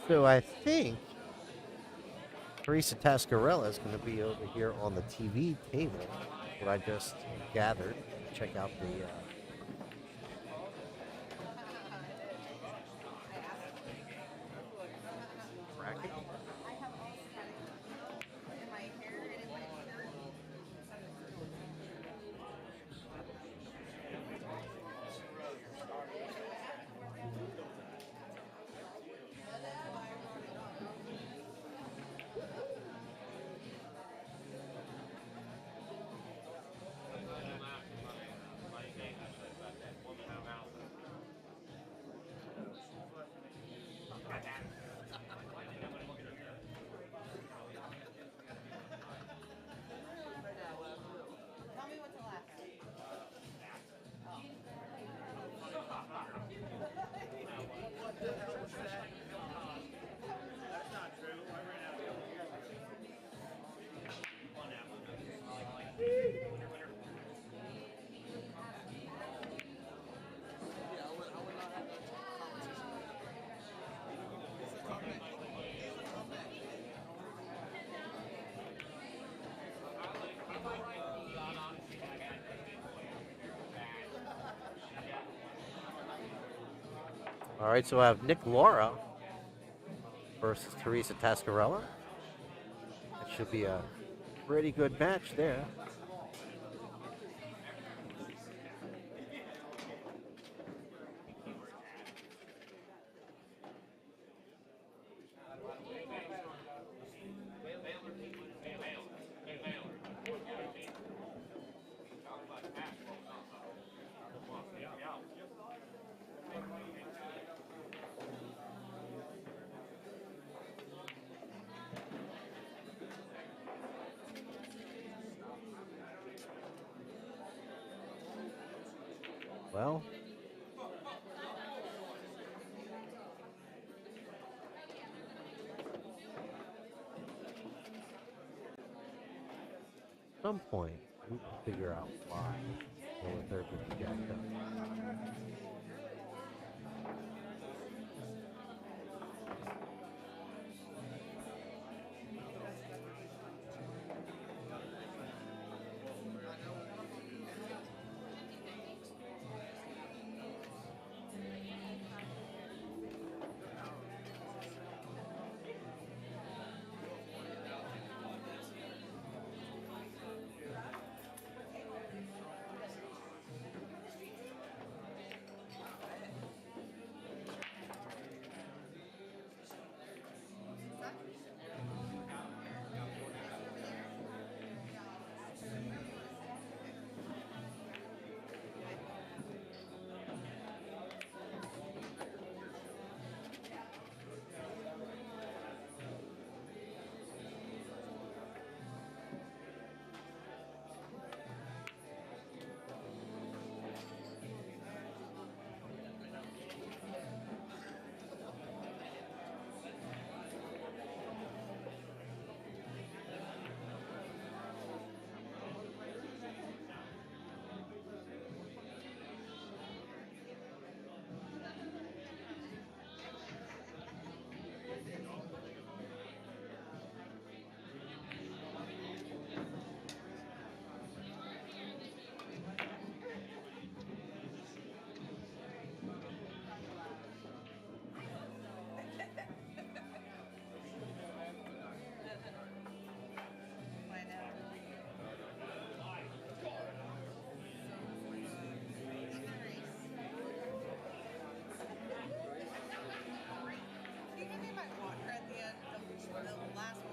So I think Teresa Tascarella is going to be over here on the TV table. What I just gathered. Check out the bracket. All right, so I have Nick Laura versus Teresa Tascarella. It should be a pretty good match there. Well, at some point, we can figure out why lower third would be jacked up.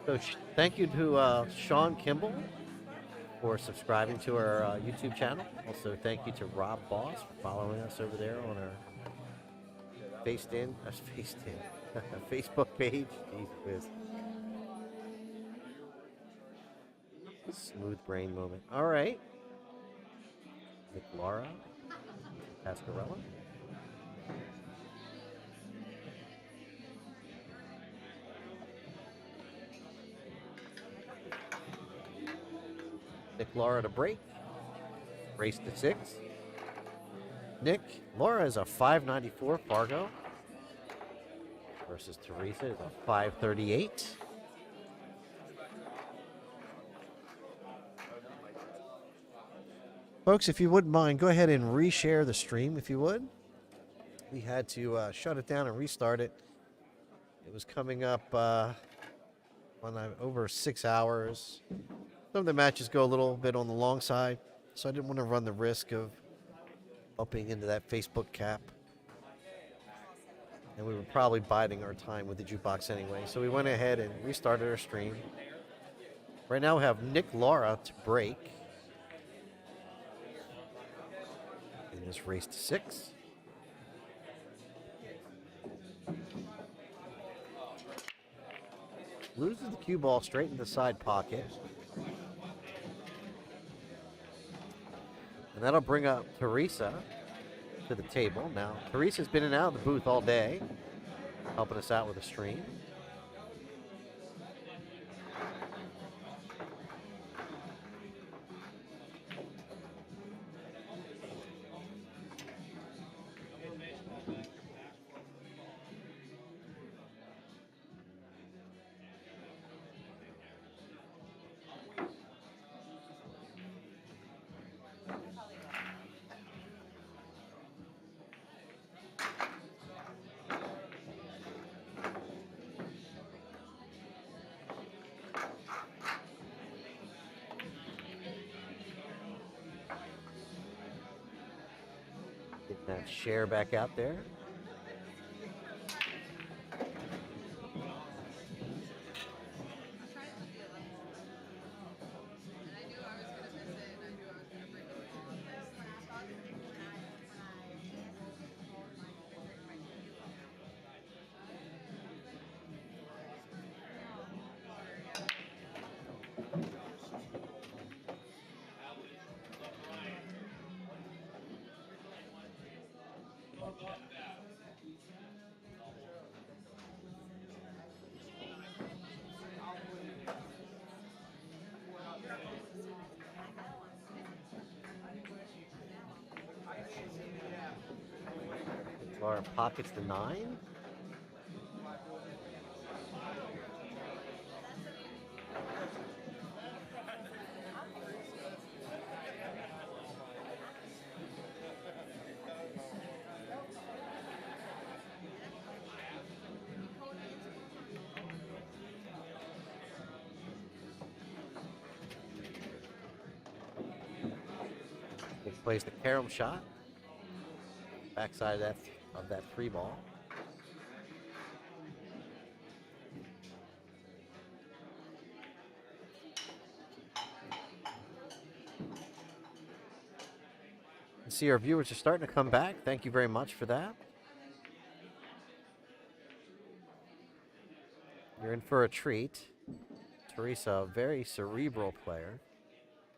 So thank you to Sean Kimball for subscribing to our YouTube channel. Also, thank you to Rob Boss for following us over there on our Facebook page. Jeez whiz. Smooth brain moment. All right. Nick Laura, Pascarella. Nick Laura to break. Race to 6. Nick Laura is a 594 Fargo. versus Teresa is a 538. Folks, if you wouldn't mind, go ahead and reshare the stream if you would. We had to shut it down and restart it. It was coming up on over 6 hours. Some of the matches go a little bit on the long side, so I didn't want to run the risk of bumping into that Facebook cap. And we were probably biding our time with the jukebox anyway, so we went ahead and restarted our stream. Right now we have Nick Laura to break in this race to 6. Loses the cue ball straight in the side pocket. And that'll bring up Teresa to the table. Now, Teresa's been in and out of the booth all day, helping us out with the stream. Get that share back out there. Laura pockets the 9. He plays the carom shot. Backside of that 3 ball. And see, our viewers are starting to come back. Thank you very much for that. You're in for a treat. Teresa, a very cerebral player.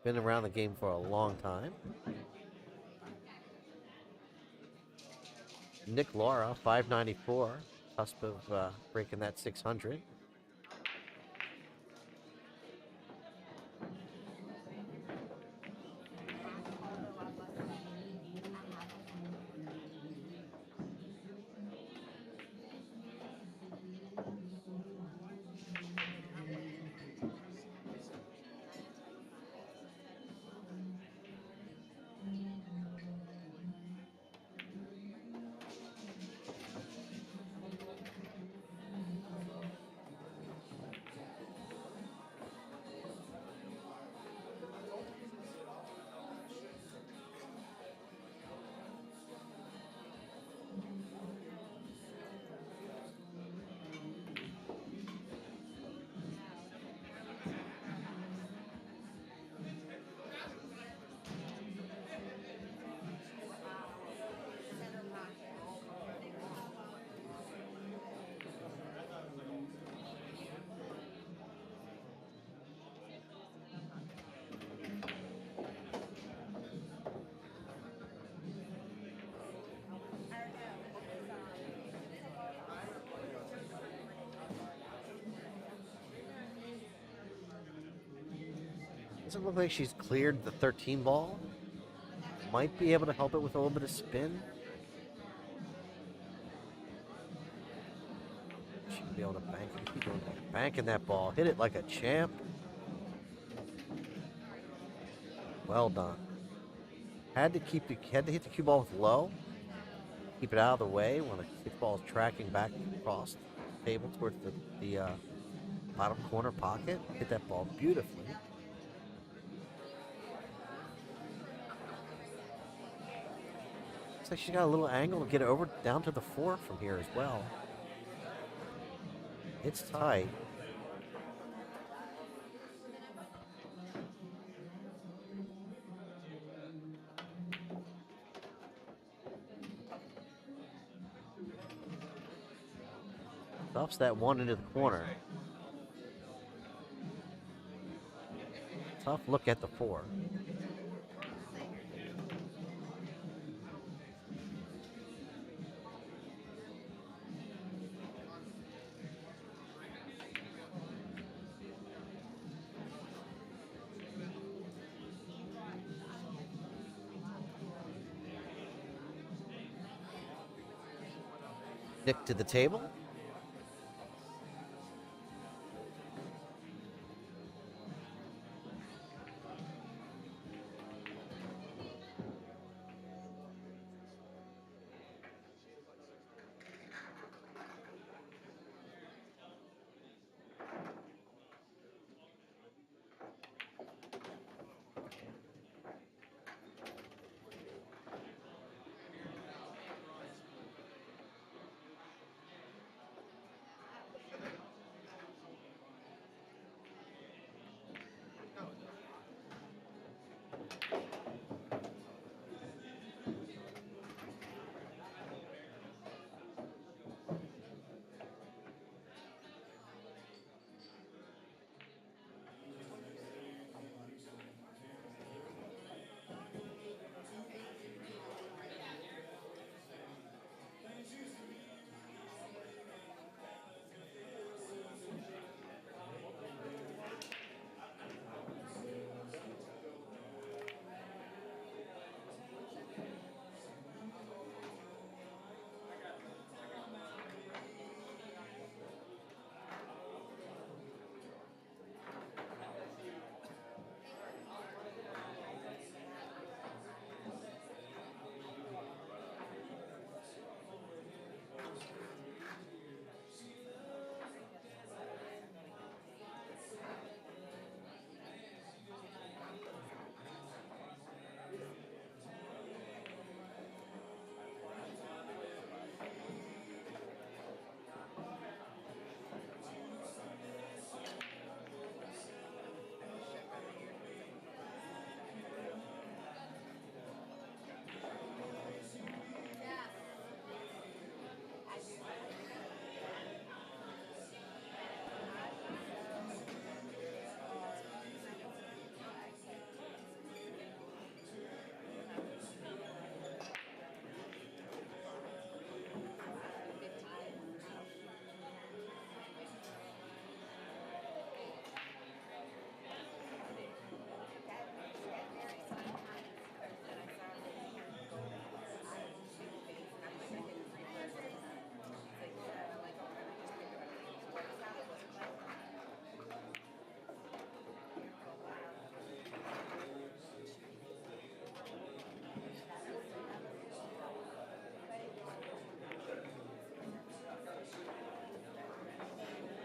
Been around the game for a long time. Nick Laura, 594, cusp of breaking that 600. Doesn't look like she's cleared the 13 ball. Might be able to help it with a little bit of spin. Be able to bank it. Keep doing that. Banking that ball. Hit it like a champ. Well done. Had to hit the cue ball with low. Keep it out of the way when the kickball is tracking back across the table towards the bottom corner pocket. Hit that ball beautifully. Looks like she's got a little angle to get over down to the 4 from here as well. It's tight. Stuffs that one into the corner. Tough look at the 4. Nick to the table.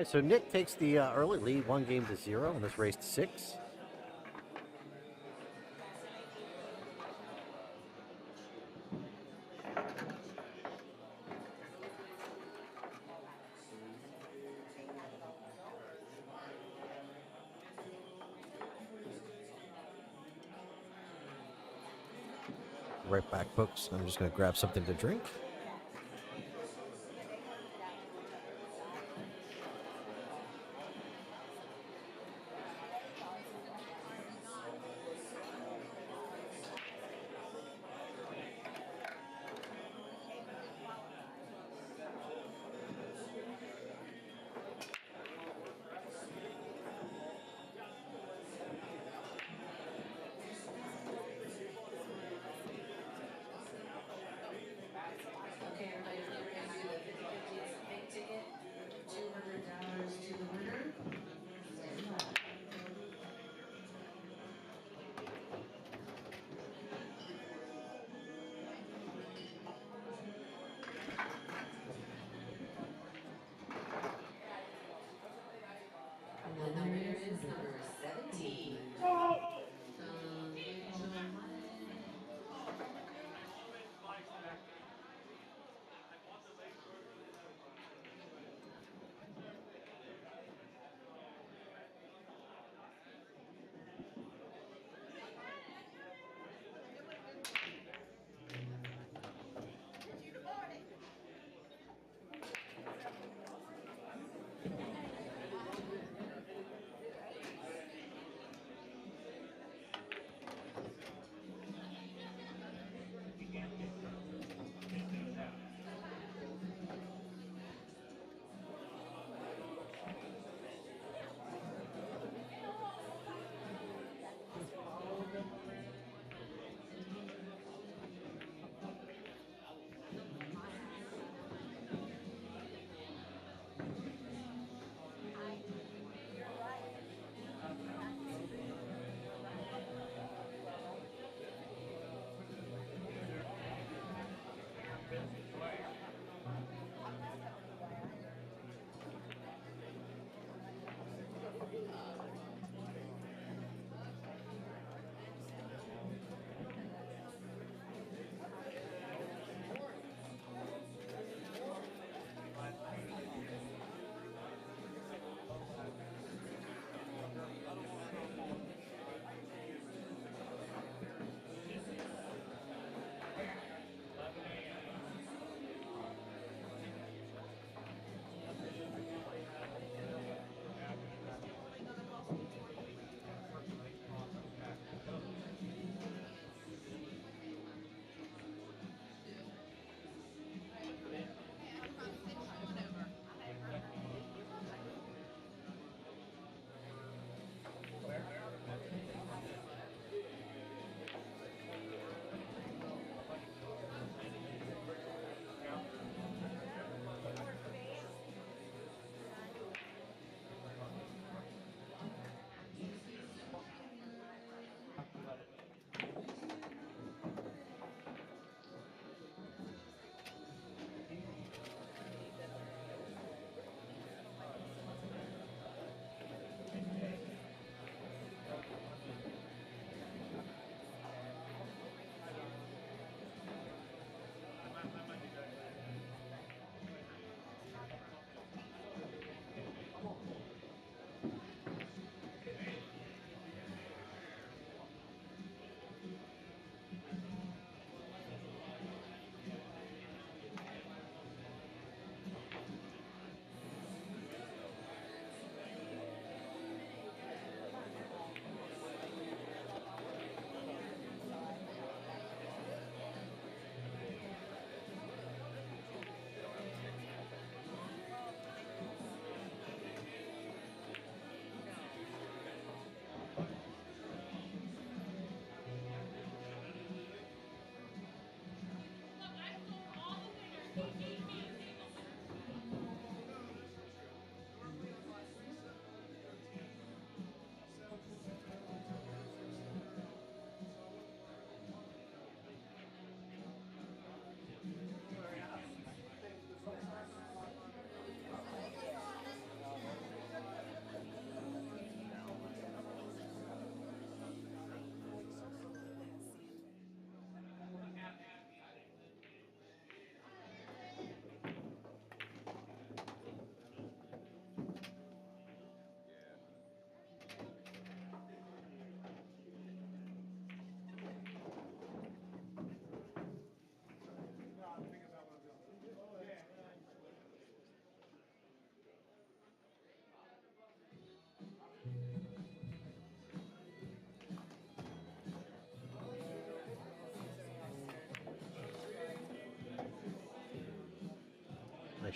Okay, so Nick takes the early lead, 1-0 in this race to 6. Right back, folks. I'm just going to grab something to drink.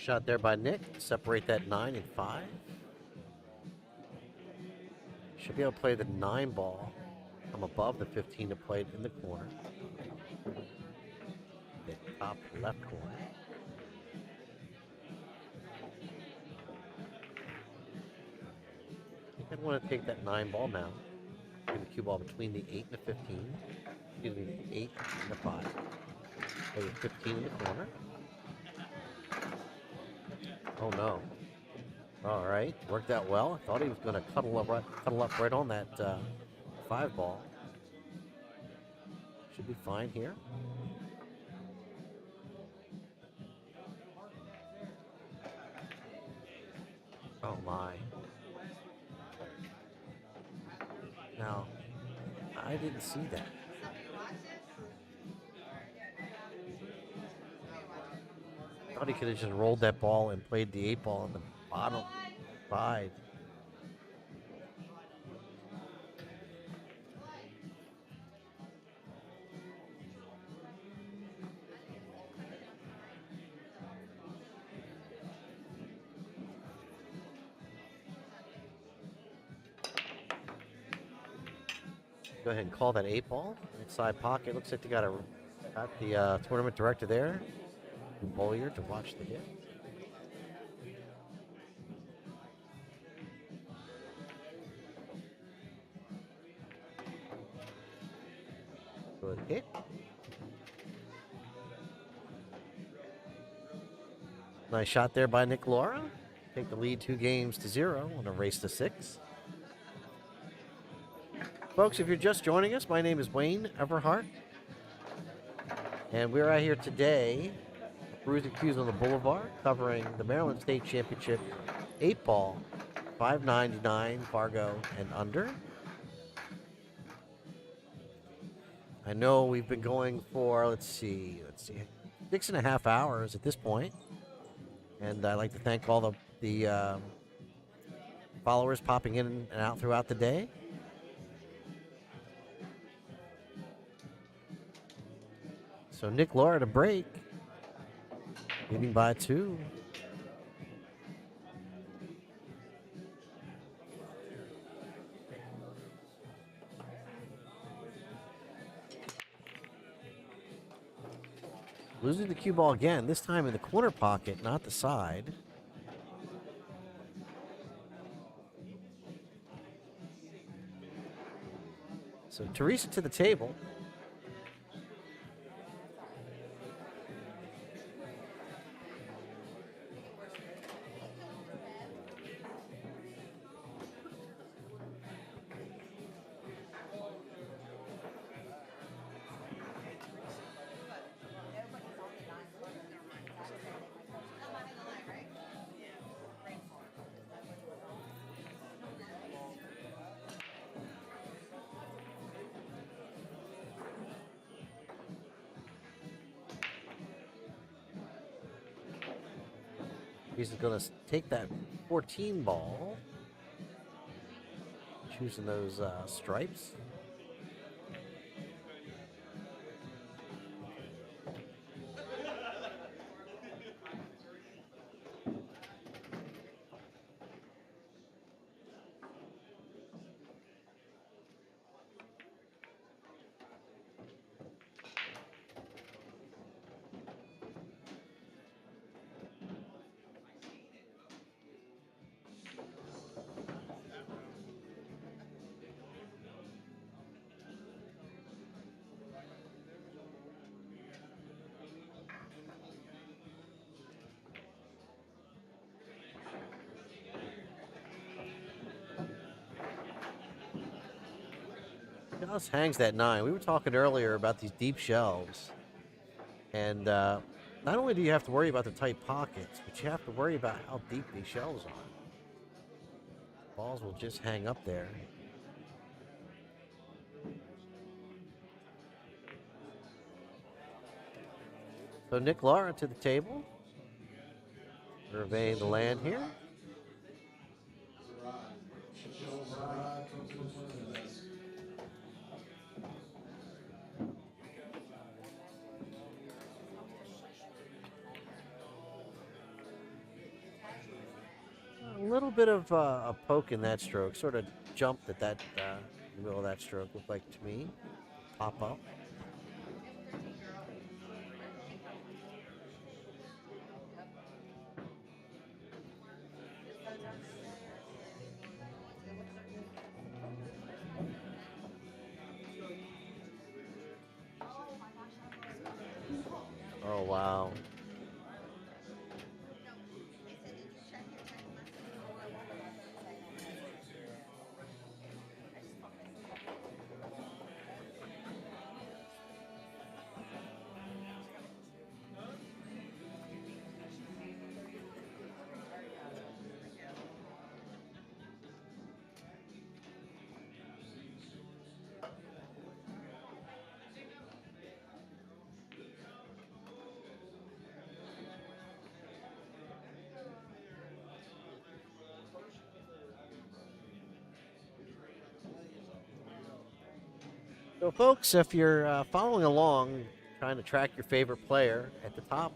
Shot there by Nick. Separate that 9 and 5. Should be able to play the 9 ball from above the 15 to play it in the corner. The top left corner. I think I'd want to take that 9 ball now. Put the cue ball between the 8 and the 15. Excuse me, the 8 and the 5. Play the 15 in the corner. Oh no. All right, worked out well. I thought he was going to cuddle up right on that 5 ball. Should be fine here. Oh my. Now, I didn't see that. Thought he could have just rolled that ball and played the 8 ball on the bottom side. Go ahead and call that 8 ball. Inside pocket. Looks like they got the tournament director there, Billiard, to watch the hit. Good hit. Nice shot there by Nick Laura. Take the lead 2-0 on a race to 6. Folks, if you're just joining us, my name is Wayne Everhart, and we're out here today at Brews and Cues on the Boulevard, covering the Maryland State Championship 8-ball, 599 Fargo and under. I know we've been going for, let's see, 6.5 hours at this point, and I'd like to thank all the followers popping in and out throughout the day. So Nick Laura to break, leading by 2. Losing the cue ball again, this time in the corner pocket, not the side. So Teresa to the table. He's going to take that 14 ball, choosing those stripes. Just hangs that 9. We were talking earlier about these deep shelves, and not only do you have to worry about the tight pockets, but you have to worry about how deep these shelves are. Balls will just hang up there. So Nick Laura to the table, surveying the land here. little bit of a poke in that stroke. Sort of jumped at that in the middle of that stroke. Looked like to me. Pop up. Oh wow. So, folks, if you're following along, trying to track your favorite player, at the top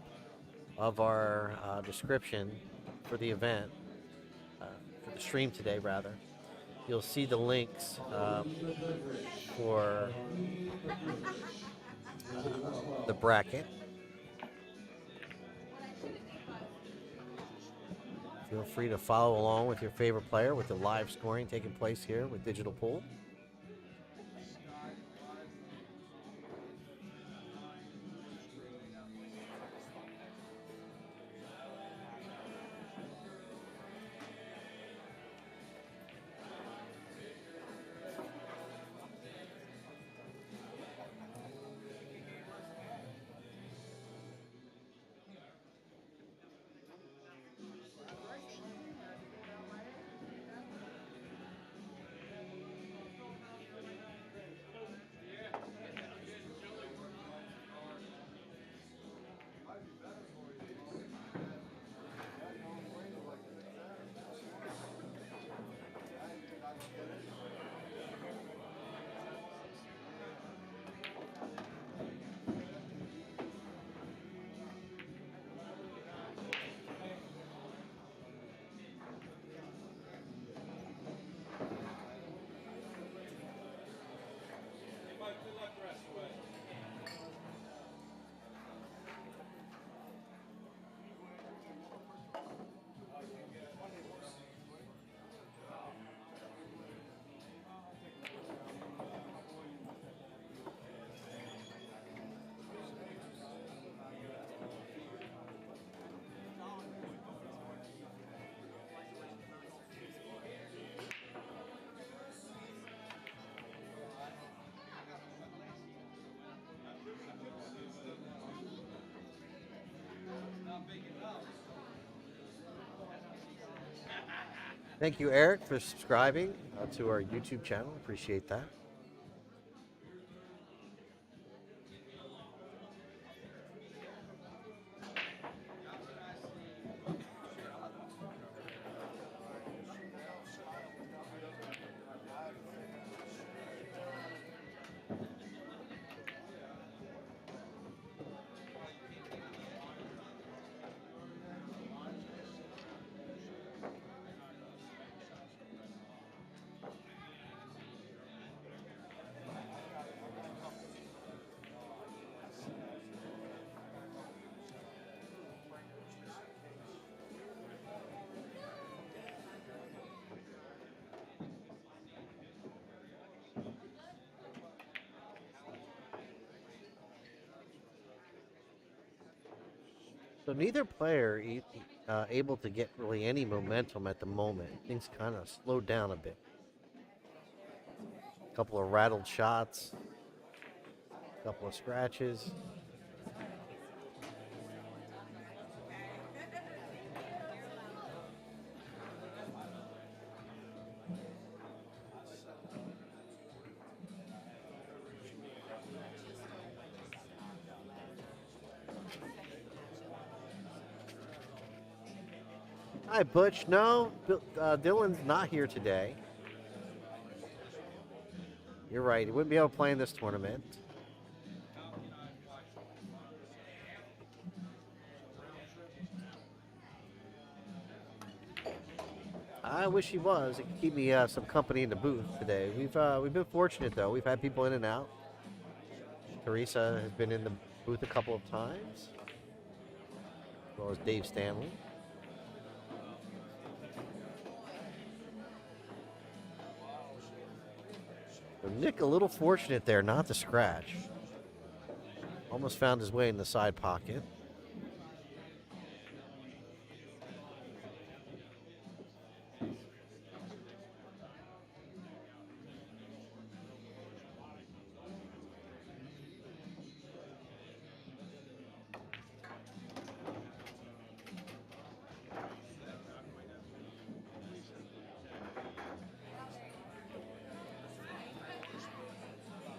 of our description for the event, uh, for the stream today, rather, you'll see the links for the bracket. Feel free to follow along with your favorite player with the live scoring taking place here with Digital Pool. Thank you, Eric, for subscribing to our YouTube channel. Appreciate that. So neither player able to get really any momentum at the moment. Things kind of slowed down a bit. A couple of rattled shots, a couple of scratches. Hi, Butch. No, Dylan's not here today. You're right. He wouldn't be able to play in this tournament. I wish he was. It could keep me some company in the booth today. We've been fortunate though. We've had people in and out. Teresa has been in the booth a couple of times, as well as Dave Stanley. So Nick, a little fortunate there not to scratch. Almost found his way in the side pocket.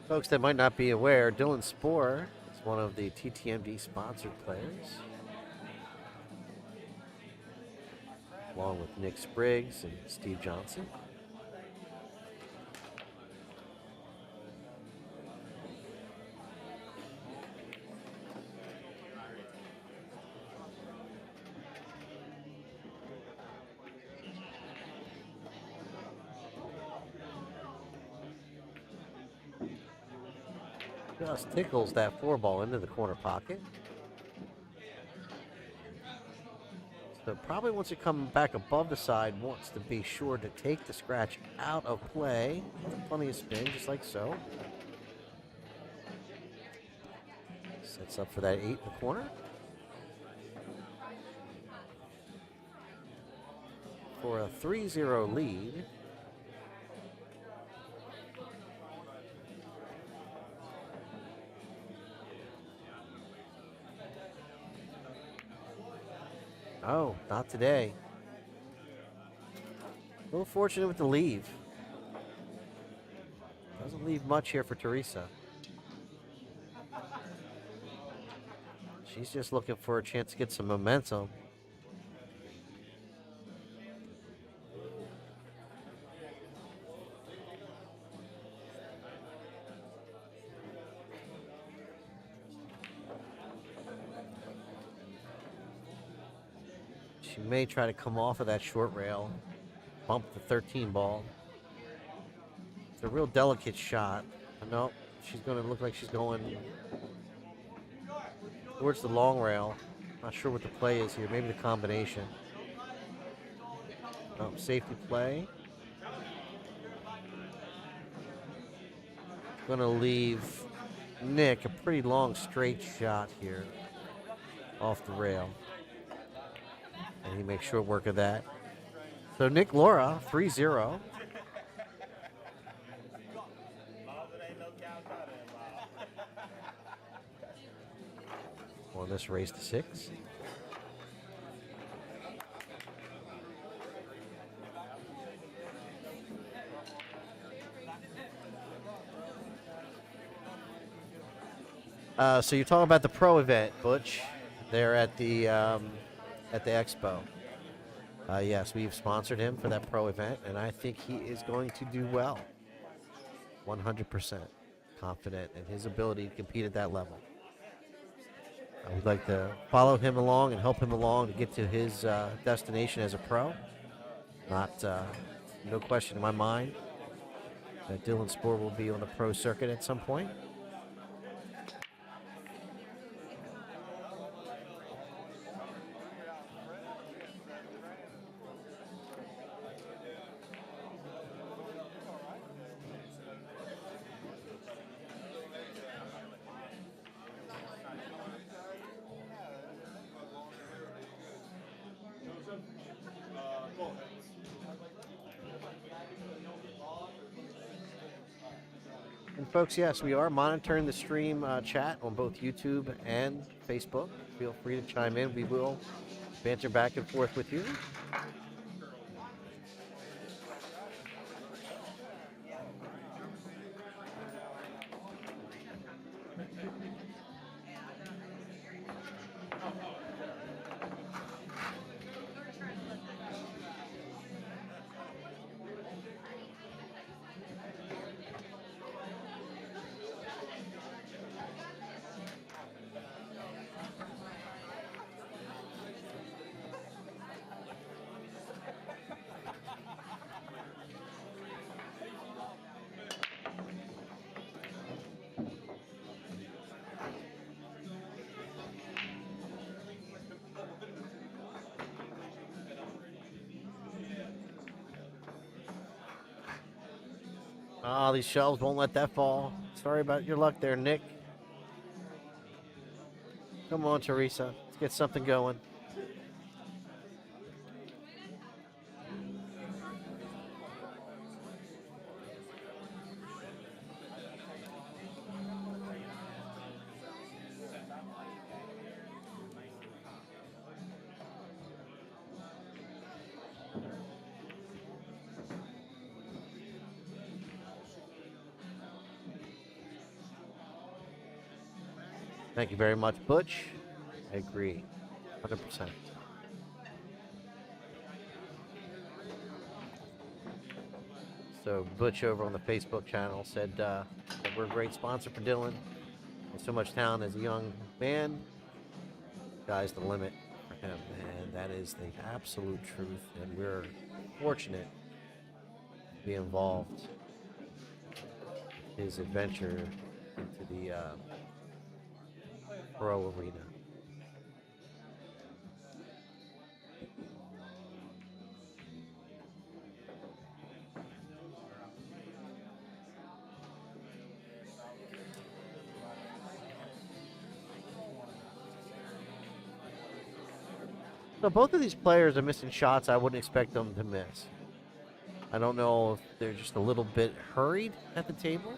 Folks that might not be aware, Dylan Spohr is one of the TTMD sponsored players, along with Nick Spriggs and Steve Johnson. Just tickles that 4-ball into the corner pocket. So probably wants to come back above the side, wants to be sure to take the scratch out of play. Plenty of spin, just like so. Sets up for that 8 in the corner. For a 3-0 lead. Oh, not today. A little fortunate with the leave. Doesn't leave much here for Teresa. She's just looking for a chance to get some momentum. She may try to come off of that short rail, bump the 13 ball. It's a real delicate shot. No, she's going to look like she's going towards the long rail. Not sure what the play is here. Maybe the combination. Oh, safety play. Going to leave Nick a pretty long straight shot here off the rail. And he makes short work of that. So Nick Laura, 3-0. On this race to 6. So you're talking about the pro event, Butch. They're at the expo. Yes, we've sponsored him for that pro event, and I think he is going to do well. 100% confident in his ability to compete at that level. We'd like to follow him along and help him along to get to his destination as a pro. No question in my mind that Dylan Spohr will be on the pro circuit at some point. And folks, yes, we are monitoring the stream chat on both YouTube and Facebook. Feel free to chime in. We will banter back and forth with you. Oh, these shelves won't let that fall. Sorry about your luck there, Nick. Come on, Teresa. Let's get something going. Thank you very much, Butch. I agree, 100%. So Butch over on the Facebook channel said that we're a great sponsor for Dylan. There's so much talent as a young man. Sky's the limit for him, and that is the absolute truth. And we're fortunate to be involved in his adventure into the pro arena. So both of these players are missing shots I wouldn't expect them to miss. I don't know if they're just a little bit hurried at the table.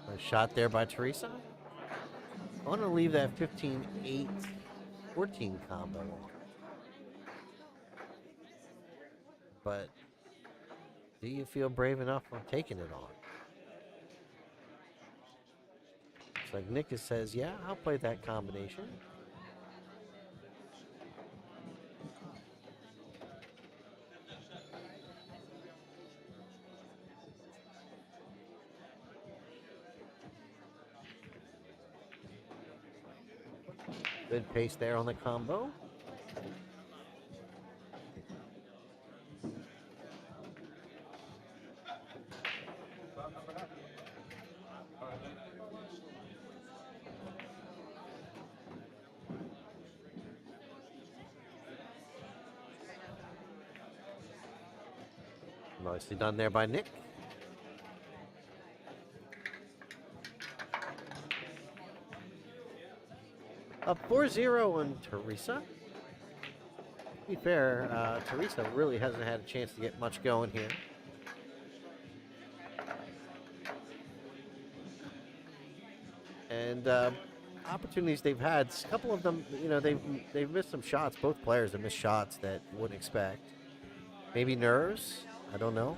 A shot there by Teresa. I want to leave that 15-8, 14 combo. But do you feel brave enough for taking it on? It's like Nick says, yeah, I'll play that combination. Good pace there on the combo. Nicely done there by Nick. Up 4-0 on Teresa. To be fair, Teresa really hasn't had a chance to get much going here. And opportunities they've had, a couple of them, you know, they've missed some shots. Both players have missed shots that you wouldn't expect. Maybe nerves. I don't know.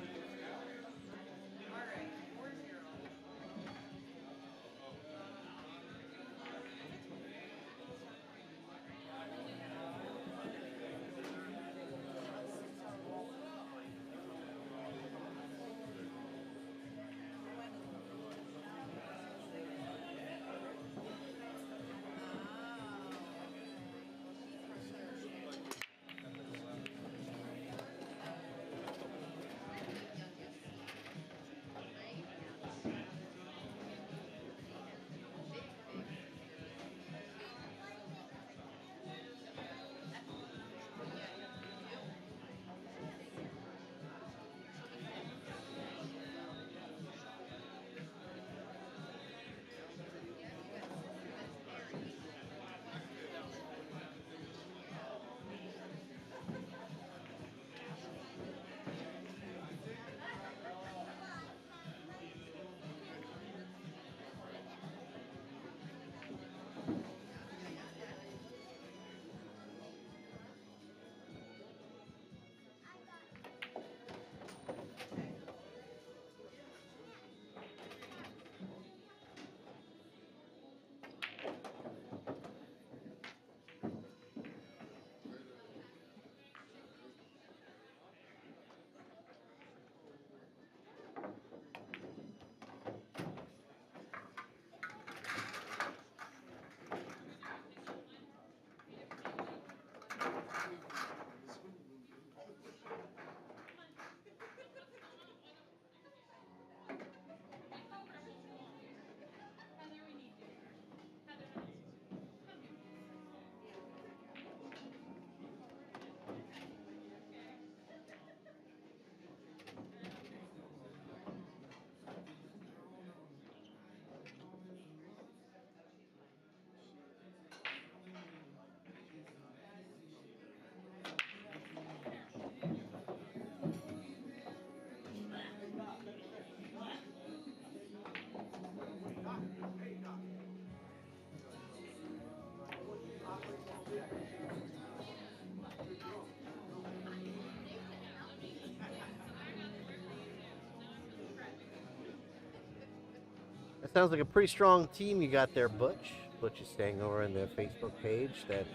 That sounds like a pretty strong team you got there, Butch. Butch is staying over in the Facebook page that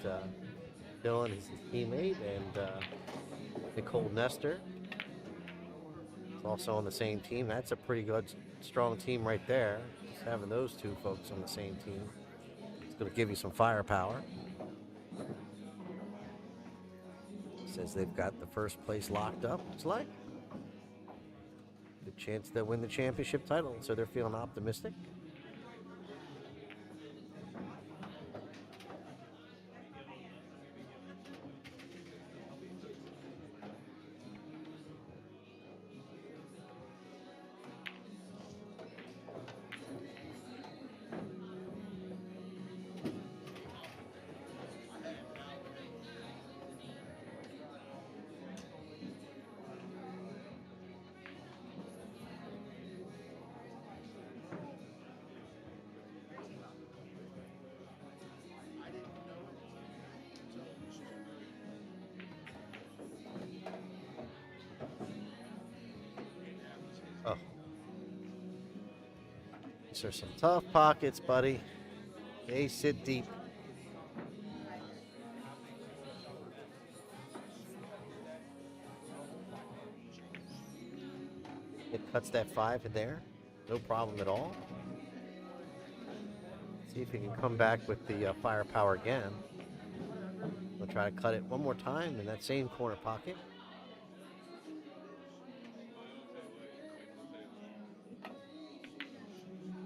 Dylan is his teammate, and Nicole Nestor is also on the same team. That's a pretty good, strong team right there. Just having those two folks on the same team, it's going to give you some firepower. Says they've got the first place locked up. It's like good chance they'll win the championship title, so they're feeling optimistic. Oh. These are some tough pockets, buddy. They sit deep. It cuts that 5 in there. No problem at all. See if he can come back with the firepower again. We'll try to cut it one more time in that same corner pocket.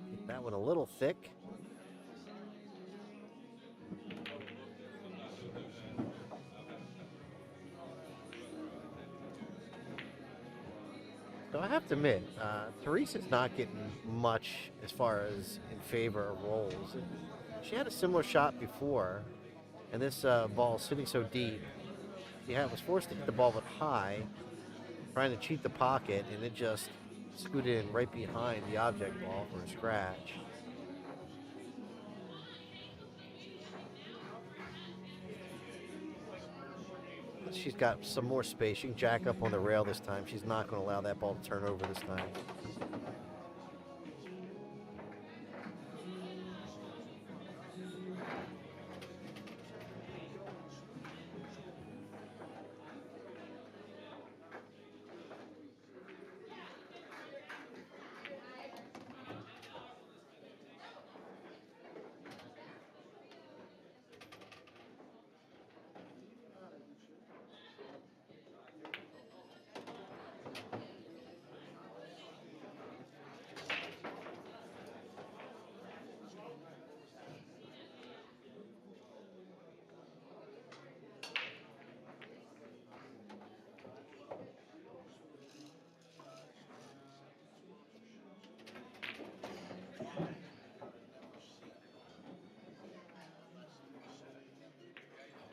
Get that one a little thick. So I have to admit, Teresa's not getting much as far as in favor of rolls. She had a similar shot before, and this ball sitting so deep, she was forced to hit the ball but high, trying to cheat the pocket, and it just scooted in right behind the object ball for a scratch. She's got some more space. She can jack up on the rail this time. She's not going to allow that ball to turn over this time.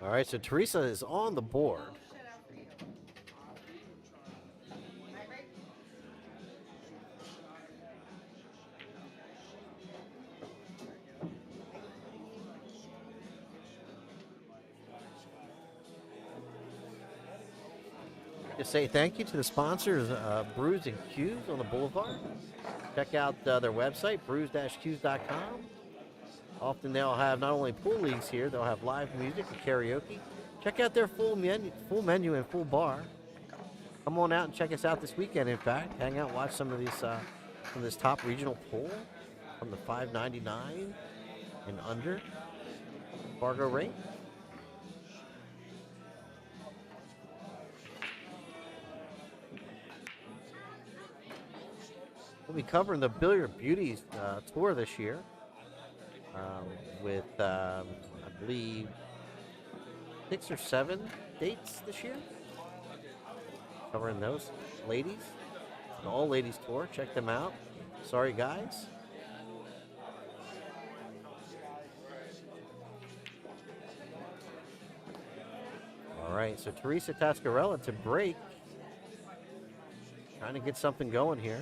All right, so Teresa is on the board. To say thank you to the sponsors, Brews and Cues on the Boulevard. Check out their website, brews-cues.com. Often they'll have not only pool leagues here, they'll have live music and karaoke. Check out their full menu and full bar. Come on out and check us out this weekend. In fact, hang out, watch some of this top regional pool from the $5.99 and under. Fargo Rated. We'll be covering the Billiard Beauties tour this year with, I believe, 6 or 7 dates this year. Covering those ladies. An all-ladies tour. Check them out. Sorry, guys. All right, so Teresa Tascarella to break. Trying to get something going here.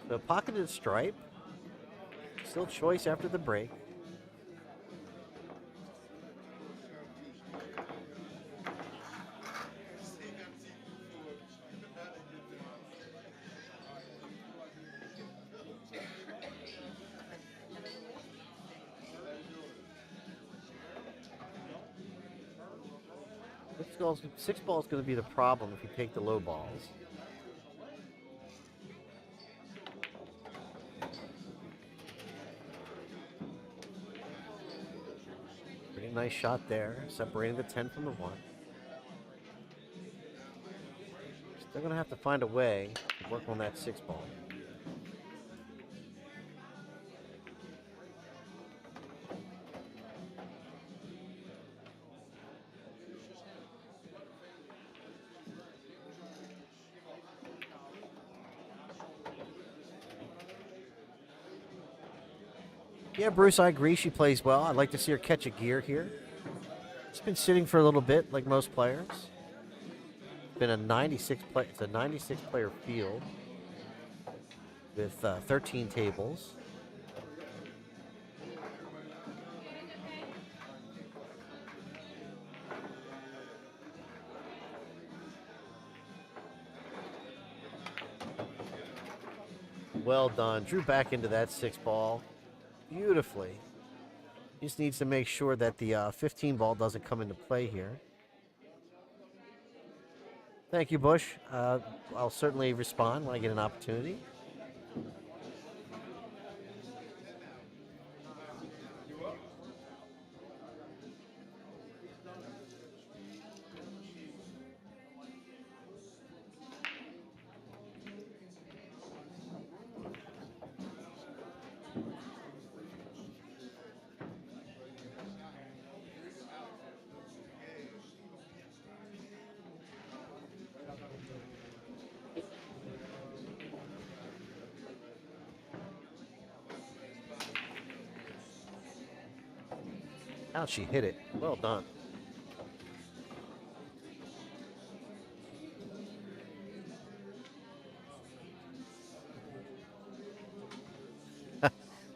The pocketed stripe, still choice after the break. Six ball is going to be the problem if you take the low balls. Pretty nice shot there, separating the 10 from the 1. Still going to have to find a way to work on that 6 ball. Yeah, Bruce, I agree. She plays well. I'd like to see her catch a gear here. She's been sitting for a little bit, like most players. It's been a 96 player field with 13 tables. Well done. Drew back into that 6 ball beautifully. Just needs to make sure that the 15 ball doesn't come into play here. Thank you, Bush. I'll certainly respond when I get an opportunity. How she hit it. Well done.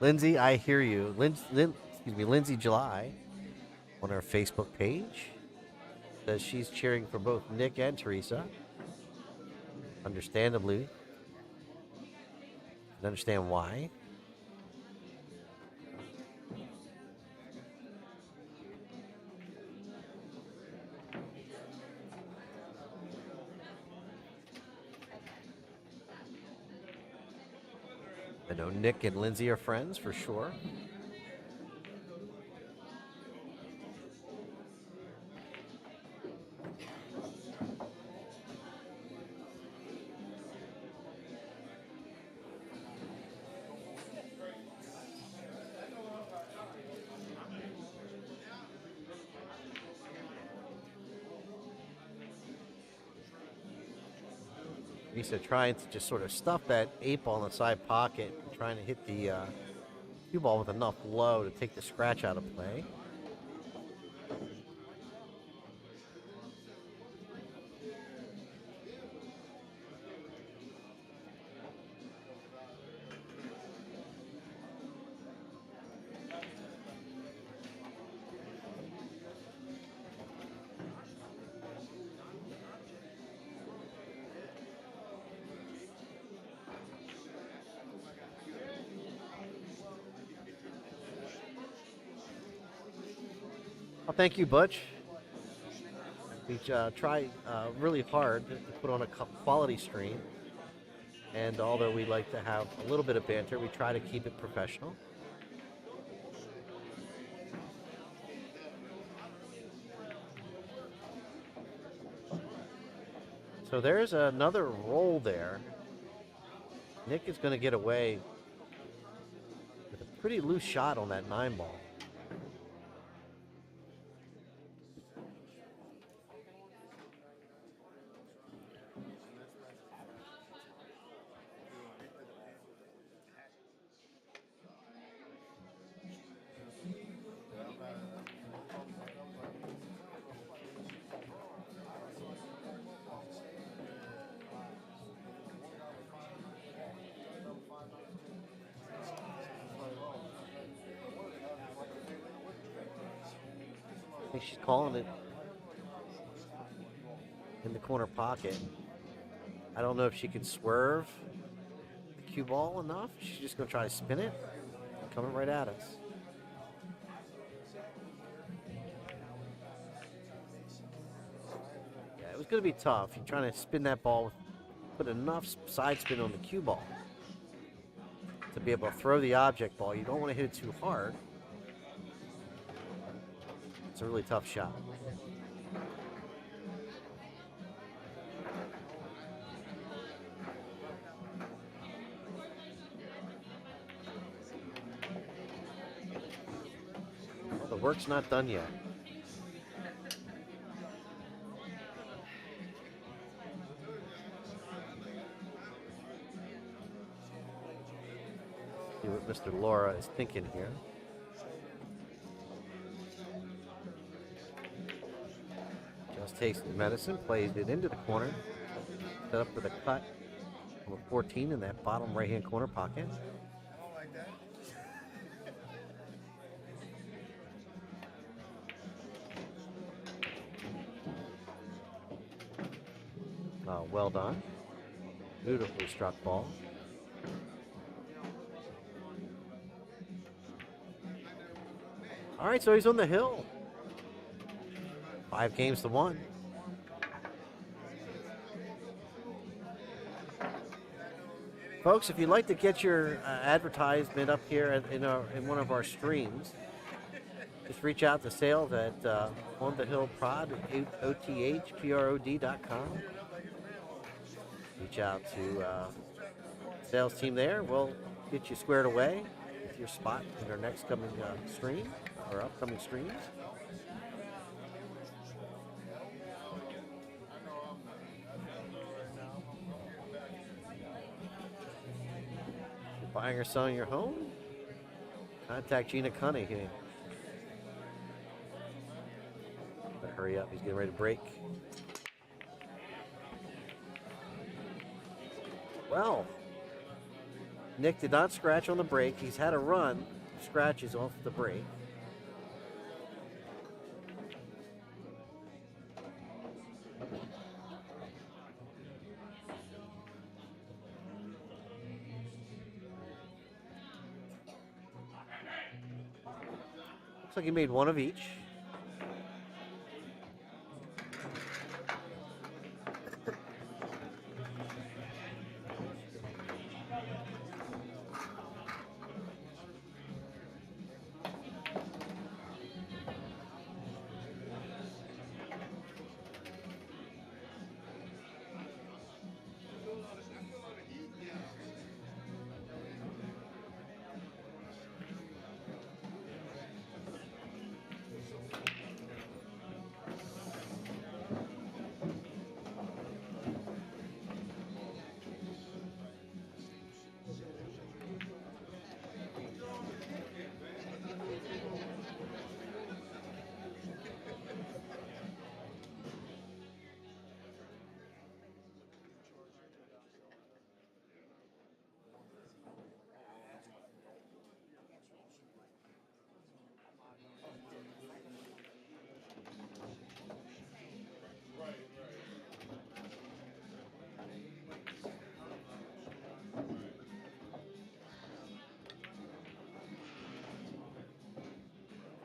Lindsay, I hear you. Lindsay July on our Facebook page says she's cheering for both Nick and Teresa. Understandably. I understand why. I know Nick and Lindsay are friends for sure. Lisa trying to just sort of stuff that 8 ball in the side pocket, trying to hit the cue ball with enough low to take the scratch out of play. Well, thank you, Butch. We try really hard to put on a quality stream. And although we like to have a little bit of banter, we try to keep it professional. So there's another roll there. Nick is going to get away with a pretty loose shot on that 9 ball. I think she's calling it in the corner pocket. I don't know if she can swerve the cue ball enough. She's just going to try to spin it. Coming right at us. going to be tough. You're trying to spin that ball, put enough side spin on the cue ball to be able to throw the object ball. You don't want to hit it too hard. It's a really tough shot. Well, the work's not done yet. See what Mr. Laura is thinking here. Just takes the medicine, plays it into the corner, set up for the cut. Number 14 in that bottom right-hand corner pocket. Well done. Beautifully struck ball. All right, so he's on the hill. 5 games to 1. Folks, if you'd like to get your advertisement up here in one of our streams, just reach out to sales at onthehillprod, OTHPROD.com. Reach out to sales team there. We'll get you squared away with your spot in our next coming stream or upcoming streams. If you're buying or selling your home, contact Gina Cunningham. Better hurry up, he's getting ready to break. Well, Nick did not scratch on the break. He's had a run, scratches off the break. Looks like he made one of each.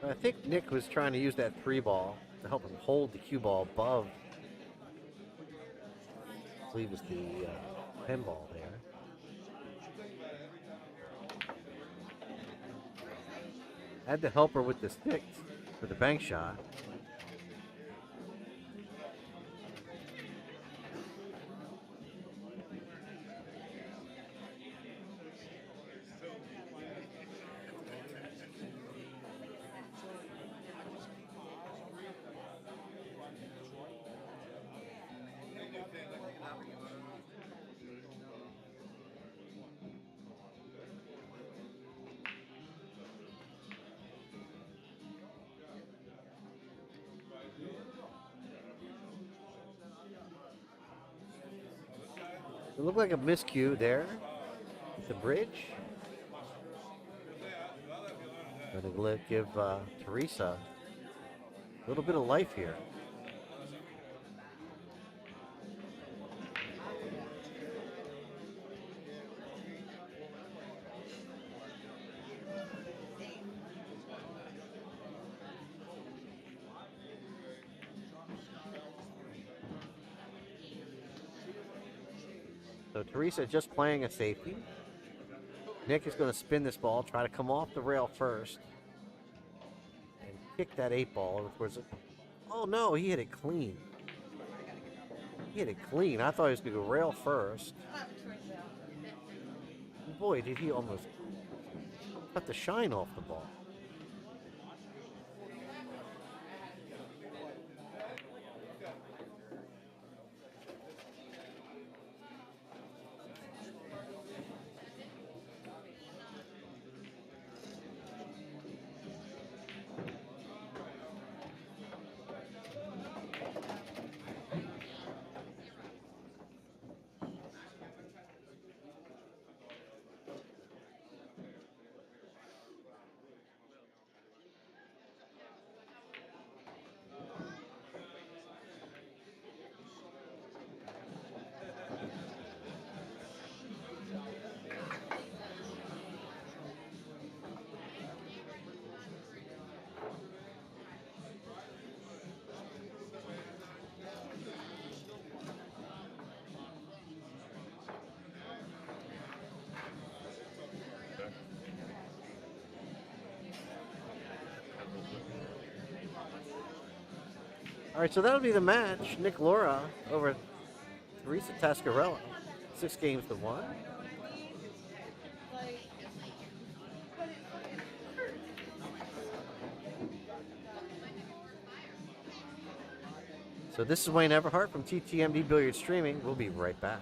I think Nick was trying to use that 3 ball to help him hold the cue ball above, I believe it was the 10 ball there. Had to help her with the sticks for the bank shot. It looked like a miscue there with the bridge. Going to give Teresa a little bit of life here. So Teresa just playing a safety. Nick is going to spin this ball, try to come off the rail first, and kick that 8-ball towards it. Oh no, he hit it clean. He hit it clean. I thought he was going to go rail first. Boy, did he almost cut the shine off the ball. All right, so that'll be the match. Nick Laura over Teresa Tascarella, 6-1. So this is Wayne Everhart from TTMD Billiard Streaming. We'll be right back.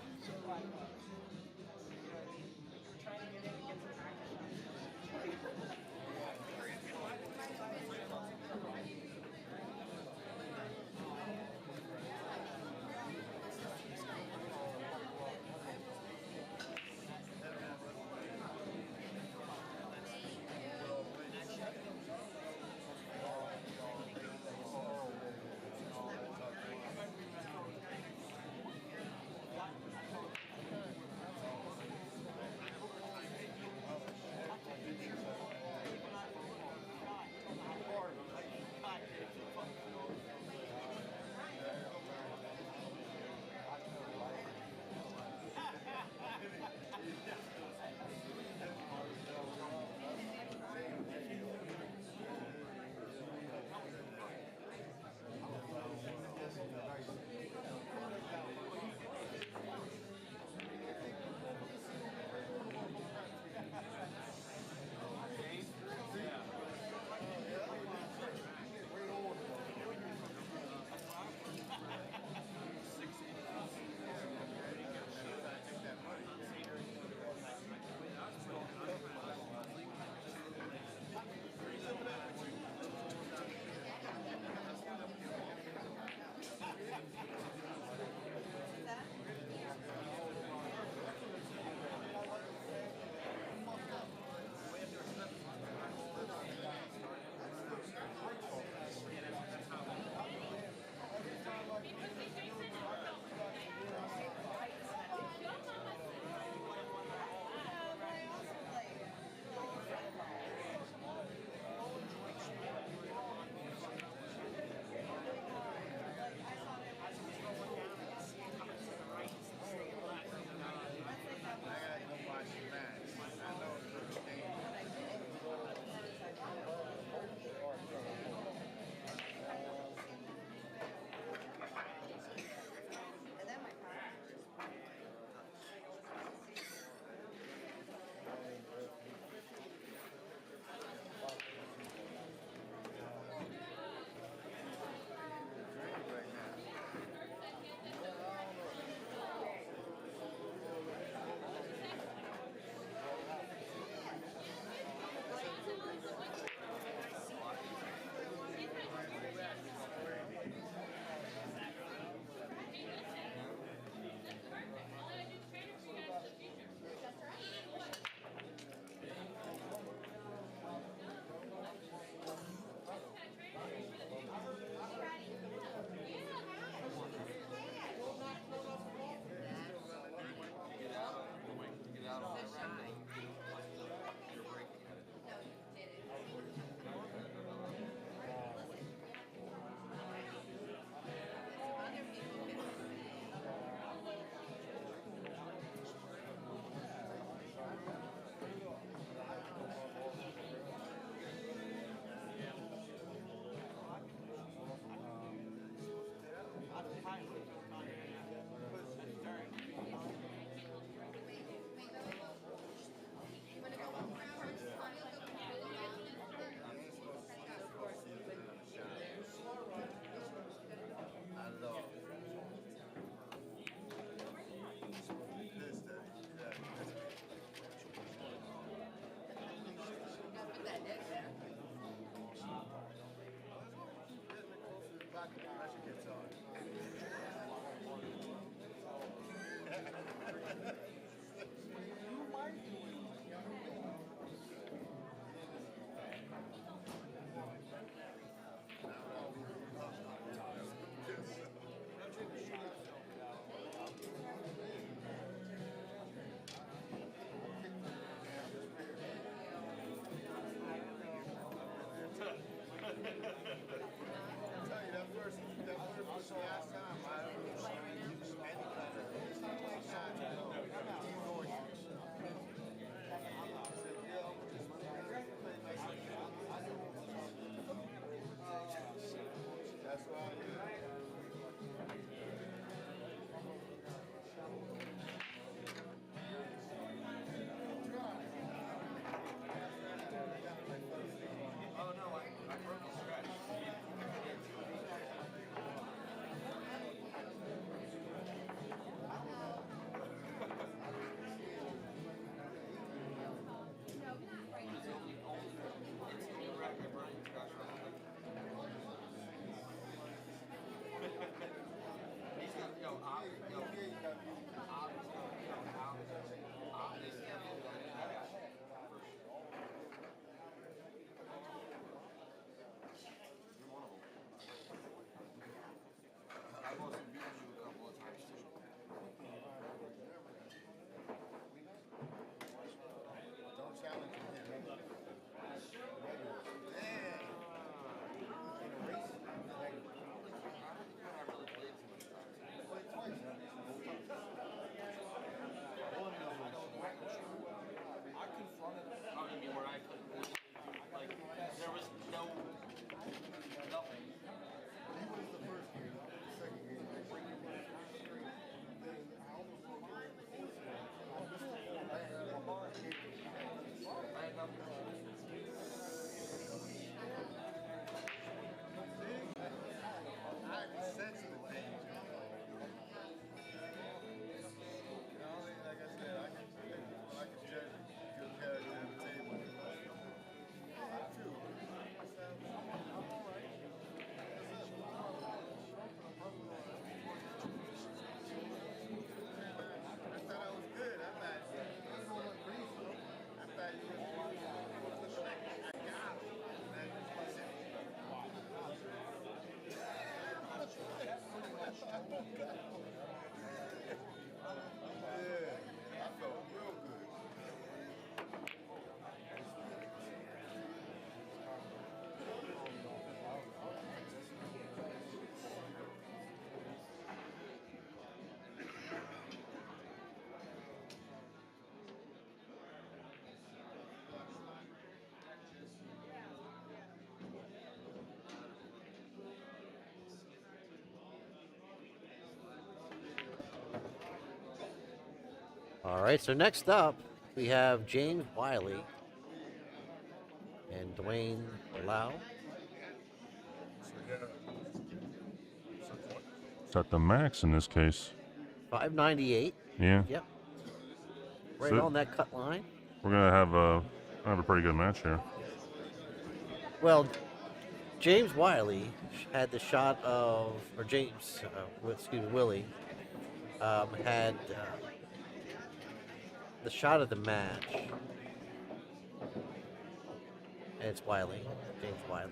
All right, so next up, we have James Wiley and Dwayne Lau. It's at the max in this case. 598. Yeah. Yep. Right So on that cut line. we're gonna have a pretty good match here. Well, James Wiley had the shot of, or James, Willie, had the shot of the match. And it's Wiley, James Wiley.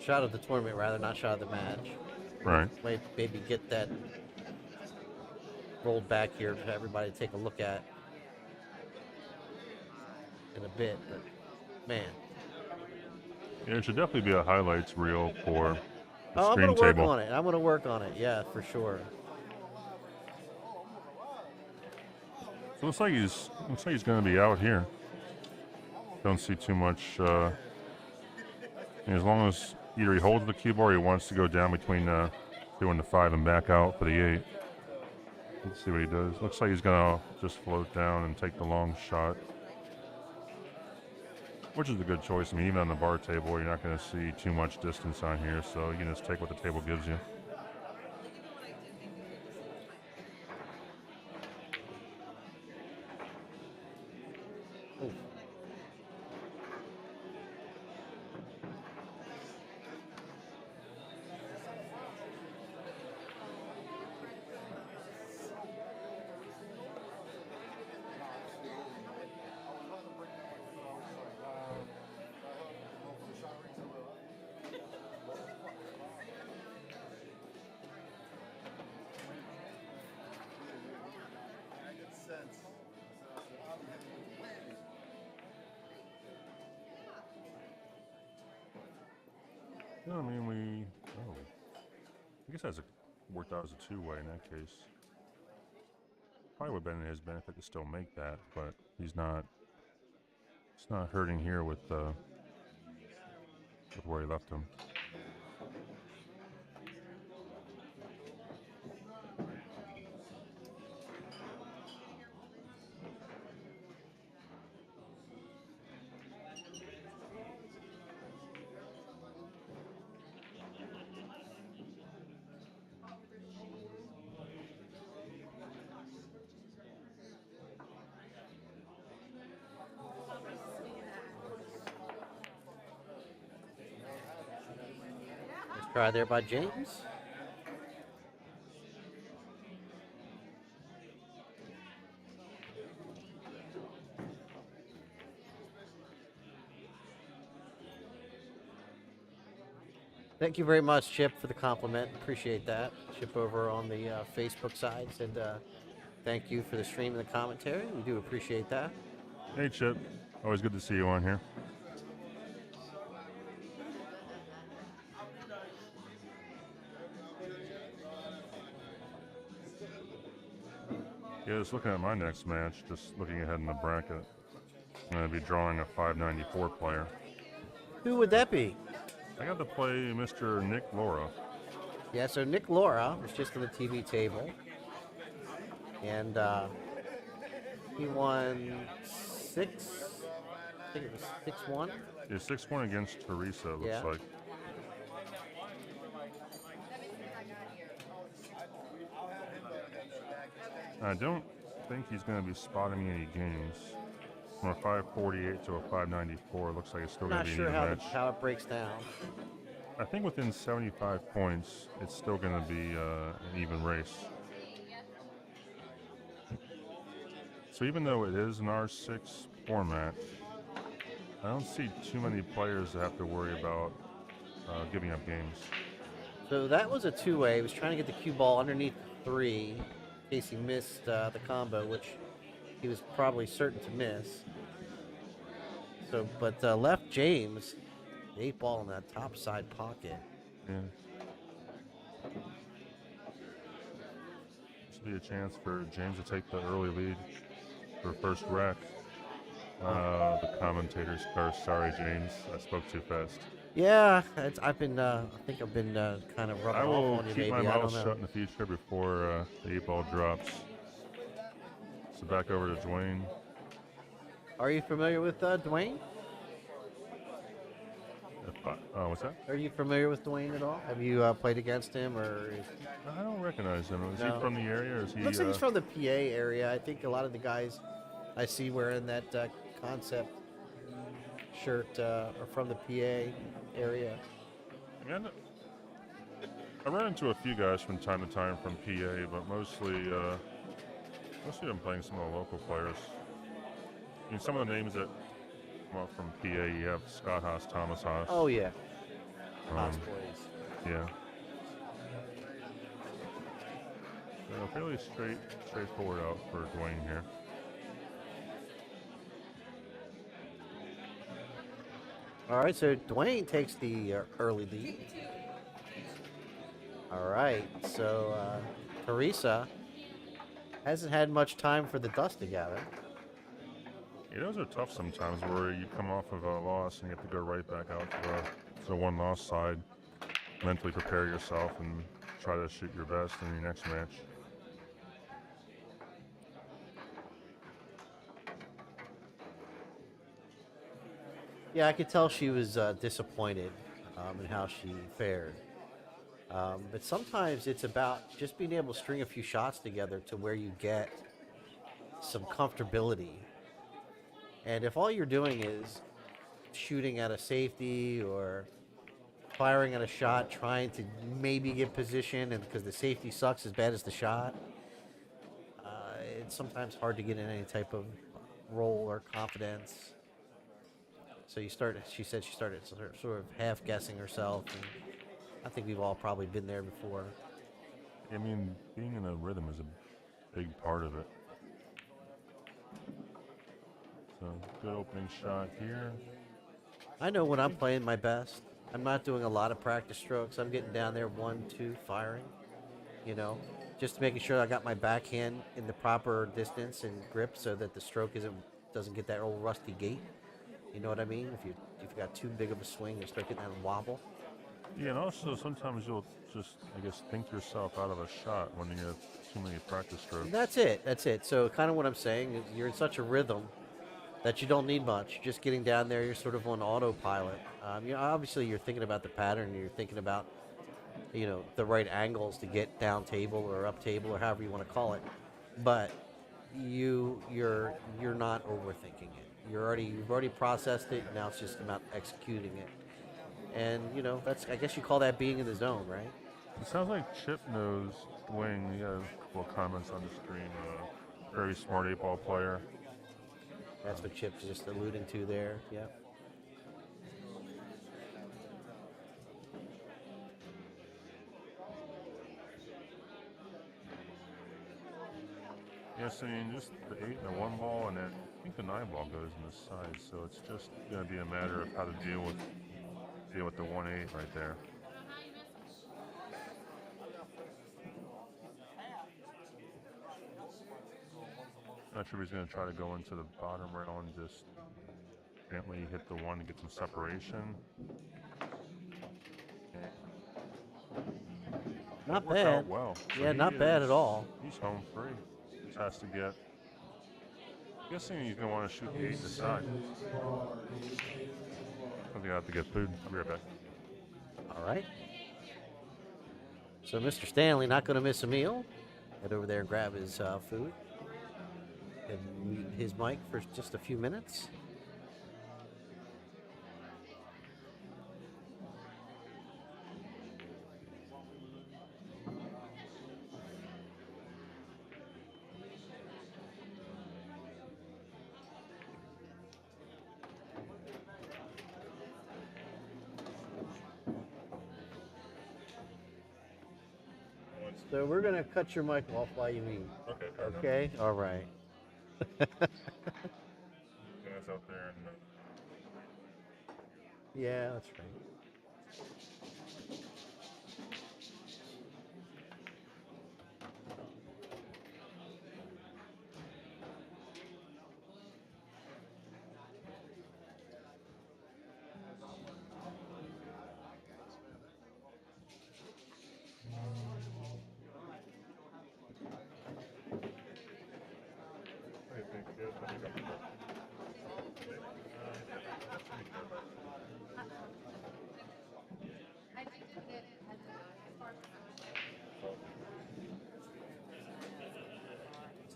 Shot of the tournament, rather, not shot of the match. Right. Maybe get that rolled back here for everybody to take a look at in a bit. But, man. Yeah, it should definitely be a highlights reel for the I'm stream going to work table. on it. I'm going to work on it, yeah, for sure. So looks like he's going to be out here. Don't see too much. As long as either he holds the cue ball or he wants to go down between 2 and the 5 and back out for the 8. Let's see what he does. Looks like he's going to just float down and take the long shot, which is a good choice. I mean, even on the bar table, you're not going to see too much distance on here, so you can just take what the table gives you. No, I mean, I guess that's worked out as a two-way in that case. Probably would have been in his benefit to still make that, but he's not. It's not hurting here with where he left him. Try there by James. Thank you very much, Chip, for the compliment. Appreciate that. Chip over on the Facebook sides, and thank you for the stream and the commentary. We do appreciate that. Hey, Chip. Always good to see you on here. Yeah, just looking at my next match, just looking ahead in the bracket, I'm going to be drawing a 594 player. Who would that be? I got to play Mr. Nick Laura. Yeah, so Nick Laura was just on the TV table, and he won 6. I think it was 6-1. Yeah, 6-1 against Teresa, it looks like. I don't think he's going to be spotting me any games. From a 548 to a 594, looks like it's still going to be an even match. Not sure how it breaks down. I think within 75 points, it's still going to be an even race. So even though it is an R6 format, I don't see too many players that have to worry about giving up games. So that was a two-way. He was trying to get the cue ball underneath 3 in case he missed the combo, which he was probably certain to miss. So, but left James, the 8 ball in that top side pocket. Yeah. This will be a chance for James to take the early lead for first rack. The commentator's curse. Sorry, James. I spoke too fast. Yeah, I've been. I think I've been kind of I rubbing off will on you, keep my maybe. I don't mouth know. shut in the future before the 8 ball drops. So back over to Dwayne. Are you familiar with Dwayne? What's that? Are you familiar with Dwayne at all? Have you played against him, or I don't recognize him. Is no? he from the area, or is he? Looks like he's from the PA area. I think a lot of the guys I see wearing that concept shirt are from the PA area. I mean, I run into a few guys from time to time from PA, but mostly I'm playing some of the local players. I mean, some of the names that come up from PA, you have Scott Haas, Thomas Haas. Oh yeah, Haas boys. Yeah. So fairly straightforward out for Dwayne here. All right, so Dwayne takes the early lead. All right, so Teresa hasn't had much time for the dust to gather. Yeah, those are tough sometimes where you come off of a loss and you have to go right back out to the one loss side. Mentally prepare yourself and try to shoot your best in your next match. Yeah, I could tell she was disappointed in how she fared. But sometimes it's about just being able to string a few shots together to where you get some comfortability. And if all you're doing is shooting at a safety or firing at a shot, trying to maybe get position, and because the safety sucks as bad as the shot, it's sometimes hard to get in any type of role or confidence. So she said she started sort of half guessing herself, and I think we've all probably been there before. I mean, being in a rhythm is a big part of it. So, good opening shot here. I know when I'm playing my best, I'm not doing a lot of practice strokes. I'm getting down there 1, 2, firing, just making sure I got my backhand in the proper distance and grip so that the stroke doesn't get that old rusty gait. You know what I mean? If you've got too big of a swing, you start getting that wobble. Yeah, and also sometimes you'll just, I guess, think yourself out of a shot when you have too many practice strokes. That's it. So kind of what I'm saying is you're in such a rhythm that you don't need much. Just getting down there, you're sort of on autopilot. Obviously you're thinking about the pattern. You're thinking about, the right angles to get down table or up table or however you want to call it. But you're not overthinking it. You've already processed it. Now it's just about executing it. And I guess you call that being in the zone, right? It sounds like Chip knows Dwayne. He had a couple of comments on the stream. Very smart 8-ball player. That's what Chip's just alluding to there. Yep. Yes, I mean, just the 8 and the 1 ball, and then I think the 9 ball goes in the side. So it's just going to be a matter of how to deal with the 1-8 right there. Not sure if he's going to try to go into the bottom rail and just gently hit the 1 to get some separation. Not Worked bad. out well. So yeah, not bad at all. He's home free. Just has to get. I'm guessing he's going to want to shoot the 8 to the side. I think I have to get food. I'll be right back. All right. So Mr. Stanley not going to miss a meal. Head over there and grab his food. And mute his mic for just a few minutes. So we're going to cut your mic off while you eat. Okay. Okay? All right. Guys out there. Yeah, that's right.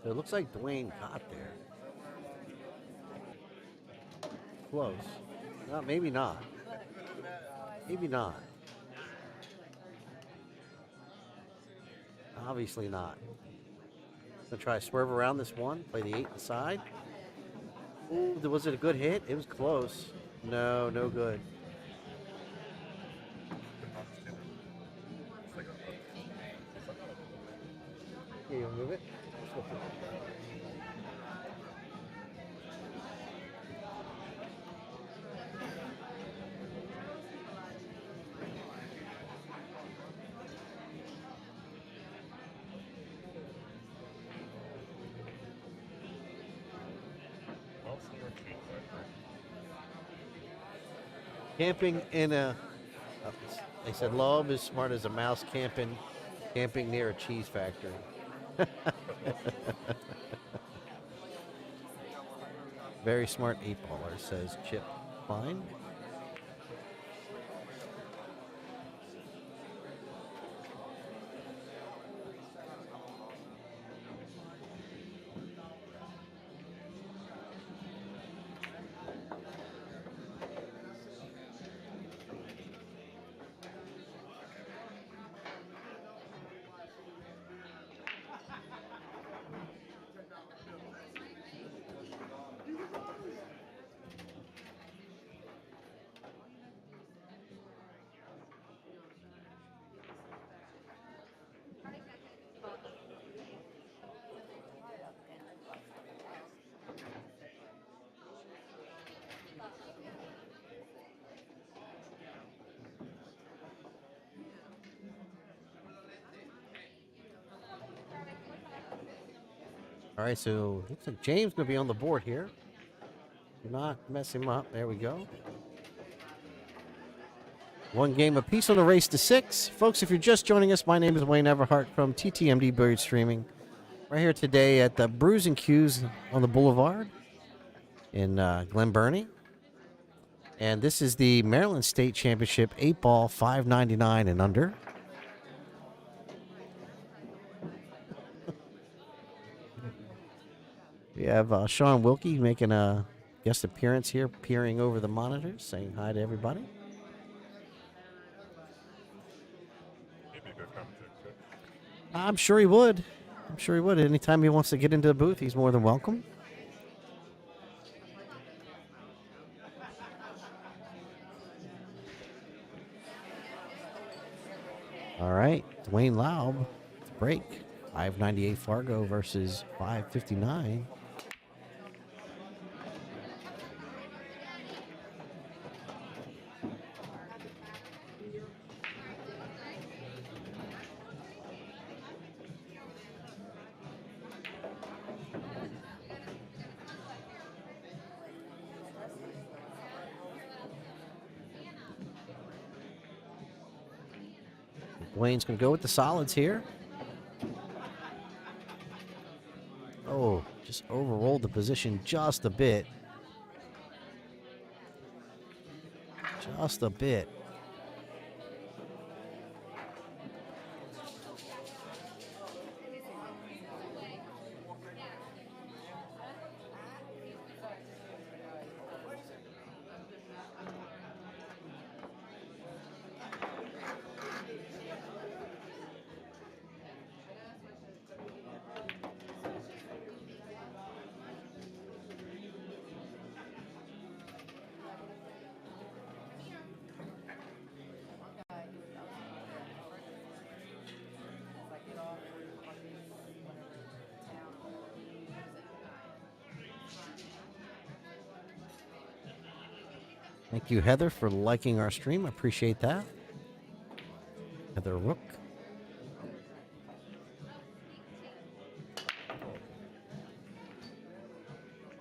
So it looks like Dwayne got there. Close. No, maybe not. Maybe not. Obviously not. Gonna try to swerve around this one. Play the 8 inside. Ooh, was it a good hit? It was close. No, no good. Here, you move it. Camping in a. They said love is smart as a mouse camping near a cheese factory. Very smart 8-baller, says Chip. Fine. All right, so looks like James going to be on the board here. Do not mess him up. There we go. One game apiece on the race to 6. Folks, if you're just joining us, my name is Wayne Everhart from TTMD Billiard Streaming. We're here today at the Brews and Cues on the Boulevard in Glen Burnie. And this is the Maryland State Championship 8-ball, $5.99 and under. We have Sean Wilkie making a guest appearance here, peering over the monitors, saying hi to everybody. I'm sure he would. I'm sure he would. Anytime he wants to get into the booth, he's more than welcome. All right, Dwayne Laub, break. 598 Fargo versus 559. Dwayne's going to go with the solids here. Oh, just overrolled the position just a bit. Just a bit. Thank you, Heather, for liking our stream. I appreciate that. Heather Rook.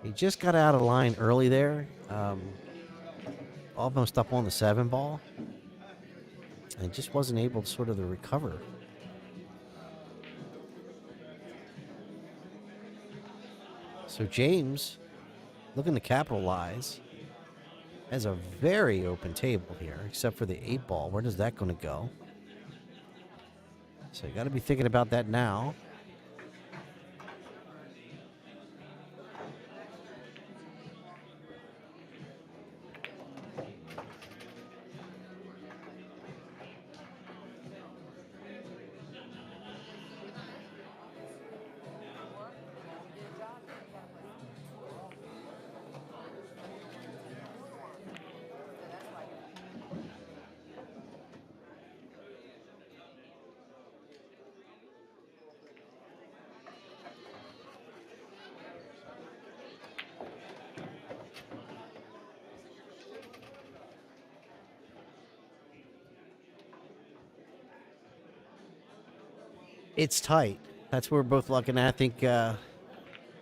He just got out of line early there. Almost up on the 7-ball. And just wasn't able to sort of recover. So James, looking to capitalize. Has a very open table here, except for the 8-ball. Where does that going to go? So you got to be thinking about that now. It's tight. That's what we're both looking at. I think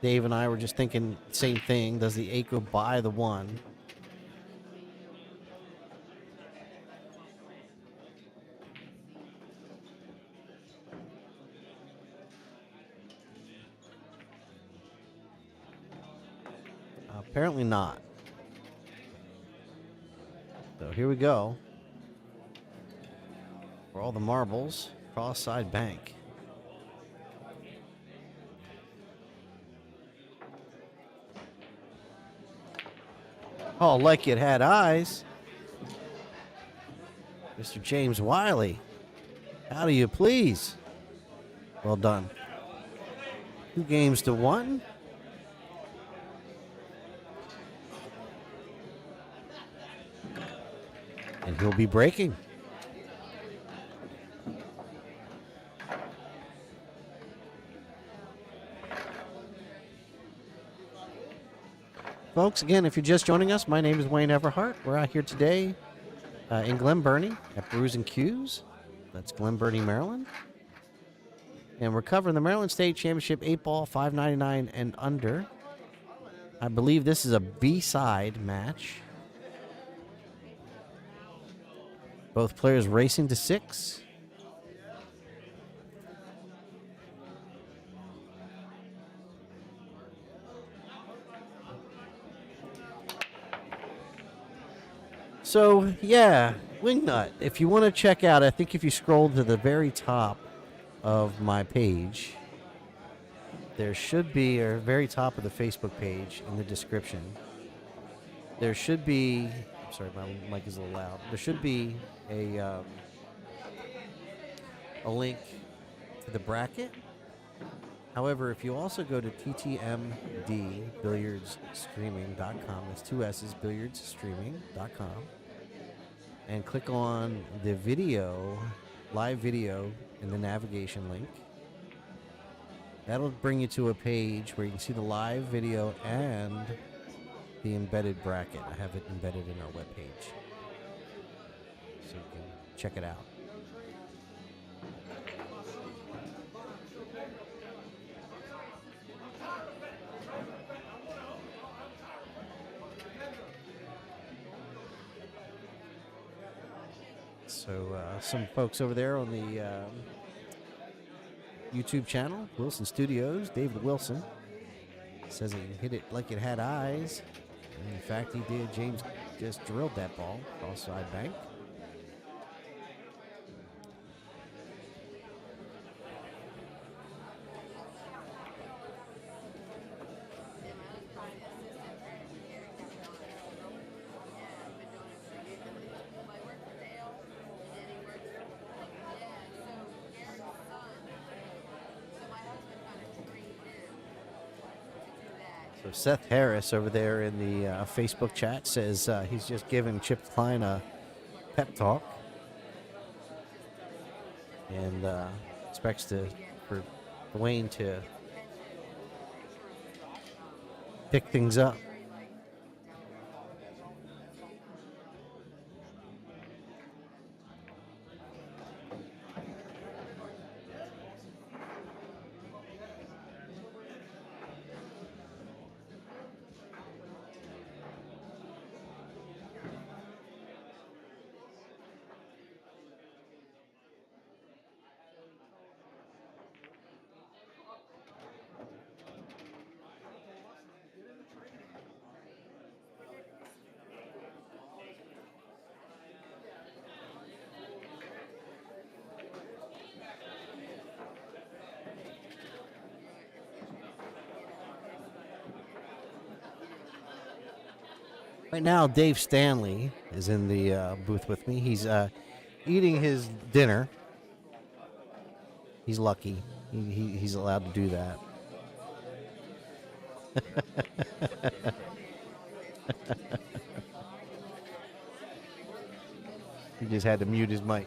Dave and I were just thinking same thing. Does the 8 go by the 1? Apparently not. So here we go. For all the marbles, cross side bank. Oh, like it had eyes. Mr. James Wiley. How do you please? Well done. 2 games to 1. And he'll be breaking. Folks, again, if you're just joining us, my name is Wayne Everhart. We're out here today in Glen Burnie at Brews and Cues. That's Glen Burnie, Maryland. And we're covering the Maryland State Championship 8-ball, $5.99 and under. I believe this is a B-side match. Both players racing to 6. So, yeah, Wingnut. If you want to check out, I think if you scroll to the very top of my page, there should be, or very top of the Facebook page in the description, there should be, I'm sorry, my mic is a little loud. There should be a link to the bracket. However, if you also go to ttmdbilliardsstreaming.com, that's 2 S's, billiardsstreaming.com, and click on the video, live video, in the navigation link, that'll bring you to a page where you can see the live video and the embedded bracket. I have it embedded in our webpage, so you can check it out. So some folks over there on the YouTube channel, Wilson Studios, David Wilson, says he hit it like it had eyes. And in fact, he did. James just drilled that ball cross side bank. So Seth Harris over there in the Facebook chat says he's just giving Chip Klein a pep talk and expects for Wayne to pick things up. Right now, Dave Stanley is in the booth with me. He's eating his dinner. He's lucky. He's allowed to do that. He just had to mute his mic.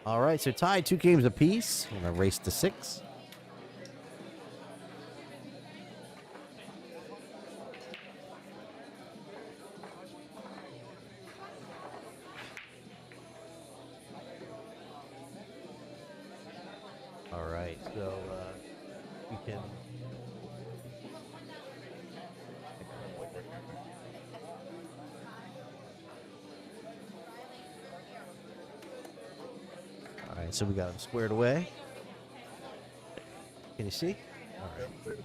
All right, so tied 2 games apiece. We're going to race to 6. can. All right, so we got him squared away. Can you see? All right.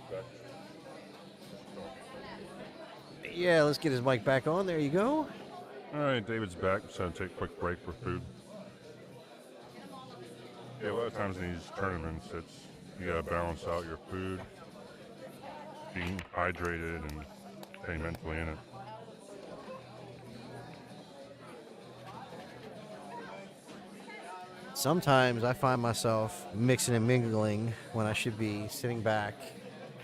Yeah, let's get his mic back on. There you go. All right, David's back. So take a quick break for food. Yeah, a lot of times in these tournaments, you gotta balance out your food, being hydrated, and staying mentally in it. Sometimes I find myself mixing and mingling when I should be sitting back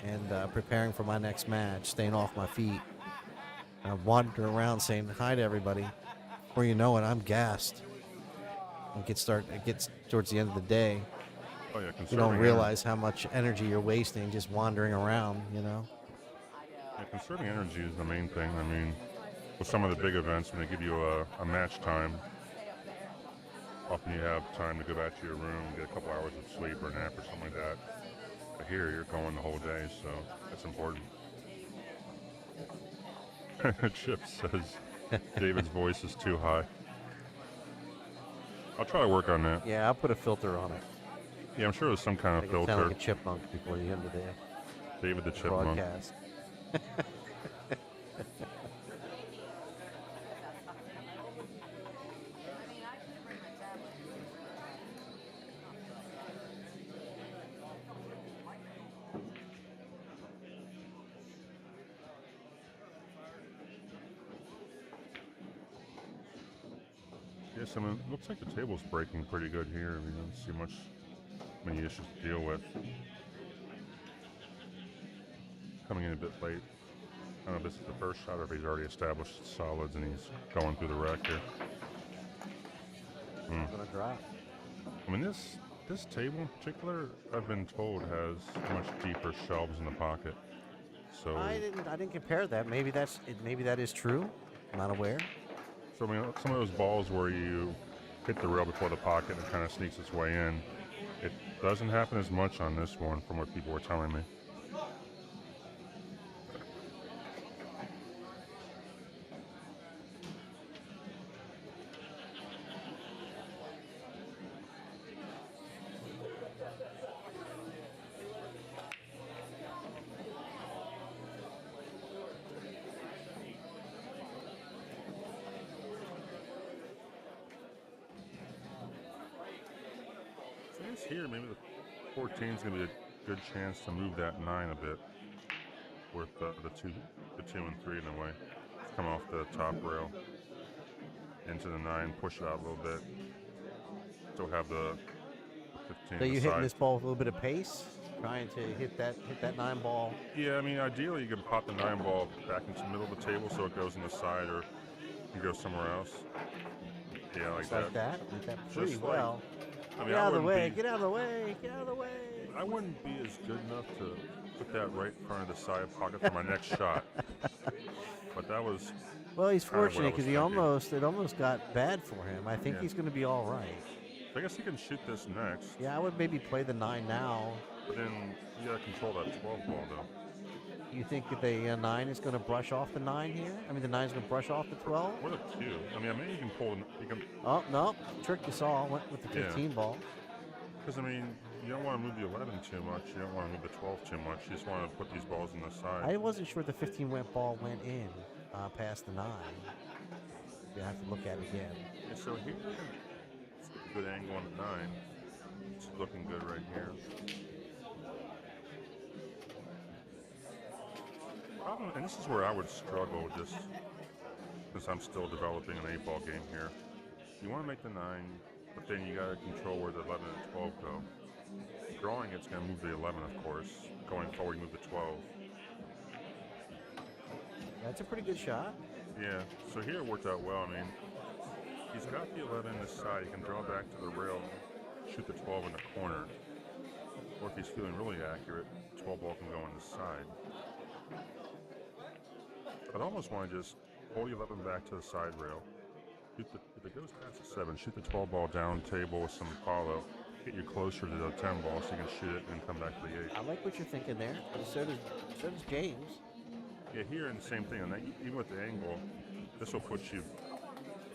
and preparing for my next match, staying off my feet. I'm wandering around saying hi to everybody. Before you know it, I'm gassed. It gets towards the end of the day. Oh yeah, You don't realize how much energy you're wasting just wandering around, you know? Yeah, conserving energy is the main thing. I mean, with some of the big events, when they give you a match time, often you have time to go back to your room, get a couple hours of sleep or a nap or something like that. But here, you're going the whole day, so that's important. Chip says David's voice is too high. I'll try to work on that. Yeah, I'll put a filter on it. Yeah, I'm sure there's some kind of Make it filter. sound like a chipmunk before the end of the David the Chipmunk. broadcast. Yes, I mean, it looks like the table's breaking pretty good here. We don't see many issues to deal with. Coming in a bit late. I don't know if this is the first shot or if he's already established solids and he's going through the rack here. It's gonna drop. I mean, this table in particular, I've been told, has much deeper shelves in the pocket. So I didn't compare that. Maybe that is true. I'm not aware. So I mean, some of those balls where you hit the rail before the pocket and it kind of sneaks its way in, it doesn't happen as much on this one from what people were telling me. Here, maybe the 14 is going to be a good chance to move that 9 a bit with the 2 and 3 in a way. Come off the top rail into the 9, push it out a little bit. Still have the 15. So you hitting this ball with a little bit of pace, trying to hit that 9 ball. Yeah, I mean, ideally you could pop the 9 ball back into the middle of the table so it goes in the side, or you go somewhere else. Yeah, like that. Like that. Hit that pretty Just well. I mean, Get out of the way, get out of the way, get out of the way. I wouldn't be as good enough to put that right in front of the side pocket for my next shot. But that was. Well, he's fortunate because it almost got bad for him. I think he's going to be all right. I guess he can shoot this next. Yeah, I would maybe play the 9 now. But then you got to control that 12 ball, though. You think that the 9 is going to brush off the 9 here? I mean, the 9 is going to brush off the 12? Or the 2. I mean, maybe you can pull. You can. Oh, no. Trick you saw. Went with the 15 ball. Because, I mean, you don't want to move the 11 too much. You don't want to move the 12 too much. You just want to put these balls on the side. I wasn't sure the 15 ball went in past the 9. You have to look at it again. Yeah, so here, it's a good angle on the 9. It's looking good right here. Problem, and this is where I would struggle, just since I'm still developing an 8-ball game here. You want to make the 9, but then you got to control where the 11 and 12 go. Drawing it's going to move the 11, of course. Going forward, you move the 12. That's a pretty good shot. Yeah, so here it worked out well. I mean, he's got the 11 in this side. He can draw back to the rail, shoot the 12 in the corner. Or if he's feeling really accurate, 12 ball can go on the side. I'd almost want to just pull the 11 back to the side rail. If it goes past the 7, shoot the 12 ball down table with some follow, get you closer to the 10 ball so you can shoot it and come back to the 8. I like what you're thinking there. So does James. Yeah, here and the same thing. And that, even with the angle, this will put you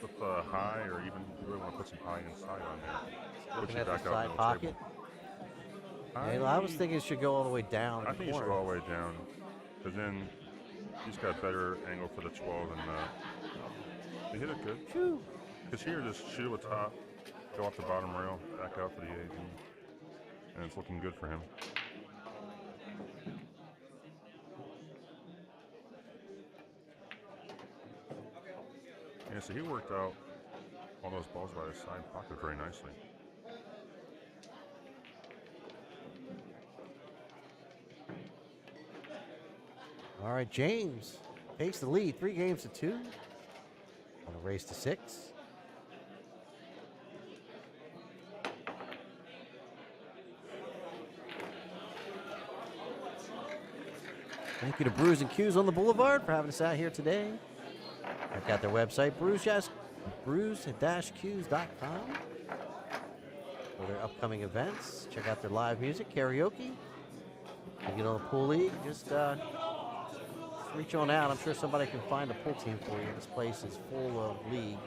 with high, or even if you really want to put some high inside on there. Looking Put you at the back out side middle pocket. table. I was thinking it should go all the way down. I think it should go all the way down, because then he's got better angle for the 12, and they hit it good. Because here, just shoot with top, go off the bottom rail, back out for the 8, and it's looking good for him. Yeah, so he worked out all those balls by his side pocket very nicely. All right, James takes the lead, 3 games to 2 on a race to 6. Thank you to Brews and Cues on the Boulevard for having us out here today. Check out their website, brews-cues.com, for their upcoming events. Check out their live music, karaoke. You get on the pool league, just reach on out. I'm sure somebody can find a pool team for you. This place is full of league.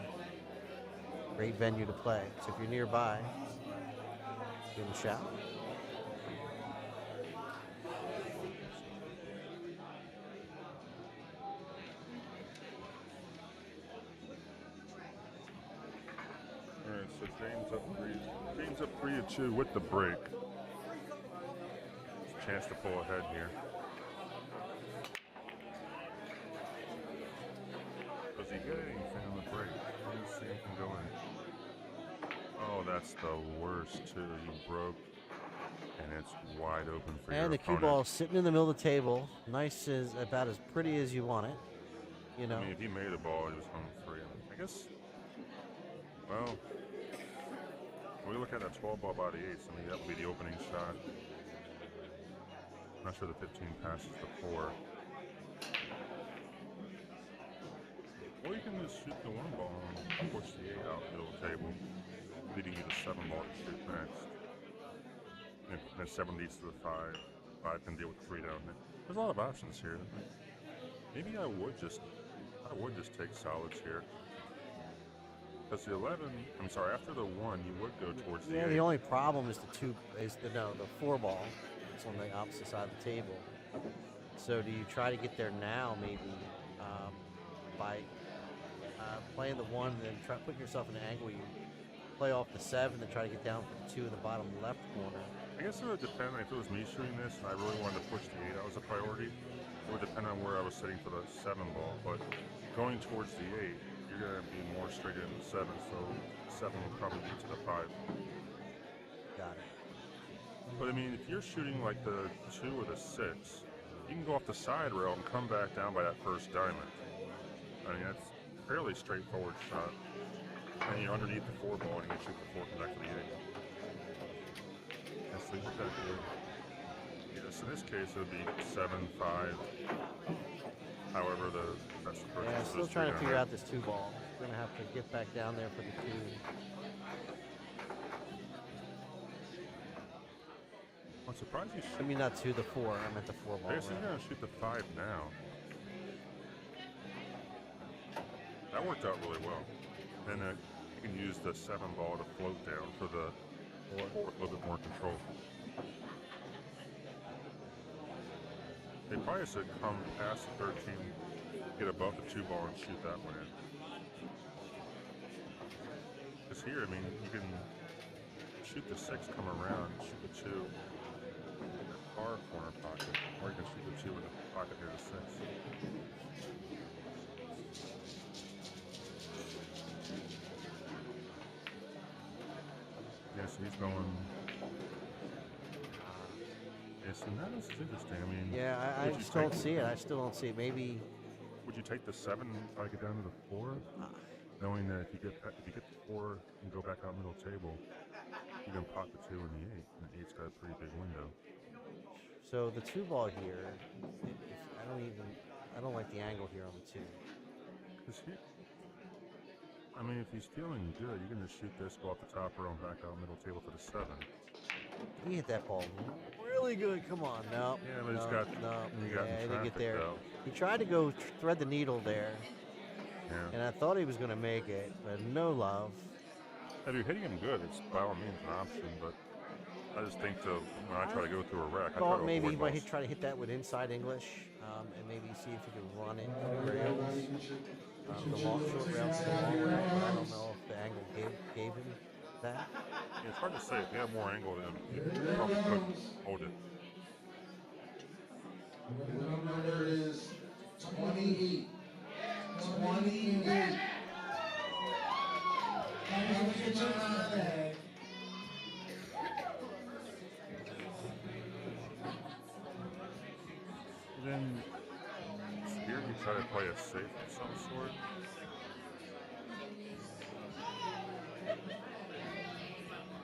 Great venue to play. So if you're nearby, give them a shout. All right, so James up 3-2 with the break. Chance to pull ahead here. Does he get anything on the break? I didn't see anything go in. Oh, that's the worst too. You broke, and it's wide open for your And the cue opponent. ball sitting in the middle of the table. Nice, is about as pretty as you want it. You know. I mean, if he made a ball, he was home free. I guess. Well, when we look at that 12 ball by the 8s, I mean, that would be the opening shot. Not sure the 15 passes the 4. Or you can just shoot the 1 ball and push the 8 out middle of the table, leading you to 7 ball to shoot next. And then 7 leads to the 5. 5 can deal with 3 down there. There's a lot of options here. Maybe I would just take solids here. Because the 11, I'm sorry, after the 1, you would go towards the 8. The only problem is the 4 ball. It's on the opposite side of the table. So do you try to get there now, maybe by playing the 1, and then try putting yourself in an angle you play off the 7, then try to get down for the 2 in the bottom left corner? I guess it would depend. If it was me shooting this and I really wanted to push the 8 out as a priority, it would depend on where I was sitting for the 7 ball. But going towards the 8, you're going to be more straight in the 7, so 7 will probably lead to the 5. Got it. But I mean, if you're shooting like the 2 or the 6, you can go off the side rail and come back down by that first diamond. I mean, that's a fairly straightforward shot. And you're underneath the 4 ball and you can shoot the 4 from back to the 8. Yes, they hit that good. Yes, in this case it would be 7, 5. However, that's the person. Yeah, still trying to figure out this 2 ball. We're going to have to get back down there for the 2. I'm surprised you shoot. I mean, not 2, the 4. I meant the 4 ball. I guess he's going to shoot the 5 now. That worked out really well. And you can use the 7 ball to float down for the 4 with a little bit more control. They probably should come past the 13, get above the 2 ball and shoot that one in. Because here, I mean, you can shoot the 6, come around, shoot the 2 in the far corner pocket, or you can shoot the 2 in the pocket near the 6. Yeah, so he's going. Yeah, so that is interesting. I mean, Yeah, I just don't see it. I still don't see it. Maybe. Would you take the 7 and try to get down to the 4, knowing that if you get the 4 and go back out middle table, you can pop the 2 and the 8, and the 8's got a pretty big window. So the 2 ball here, I don't like the angle here on the 2. Because here, I mean, if he's feeling good, you can just shoot this, go off the top row and back out middle table for the 7. He hit that ball really good. Come on, no. Yeah, but no, he's got no. he got Yeah, in he didn't get traffic there. though. He tried to go thread the needle there, Yeah. and I thought he was going to make it, but no love. If you're hitting him good, it's by all means an option, but I just think when I try to go through a rack, I try Thought to maybe avoid he might balls. try to hit that with inside English, and maybe see if he could run it to rails. The long short rail to the long rail. I don't know if the angle gave him that. Yeah, it's hard to say. If you have more angle, then you probably could hold it. The number is 28. 28. Then here you try to play a safe of some sort.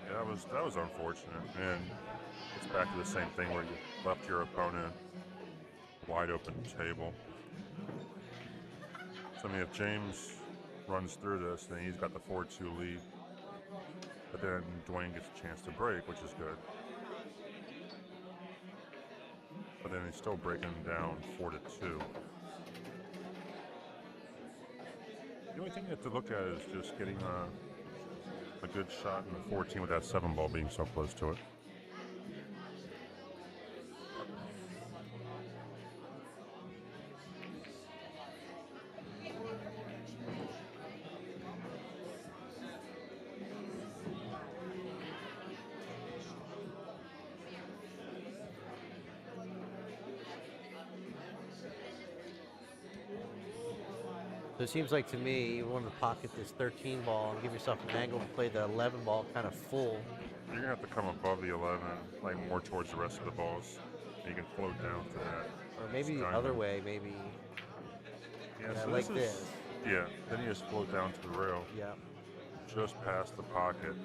Yeah, that was unfortunate, and it's back to the same thing where you left your opponent wide open table. So I mean, if James runs through this, then he's got the 4-2 lead. But then Dwayne gets a chance to break, which is good. But then he's still breaking down 4-2. The only thing you have to look at is just getting a good shot in the 14 with that 7 ball being so close to it. So it seems like to me, you want to pocket this 13 ball and give yourself an angle to play the 11 ball kind of full. You're going to have to come above the 11, like more towards the rest of the balls. And you can float down to that. Or maybe the other way, maybe. Yeah, Yeah, so like this. Yeah, then you just float down to the rail. Yeah. Just past the pocket.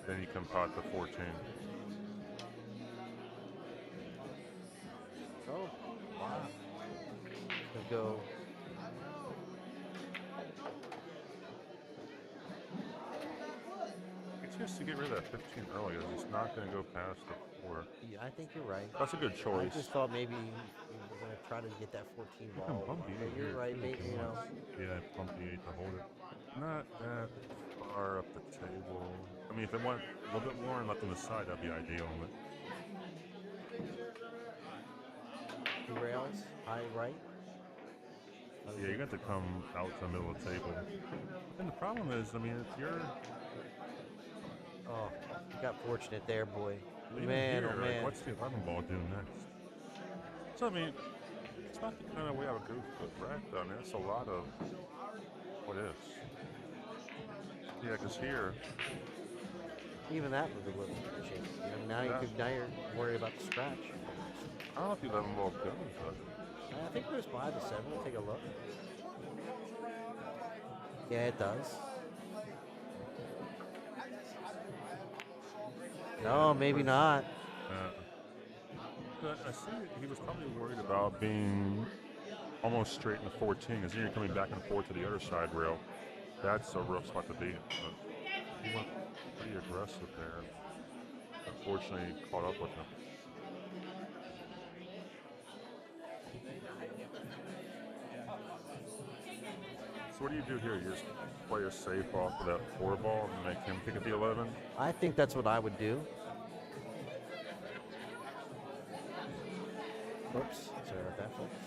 Then you can pot the 14. Oh, wow. Let's go. It's just to get rid of that 15 early. It's not going to go past the 4. Yeah, I think you're right. That's a good choice. I just thought maybe you were going to try to get that 14 You ball. can bump the 8 You're here, right, too, maybe, if you know. want. Yeah, bump the 8 to hold it. Not that far up the table. I mean, if it went a little bit more and left on the side, that'd be ideal. But 2 rails, high right. yeah, you got to come out to the middle of the table. And the problem is, I mean, if you're Oh, you got fortunate there, boy. even Man, here, oh man. like, what's the 11 ball do next? So I mean, it's not the kind of way I would go for the rack, though. I mean, it's a lot of what ifs. Yeah, because here, Even that was a little shaky. Now you're worried about the scratch. I don't know if the 11 ball goes, but I think it goes by the 7. We'll take a look. Yeah, it does. No, maybe not. But I see that he was probably worried about being almost straight in the 14, because then you're coming back and forth to the other side rail. That's a rough spot to be in. But he went pretty aggressive there. Unfortunately, he caught up with him. So what do you do here? You just play a safe off of that 4 ball and make him pick at the 11? I think that's what I would do. Oops, sorry about that, folks.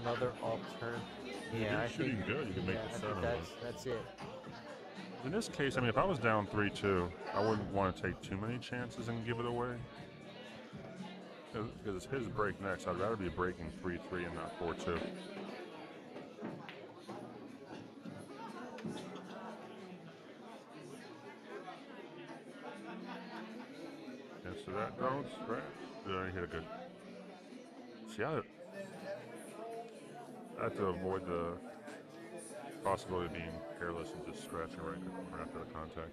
Another alternative. Yeah, I shooting think, good. You can make yeah, the I 7. think that's it. In this case, I mean, if I was down 3-2, I wouldn't want to take too many chances and give it away. Because it's his break next. I'd rather be breaking 3-3 and not 4-2. Yeah, so that goes, right? Yeah, he hit a good. See, I have to avoid the possibility of being careless and just scratching right after the contact.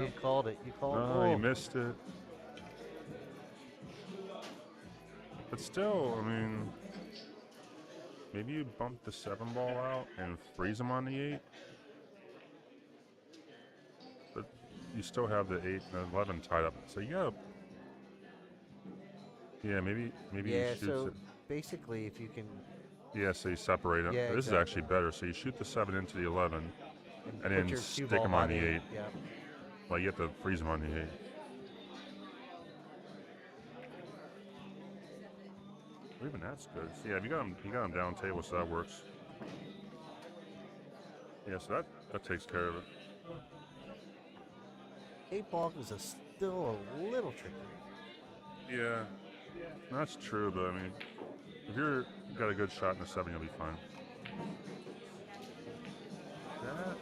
You called it. You called it. No, you missed it. But still, I mean, maybe you bump the 7 ball out and freeze him on the 8. But you still have the 8 and the 11 tied up. So you gotta. Yeah, maybe Yeah, he shoots so it. basically, if you can. Yeah, so you separate it. Yeah, This is exactly. actually better. So you shoot the 7 into the 11, and put then your stick cue ball him by on the 8. Yeah. Like you have to freeze him on the 8. Even that's good. So yeah, you got him down table, so that works. Yeah, so that takes care of it. 8 ball is still a little tricky. Yeah, that's true. But I mean, if you got a good shot in the 7, you'll be fine. That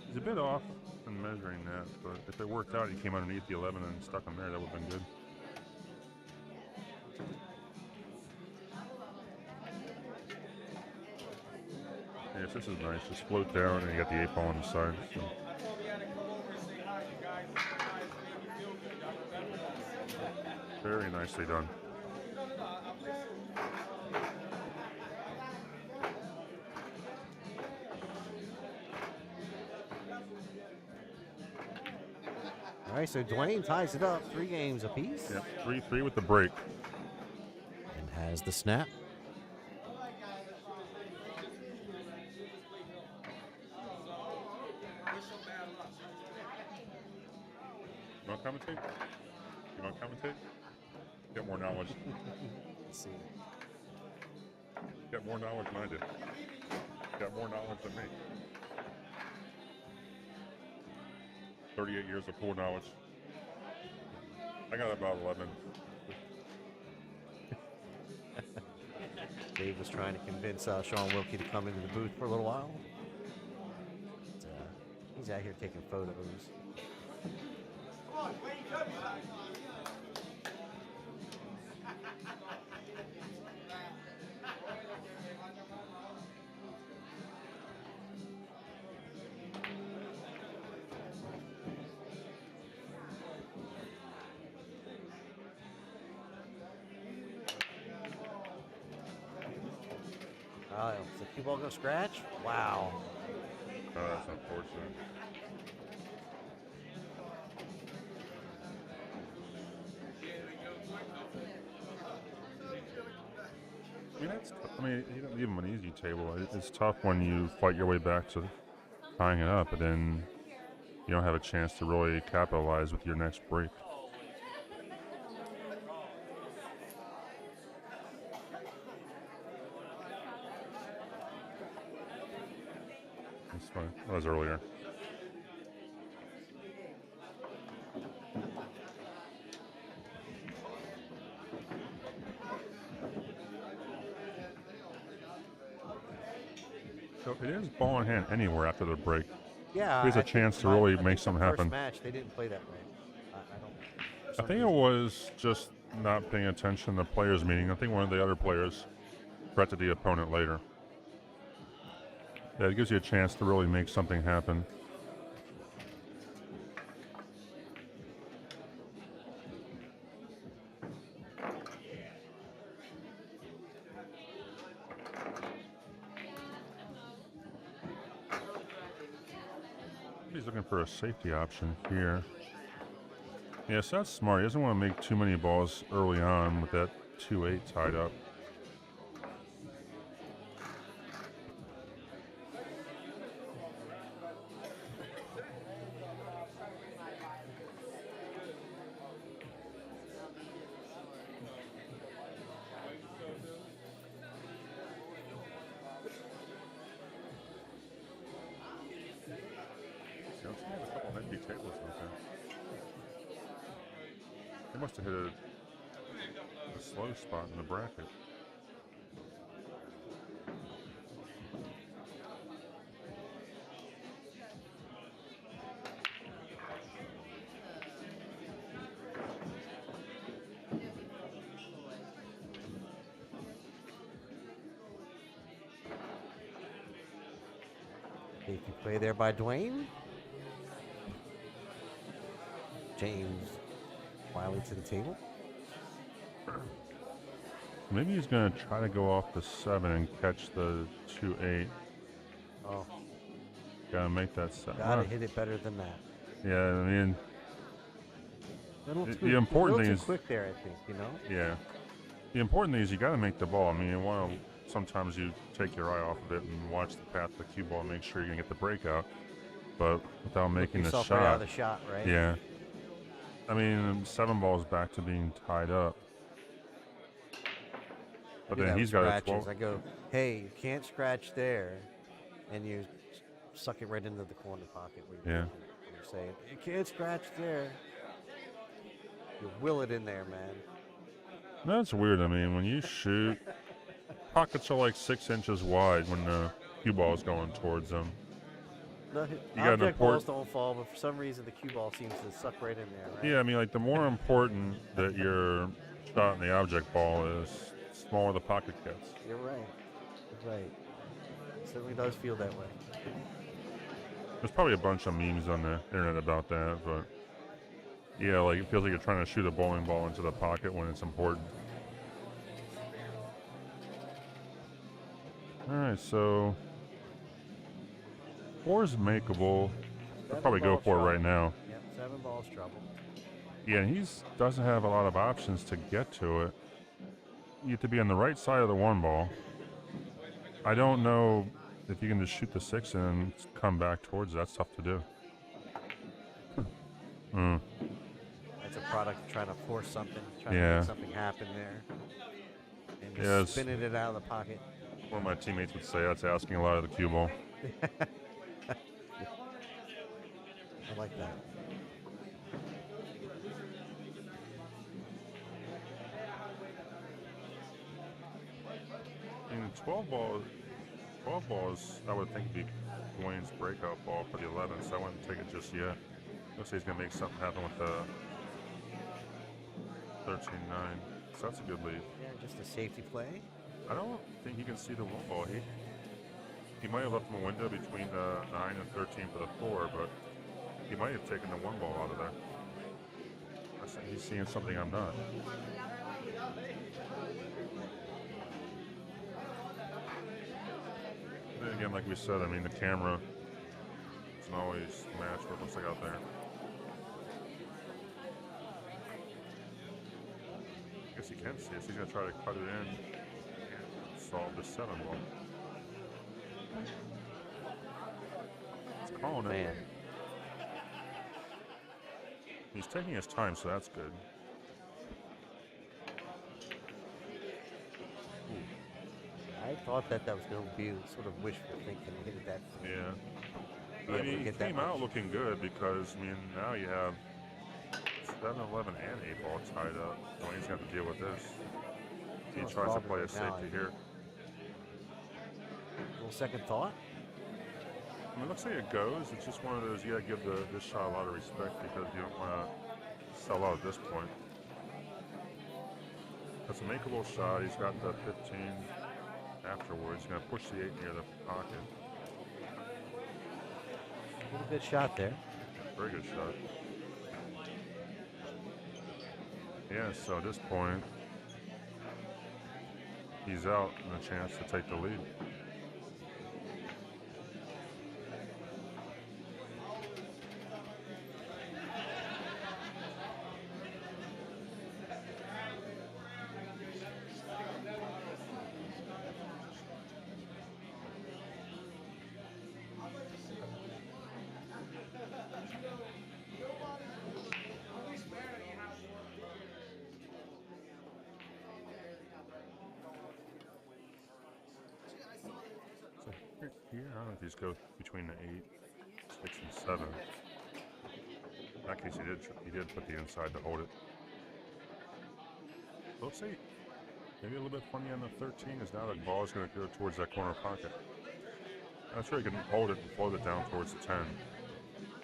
he's a bit off in measuring that, but if it worked out, he came underneath the 11 and stuck him there. That would have been good. Yes, this is nice. Just float down, and you got the 8 ball on the side. So. Very nicely done. All right, so Dwayne ties it up, 3 games apiece. Yep, 3-3 with the break. And has the snap. You want to commentate? You want to commentate? Get more knowledge. Let's see. Get more knowledge than I did. Got more knowledge than me. 38 years of pool knowledge. I got about 11. Dave was trying to convince Sean Wilkie to come into the booth for a little while. But, he's out here taking photos. Is the cue ball going to scratch? Wow. Oh, that's unfortunate. You don't give him an easy table. It's tough when you fight your way back to tying it up, but then you don't have a chance to really capitalize with your next break. That's fine. That was earlier. So it is ball in hand anywhere after the break. Yeah, Here's a chance to really make something happen. First match, they didn't play that way. I think it was just not paying attention to the players' meeting. I think one of the other players corrected the opponent later. Yeah, it gives you a chance to really make something happen. He's looking for a safety option here. Yes, that's smart. He doesn't want to make too many balls early on with that 2-8 tied up. They must have hit a slow spot in the bracket. Safety play there by Dwayne. James Wiley to the table. Maybe he's going to try to go off the 7 and catch the 2-8. Oh, Gotta make that 7. gotta hit it better than that. Yeah, I mean, The important thing too is quick there, I think. You know. yeah. The important thing is you got to make the ball. I mean, you want to sometimes you take your eye off of it and watch the path of the cue ball and make sure you're gonna get the breakout, but without making the Yourself shot. right out of the shot, right? Yeah. I mean, 7 balls back to being tied up. But then he's got a 12. I go, hey, you can't scratch there, and you suck it right into the corner pocket where you're saying, you can't scratch there. You will it in there, man. That's weird. I mean, when you shoot, pockets are like 6 inches wide when the cue ball is going towards them. No, got an object balls don't fall, but for some reason the cue ball seems to suck right in there, right? Yeah, I mean, like the more important that your shot in the object ball is, the smaller the pocket gets. You're right. You're right. It certainly does feel that way. There's probably a bunch of memes on the internet about that, but yeah, like it feels like you're trying to shoot a bowling ball into the pocket when it's important. All right, so 4 is makeable. I'll probably go for it right now. Yep, 7 balls trouble. Yeah, and he doesn't have a lot of options to get to it. You have to be on the right side of the 1 ball. I don't know if you can just shoot the 6 and come back towards it. That's tough to do. That's a product of trying to force something, trying to make something happen there. And just spinning it out of the pocket. One of my teammates would say that's asking a lot of the cue ball. I like that. In 12 balls, I would think would be Dwayne's breakout ball for the 11, so I wouldn't take it just yet. Looks like he's going to make something happen with the 13-9, so that's a good lead. Yeah, just a safety play. I don't think he can see the 1 ball. He might have left him a window between the 9 and 13 for the 4, but he might have taken the 1 ball out of there. I think he's seeing something I'm not. And again, like we said, I mean, the camera doesn't always match what it looks like out there. I guess he can see it, so he's going to try to cut it in and solve the 7 ball. It's calling it. Man. He's taking his time, so that's good. I thought that was going to be sort of wishful thinking. Hit it that. Yeah. I mean, he came out looking good because, I mean, now you have 7, 11, and 8 ball tied up. Dwayne's got to deal with this. He tries to play a safety here. A little second thought. I mean, it looks like it goes. It's just one of those, you got to give this shot a lot of respect because you don't want to sell out at this point. That's a makeable shot. He's got the 15 afterwards. He's going to push the 8 near the pocket. A little good shot there. Very good shot. Yeah, so at this point, he's out and a chance to take the lead. Here, I don't know if these go between the 8, 6, and 7. In that case, he did put the inside to hold it. Let's see. Maybe a little bit funny on the 13 is now the ball is going to go towards that corner pocket. I'm sure he can hold it and float it down towards the 10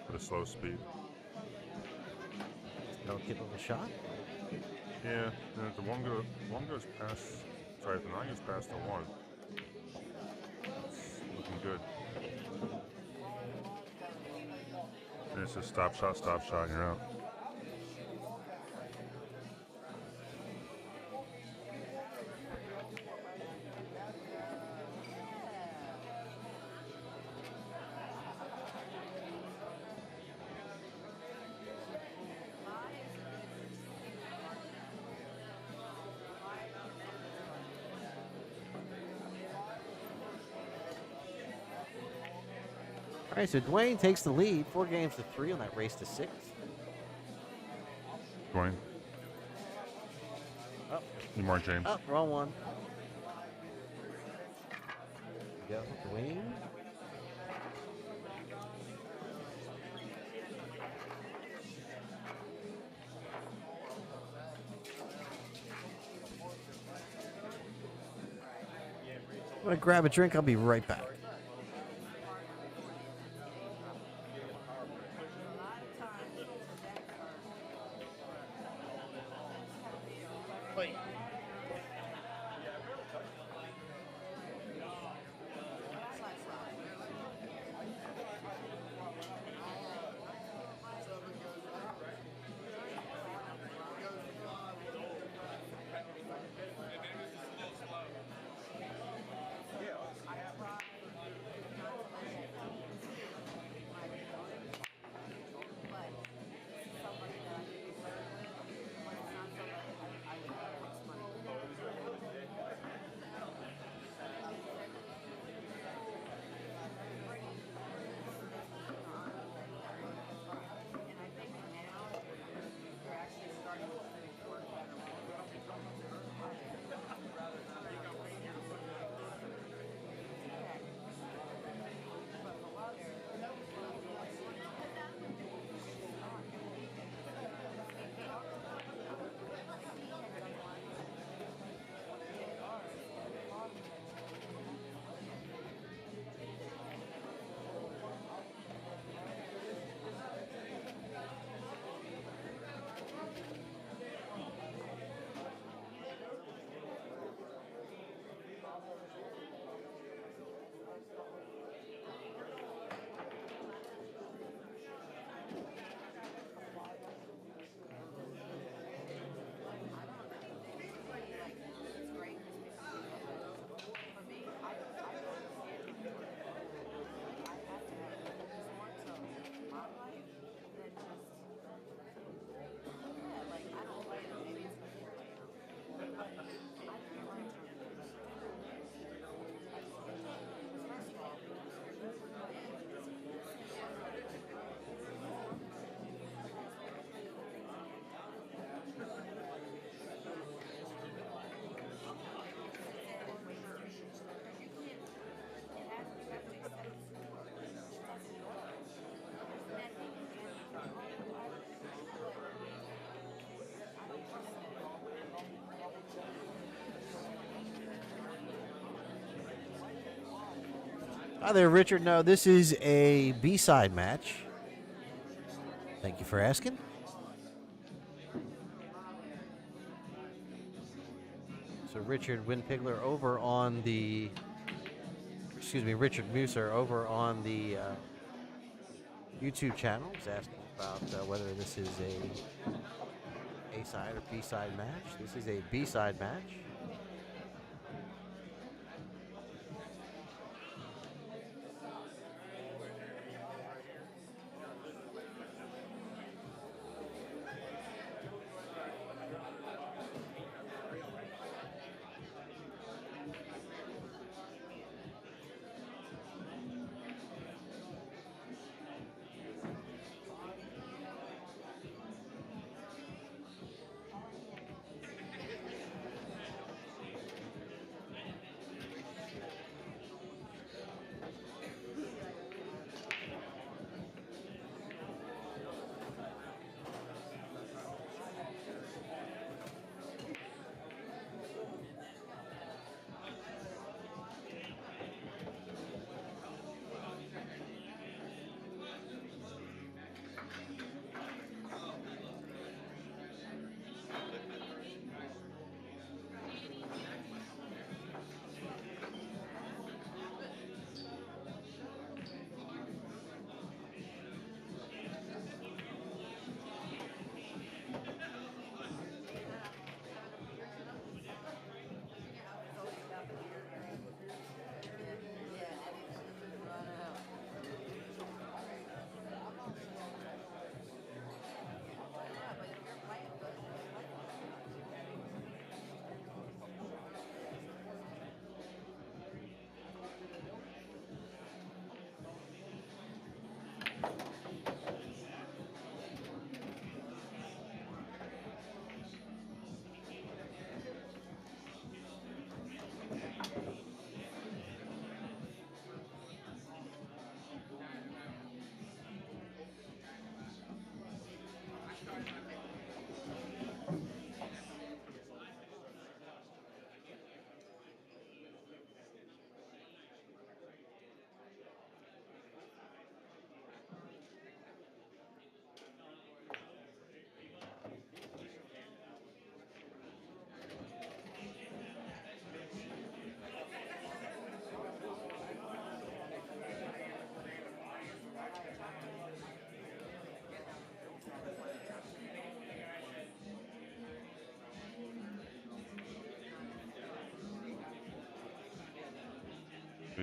with a slow speed. No tip of a shot. Yeah, and if the 1 goes past, sorry, if the 9 goes past the 1, it's looking good. And it's just stop shot, and you're out. All right, so Dwayne takes the lead, 4 games to 3 on that race to 6. Dwayne. Oh, Lamar James. oh, wrong one. Go, Dwayne. I'm gonna grab a drink. I'll be right back. Hi there, Richard. No, this is a B-side match. Thank you for asking. So Richard Winpigler over on the, Richard Muser over on the YouTube channel is asking about whether this is a A-side or B-side match. This is a B-side match.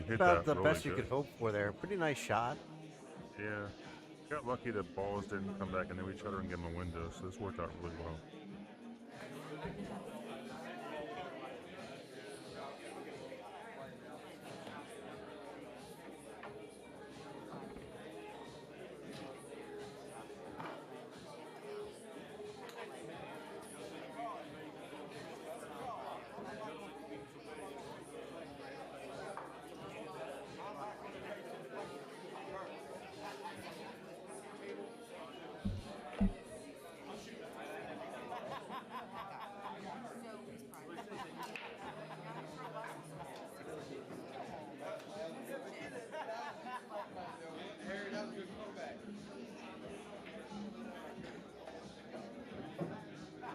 hit About that the really best you good. could hope for there. Pretty nice shot. Yeah. Got lucky that balls didn't come back into each other and give him a window, so this worked out really well.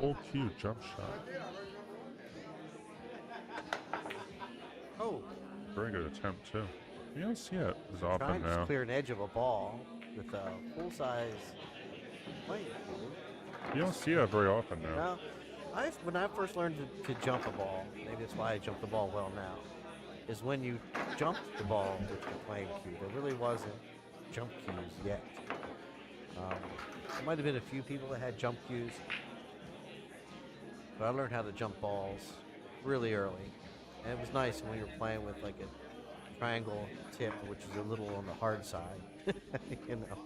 Full cue jump shot. Oh, Very good attempt, too. You don't see it as often trying to now. clear an edge of a ball with a full-size playing cue. You don't see that very often now. Now, when I first learned to jump a ball, maybe that's why I jump the ball well now, is when you jump the ball with the playing cue. There really wasn't jump cues yet. There might have been a few people that had jump cues, but I learned how to jump balls really early. And it was nice when you were playing with like a triangle tip, which is a little on the hard side, you know.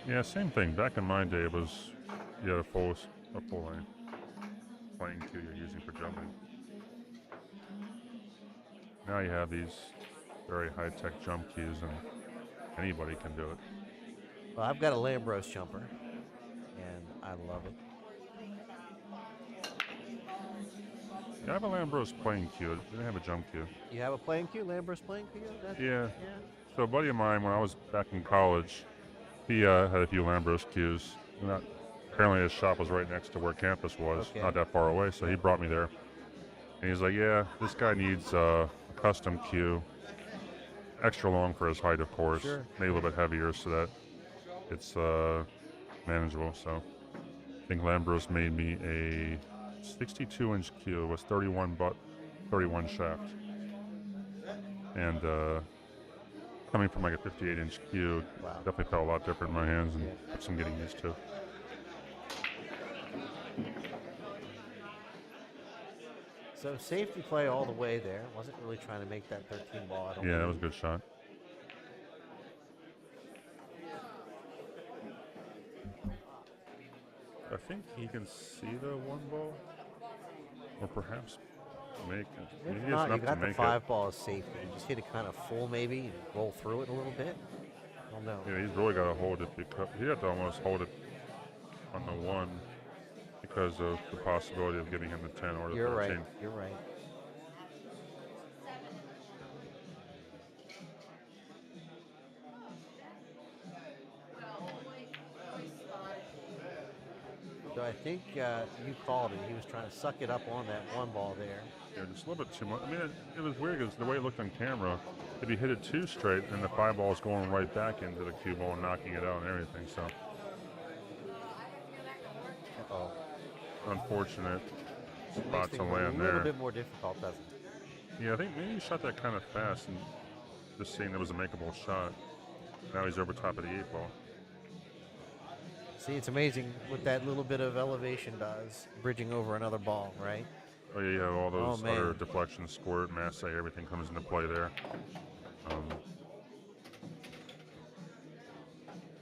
Yeah, same thing. Back in my day, it was you had a full lane playing cue you're using for jumping. Now you have these very high-tech jump cues, and anybody can do it. Well, I've got a Lambros jumper, and I love it. Yeah, I have a Lambros playing cue. It didn't have a jump cue. You have a playing cue, Lambros playing cue? Yeah. So a buddy of mine, when I was back in college, he had a few Lambros cues. Apparently his shop was right next to where campus was, Okay. not that far away, so he brought me there. And he's like, yeah, this guy needs a custom cue. Extra long for his height, of course. Sure. Maybe a little bit heavier so that it's manageable. So I think Lambros made me a 62-inch cue. It was 31 shaft. And coming from like a 58-inch cue, Wow. definitely felt a lot different in my hands and took some getting used to. So safety play all the way there. Wasn't really trying to make that 13 ball. I don't Yeah, that was a believe. good shot. I think he can see the one ball, or perhaps make it. If Maybe not, it's you enough to got the make 5 ball as safety. Just hit it kind of full maybe and roll through it a little bit. I don't know. it. Yeah, he's really got to hold it. He had to almost hold it on the 1 because of the possibility of giving him the 10 or the You're 13. right. You're right. So I think you called it. He was trying to suck it up on that 1 ball there. Yeah, just a little bit too much. I mean, it was weird because the way it looked on camera, if he hit it too straight, then the 5 ball is going right back into the cue ball and knocking it out and everything. So, Uh-oh. unfortunate spot Makes to things land a little there. bit more difficult, doesn't it? Yeah, I think maybe he shot that kind of fast and just seeing it was a makeable shot. Now he's over top of the 8 ball. See, it's amazing what that little bit of elevation does, bridging over another ball, right? Oh yeah, you have all those man. other deflections, squirt, masse, everything comes into play there.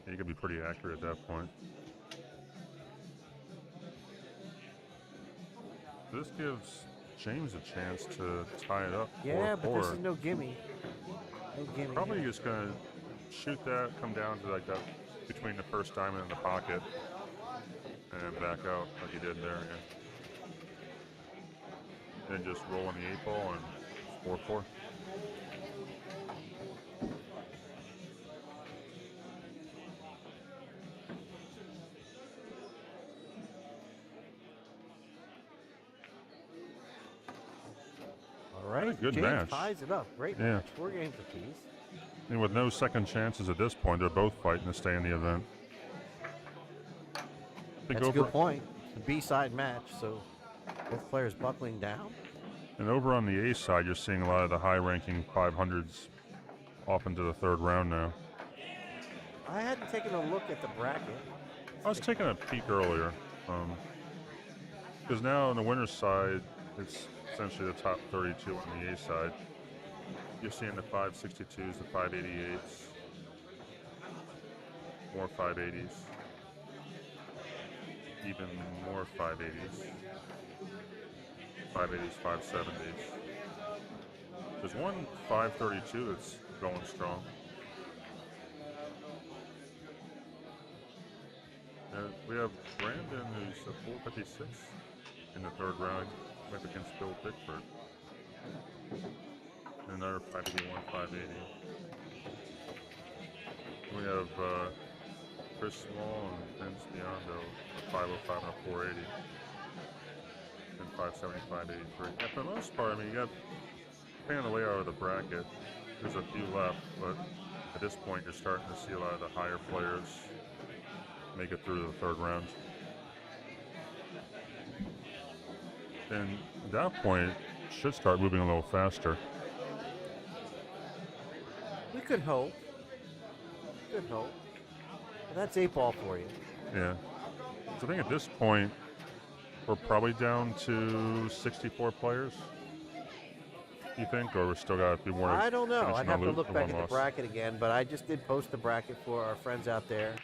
You could be pretty accurate at that point. This gives James a chance to tie it up. Yeah, 4-4. but this is no gimme. No gimme. Probably just gonna shoot that, come down to like that between the first diamond and the pocket, and then back out like he did there. Yeah. And just roll on the 8 ball and 4-4. All right, good James match. ties it up. Great Yeah. match. 4 games apiece. And with no second chances at this point, they're both fighting to stay in the event. I think That's a good point. It's a B-side match, so Both players buckling down. And over on the A side, you're seeing a lot of the high-ranking 500s off into the third round now. I hadn't taken a look at the bracket. I was taking a peek earlier, because now on the winner's side, it's essentially the top 32 on the A side. You're seeing the 562s, the 588s, more 580s, even more 580s, 580s, 570s. There's one 532 that's going strong. We have Brandon, who's a 456 in the third round, up against Bill Bickford. And another 581, 580. We have Chris Small and Vince Biondo, 505 and a 480. And 570, 583. Yeah, for the most part, I mean, you got, depending on the layout of the bracket, there's a few left, but at this point, you're starting to see a lot of the higher players make it through to the third round. And at that point, it should start moving a little faster. We could hope. Good hope. And that's 8-ball for you. Yeah. So I think at this point, we're probably down to 64 players. You think, or we still got a few more? I don't know. finishing I'd have to on look the back one at the loss. bracket again, but I just did post the bracket for our friends out there.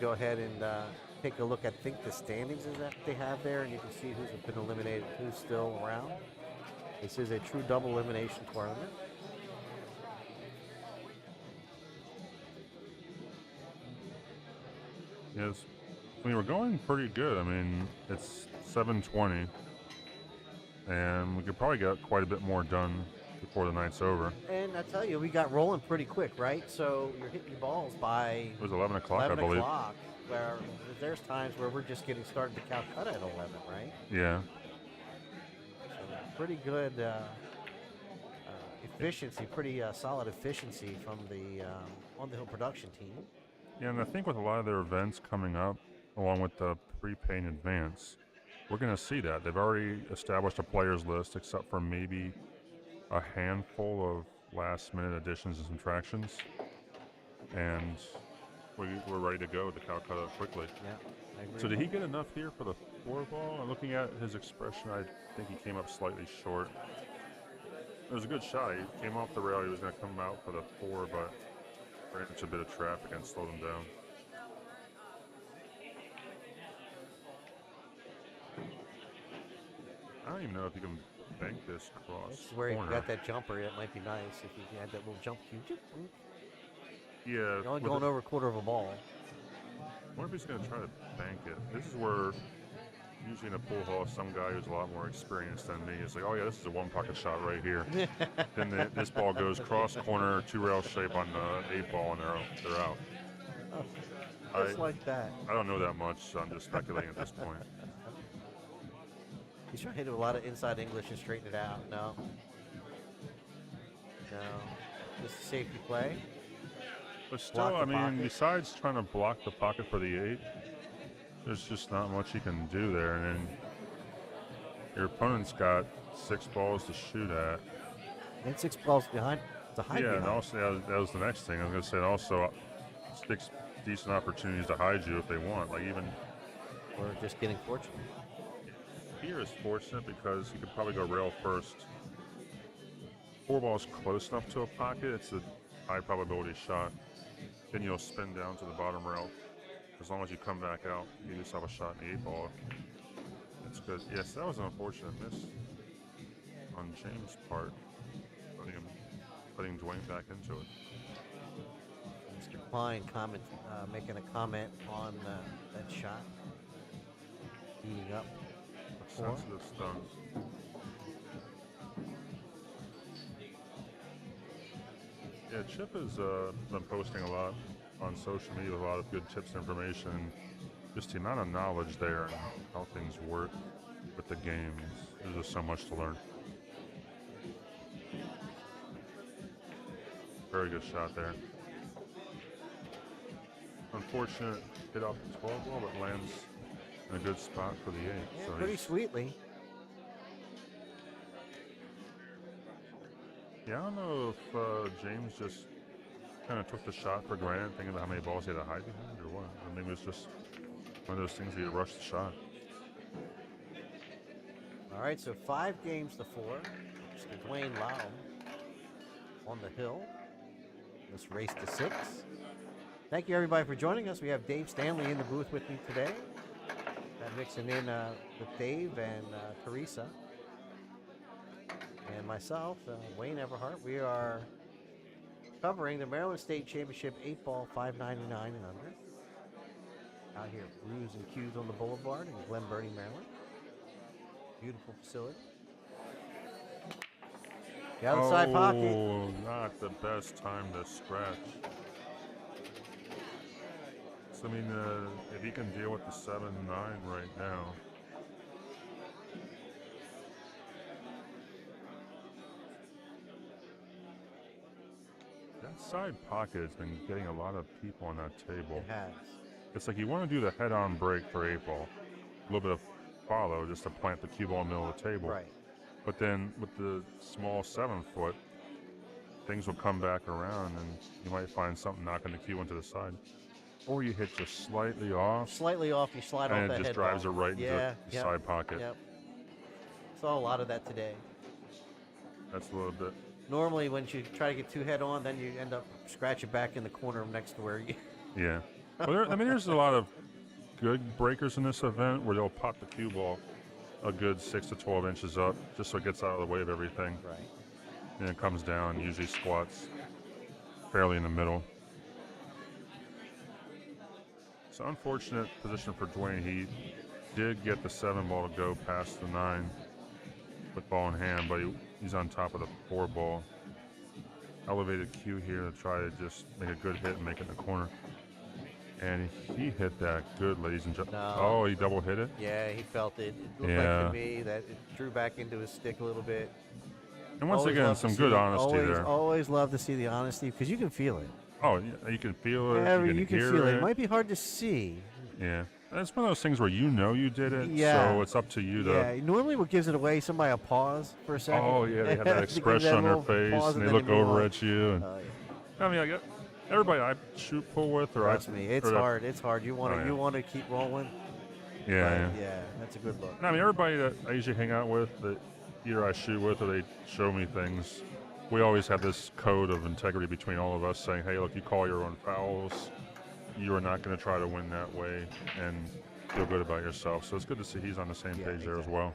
Go ahead and take a look at, I think, the standings is that they have there, and you can see who's been eliminated, who's still around. This is a true double elimination tournament. Yes. We were going pretty good. I mean, it's 7:20, and we could probably get quite a bit more done before the night's over. And I tell you, we got rolling pretty quick, right? So you're hitting your balls by It was 11 o'clock, 11 I believe. o'clock, where there's times where we're just getting started to Calcutta at 11, right? Yeah. So pretty good efficiency, pretty solid efficiency from the On the Hill production team. Yeah, and I think with a lot of their events coming up, along with the prepay in advance, we're going to see that. They've already established a players list, except for maybe a handful of last-minute additions and subtractions. And we're ready to go to Calcutta quickly. Yeah, I agree. So did he get enough here for the 4-ball? I'm looking at his expression. I think he came up slightly short. It was a good shot. He came off the rail. He was going to come out for the 4, but ran into a bit of traffic and slowed him down. I don't even know if you can bank this cross This is where corner. you got that jumper. It might be nice if you had that little jump cue. Yeah. You're only with going it- over a quarter of a ball. I wonder if he's going to try to bank it. This is where, usually in a pool hall, some guy who's a lot more experienced than me is like, oh yeah, this is a one-pocket shot right here. Then this ball goes cross corner, 2-rail shape on the 8-ball, and they're out. Just like that. I don't know that much, so I'm just speculating at this point. He's trying to do a lot of inside English and straighten it out. No. No. Just a safety play. But still, Block the I mean, pocket. besides trying to block the pocket for the 8, there's just not much you can do there. And then your opponent's got 6 balls to shoot at. And 6 balls behind. The high Yeah, and behind. also that was the next thing. I was going to say, also 6 decent opportunities to hide you if they want. Like even We're just getting fortunate. here is fortunate because you could probably go rail first. 4 balls close enough to a pocket. It's a high probability shot. Then you'll spin down to the bottom rail. As long as you come back out, you just have a shot in the 8-ball. It's good. Yes, that was an unfortunate miss on James' part. Putting Dwayne back into it. Mr. Klein making a comment on that shot. Heating up before. Sensitive stun. Yeah, Chip has been posting a lot on social media with a lot of good tips and information. Just the amount of knowledge there and how things work with the games. There's just so much to learn. Very good shot there. Unfortunate hit off the 12 ball, but lands in a good spot for the 8. Yeah, So pretty he's- sweetly. Yeah, I don't know if James just kind of took the shot for granted, thinking about how many balls he had to hide behind, or what. I mean, it was just one of those things where you rush the shot. All right, so 5 games to 4. Mr. Dwayne Laum on the hill. Let's race to 6. Thank you, everybody, for joining us. We have Dave Stanley in the booth with me today. I'm mixing in with Dave and Teresa. And myself, Wayne Everhart. We are covering the Maryland State Championship 8-ball 599 and under. Out here at Brews and Cues on the Boulevard in Glen Burnie, Maryland. Beautiful facility. The outside pocket. Oh, not the best time to scratch. So, I mean, if he can deal with the 7-9 right now. That side pocket has been getting a lot of people on that table. It has. It's like you want to do the head-on break for 8-ball. A little bit of follow just to plant the cue ball in the middle of the table. Right. But then with the small 7-foot, things will come back around and you might find something knocking the cue into the side. Or you hit just slightly off. Slightly off, you slide off And that it just head drives ball. it right into Yeah, the yep, side pocket. Yep. Saw a lot of that today. That's a little bit. Normally, when you try to get 2 head on, then you end up scratching back in the corner next to where you. Yeah. Well, there's a lot of good breakers in this event where they'll pop the cue ball a good 6 to 12 inches up just so it gets out of the way of everything. Right. And it comes down, usually squats fairly in the middle. It's an unfortunate position for Dwayne. He did get the 7-ball to go past the 9 with ball in hand, but he's on top of the 4-ball. Elevated cue here to try to just make a good hit and make it in the corner. And he hit that good, ladies and gentlemen. No. Oh, he double hit it? Yeah, he felt it. It looked Yeah. like to me that it drew back into his stick a little bit. And once Always again, love to some see good it. honesty there. Always love to see the honesty because you can feel it. Oh, yeah, you can feel it. Yeah, you can hear feel it. It might be hard to see. Yeah. And it's one of those things where you know you did it, Yeah. so it's up to you to. Yeah, normally what gives it away, somebody will pause for a second. Oh, yeah, they have that To give expression on their little face, pause and they then look move over on. at you. And, Oh, yeah. I mean, I get everybody I shoot pull with, or Trust me, it's or that- hard. It's hard. You want to Oh, yeah. you want to keep rolling. Yeah, but yeah. yeah, that's a good look. And I mean, everybody that I usually hang out with, that either I shoot with or they show me things, we always have this code of integrity between all of us saying, hey, look, you call your own fouls. You are not going to try to win that way and feel good about yourself. So it's good to see he's on the same Yeah, page there as exactly. well.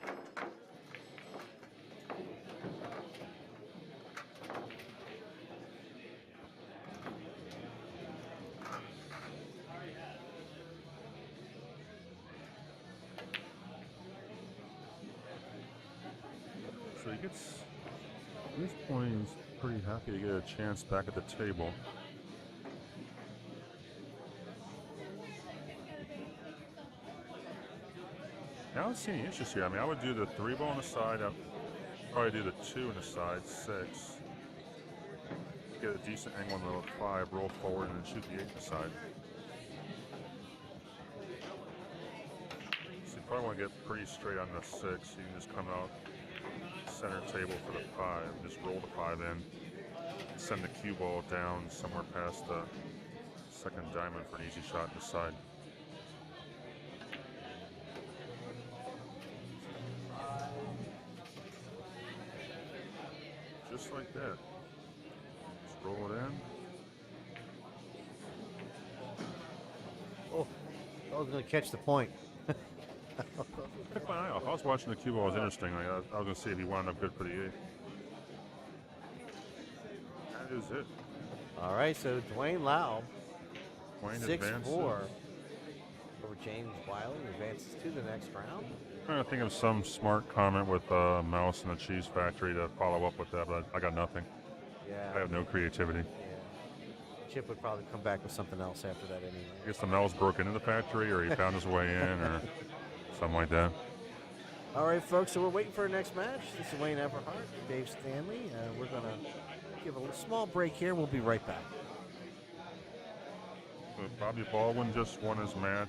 So he gets, at this point, he's pretty happy to get a chance back at the table. I don't see any issues here. I mean, I would do the 3-ball on the side. I'd probably do the 2 on the side, 6. Get a decent angle on the 5, roll forward, and then shoot the 8 on the side. So you probably want to get pretty straight on the 6. You can just come out center table for the 5. Just roll the 5 in. Send the cue ball down somewhere past the second diamond for an easy shot on the side. Just like that. Just roll it in. Oh, I was going to catch the point. Pick my eye off. I was watching the cue ball. It was interesting. I was going to see if he wound up good for the 8. That is it. All right, so Dwayne Lau, Wayne 6'4", advances. over James Wiley, advances to the next round. I'm trying to think of some smart comment with Mouse and the Cheese Factory to follow up with that, but I got nothing. Yeah. I have no creativity. Yeah. Chip would probably come back with something else after that anyway. I guess the Mel's broke into the factory, or he found his way in, or something like that. All right, folks, so we're waiting for our next match. This is Wayne Everhart, Dave Stanley. We're going to give a little small break here. We'll be right back. So Bobby Baldwin just won his match.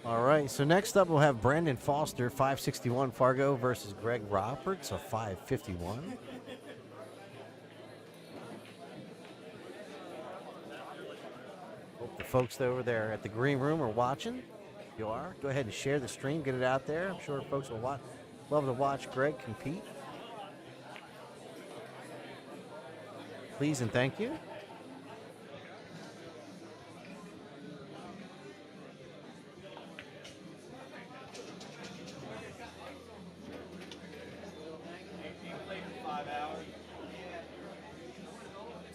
All right, so next up we'll have Brandon Foster, 561 Fargo versus Greg Roberts of 551. Hope the folks over there at the green room are watching. If you are, go ahead and share the stream, get it out there. I'm sure folks will love to watch Greg compete. Please and thank you.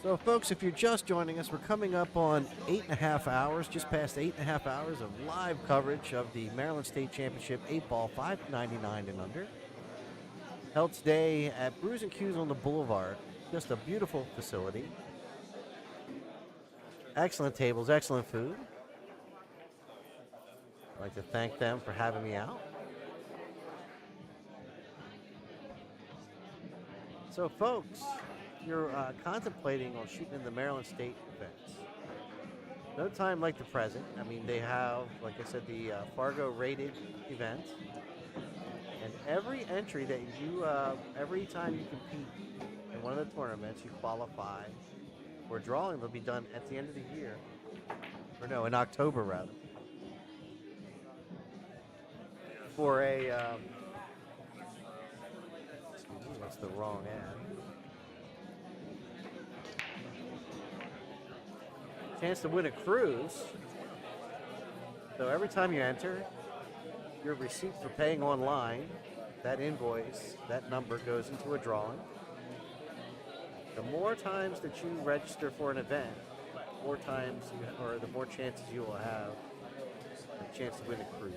So, folks, if you're just joining us, we're coming up on 8.5 hours, just past 8.5 hours of live coverage of the Maryland State Championship 8-ball 599 and under. Held today at Brews and Cues on the Boulevard. Just a beautiful facility. Excellent tables, excellent food. I'd like to thank them for having me out. So, folks, you're contemplating on shooting in the Maryland State events. No time like the present. I mean, they have, like I said, the Fargo Rated event. And every entry that you, every time you compete in one of the tournaments, you qualify for a drawing. They'll be done at the end of the year. Or no, in October, rather. For a, excuse me, that's the wrong ad. Chance to win a cruise. So every time you enter, your receipt for paying online, that invoice, that number goes into a drawing. The more times that you register for an event, the more times or the more chances you will have a chance to win a cruise.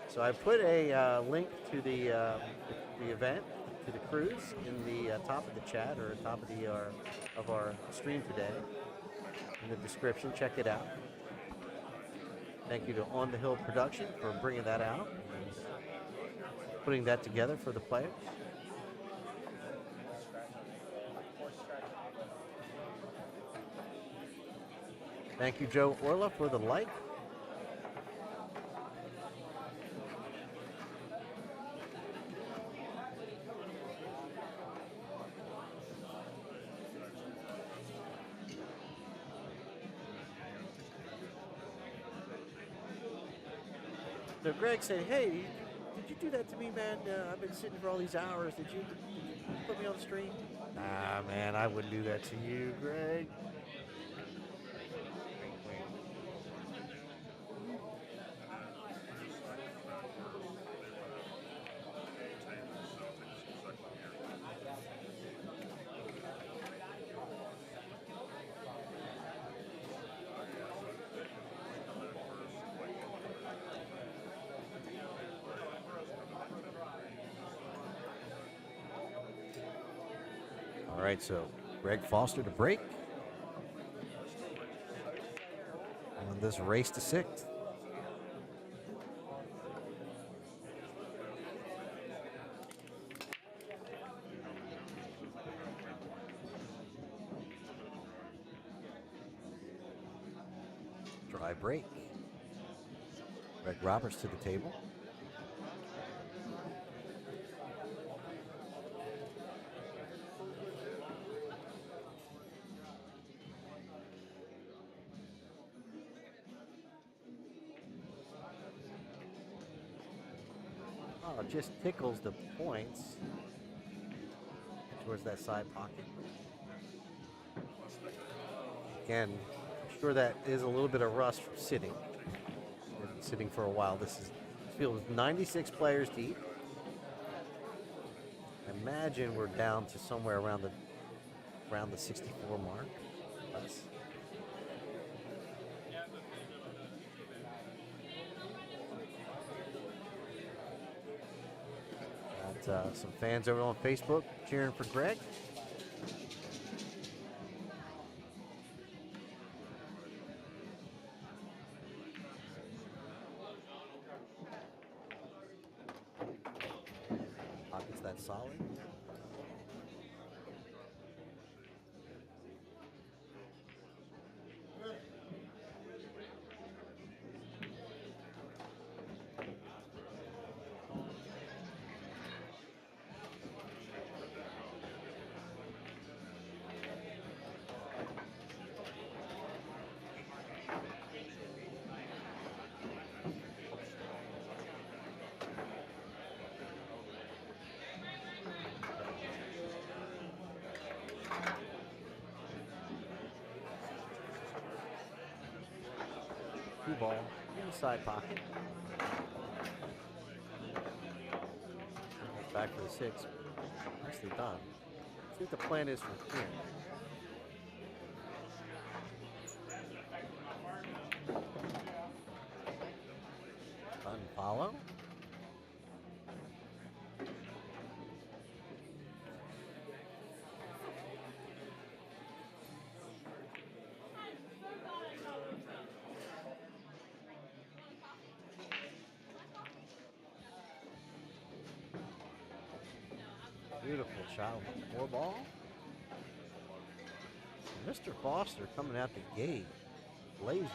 So I put a link to the event, to the cruise, in the top of the chat or top of our stream today. In the description, check it out. Thank you to On the Hill Production for bringing that out and putting that together for the players. Thank you, Joe Orla, for the like. So Greg said, hey, did you do that to me, man? I've been sitting for all these hours. Did you put me on the stream? Nah, man, I wouldn't do that to you, Greg. All right, so Greg Foster to break on this race to sixth. Dry break. Greg Roberts to the table. Oh, it just tickles the points towards that side pocket. Again, I'm sure that is a little bit of rust from sitting. Been sitting for a while. This field is 96 players deep. Imagine we're down to somewhere around the 64 mark. Less. Got some fans over on Facebook cheering for Greg. Pockets that solid. Cue ball in the side pocket. Back for the 6. Nicely done. See what the plan is from here. Unfollow. Beautiful shot with the 4 ball. Mr. Foster coming out the gate. Blazing.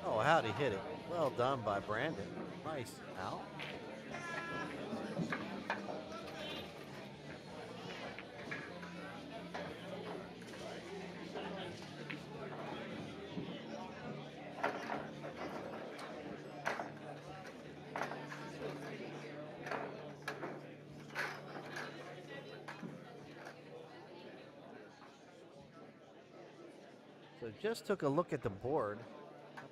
Oh, how'd he hit it? Well done by Brandon. Nice out. So just took a look at the board.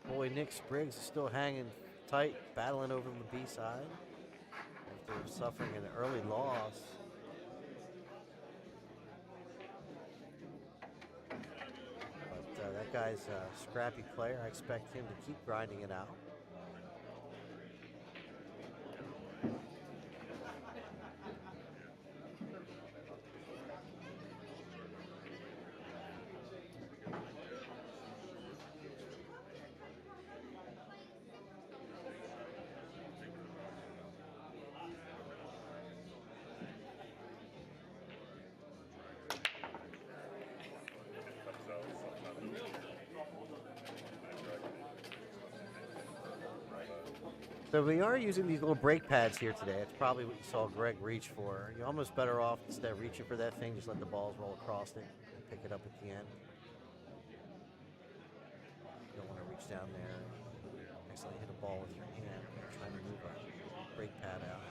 Boy, Nick Spriggs is still hanging tight, battling over on the B side after suffering an early loss. But that guy's a scrappy player. I expect him to keep grinding it out. So we are using these little brake pads here today. It's probably what you saw Greg reach for. You're almost better off, instead of reaching for that thing, just let the balls roll across it and pick it up at the end. You don't want to reach down there and accidentally hit a ball with your hand when you're trying to move a brake pad out.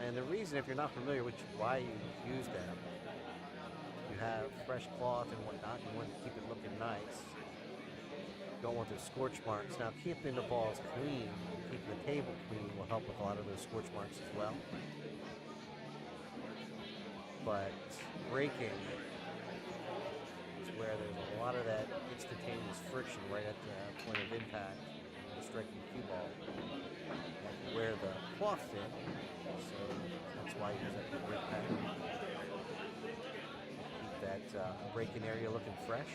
And the reason, if you're not familiar with why you use them, you have fresh cloth and whatnot, you want to keep it looking nice. You don't want those scorch marks. Now, keeping the balls clean, keeping the table clean will help with a lot of those scorch marks as well. But breaking is where there's a lot of that instantaneous friction right at the point of impact when you're striking the cue ball. You have to wear the cloth thin, so that's why you use that brake pad. Keep that breaking area looking fresh.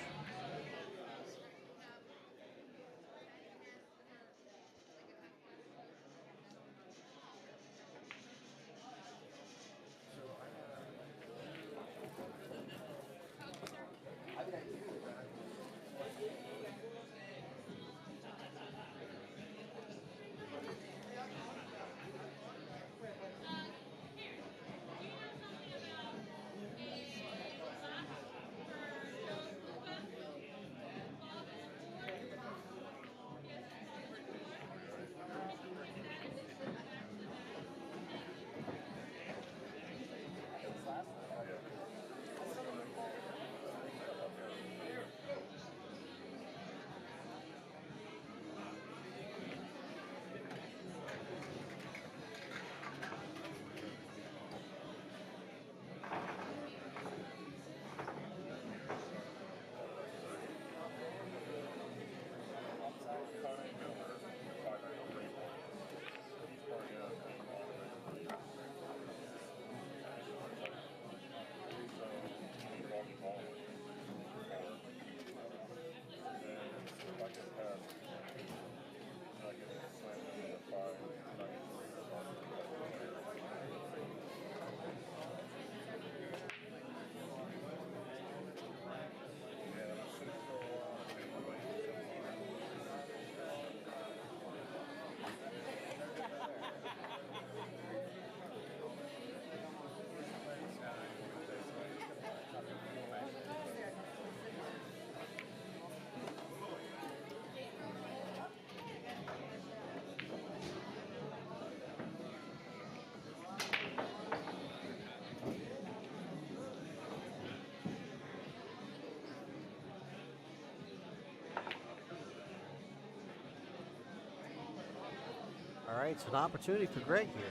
right, so an opportunity for Greg here.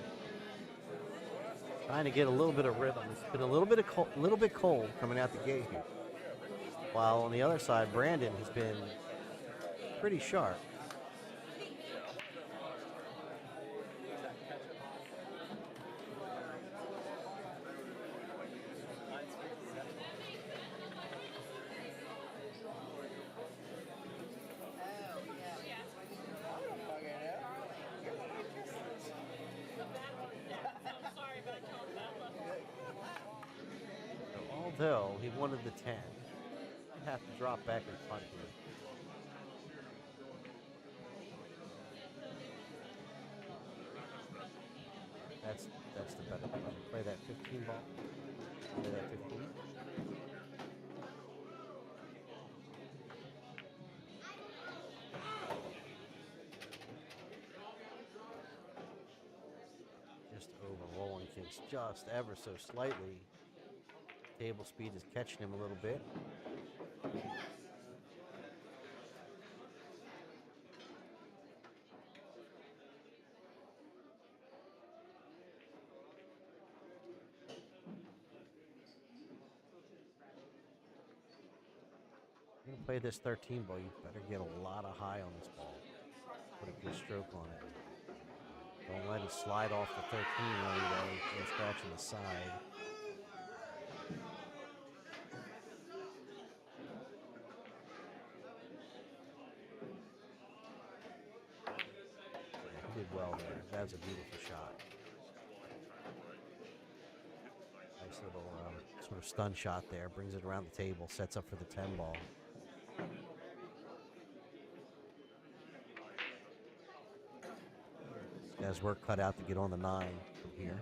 Trying to get a little bit of rhythm. It's been a little bit cold coming out the gate here. While on the other side, Brandon has been pretty sharp. Although he wanted the 10, he'd have to drop back and punt here. That's the better play. Play that 15 ball. Play that 15. Just overrolling things just ever so slightly. Table speed is catching him a little bit. You're going to play this 13 ball, you better get a lot of high on this ball. Put a good stroke on it. Don't let it slide off the 13 right away and scratching the side. He did well there. That's a beautiful shot. Nice little sort of stun shot there. Brings it around the table. Sets up for the 10 ball. This guy's work cut out to get on the 9 from here.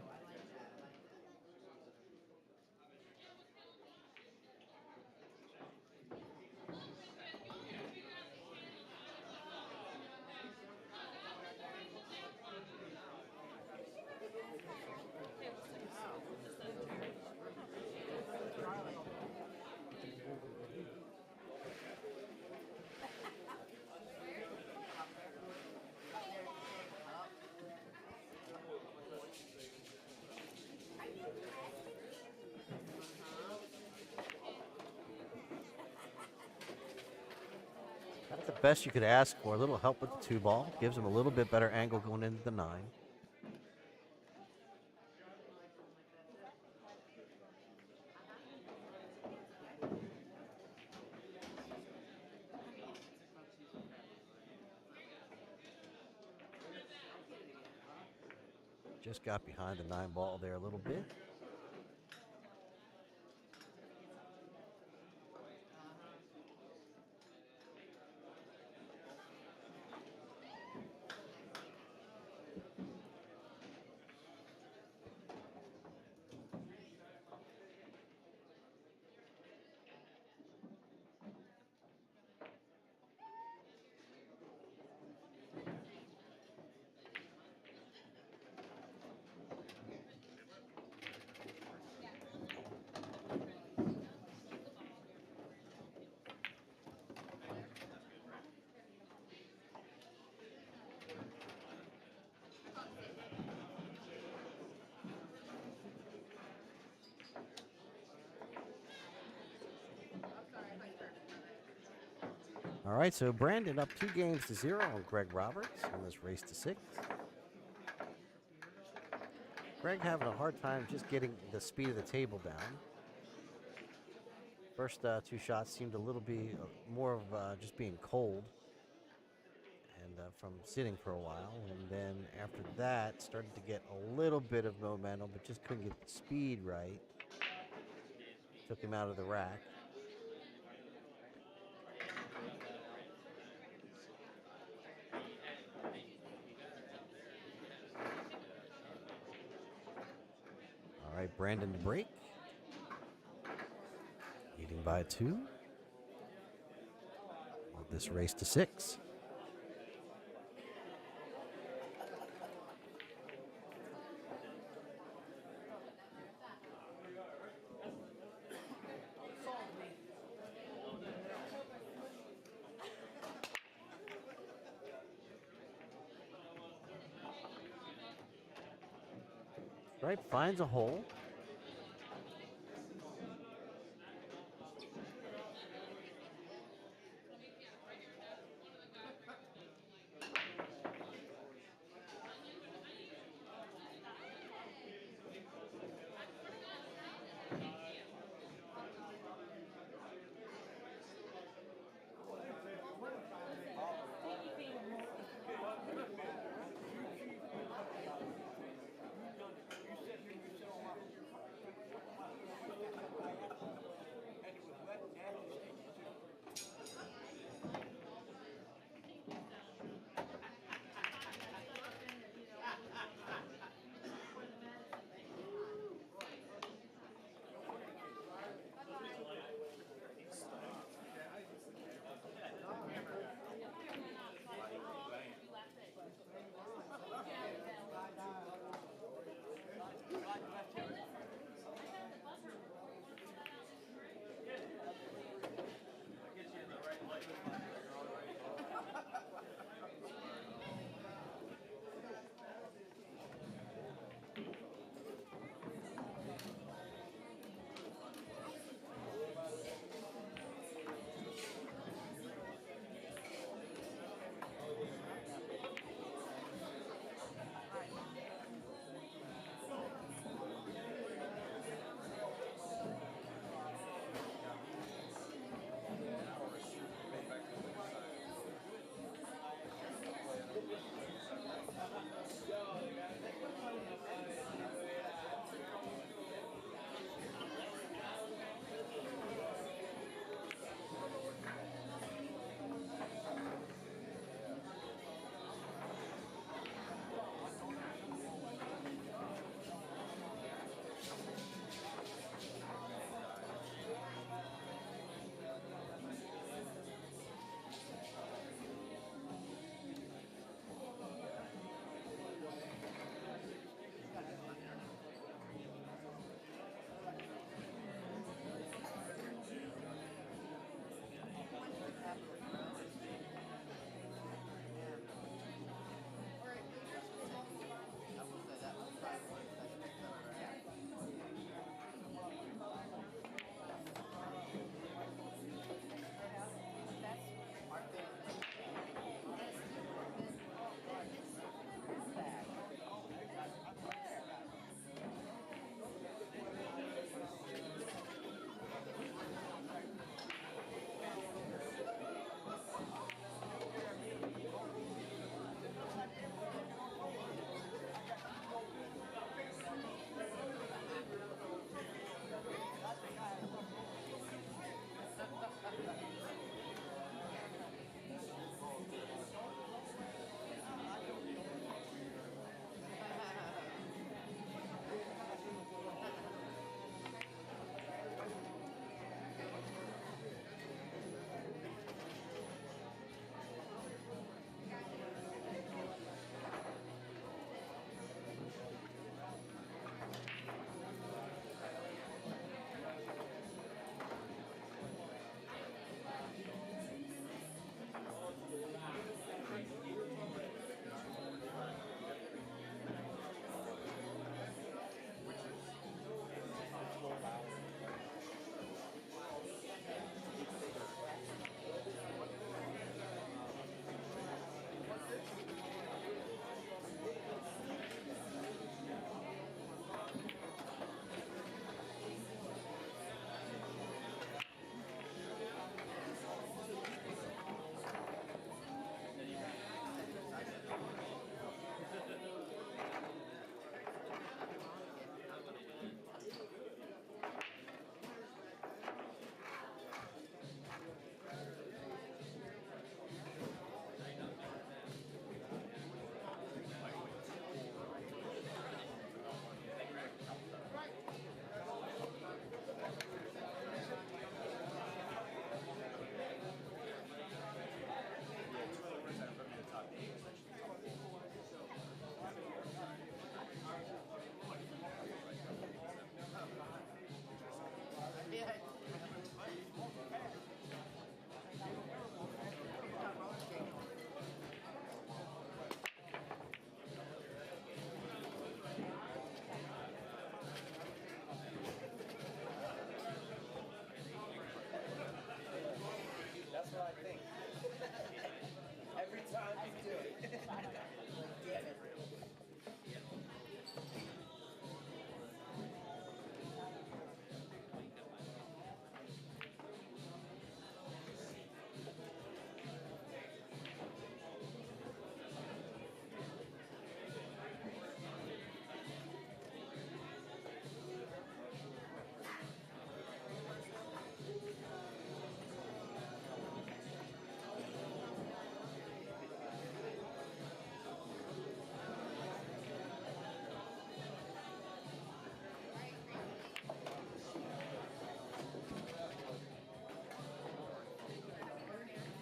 That's the best you could ask for. A little help with the 2 ball. Gives him a little bit better angle going into the 9. Just got behind the 9 ball there a little bit. All right, so Brandon up 2-0 on Greg Roberts in this race to 6. Greg having a hard time just getting the speed of the table down. First 2 shots seemed a little bit more of just being cold and from sitting for a while. And then after that, started to get a little bit of momentum, but just couldn't get the speed right. Took him out of the rack. All right, Brandon to break. Leading by 2. On this race to 6. Stripe finds a hole.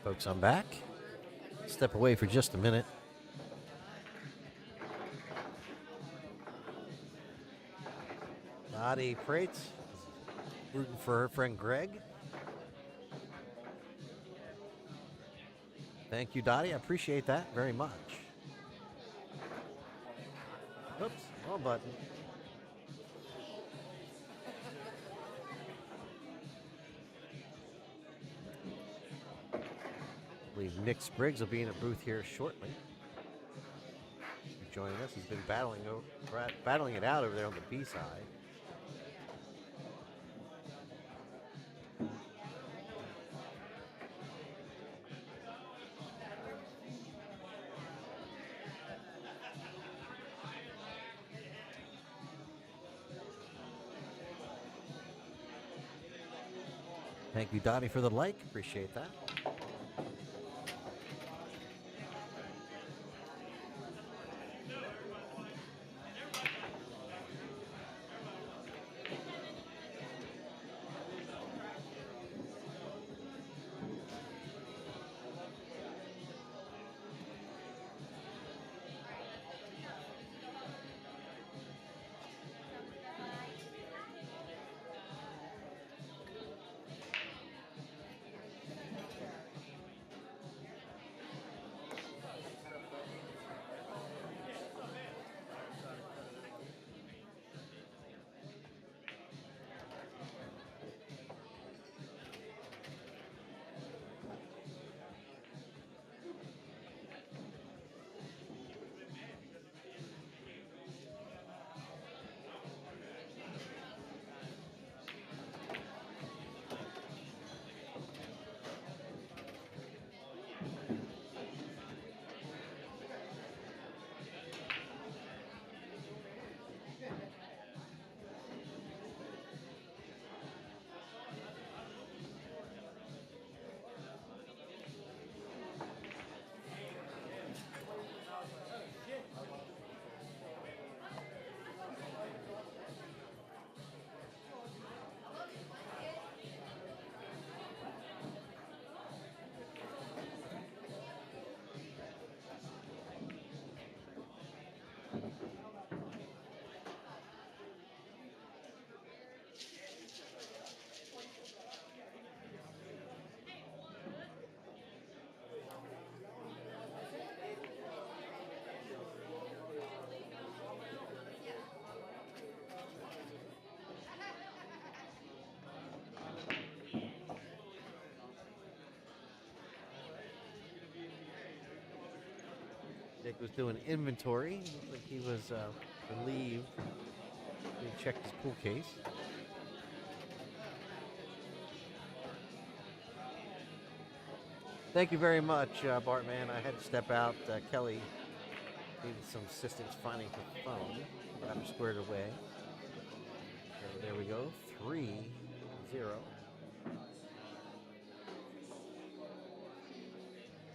Folks, I'm back. Step away for just a minute. Dottie Prates rooting for her friend Greg. Thank you, Dottie. I appreciate that very much. Oops, wrong button. I believe Nick Spriggs will be in a booth here shortly. Joining us, he's been battling it out over there on the B side. Thank you, Dottie, for the like. Appreciate that. Nick was doing inventory. Looked like he was relieved. He checked his pool case. Thank you very much, Bartman. I had to step out. Kelly needed some assistance finding her phone. Got her squared away. So there we go. 3-0.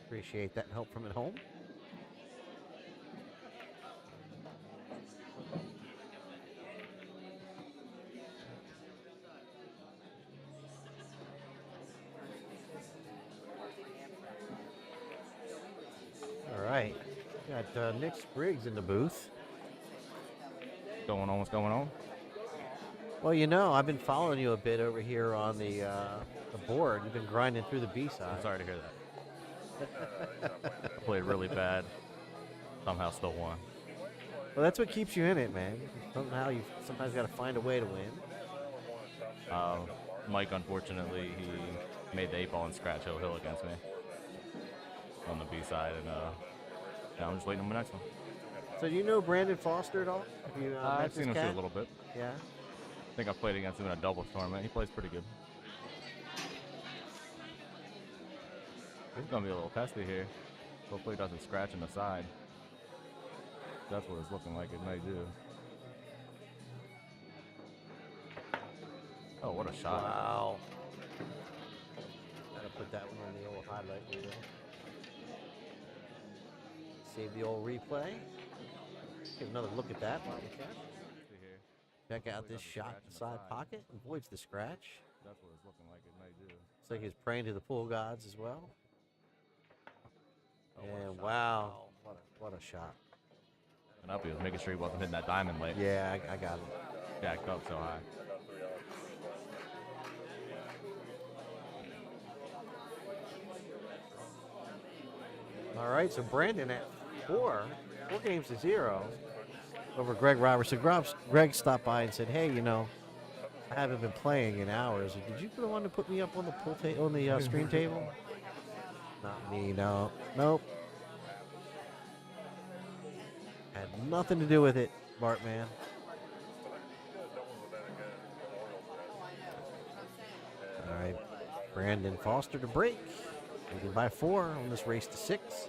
Appreciate that help from at home. Got Nick Spriggs in the booth. What's going on? Well, you know, I've been following you a bit over here on the board. You've been grinding through the B side. I'm sorry to hear that. I played really bad. Somehow still won. Well, that's what keeps you in it, man. Somehow you sometimes got to find a way to win. Mike, unfortunately, he made the 8-ball and scratch hill against me on the B side, and now I'm just waiting on the next one. So do you know Brandon Foster at all? Have you I've seen him shoot a little bit. Yeah. I think I've played against him in a doubles tournament. He plays pretty good. He's going to be a little testy here. Hopefully he doesn't scratch in the side. That's what it's looking like it may do. Oh, what a shot. Wow. Gotta put that one on the old highlight reel. Save the old replay. Give another look at that while we can. Check out this shot in the side pocket. Avoids the scratch. That's what it's looking like it may do. Looks like he's praying to the pool gods as well. And wow, what a shot. And up, he was making sure he wasn't hitting that diamond late. Yeah, I got it. Jacked up so high. All right, so Brandon at 4 games to 0 over Greg Robertson. Greg stopped by and said, "Hey, I haven't been playing in hours. Did you want to put me up on the stream table?" Not me, no, nope. Had nothing to do with it, Bartman. All right, Brandon Foster to break. Leading by 4 on this race to 6.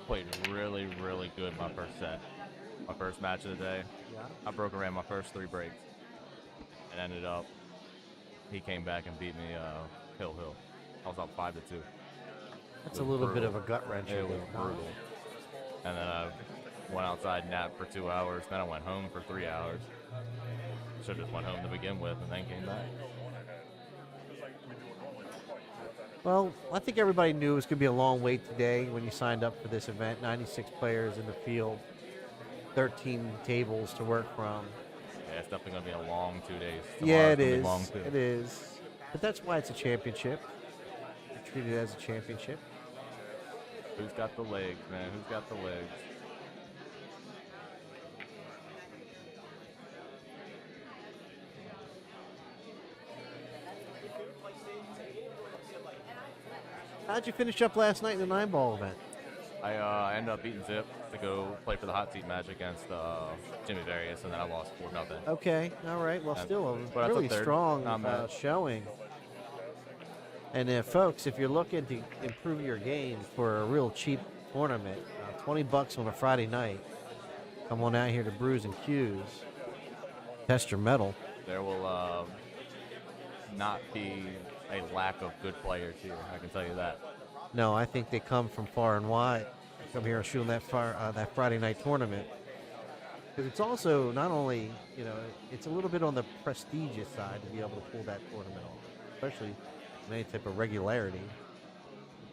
Played really, really good my first set. My first match of the day. Yeah. I broke around my first 3 breaks. And ended up, he came back and beat me hill. I was up 5-2. That's a little bit of a gut wrench. It was brutal. And then I went outside, napped for 2 hours. Then I went home for 3 hours. Should have just went home to begin with and then came back. Well, I think everybody knew it was going to be a long wait today when you signed up for this event. 96 players in the field, 13 tables to work from. Yeah, it's definitely going to be a long 2 days. Yeah, it Tomorrow's gonna be is. long too. It is. But that's why it's a championship. You treat it as a championship. Who's got the legs, man? Who's got the legs? How'd you finish up last night in the 9-ball event? I ended up beating Zip to go play for the hot seat match against Jimmy Various, and then I lost 4-0. Okay, all right. Well, still but a that's a really third. strong Not bad. showing. And folks, if you're looking to improve your game for a real cheap tournament, $20 on a Friday night, come on out here to Brews and Cues. Test your metal. There will not be a lack of good players here. I can tell you that. No, I think they come from far and wide. They come here and shoot that Friday night tournament. Because it's also not only, it's a little bit on the prestigious side to be able to pull that tournament off, especially in any type of regularity.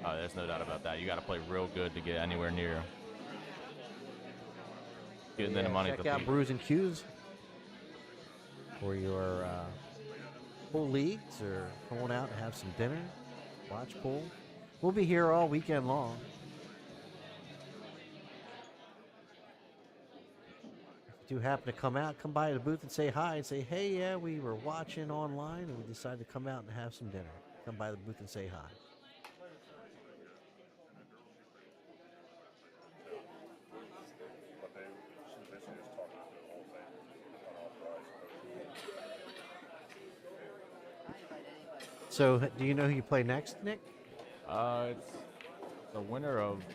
Oh, there's no doubt about that. You got to play real good to get anywhere near getting in the money. Check out Brews and Cues for your pool leagues, or come on out and have some dinner, watch pool. We'll be here all weekend long. If you do happen to come by the booth and say hi and say, "Hey, yeah, we were watching online and we decided to come out and have some dinner." Come by the booth and say hi. So, do you know who you play next, Nick? It's the winner of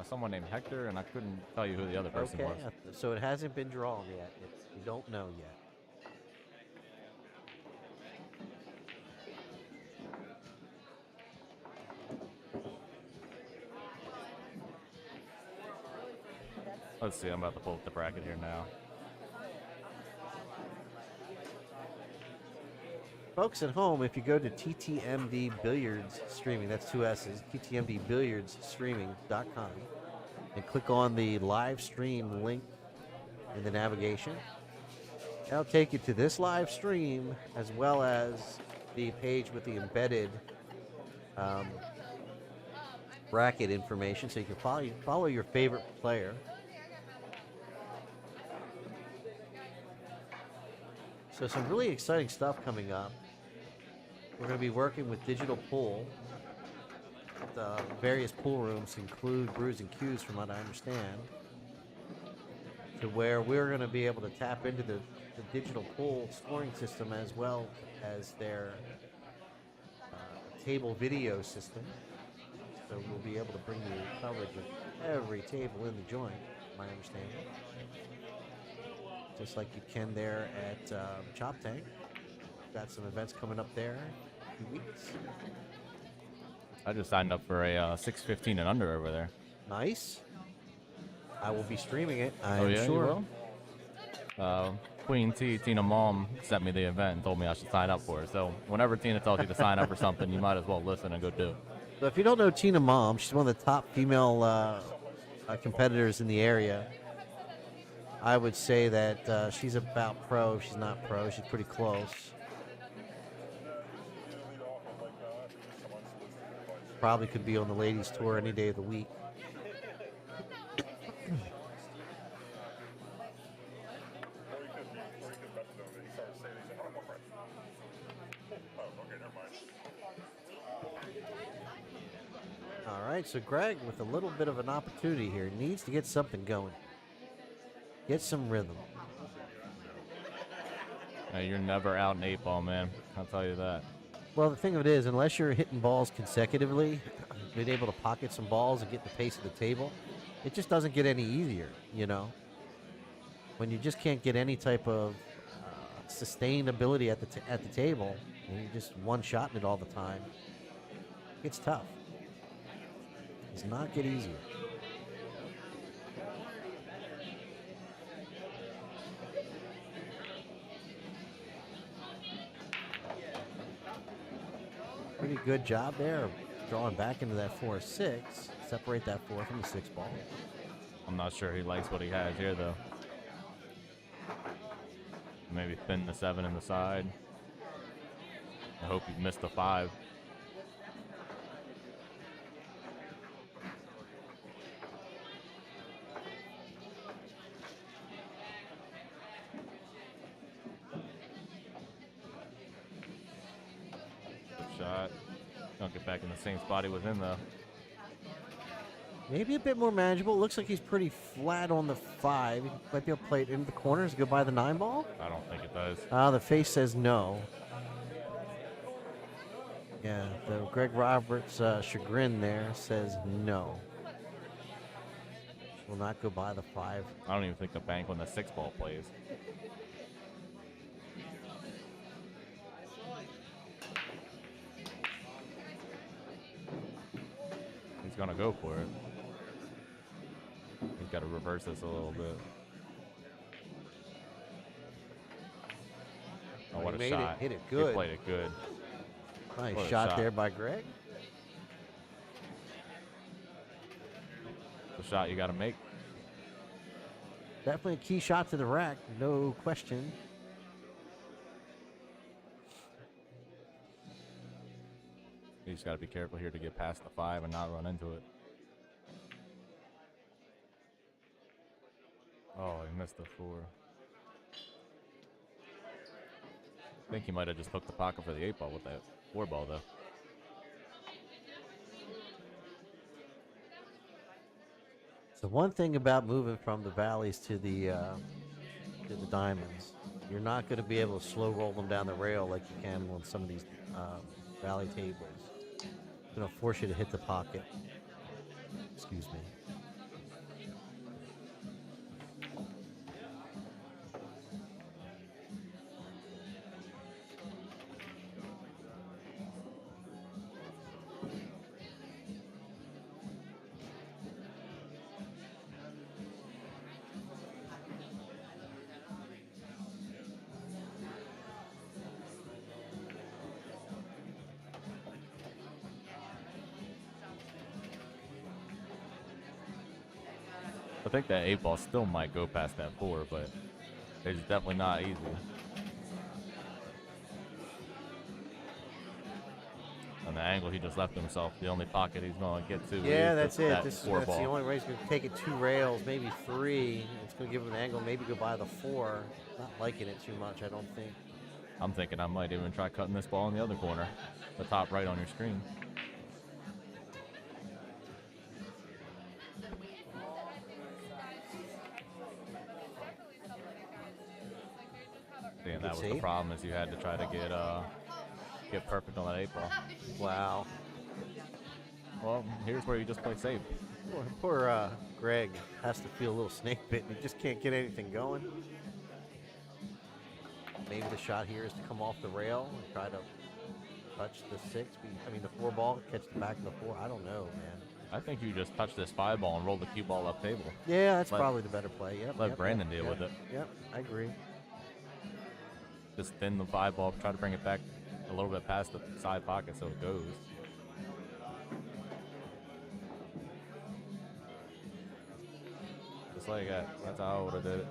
someone named Hector, and I couldn't tell you who the other person was. So it hasn't been drawn yet. You don't know yet. Let's see, I'm about to pull up the bracket here now. Folks at home, if you go to TTMD Billiards Streaming, that's 2 S's, TTMDBilliardsStreaming.com, and click on the live stream link in the navigation, that'll take you to this live stream as well as the page with the embedded bracket information, so you can follow your favorite player. So some really exciting stuff coming up. We're going to be working with Digital Pool. The various pool rooms include Brews and Cues, from what I understand, to where we're going to be able to tap into the digital pool scoring system as well as their table video system. So we'll be able to bring you coverage of every table in the joint, my understanding. Just like you can there at Chop Tank. Got some events coming up there in a few weeks. I just signed up for a 615 and under over there. Nice. I will be streaming it. Oh, yeah, sure. you will? Queen T, Tina Mom, sent me the event and told me I should sign up for it. So whenever Tina tells you to sign up for something, you might as well listen and go do it. So if you don't know Tina Mom, she's one of the top female competitors in the area. I would say that she's about pro. She's not pro. She's pretty close. Probably could be on the ladies' tour any day of the week. All right, so Greg, with a little bit of an opportunity here, needs to get something going. Get some rhythm. Hey, you're never out in 8-ball, man. I'll tell you that. Well, the thing of it is, unless you're hitting balls consecutively, being able to pocket some balls and get the pace of the table, it just doesn't get any easier, you know? When you just can't get any type of sustained ability at the table, and you're just one-shotting it all the time, it's tough. It does not get easier. Pretty good job there, drawing back into that 4-6. Separate that 4 from the 6 ball. I'm not sure he likes what he has here, though. Maybe thin the 7 in the side. I hope he missed the 5. Good shot. Don't get back in the same spot he was in, though. Maybe a bit more manageable. Looks like he's pretty flat on the 5. He might be able to play it into the corners, go by the 9 ball. I don't think it does. The face says no. Yeah, the Greg Roberts chagrin there says no. Will not go by the 5. I don't even think the bank when the 6 ball plays. He's gonna go for it. He's got to reverse this a little bit. Oh, what he a made shot. it, hit it good. He played it good. Nice What a shot shot. there by Greg. The shot you got to make. Definitely a key shot to the rack, no question. You just got to be careful here to get past the 5 and not run into it. Oh, he missed the 4. I think he might have just hooked the pocket for the 8 ball with that 4 ball, though. So one thing about moving from the valleys to the diamonds, you're not going to be able to slow roll them down the rail like you can on some of these valley tables. It's going to force you to hit the pocket. Excuse me. I think that 8 ball still might go past that 4, but it's definitely not easy. And the angle he just left himself, the only pocket he's going to get to. Yeah, is that's that it. That's 4 the ball. only way he's going to take it 2 rails, maybe 3. It's going to give him an angle, maybe go by the 4. Not liking it too much, I don't think. I'm thinking I might even try cutting this ball in the other corner, the top right on your screen. Yeah, that was the save. problem, is you had to try to get perfect on that 8 ball. Wow. Well, here's where you just play safe. Poor Greg has to feel a little snake bit and he just can't get anything going. Maybe the shot here is to come off the rail and try to touch the 6. I mean, the 4 ball, catch the back of the 4. I don't know, man. I think you just touch this 5 ball and roll the cue ball up table. Yeah, that's Let- probably the better play. Yep. let yep, Brandon yep, deal yep, with it. Yep, I agree. Just thin the 5-ball, try to bring it back a little bit past the side pocket so it goes. Just like that. That's how I would have did it.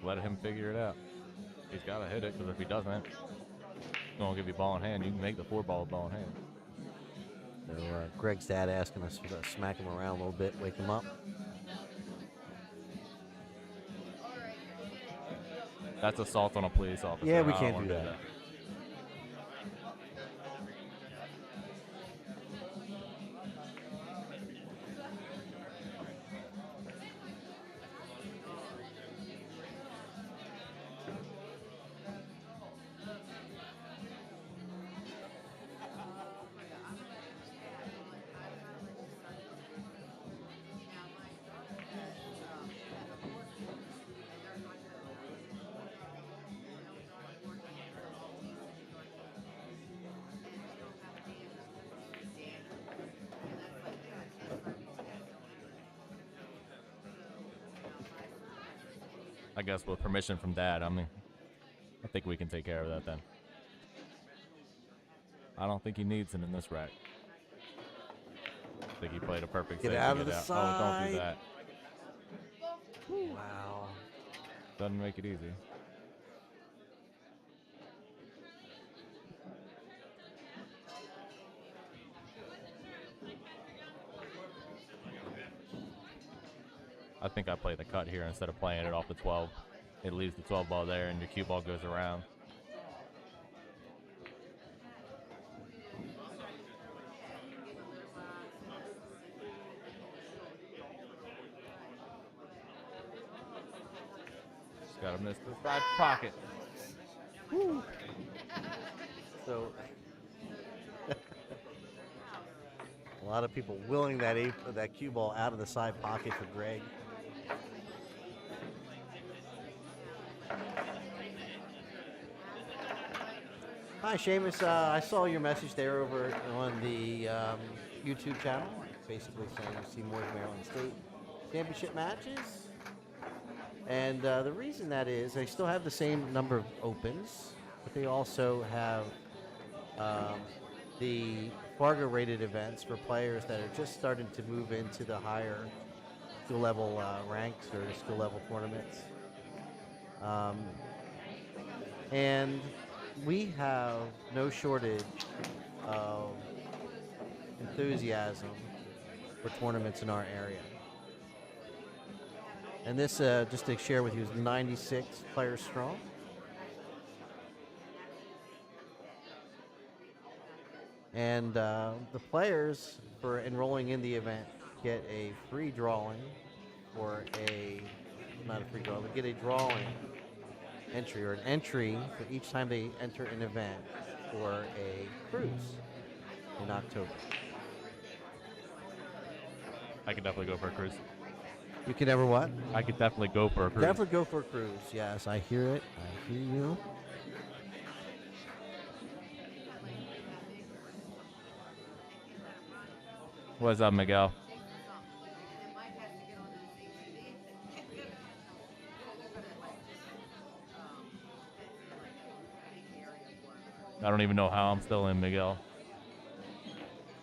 Let him figure it out. He's got to hit it, because if he doesn't, he won't give you ball in hand. You can make the 4-ball ball in hand. So Greg's dad asking us to smack him around a little bit, wake him up. That's assault on a police officer. Yeah, we I don't can't wanna do that. I guess with permission from Dad, I think we can take care of that then. I don't think he needs it in this rack. I think he played a perfect Get save out to of the Oh, don't do side. that. Wow. Doesn't make it easy. I think I play the cut here instead of playing it off the 12. It leaves the 12 ball there and your cue ball goes around. Just gotta miss the side pocket. So a lot of people willing that cue ball out of the side pocket for Greg. Hi, Seamus. I saw your message there over on the YouTube channel, basically saying Seymour's Maryland State Championship matches. And the reason that is, they still have the same number of opens, but they also have the Fargo Rated events for players that are just starting to move into the higher skill level ranks or skill level tournaments. And we have no shortage of enthusiasm for tournaments in our area. And this, just to share with you, is 96 players strong. And the players, for enrolling in the event, get a free drawing or not a free drawing, but get a drawing entry or an entry for each time they enter an event for a cruise in October. I could definitely go for a cruise. You can never what? I could definitely go for a cruise. Definitely go for a cruise. Yes, I hear it. I hear you. What's up, Miguel? I don't even know how I'm still in, Miguel.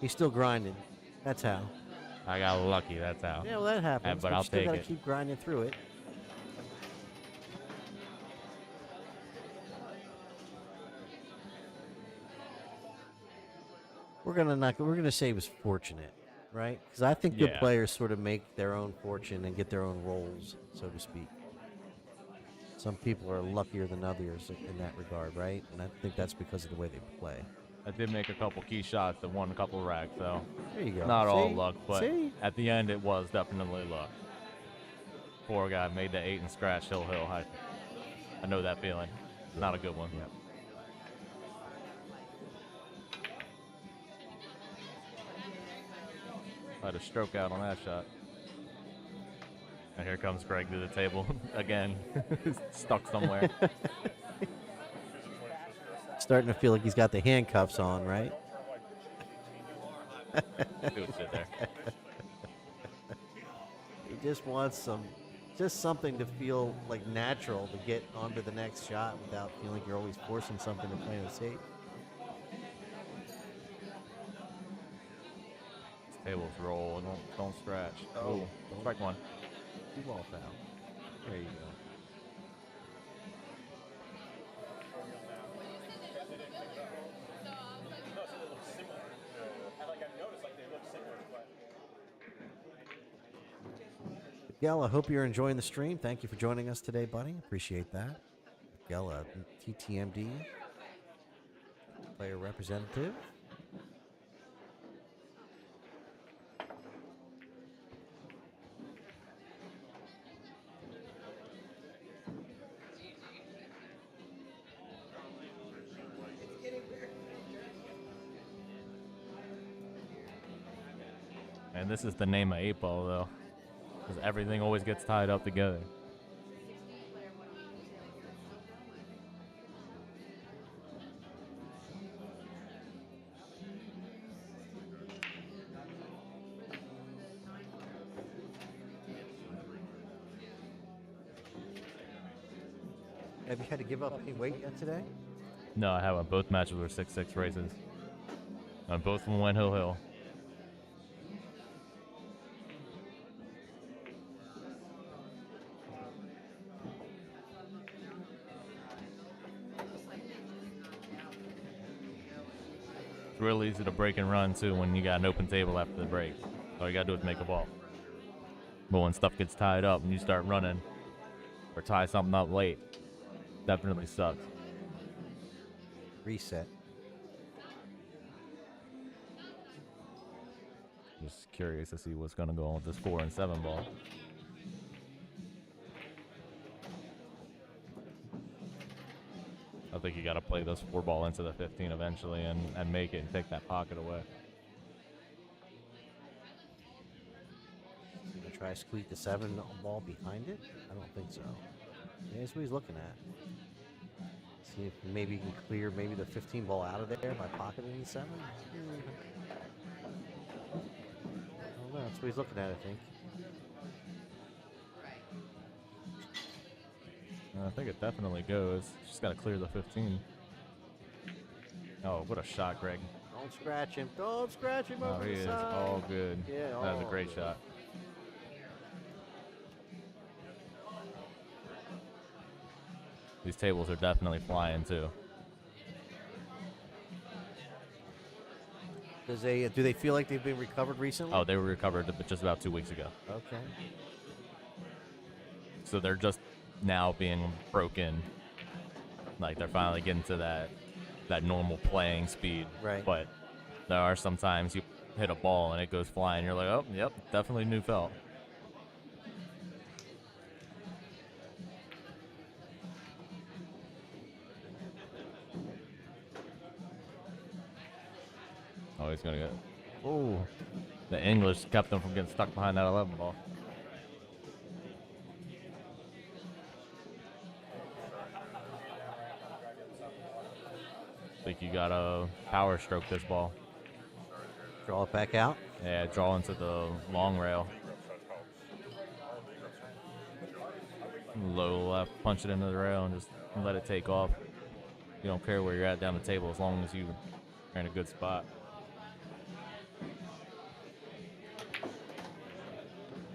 He's still grinding. That's how. I got lucky, that's how. Yeah, well, that happens. But you I'll still take gotta it. keep grinding through it. We're gonna say he was fortunate, right? Because I think good Yeah. players sort of make their own fortune and get their own roles, so to speak. Some people are luckier than others in that regard, right? And I think that's because of the way they play. I did make a couple key shots that won a couple racks, so There you go. not all See? luck, but See? at the end it was definitely luck. Poor guy made the 8 and scratch hill. I know that feeling. Not a good one. Yep. I had a stroke out on that shot. And here comes Greg to the table again. Stuck somewhere. Starting to feel like he's got the handcuffs on, right? Stupid shit there. He just wants just something to feel like natural to get onto the next shot without feeling like you're always forcing something to play on the tape. Tables roll. Don't scratch. Oh, Ooh, strike one. Two ball foul. There you go. Miguel, I hope you're enjoying the stream. Thank you for joining us today, buddy. Appreciate that. Miguel, TTMD, player representative. And this is the name of 8-ball, though. Because everything always gets tied up together. Have you had to give up any weight yet today? No, I haven't. Both matches were 6-6 races. And both of them went hill-hill. It's real easy to break and run, too, when you got an open table after the break. All you got to do is make a ball. But when stuff gets tied up and you start running or tie something up late, definitely sucks. Reset. Just curious to see what's going to go on with this 4 and 7 ball. I think you got to play this 4 ball into the 15 eventually and make it and take that pocket away. You gonna try to squeak the 7 ball behind it? I don't think so. Yeah, that's what he's looking at. See if maybe he can clear maybe the 15 ball out of there by pocketing the 7. I don't know. That's what he's looking at, I think. I think it definitely goes. Just got to clear the 15. Oh, what a shot, Greg. Don't scratch him. Don't scratch him Oh, over he the is side. all good. Yeah, That was a all great good. shot. These tables are definitely flying, too. Do they feel like they've been recovered recently? Oh, they were recovered just about 2 weeks ago. Okay. So they're just now being broken. Like, they're finally getting to that normal playing speed. Right. But there are some times you hit a ball and it goes flying. You're like, oh, yep, definitely new felt. Oh, he's going to get... Oh, the English kept him from getting stuck behind that 11 ball. I think you got to power stroke this ball. Draw it back out. Yeah, draw into the long rail. Low left, punch it into the rail, and just let it take off. You don't care where you're at down the table as long as you're in a good spot.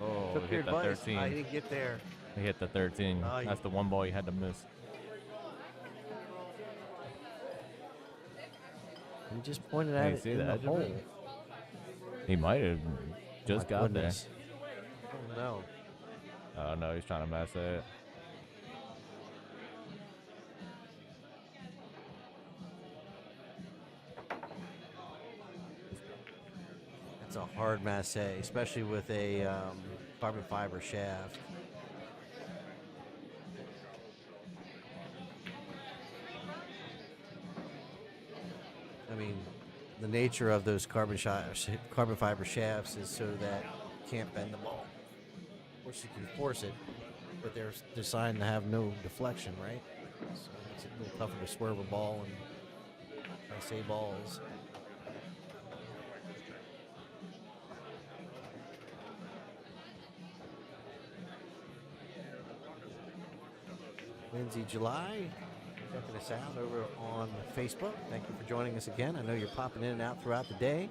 Oh, Took he your hit that advice. 13. I didn't get there. He hit the 13. Oh, That's the one ball you had to miss. You just pointed Hey, at you it see in the the edge of hole. it? He might have just My got goodness. Oh, no. there. Oh, no, he's trying to mess it. It's a hard masse, especially with a carbon fiber shaft. I mean, the nature of those carbon fiber shafts is so that you can't bend the ball. Of course, you can force it, but they're designed to have no deflection, right? So it's a little tougher to swerve a ball and masse balls. Lindsay July, checking us out over on Facebook. Thank you for joining us again. I know you're popping in and out throughout the day.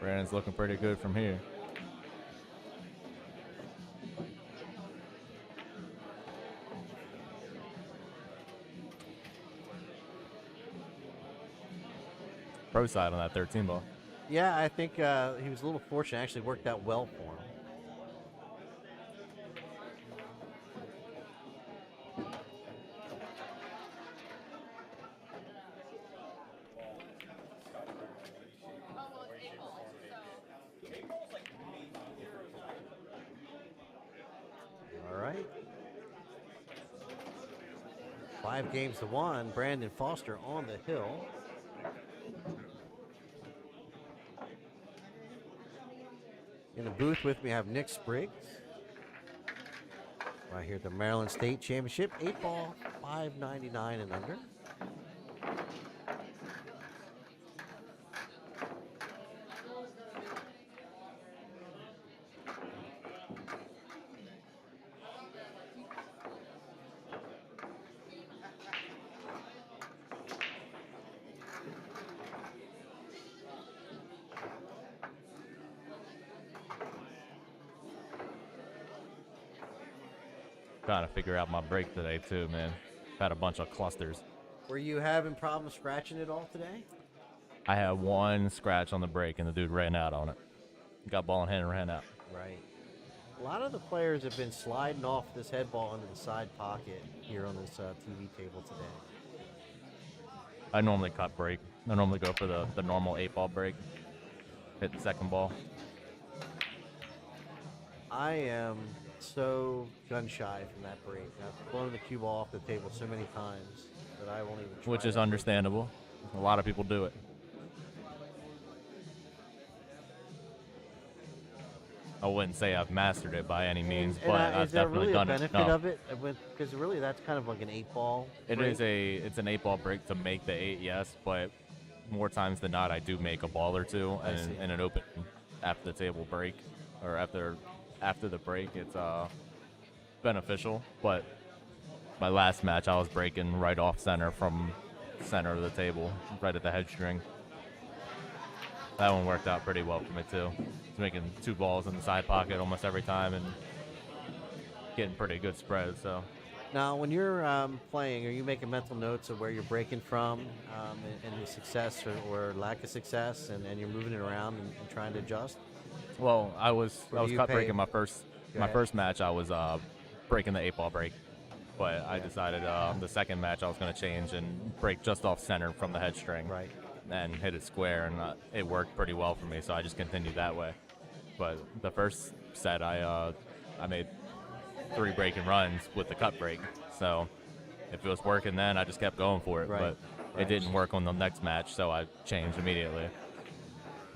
Brandon's looking pretty good from here. Pro side on that 13 ball. Yeah, I think he was a little fortunate. Actually worked out well for him. All right. 5 games to 1. Brandon Foster on the hill. In the booth with me, I have Nick Spriggs. Right here at the Maryland State Championship. 8 ball, $5.99 and under. Trying to figure out my break today too, man. Had a bunch of clusters. Were you having problems scratching it all today? I had one scratch on the break and the dude ran out on it. Got ball in hand and ran out. Right. A lot of the players have been sliding off this head ball into the side pocket here on this TV table today. I normally cut break. I normally go for the normal 8-ball break. Hit the second ball. I am so gun shy from that break. I've blown the cue ball off the table so many times that I won't even try. Which is that. understandable. A lot of people do it. I wouldn't say I've mastered it by any means, but I've is there definitely really done a it. benefit No. of it? Because really, that's kind of like an 8-ball. It's an 8-ball break to make the 8, yes, but more times than not, I do make a ball or two I see. and an open after the table break or after the break. It's beneficial, but my last match I was breaking right off center from center of the table, right at the head string. That one worked out pretty well for me too. It's making 2 balls in the side pocket almost every time and getting pretty good spread. So Now, when you're playing, are you making mental notes of where you're breaking from and the success or lack of success, and you're moving it around and trying to adjust? well, I was Or do you cut pay- breaking my first Go my ahead. first match. I was breaking the 8-ball break, but I decided the second match I was going to change and break just off center from the head string. Right. And hit it square, and it worked pretty well for me, so I just continued that way. But the first set, I made 3 breaking runs with the cut break, so if it was working then, I just kept going for it. Right, But right. it didn't work on the next match, so I changed immediately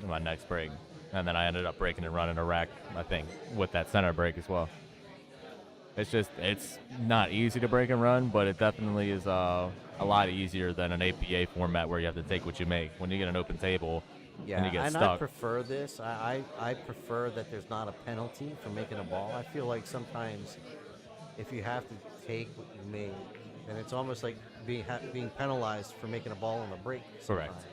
in my next break. And then I ended up breaking and running a rack, I think, with that center break as well. It's not easy to break and run, but it definitely is a lot easier than an APA format where you have to take what you make. When you get an open table Yeah, and you get I stuck. prefer this. I prefer that there's not a penalty for making a ball. I feel like sometimes if you have to take what you make, then it's almost like being penalized for making a ball on the break. Correct. Sometimes.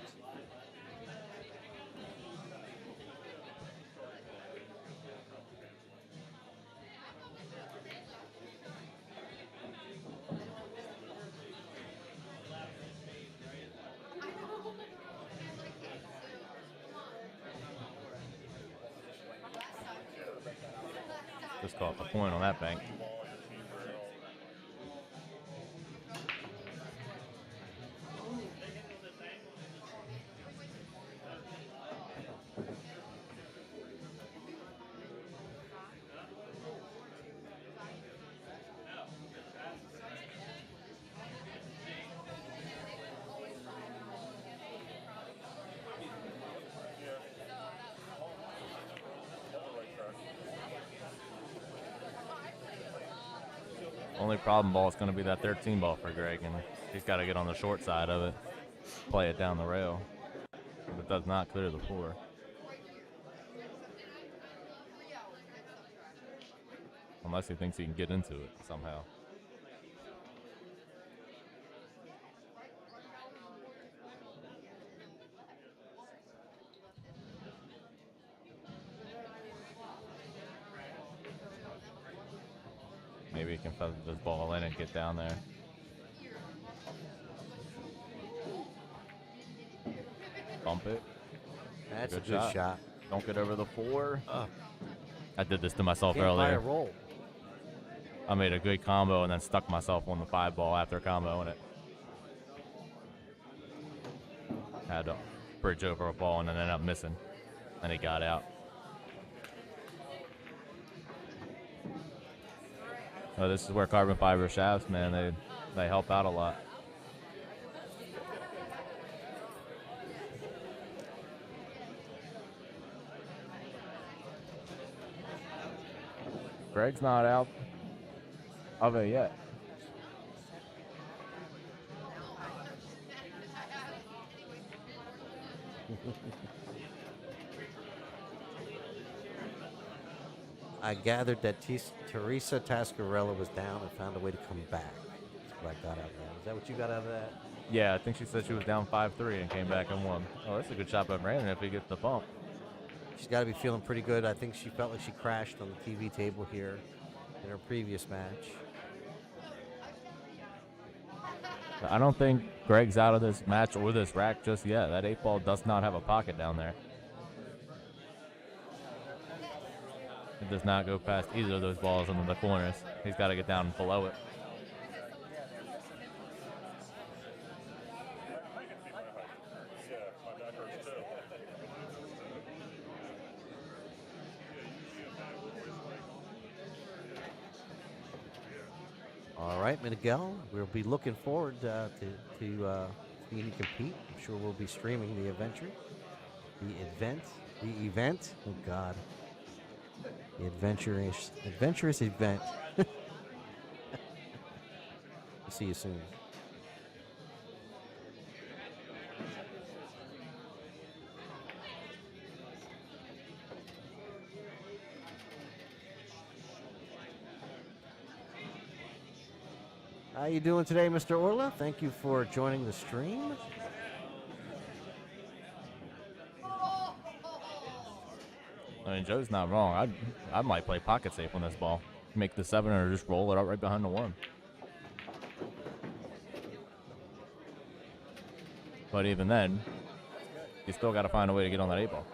Just caught the point on that bank. Only problem ball is going to be that 13 ball for Greg, and he's got to get on the short side of it. play it down the rail. But it does not clear the floor. Unless he thinks he can get into it somehow. Maybe he can feather this ball in and get down there. Bump it. That's a good shot. Don't get over the 4. Oh, I did this to myself can't buy a earlier. roll. I made a good combo and then stuck myself on the 5 ball after comboing it. Had to bridge over a ball and then ended up missing. And he got out. Oh, this is where carbon fiber shafts, man, they help out a lot. Greg's not out of it yet. I gathered that Teresa Tascarella was down and found a way to come back. That's what I got out of that. Is that what you got out of that? Yeah, I think she said she was down 5-3 and came back and won. Oh, that's a good shot by Brandon if he gets the bump. She's got to be feeling pretty good. I think she felt like she crashed on the TV table here in her previous match. I don't think Greg's out of this match or this rack just yet. That 8 ball does not have a pocket down there. It does not go past either of those balls into the corners. He's got to get down below it. All right, Miguel, we'll be looking forward to seeing you compete. I'm sure we'll be streaming the adventure, the event. Oh God, the adventurous event. See you soon. How you doing today, Mr. Orla? Thank you for joining the stream. I mean, Joe's not wrong. I might play pocket safe on this ball. Make the 7 or just roll it out right behind the 1. But even then, you still got to find a way to get on that 8 ball.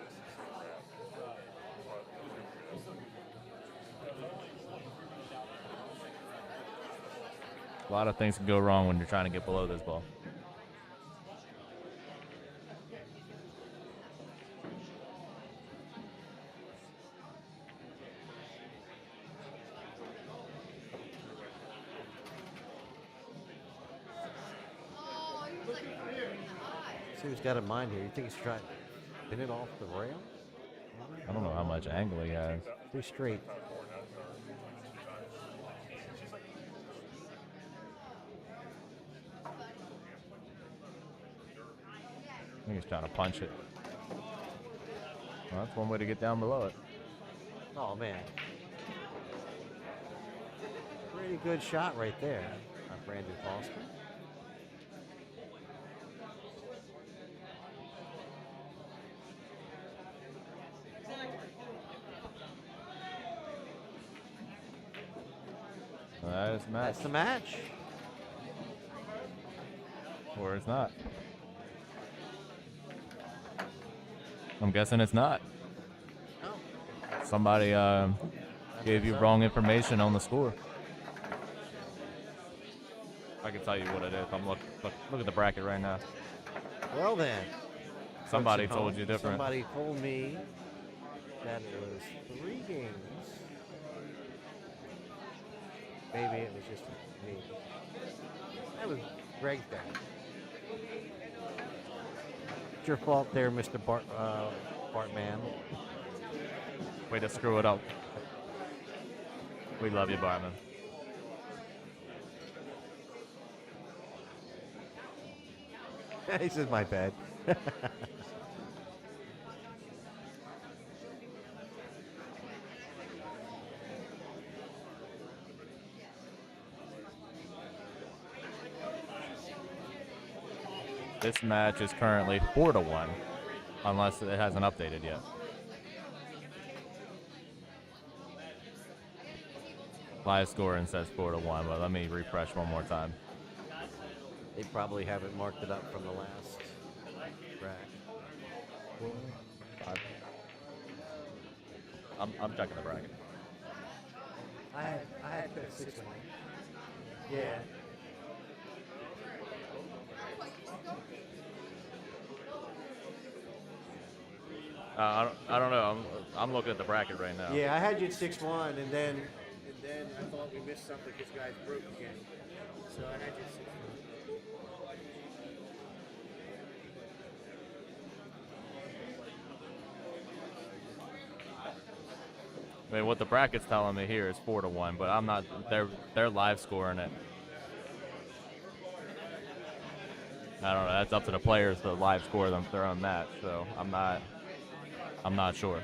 A lot of things can go wrong when you're trying to get below this ball. See who's got in mind here. You think he's trying to spin it off the rail? I don't know how much angle he has. Pretty straight. I think he's trying to punch it. Well, that's one way to get down below it. Oh, man. Pretty good shot right there on Brandon Foster. That is the match. That's the match. Or it's not. I'm guessing it's not. No. Somebody gave you wrong information on the score. I can tell you what it is. I'm look at the bracket right now. Well then. Somebody Folks at told home, you different. Somebody told me that it was 3 games. Maybe it was just me. That was Greg's bad. It's your fault there, Mr. Bartman. Way to screw it up. We love you, Bartman. He says, my bad. This match is currently 4-1, unless it hasn't updated yet. Live scoring says 4-1, but let me refresh one more time. They probably haven't marked it up from the last rack. I'm checking the bracket. I had picked 6-1. Yeah. I don't know. I'm looking at the bracket right now. Yeah, I had you at 6-1, and then I thought we missed something because guys broke again. So I had you at 6-1. I mean, what the bracket's telling me here is 4-1, but I'm not. They're live scoring it. I don't know. That's up to the players to live score their own match. So I'm not sure.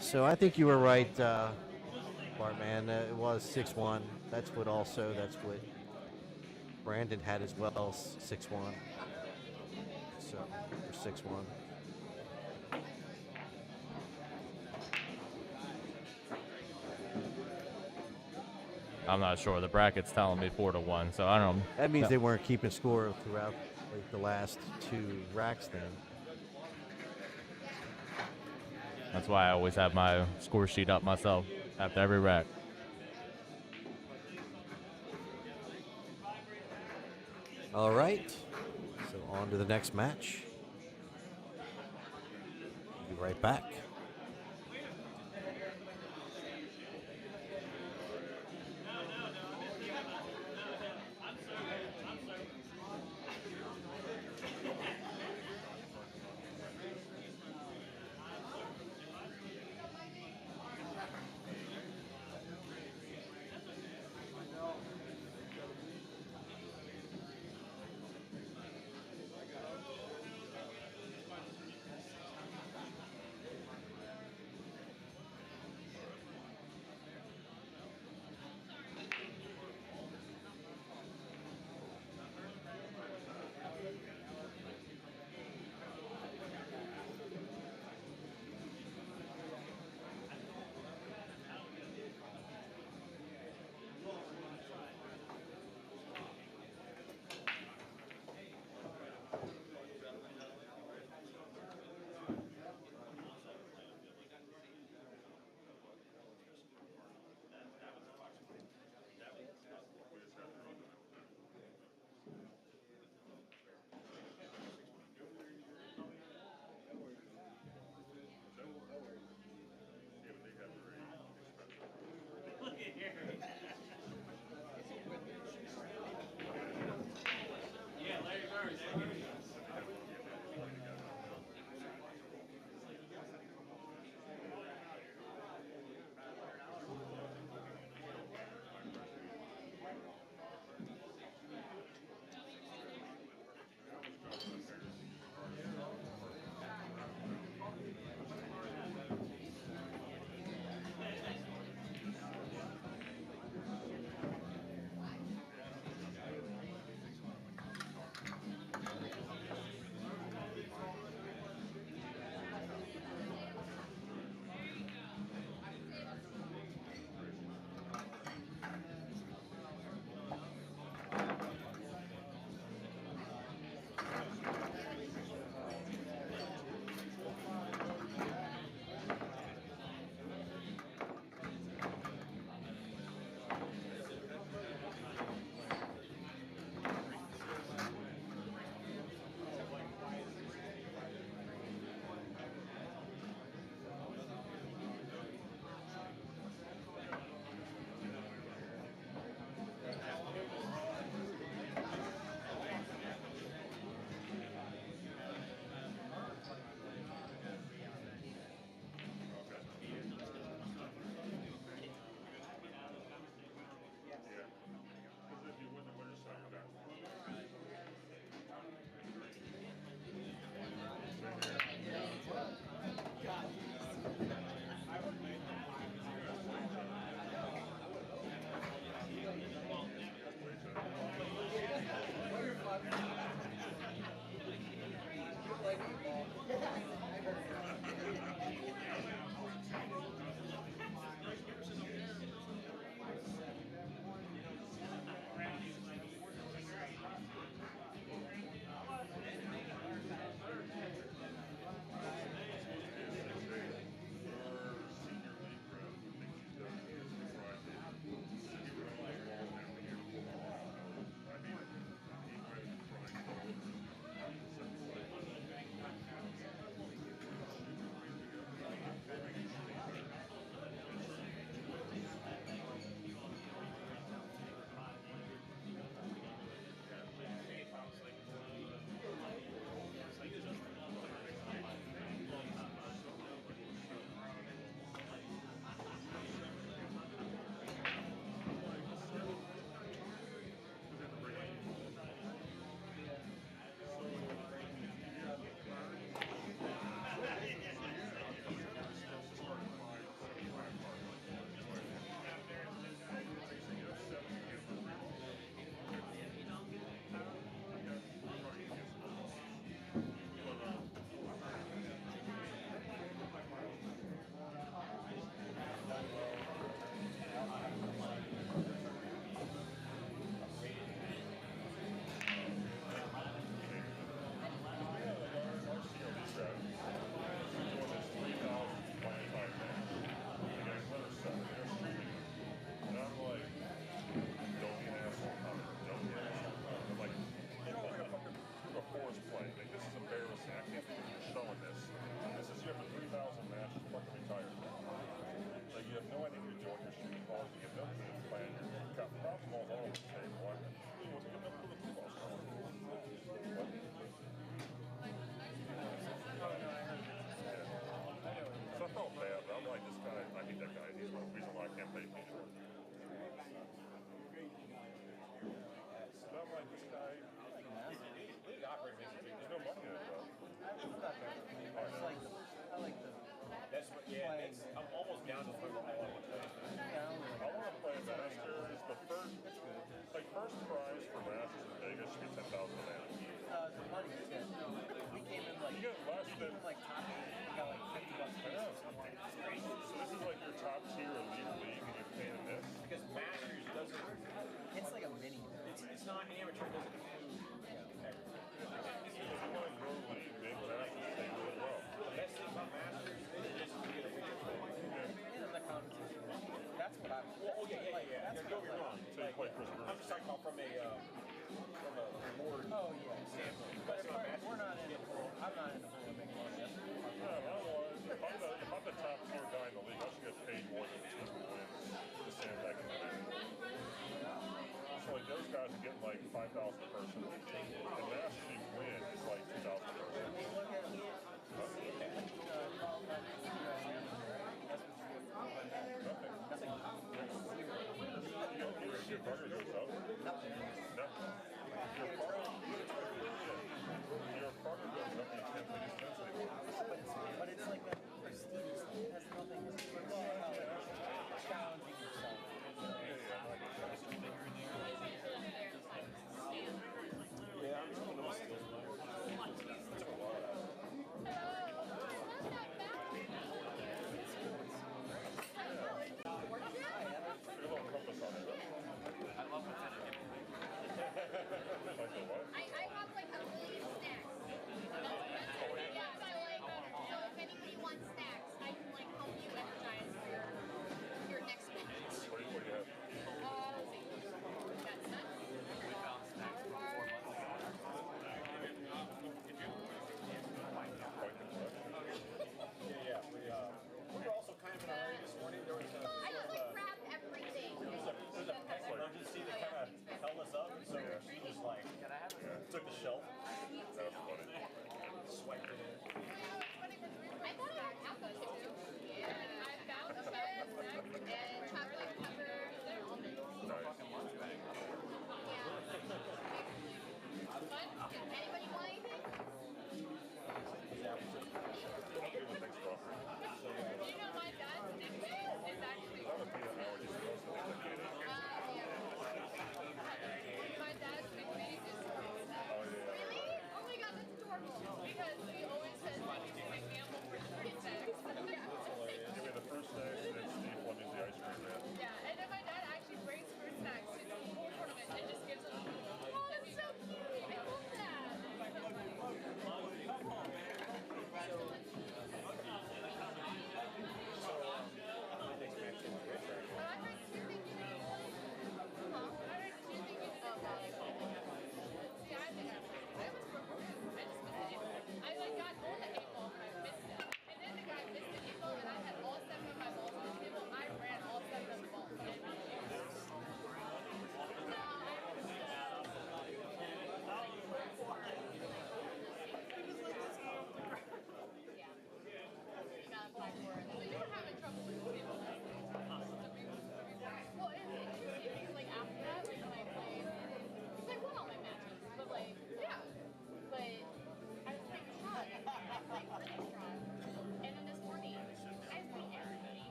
So I think you were right, Bartman. It was 6-1. That's what Brandon had as well, 6-1. So for 6-1. I'm not sure. The bracket's telling me 4-1, so I don't know. That means they weren't keeping score throughout like the last 2 racks then. That's why I always have my score sheet up myself after every rack. All right. So on to the next match. Be right back. not very good. I just like the, I like the That's what, yeah, it makes, I'm almost down to the point where I want to play. I want to play Masters. The first prize for Masters in Vegas should be 10,000 a man. The money is good. We came in like, You get less than. like top 8. We got like $50 I or know. something. It's crazy. So this is like your top tier elite league, and you're paying this. Because Masters doesn't, It's like a mini. it's not amateur, it doesn't do If you want to grow the league, make Masters pay really well. the best thing about Masters is you get a winner play. And the competition. That's what I'm. Well, oh yeah. That's Don't get me wrong. So you play Chris I'm Brews. just talking about from a reward Oh yeah. standpoint. But That's not Masters. we're not in the pool. I'm not in the pool to make money. That's what we're Yeah, otherwise, if I'm the top tier guy in the league, I should get paid more than the team who wins the sandbag competition. So like those guys are getting like 5,000 a person, and Masters you win is like 2,000 a person. look at that's what you get. Nothing. That's like Your partner goes up. nothing. Nothing. Your partner goes up and you can't play defense anymore. But it's like a prestigious thing. It has nothing to do with challenging yourself. Yeah. Yeah, I'm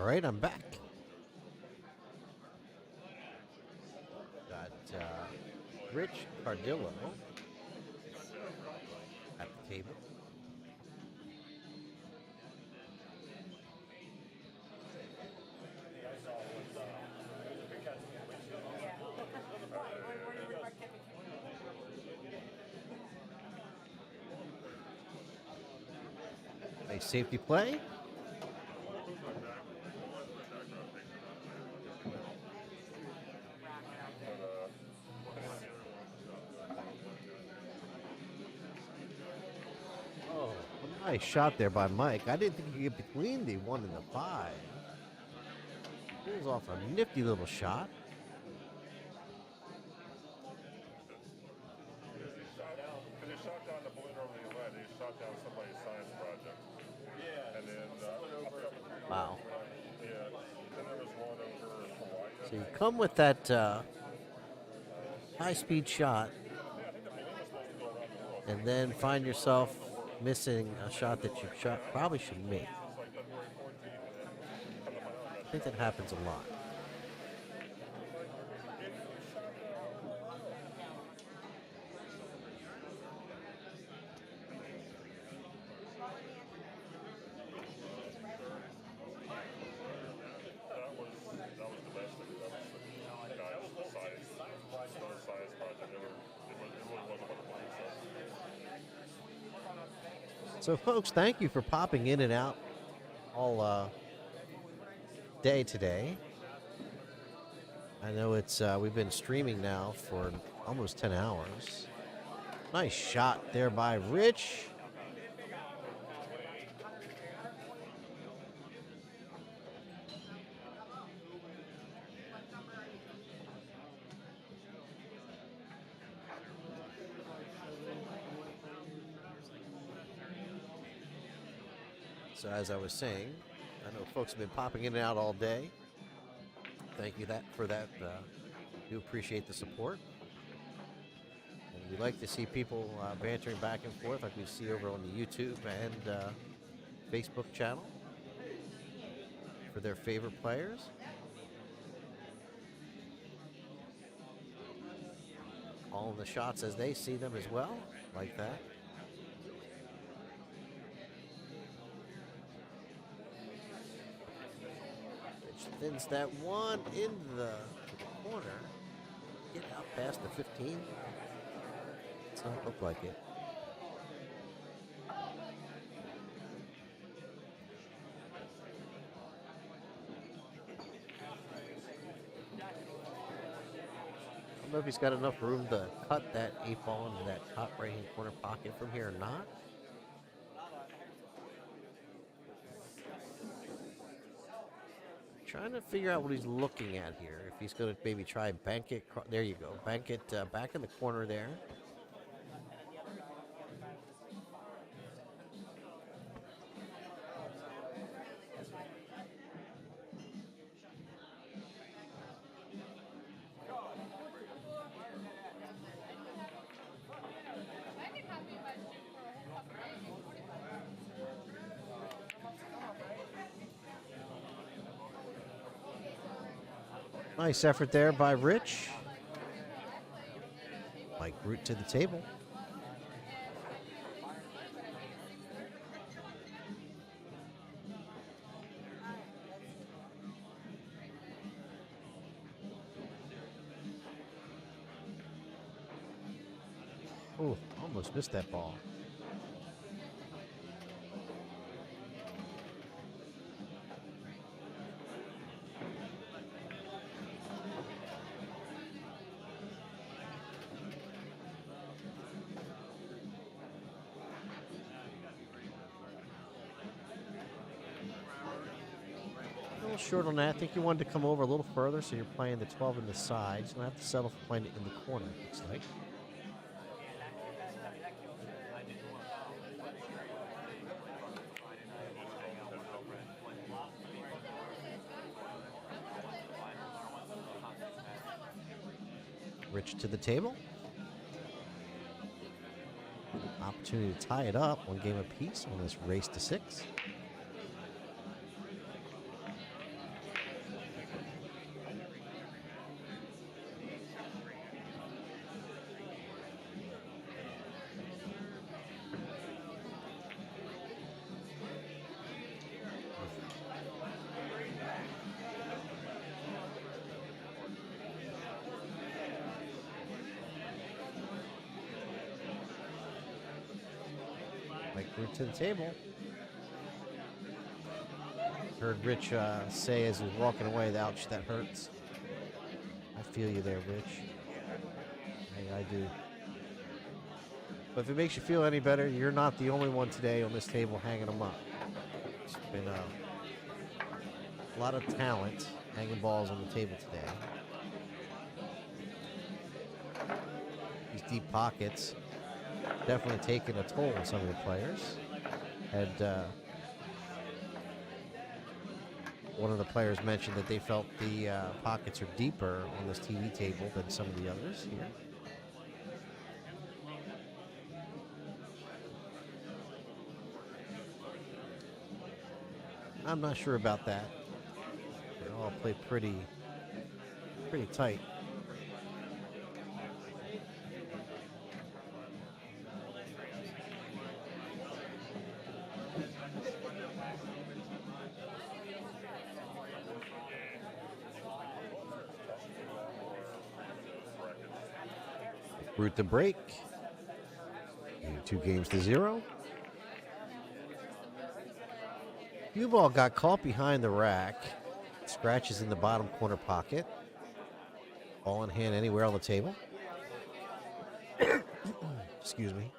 right, I'm back. Got Rich Cardillo at the table. Nice safety play. Oh, a nice shot there by Mike. I didn't think he could get between the 1 and the 5. Pulls off a nifty little shot. Because he shot down the balloon over the event, he shot down somebody's science project. Yeah. And then, Wow. yeah, then there was one over Hawaii. So you come with that high-speed shot, and then find yourself missing a shot that you probably should make. I think that happens a lot. So, folks, thank you for popping in and out all day today. I know it's we've been streaming now for almost 10 hours. Nice shot there by Rich. So as I was saying, I know folks have been popping in and out all day. Thank you for that. Do appreciate the support. And we like to see people bantering back and forth like we see over on the YouTube and Facebook channel for their favorite players. All the shots as they see them as well, like that. Thins that one into the corner. Get out past the 15. Does not look like it. I don't know if he's got enough room to cut that 8-ball into that top right-hand corner pocket from here or not. Trying to figure out what he's looking at here. If he's going to maybe try bank it. There you go. Bank it back in the corner there. Nice effort there by Rich. Mike root to the table. Oh, almost missed that ball. Short on that. I think you wanted to come over a little further, so you're playing the 12 in the sides. You'll have to settle for playing it in the corner, it looks like. Rich to the table. Opportunity to tie it up. One game apiece on this race to 6. Like root to the table. Heard Rich say as he was walking away, ouch, that hurts. I feel you there, Rich. Hey, I do. But if it makes you feel any better, you're not the only one today on this table hanging them up. It's been a lot of talent hanging balls on the table today. These deep pockets definitely taking a toll on some of the players. And one of the players mentioned that they felt the pockets are deeper on this TV table than some of the others here. I'm not sure about that. They all play pretty tight. Root the break. 2-0. Cue ball got caught behind the rack. Scratches in the bottom corner pocket. Ball in hand anywhere on the table. Excuse me.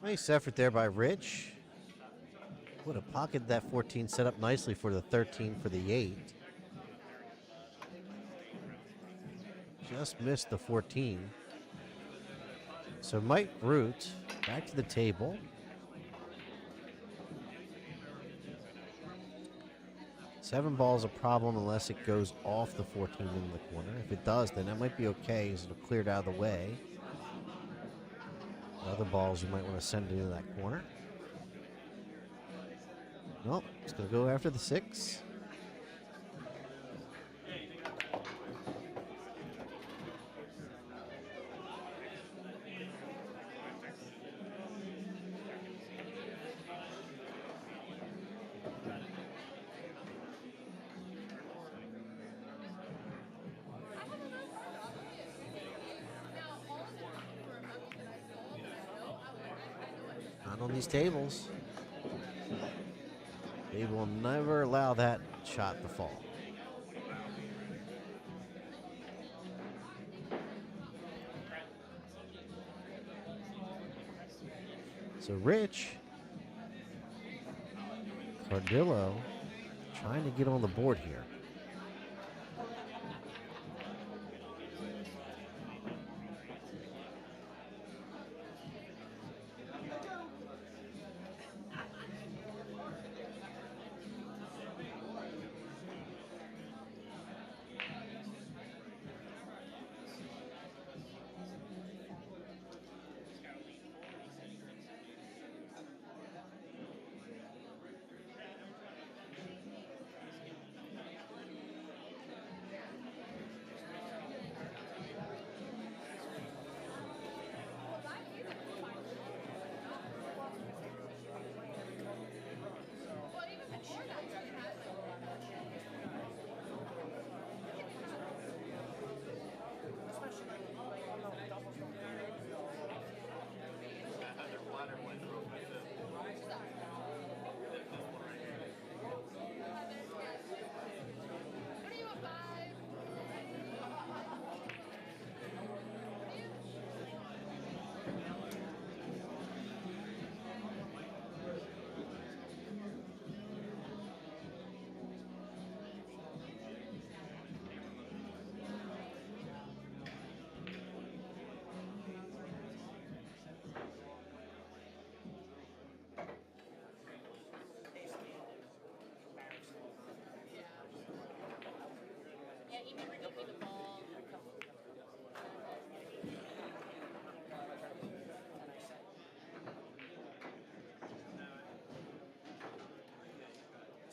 Nice effort there by Rich. Would have pocketed that 14 set up nicely for the 13 for the 8. Just missed the 14. So Mike Root back to the table. Seven ball's a problem unless it goes off the 14 in the corner. If it does, then that might be okay as it'll clear it out of the way. Other balls you might want to send into that corner. Nope, it's going to go after the 6. Not on these tables. They will never allow that shot to fall. So Rich Cardillo trying to get on the board here.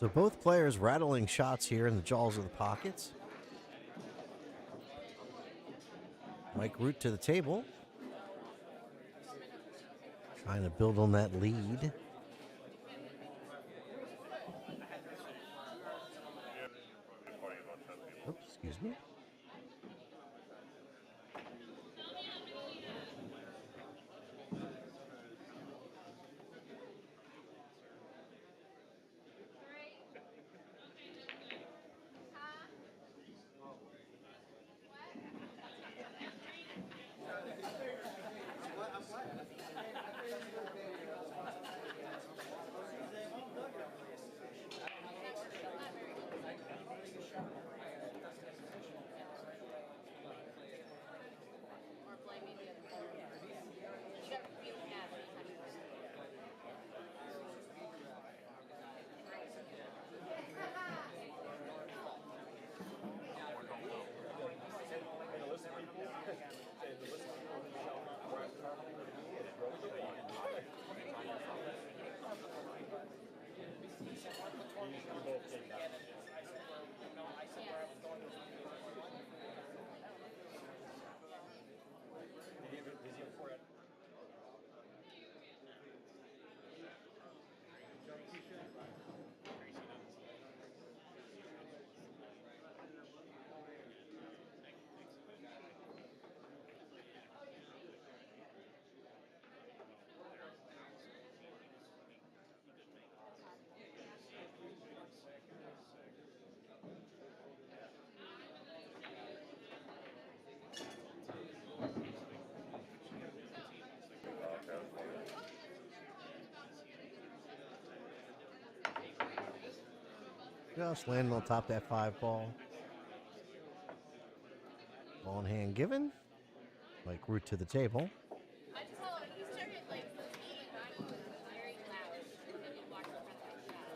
So both players rattling shots here in the jaws of the pockets. Mike Root to the table. Trying to build on that lead. Oops, excuse me. Just landing on top of that 5 ball. Long hand given. Like root to the table. I just saw he started like eating very loud and you walked around like that.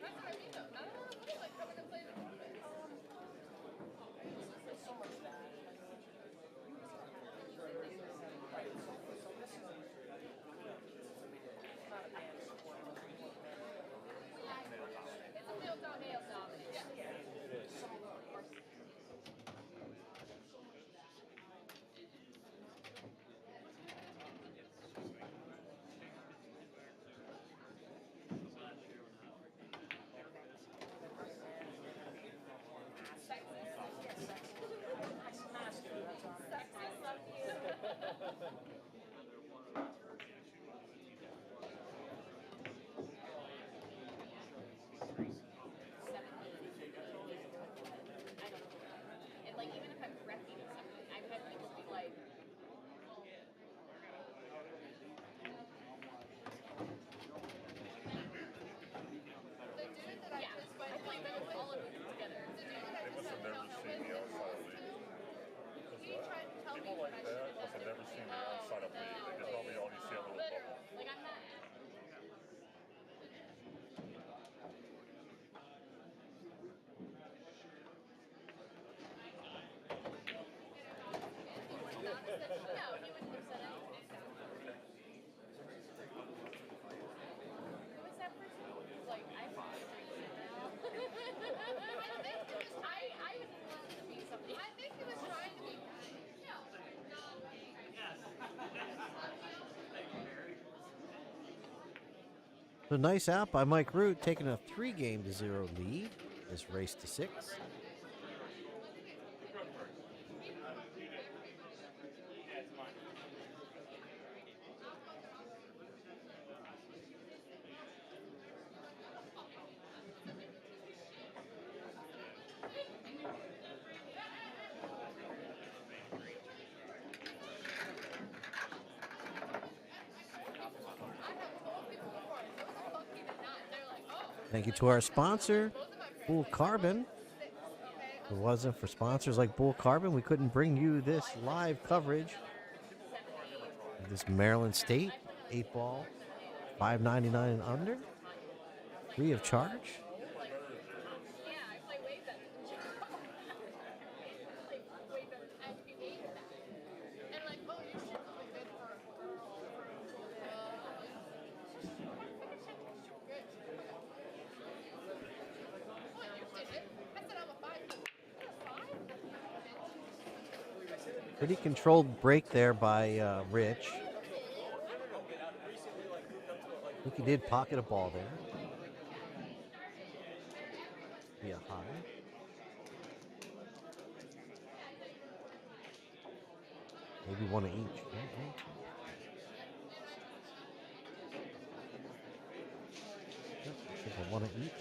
That's what I mean though. Not a lot of people like coming to play the tournament. There's so much that. It's a male dominant. Yeah. And like even if I'm correcting something, I've had people be like, the dude that I just went I played with all of them together. The dude that I They just must have went never seen me outside of league. he tried to tell me People what like I should that have must done have never seen me differently. outside of league. They just probably only see a little bubble. Literally, like I'm not. No, he wouldn't have said anything. Who was that person? Like, I forgot to drink it now. I think he was I was allowed to be something. I think he was trying to be kind. Yeah. So nice out by Mike Root, taking a 3-game-0 lead. This race to 6. Thank you to our sponsor, Bull Carbon. If it wasn't for sponsors like Bull Carbon, we couldn't bring you this live coverage of this Maryland State 8-ball, $5.99 and under, free of charge. Yeah, I play way better than you. Like, way better. I'd be way better. And like, oh, you should really good for a girl. What, you did it? I said I'm a 5. You're a 5? Pretty controlled break there by Rich. I think he did pocket a ball there. Be a high. Maybe one of each. Should have one of each.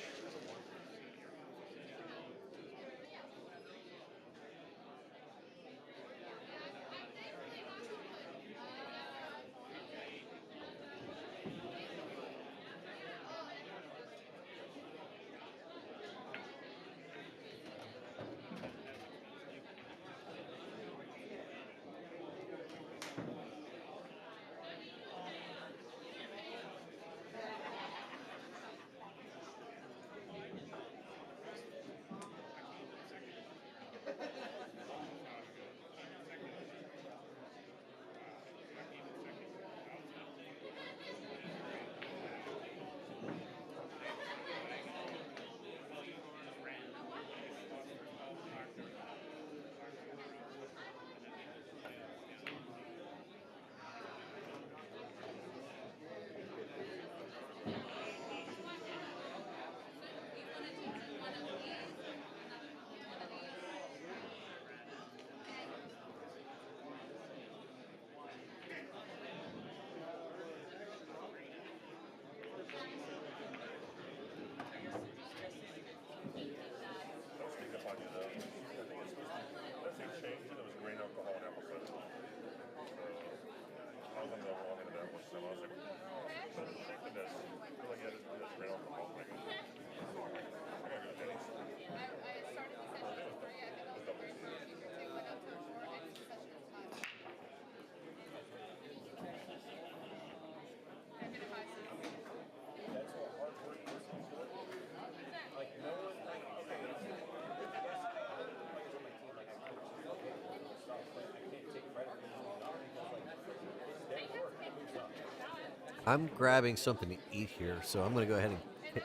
I'm grabbing something to eat here, so I'm going to go ahead and pick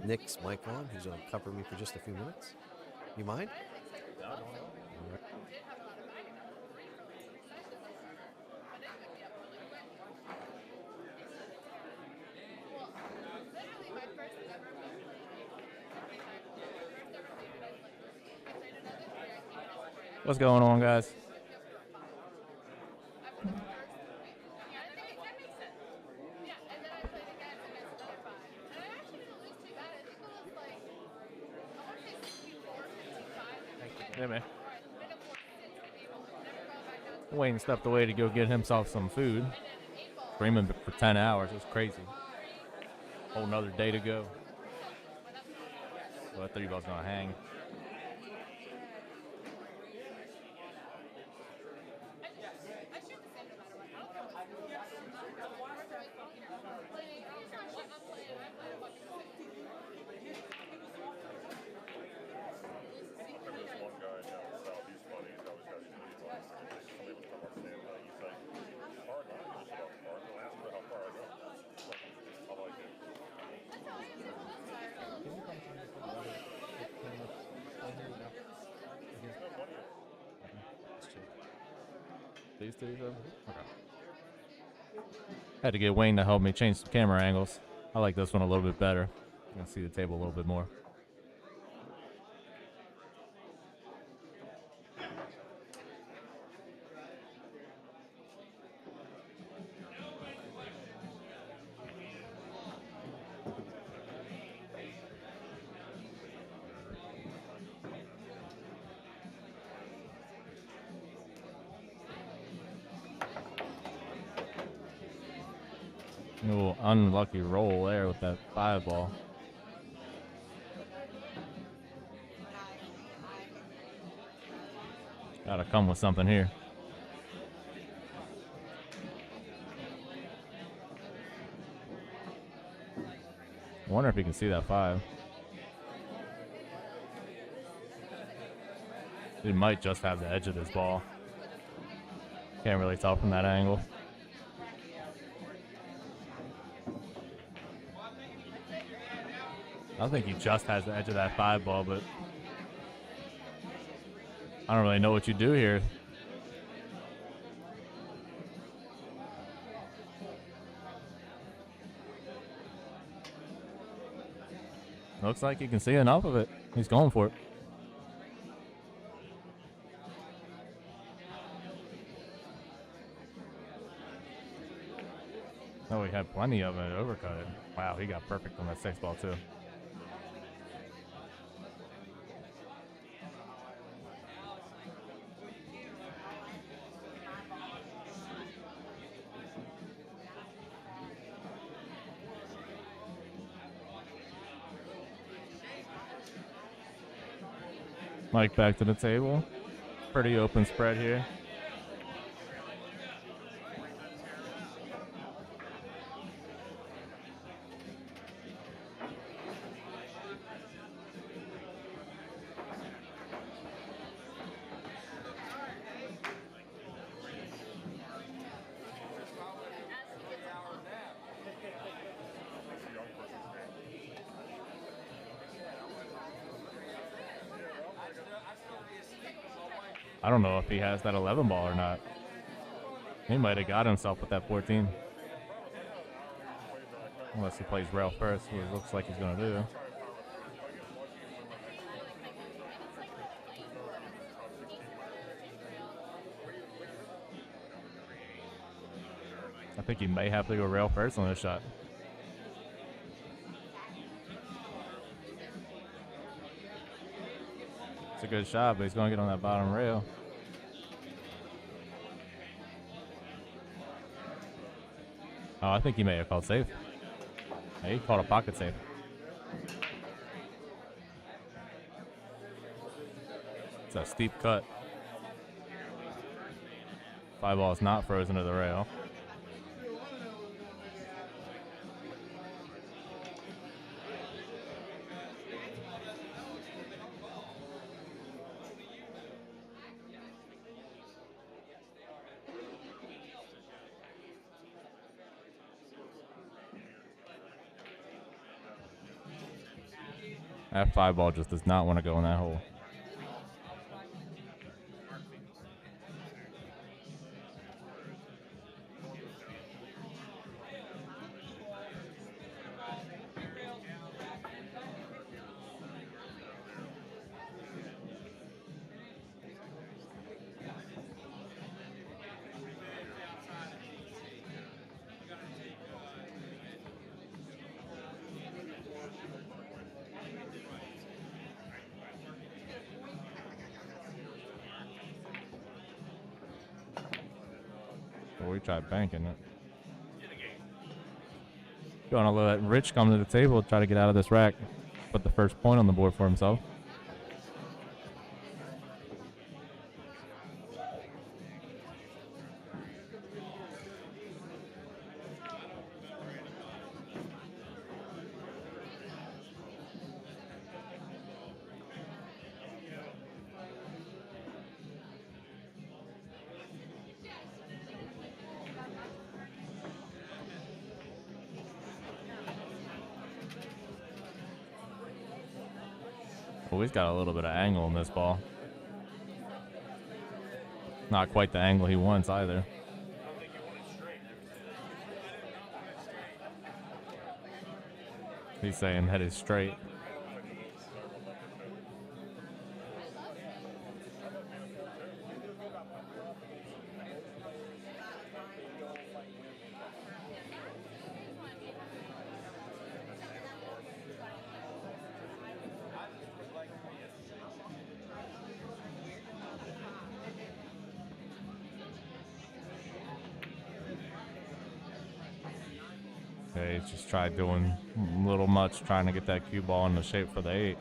Nick's mic on. He's going to cover me for just a few minutes. You mind? What's going on, guys? Yeah, man. Wayne stepped away to go get himself some food. Screaming for 10 hours. It was crazy. Whole nother day to go. So I thought he was going to hang. These two, though? Okay. Had to get Wayne to help me change some camera angles. I like this one a little bit better. You can see the table a little bit more. Ooh, unlucky roll there with that 5 ball. Gotta come with something here. I wonder if you can see that 5. He might just have the edge of this ball. Can't really tell from that angle. I think he just has the edge of that 5 ball, but I don't really know what you do here. Looks like he can see enough of it. He's going for it. Oh, he had plenty of it. Overcut it. Wow, he got perfect on that 6 ball, too. Mike back to the table. Pretty open spread here. I don't know if he has that 11 ball or not. He might have got himself with that 14. Unless he plays rail first, which it looks like he's going to do. I think he may have to go rail first on this shot. It's a good shot, but he's going to get on that bottom rail. Oh, I think he may have called safe. Yeah, he called a pocket safe. It's a steep cut. 5 ball is not frozen to the rail. That 5 ball just does not want to go in that hole. We tried banking it. Going to let Rich come to the table, try to get out of this rack. Put the first point on the board for himself. Oh, he's got a little bit of angle in this ball. Not quite the angle he wants either. He's saying head is straight. Okay, he's just tried doing a little much, trying to get that cue ball into shape for the 8.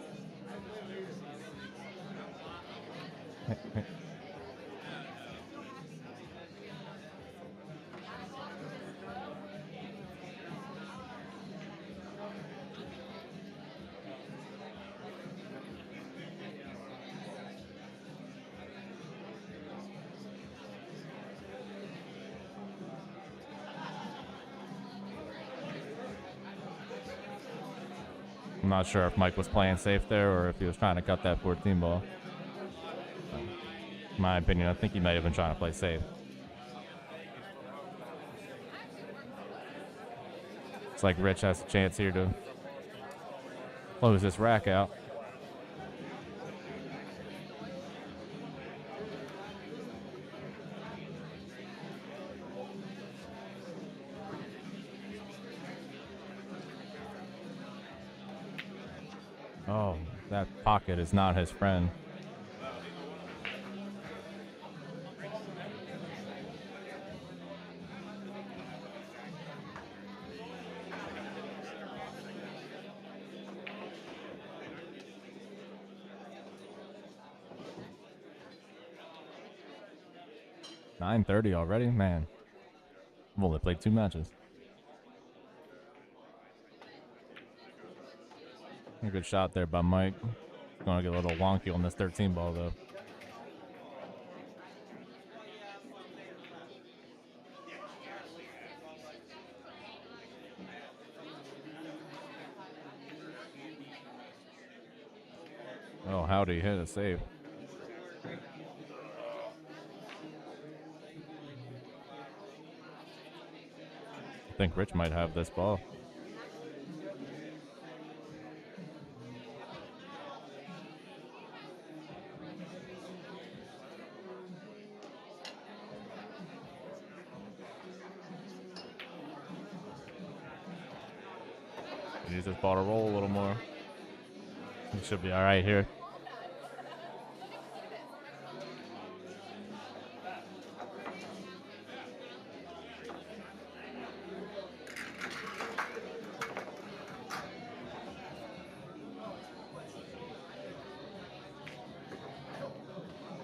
I'm not sure if Mike was playing safe there or if he was trying to cut that 14 ball. In my opinion, I think he might have been trying to play safe. It's like Rich has a chance here to close this rack out. Oh, that pocket is not his friend. $9:30 already? Man, I've only played 2 matches. A good shot there by Mike. Going to get a little wonky on this 13 ball, though. Oh, howdy, hit a save. I think Rich might have this ball. Use this ball to roll a little more. He should be all right here.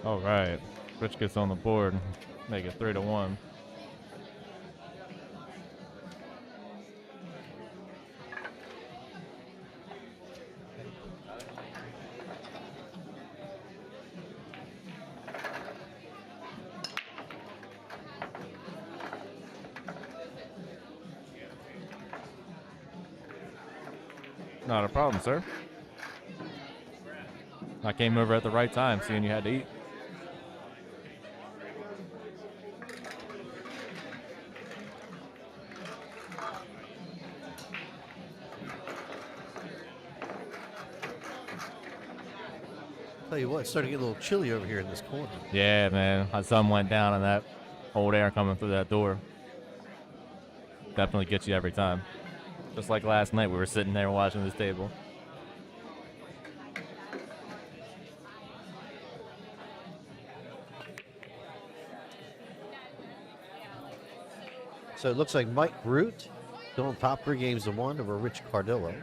All right, Rich gets on the board, make it 3-1. Not a problem, sir. I came over at the right time, seeing you had to eat. Tell you what, it's starting to get a little chilly over here in this corner. Yeah, man. My sun went down and that cold air coming through that door definitely gets you every time. Just like last night, we were sitting there watching this table. So it looks like Mike Root still on top 3 games to 1 over Rich Cardillo.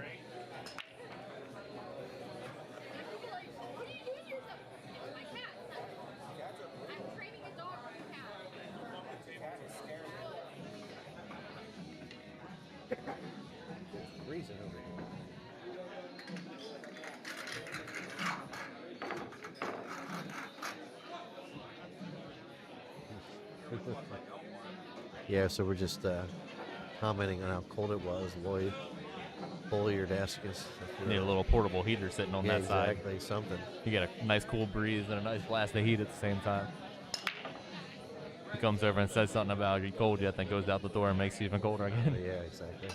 Freezing over here. Yeah, so we're just commenting on how cold it was. Lloyd, pull your desk. Need a little portable heater sitting on that side. Exactly, something. You get a nice cool breeze and a nice blast of heat at the same time. He comes over and says something about, "Are you cold yet?" Then goes out the door and makes you even colder again. Yeah, exactly.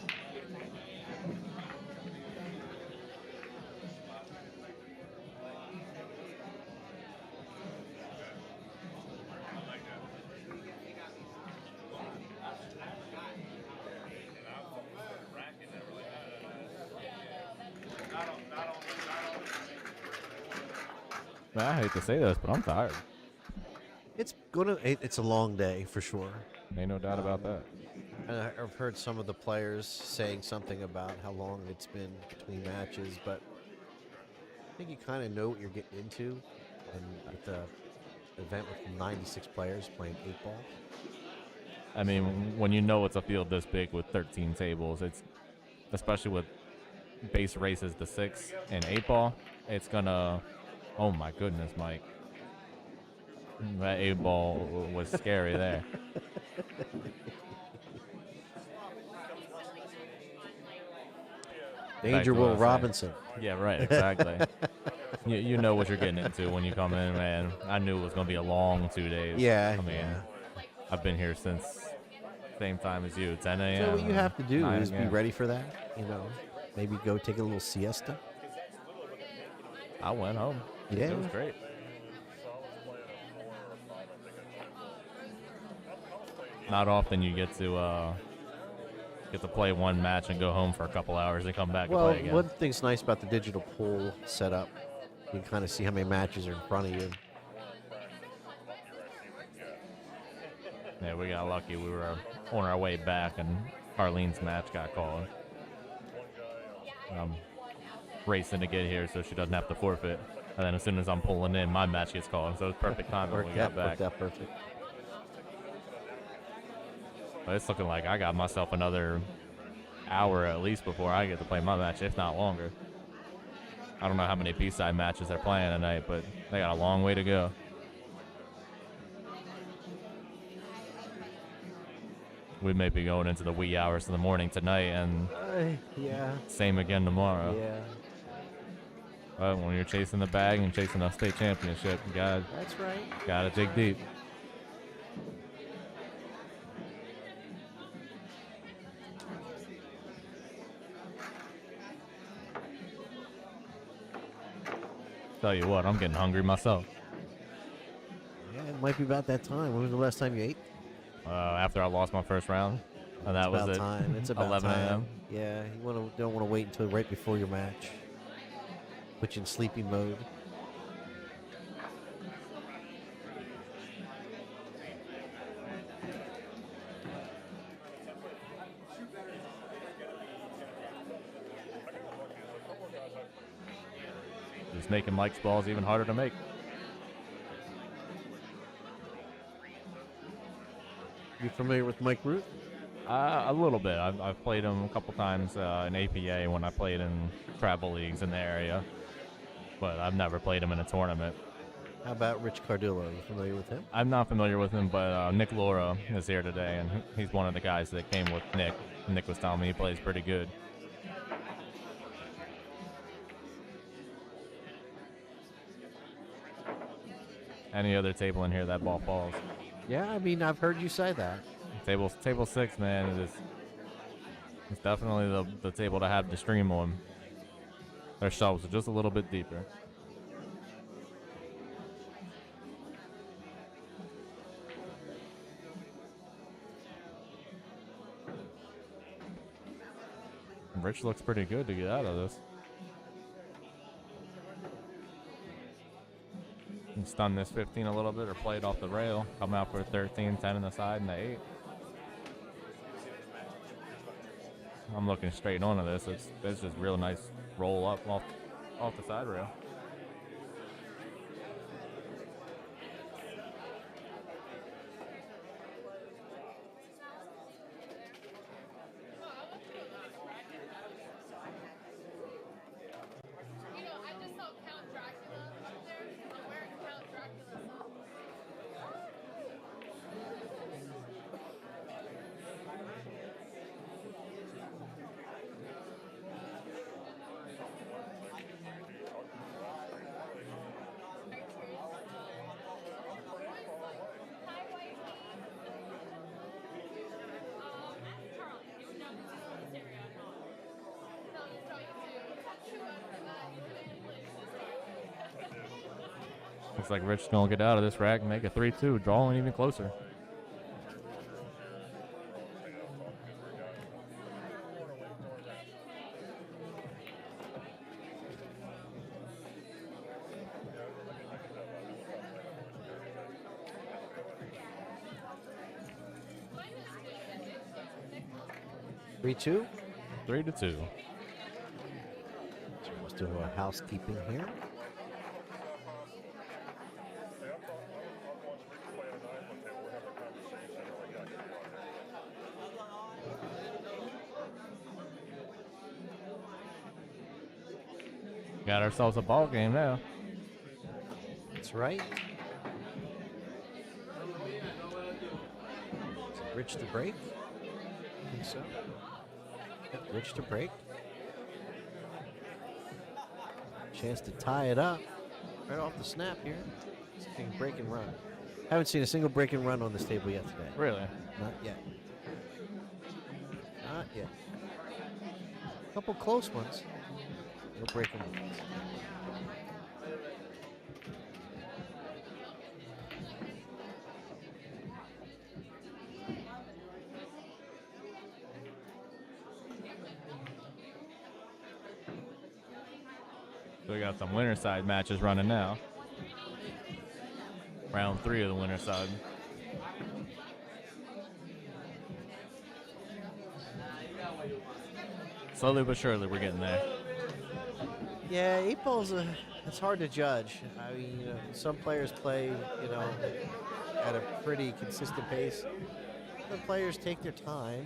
Man, I hate to say this, but I'm tired. It's a long day for sure. Ain't no doubt about that. And I've heard some of the players saying something about how long it's been between matches, but I think you kind of know what you're getting into. And with the event with 96 players playing 8-ball. I mean, when you know it's a field this big with 13 tables, it's especially with base races to 6 and 8-ball, it's gonna. Oh my goodness, Mike. That 8-ball was scary there. Danger to what I Will was saying. Robinson. Yeah, right, exactly. you know what you're getting into when you come in, man. I knew it was going to be a long 2 days. Yeah, I mean, yeah. I've been here since same time as you, 10 a.m. So what you have to do 9 is be a.m. ready for that. You know, maybe go take a little siesta. I went home. Yeah. It was great. Not often you get to play one match and go home for a couple hours and come back Well, and play again. one thing's nice about the digital pool setup, you can kind of see how many matches are in front of you. Yeah, we got lucky. We were on our way back, and Arlene's match got called. Racing to get here so she doesn't have to forfeit. And then as soon as I'm pulling in, my match gets called. So it's perfect time when we got back. Worked out perfect. But it's looking like I got myself another hour at least before I get to play my match, if not longer. I don't know how many B-side matches they're playing tonight, but they got a long way to go. We may be going into the wee hours of the morning tonight, and Yeah. same again tomorrow. Yeah. But when you're chasing the bag and chasing a state championship, you That's right. gotta dig deep. Tell you what, I'm getting hungry myself. Yeah, it might be about that time. When was the last time you ate? After I lost my first round, and that It's was about it. time. It's about 11 time. a.m. Yeah, you don't want to wait until right before your match. Put you in sleeping mode. Just making Mike's balls even harder to make. You familiar with Mike Root? A little bit. I've played him a couple times in APA when I played in travel leagues in the area, but I've never played him in a tournament. How about Rich Cardillo? Are you familiar with him? I'm not familiar with him, but Nick Laura is here today, and he's one of the guys that came with Nick. Nick was telling me he plays pretty good. any other table in here, that ball falls. Yeah, I mean, I've heard you say that. Table 6, man, it's definitely the table to have the stream on. Their shelves are just a little bit deeper. Rich looks pretty good to get out of this. Can stun this 15 a little bit or play it off the rail. Come out for a 13, 10 in the side, and the 8. I'm looking straight onto this. It's just real nice roll up off the side rail. You know, I just saw Count Dracula up there. I'm wearing Count Dracula socks. Looks like Rich gonna get out of this rack and make a 3-2, drawing even closer. Three, 2. 3-2. Let's do a housekeeping here. Got ourselves a ball game now. That's right. Rich to break. I think so. Yep, Rich to break. Chance to tie it up right off the snap here. Seeing break and run. Haven't seen a single break and run on this table yet today. Really? Not yet. Not yet. A couple close ones. No break and runs. So we got some winner side matches running now. Round 3 of the winner side. Slowly but surely we're getting there. Yeah, 8 ball's it's hard to judge. I mean, some players play, at a pretty consistent pace. Other players take their time.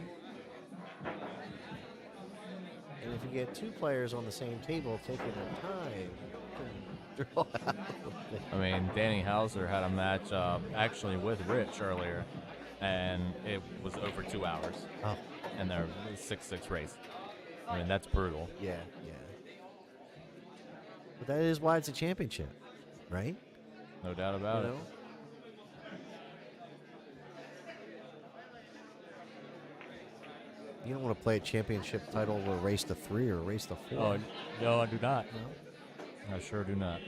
And if you get 2 players on the same table taking their time, you can draw out a little bit. I mean, Danny Hauser had a match actually with Rich earlier, and it was over 2 hours. Oh, And they're 6-6 race. I mean, that's brutal. yeah. But that is why it's a championship, right? No doubt about it. You don't want to play a championship title with a race to 3 or a race to 4. Oh, no, I do not. No? I sure do not.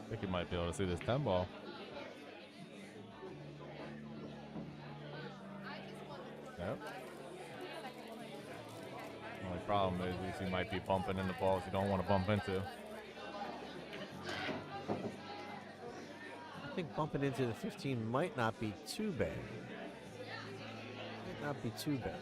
I think you might be able to see this 10 ball. Yep. Only problem is you might be bumping into balls you don't want to bump into. I think bumping into the 15 might not be too bad. Might not be too bad.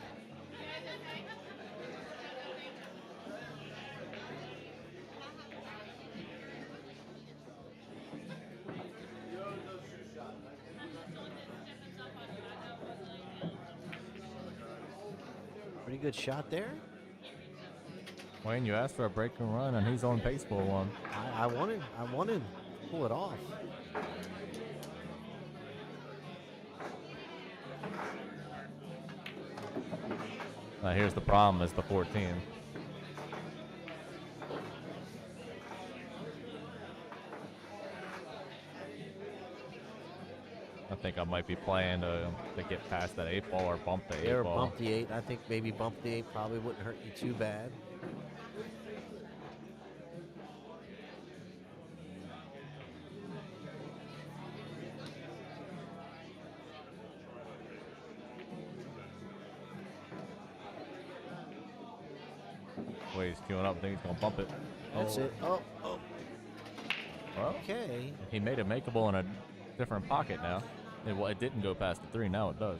good shot there. Wayne, you asked for a break and run, and he's on pace for one. I wanted to pull it off. Now here's the problem: is the 14. I think I might be playing to get past that 8 ball or bump the 8 There, ball. bump the 8. I think maybe bump the 8 probably wouldn't hurt you too bad. Way he's queuing up, I think he's gonna bump it. That's it. Oh. Well, Okay. he made it makeable in a different pocket now. It didn't go past the 3. Now it does.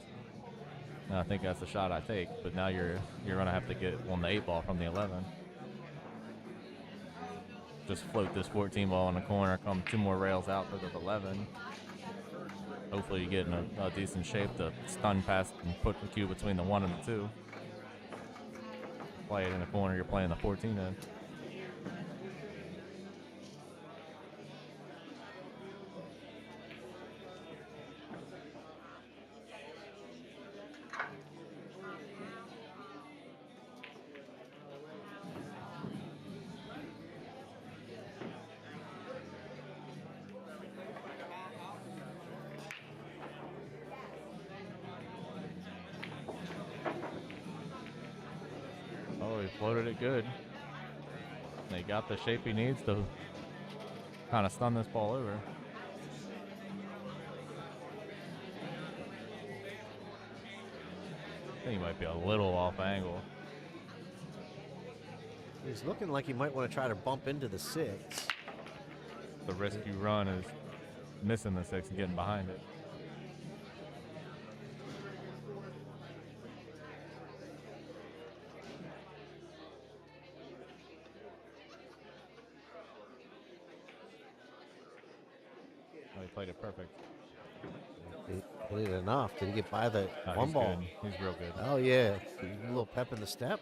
And I think that's the shot I take. But now you're gonna have to get on the 8 ball from the 11. Just float this 14 ball in the corner. Come 2 more rails out for the 11. Hopefully you get in a decent shape to stun past and put the cue between the 1 and the 2. Play it in the corner. You're playing the 14 in. Oh, he floated it good. They got the shape he needs to kind of stun this ball over. I think he might be a little off angle. He's looking like he might want to try to bump into the 6. The risky run is missing the 6 and getting behind it. Oh, he played it perfect. He played it enough. Did he get by the Oh, 1 he's ball? good. He's real good. Oh, yeah. A little pep in the step.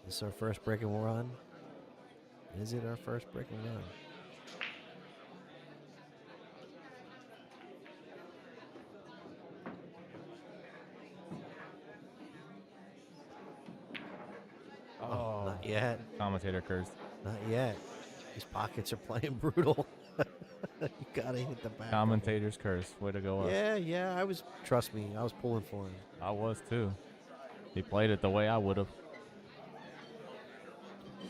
This is our first break and run. Is it our first break and run? Oh, Not yet. commentator cursed. Not yet. These pockets are playing brutal. You gotta hit the back. Commentator's curse. Way to go up. Yeah. Trust me, I was pulling for him. I was too. He played it the way I would have.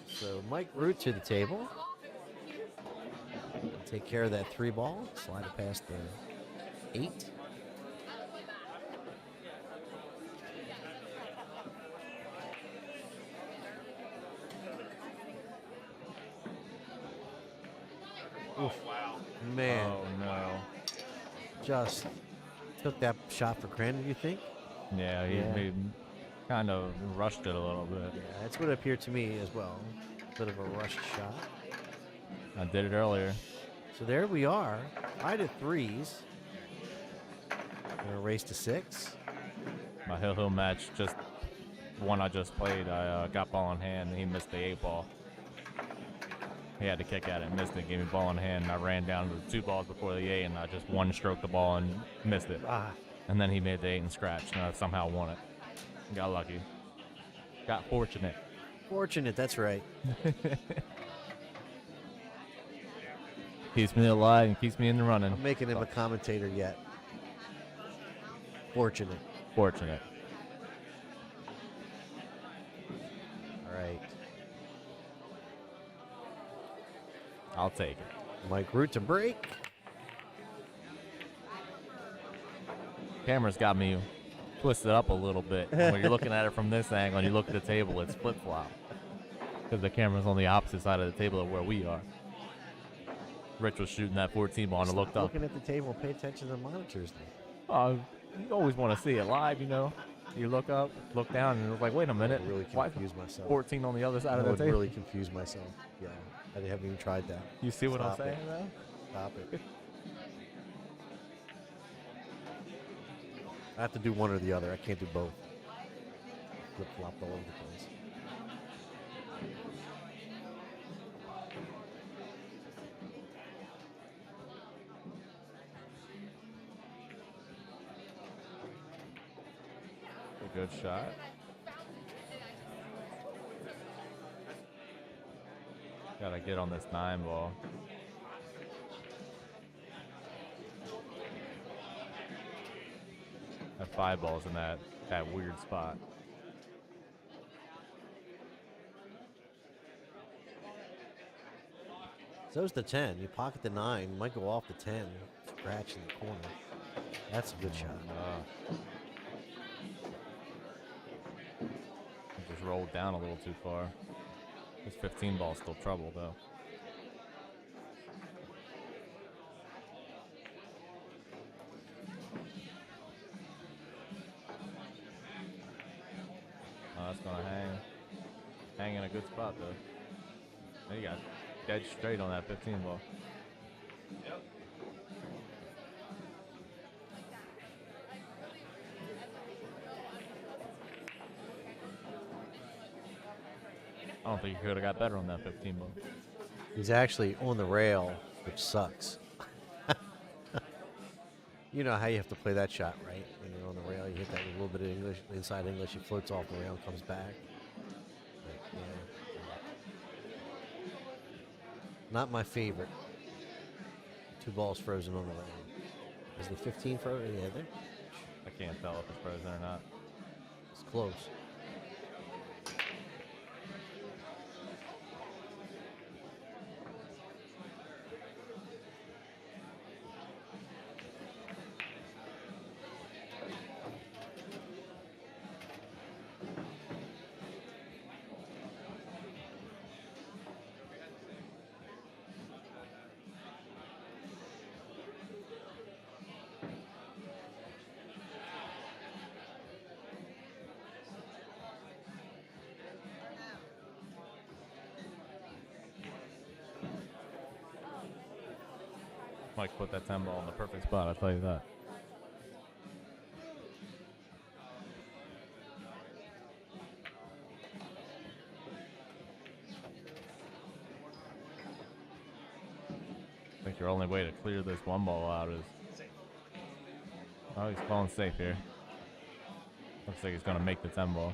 So Mike Root to the table. Take care of that 3 ball. Slide it past the 8. Oof. Man, Oh no. just took that shot for granted, you think? Yeah, he kind of rushed it a little bit. Yeah, that's what it appeared to me as well. Bit of a rushed shot. I did it earlier. So there we are, tied at 3s. Gonna race to 6. My hill match, just one I just played, I got ball in hand and he missed the 8 ball. He had to kick at it, missed it, gave me ball in hand, and I ran down to the 2 balls before the 8, and I just one-stroked the ball and missed it. And then he made the 8 and scratched, and I somehow won it. Got lucky. Got fortunate. Fortunate, that's right. Keeps me alive and keeps me in the running. I'm making him a commentator yet. Fortunate. Fortunate. All right. I'll take it. Mike Root to break. Camera's got me twisted up a little bit. When you're looking at it from this angle and you look at the table, it's flip-flop. Because the camera's on the opposite side of the table of where we are. Rich was shooting that 14 ball and looked up. Looking at the table, pay attention to the monitors. Then. You always want to see it live, you know. You look up, look down, and it's like, wait a minute. Really Why confuse myself. 14 on the other side I of the would table? really confuse myself. Yeah, I haven't even tried that. You see what Stop I'm it. saying, though? Stop it. I have to do one or the other. I can't do both. flip flopped all over the place. A good shot. Gotta get on this 9 ball. That 5 ball's in that weird spot. So's the 10. You pocket the 9, might go off the 10, scratch in the corner. That's a good shot. It just rolled down a little too far. This 15 ball's still trouble though. Oh, that's gonna hang in a good spot though. He got dead straight on that 15 ball. I don't think he could have got better on that 15 ball. He's actually on the rail, which sucks. You know how you have to play that shot, right? When you're on the rail, you hit that with a little bit of English, inside English, he floats off the rail and comes back. But, yeah. Not my favorite. 2 balls frozen on the rail. Is the 15 frozen? Yeah, there. I can't tell if it's frozen or not. It's close. Mike put that 10 ball in the perfect spot, I'll tell you that. I think your only way to clear this 1 ball out is... Oh, he's calling safe here. Looks like he's going to make the 10 ball.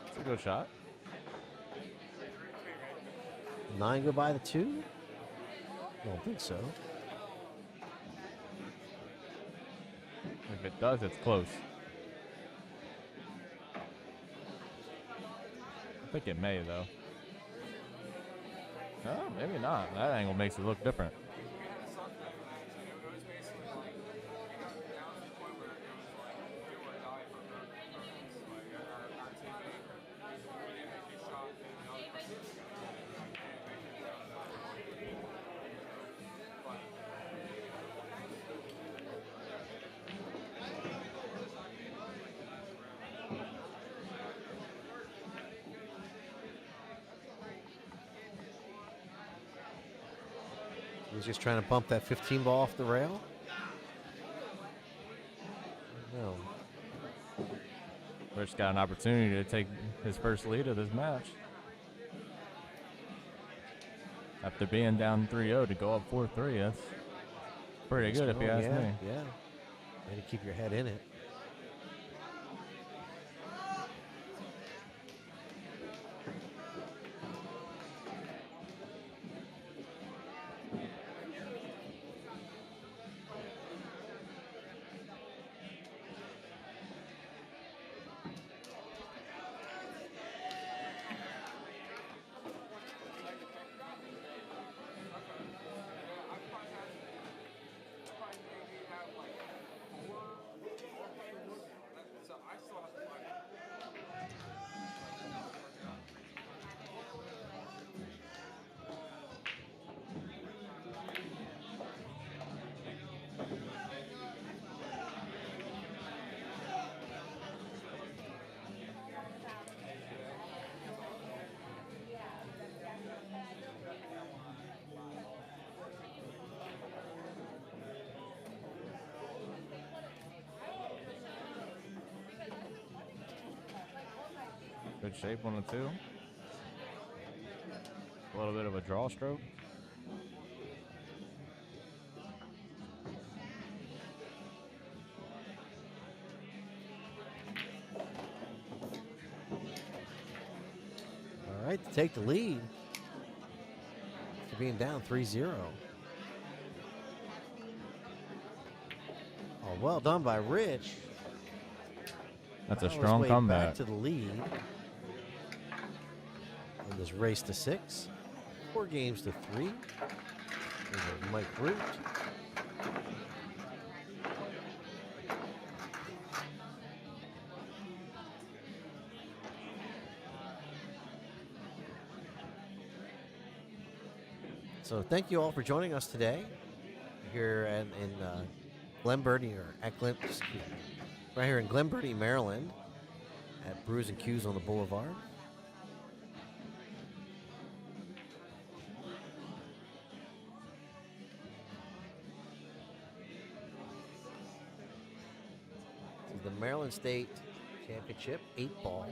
It's a good shot. 9 go by the 2? I don't think so. If it does, it's close. I think it may, though. No, maybe not. That angle makes it look different. He's just trying to bump that 15 ball off the rail. No. Rich got an opportunity to take his first lead of this match. After being down 3-0 to go up 4-3, that's pretty good if you ask me. Yeah. Way to keep your head in it. Good shape on the 2. A little bit of a draw stroke. All right, to take the lead. To being down 3-0. Oh, well done by Rich. That's a Found his strong way comeback. Back to the lead. In this race to 6. 4 games to 3. There's Mike Root. So thank you all for joining us today here in Glen Burnie, or at Glen, excuse me, right here in Glen Burnie, Maryland, at Brews and Cues on the Boulevard. This is the Maryland State Championship, 8-ball,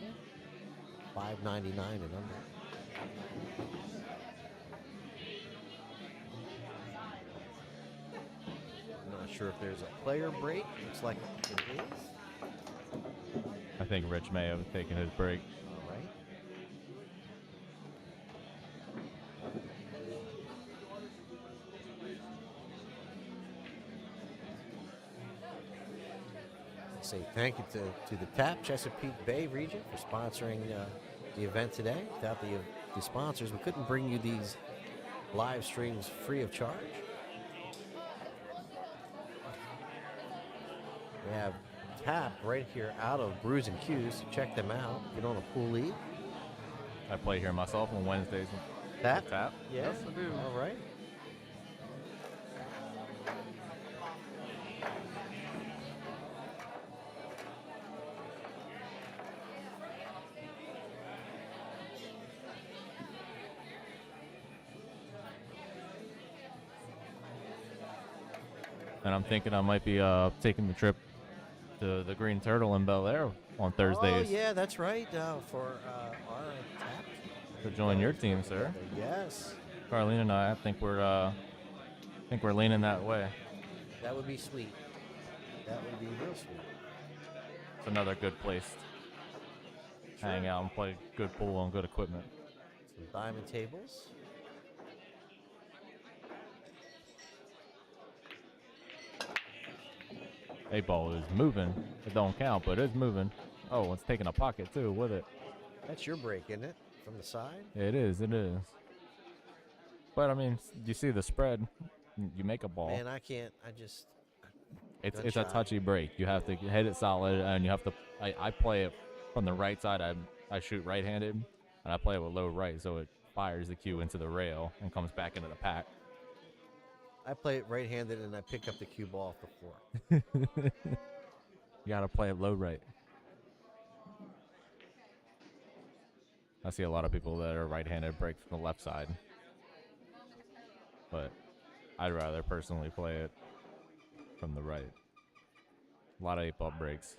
$5.99 and under. Not sure if there's a player break. Looks like it is. I think Rich may have taken his break. All right. I say thank you to the TAP Chesapeake Bay Region for sponsoring the event today. Without the sponsors, we couldn't bring you these live streams free of charge. We have TAP right here out of Brews and Cues. So check them out. Get on a pool league. I play here myself on Wednesdays. TAP? Tap? Yes, I do. All right. And I'm thinking I might be taking the trip to the Green Turtle in Bel Air on Thursdays Oh, yeah, that's right. For our TAP. to join your team, sir. Yes. Carlene and I think we're leaning that way. That would be sweet. That would be real sweet. It's another good place to hang out and play good pool on good equipment. Some diamond tables. A ball is moving. It don't count, but it's moving. Oh, it's taking a pocket too with it. That's your break, isn't it? From the side? It is. It is. But I mean, you see the spread. You make a ball. Man, I can't. I just. It's gun a shy. touchy break. You have to hit it solid, and you have to. I play it from the right side. I shoot right-handed, and I play it with low right, so it fires the cue into the rail and comes back into the pack. I play it right-handed and I pick up the cue ball off the floor. You gotta play it low right. I see a lot of people that are right-handed break from the left side, but I'd rather personally play it from the right. A lot of 8-ball breaks.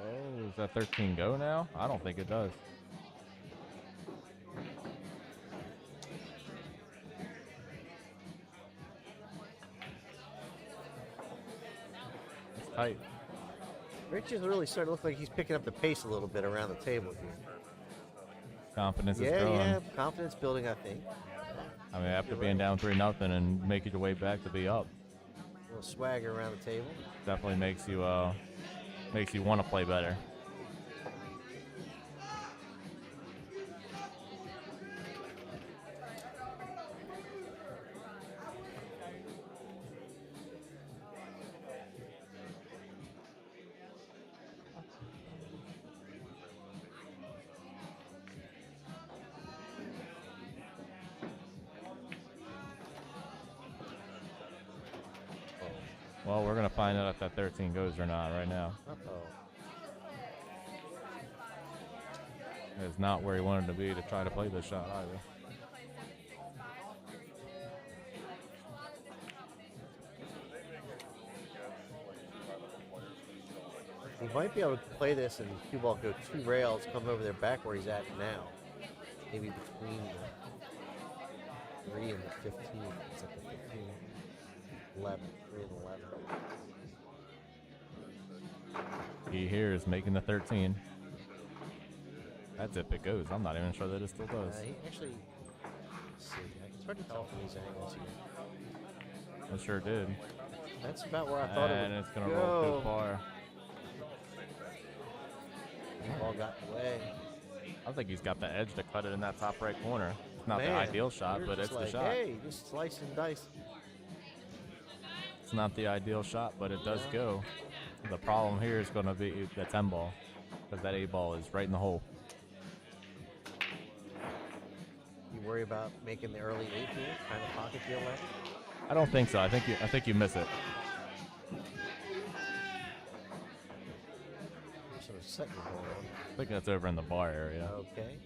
Oh, does that 13 go now? I don't think it does. It's tight. Rich is really starting to look like he's picking up the pace a little bit around the table here. Confidence is Yeah, growing. yeah. Confidence building, I think. I mean, after being down 3-0 and making your way back to be up, A little swagger around the table. definitely makes you want to play better. Well, we're gonna find out if that 13 goes or not right now. Uh-oh. It's not where he wanted to be to try to play this shot either. He might be able to play this and cue ball go 2 rails, come over there back where he's at now. Maybe between the 3 and the 15. It's like the 15, 11, 3 and 11. He here is making the 13. That's if it goes. I'm not even sure that it still does. He actually, let's see, it's hard to tell from these angles here. It sure did. That's about where I thought it would And it's going to roll too far. Ball got away. I think he's got the edge to cut it in that top right corner. It's not the Man, ideal shot, you're but just it's like, the shot. Hey, just slice and dice. It's not the ideal shot, but it does go. The problem here is going to be the 10 ball, because that 8 ball is right in the hole. You worry about making the early 8 here, trying to pocket the 11? I don't think so. I think you miss it. There's some second ball on. I think that's over in the bar area. Okay.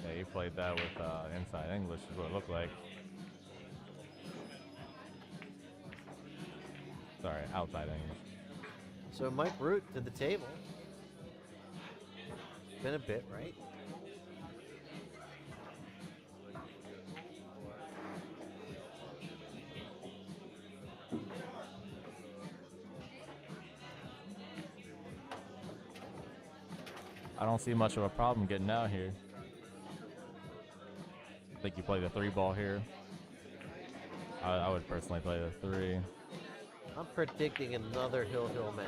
Yeah, he played that with inside English is what it looked like. Sorry, outside English. So Mike Root to the table. Been a bit, right? I don't see much of a problem getting out here. I think you play the 3 ball here. I would personally play the 3. I'm predicting another Hill man.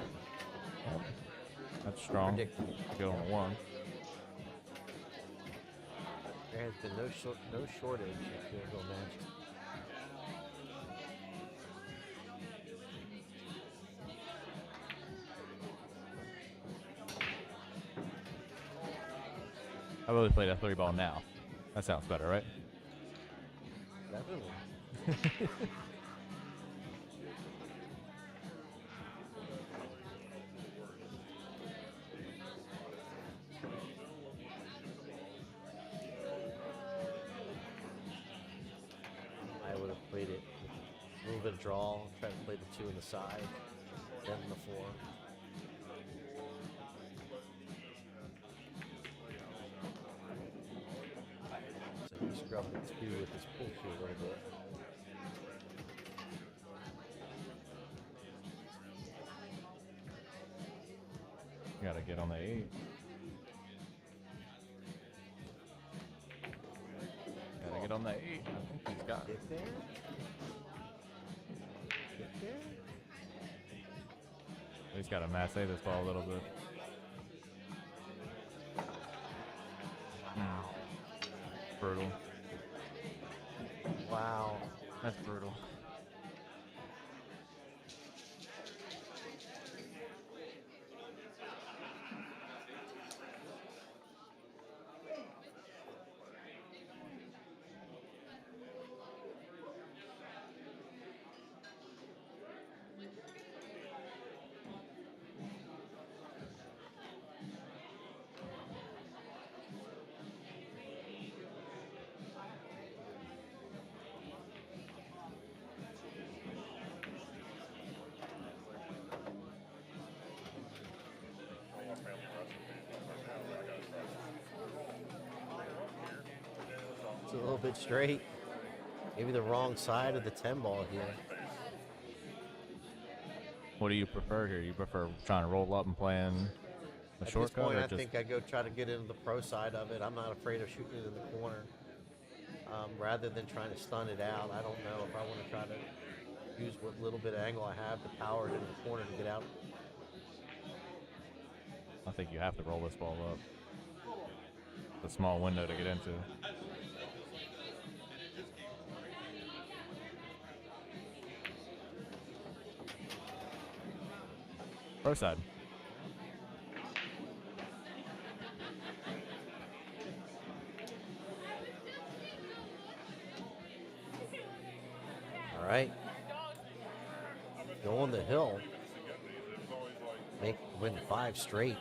That's strong. Predicting. Go on 1. There has been no shortage of Hill matches. I really play that 3 ball now. That sounds better, right? Definitely. I would have played it a little bit of draw, try to play the 2 on the side, then the 4. So he scrubbed the 2 with his pull cue a little bit. Gotta get on the 8. Gotta get on the 8. I think he's got it. Get there. Get there. He's got to masse this ball a little bit. Brutal. Wow. That's brutal. It's a little bit straight. Maybe the wrong side of the 10 ball here. What do you prefer here? You prefer trying to roll up and playing a At shortcut, this point, or I just think I go try to get into the pro side of it. I'm not afraid of shooting it in the corner. Rather than trying to stun it out, I don't know if I want to try to use what little bit of angle I have to power it in the corner to get out. I think you have to roll this ball up. It's a small window to get into. Pro side. go on the hill, win 5 straight.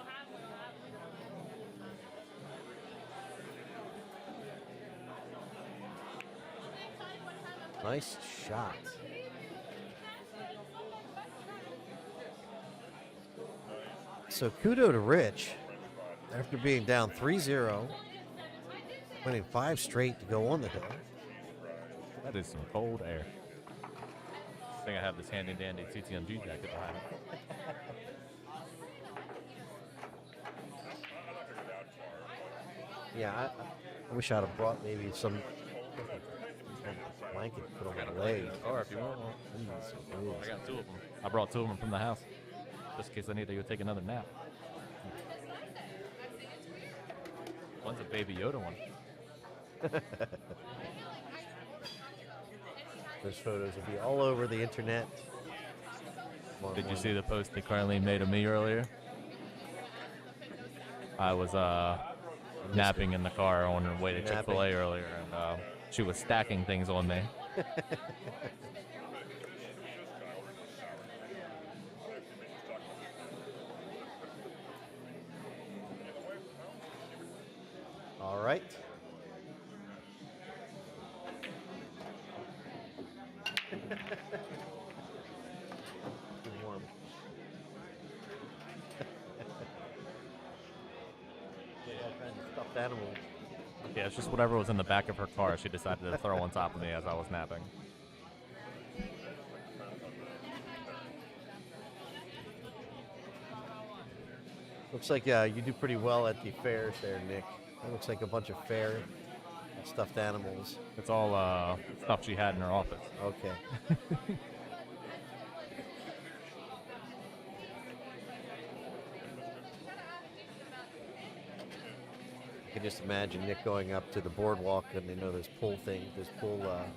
Nice shot. So kudo to Rich after being down 3-0, winning 5 straight to go on the hill. That is some cold air. I think I have this handy dandy TTMG jacket behind me. Yeah, I wish I'd have brought maybe some blanket to put on my legs. Or if you want one. I got 2 of them. I brought 2 of them from the house, just in case I need to go take another nap. One's a Baby Yoda one. Those photos will be all over the internet. Did you see the post that Carlene made of me earlier? I was napping in the car on her way to Chick-fil-A earlier, and she was stacking things on me. All right. Too warm. All kinds of stuffed animals. Yeah, it's just whatever was in the back of her car, she decided to throw on top of me as I was napping. Looks like you do pretty well at the fairs there, Nick. That looks like a bunch of fair stuffed animals. It's all stuff she had in her office. Okay. I can just imagine Nick going up to the boardwalk and they know there's pool.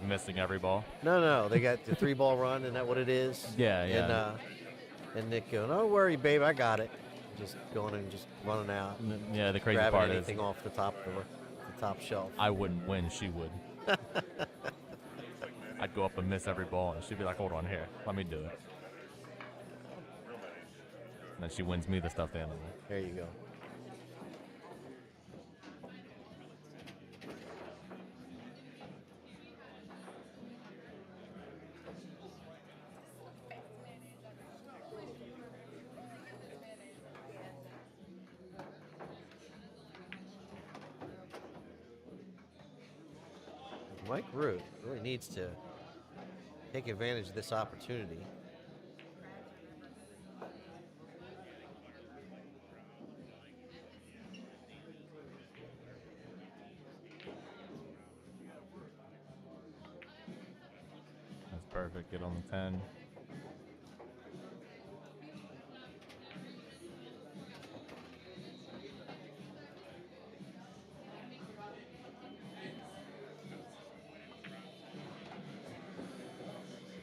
Missing every ball. No, they got the 3-ball run. Isn't that what it is? Yeah, yeah. And Nick going, "Don't worry, babe, I got it." Just going and just running out. Yeah, the crazy grabbing part is anything off the top shelf. I wouldn't win, she would. I'd go up and miss every ball, and she'd be like, "Hold on here, let me do it." And then she wins me the stuffed animal. There you go. Mike Root really needs to take advantage of this opportunity. That's perfect. Get on the 10.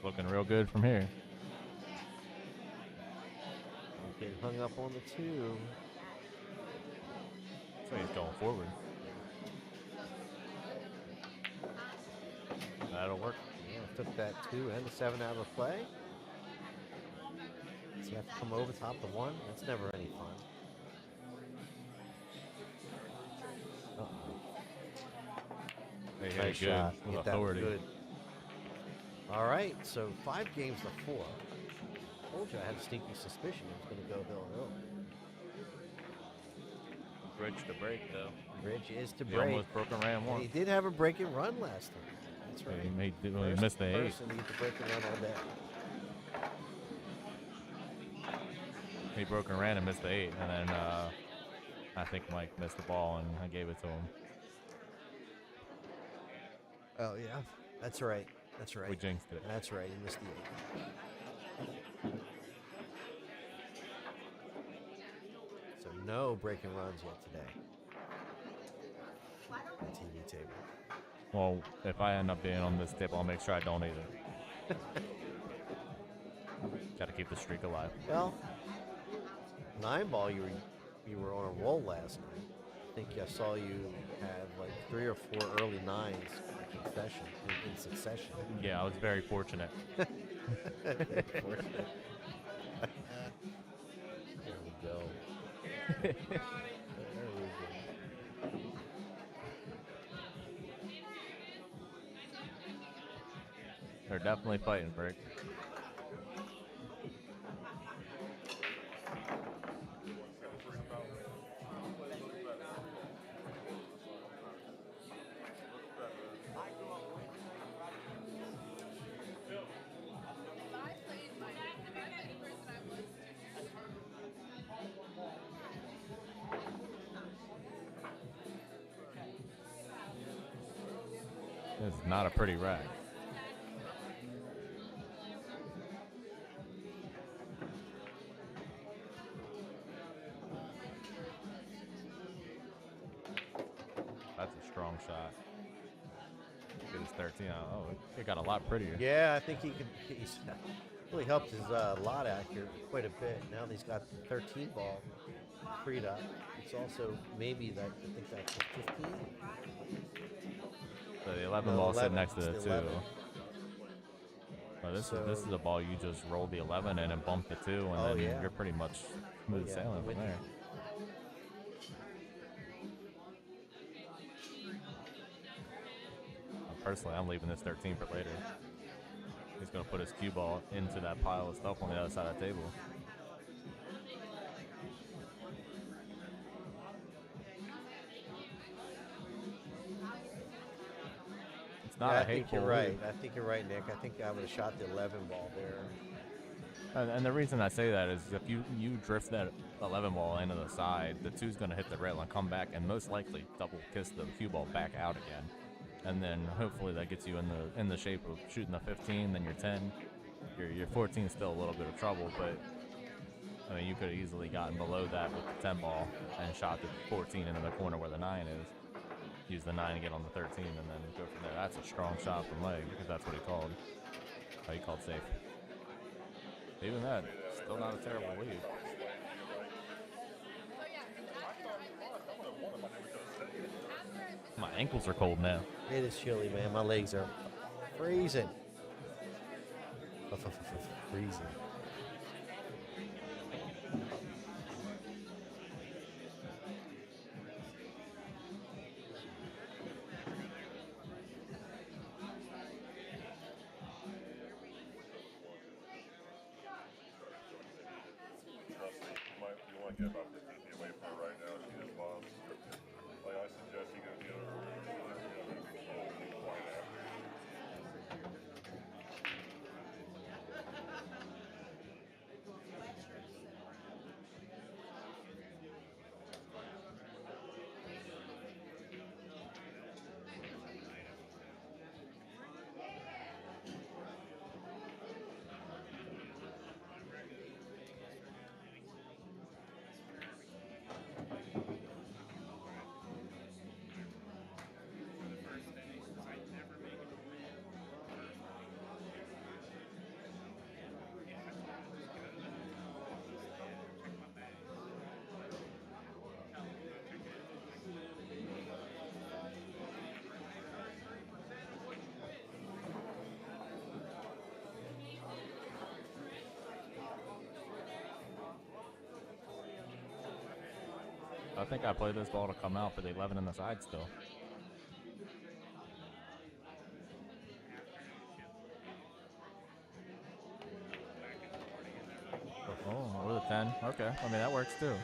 Looking real good from here. Getting hung up on the 2. So he's going forward. That'll work. Yeah, took that 2 and the 7 out of play. So you have to come over top the 1. That's never any fun. Hey, Nice good. shot. With Hit that authority. good. All right, so 5 games to 4. Told you I had a sneaky suspicion it was going to go hill. Bridge to break, though. Bridge is to He break. almost broke and ran And once. he did have a break and run last time. That's right. He missed the 8. Person to get the break and run all day. He broke and ran and missed the 8, and then I think Mike missed the ball, and I gave it to him. Oh, yeah. That's right. That's right. We jinxed it. That's right. He missed the 8. So no break and runs yet today. The TV table. Well, if I end up being on this table, I'll make sure I don't either. Got to keep the streak alive. Well, 9-ball, you were on a roll last night. I think I saw you have like 3 or 4 early 9s in succession. Yeah, I was very fortunate. Unfortunate. There we go. There we go. They're definitely fighting for it. I played my person I was 2 years ago. This is not a pretty rack. That's a strong shot. Get his 13 out. Oh, it got a lot prettier. Yeah, I think he's really helped his lot out here quite a bit. Now that he's got the 13 ball freed up. It's also maybe that, I think that's a 15. So the 11 No, ball 11. sitting next to It's the the 2. 11. Well, this So- is a ball you just roll the 11 in and bump the 2, and Oh, then yeah. you're pretty much smooth Yeah, sailing with from there. Personally, I'm leaving this 13 for later. He's going to put his cue ball into that pile of stuff on the other side of the table. It's not Yeah, a I think hateful you're right. lead. I think you're right, Nick. I think I would have shot the 11 ball there. And the reason I say that is if you drift that 11 ball into the side, the 2's going to hit the rail and come back and most likely double kiss the cue ball back out again. And then hopefully that gets you in the shape of shooting the 15, then your 10. Your 14 is still a little bit of trouble, but I mean you could have easily gotten below that with the 10 ball and shot the 14 into the corner where the 9 is. Use the 9 to get on the 13 and then go from there. That's a strong shot from Leg, if that's what he called. Oh, he called safe. Even that, still not a terrible lead. So yeah, 'cause after I missed My ankles are cold now. It is chilly, man. My legs are freezing. Freezing. Trust me, you want to get about 15 feet away from her right now. She is boss. Like I suggest you go get her. Quiet after. I think I played this ball to come out for the 11 in the side still. Oh, or the 10. Okay, I mean that works too.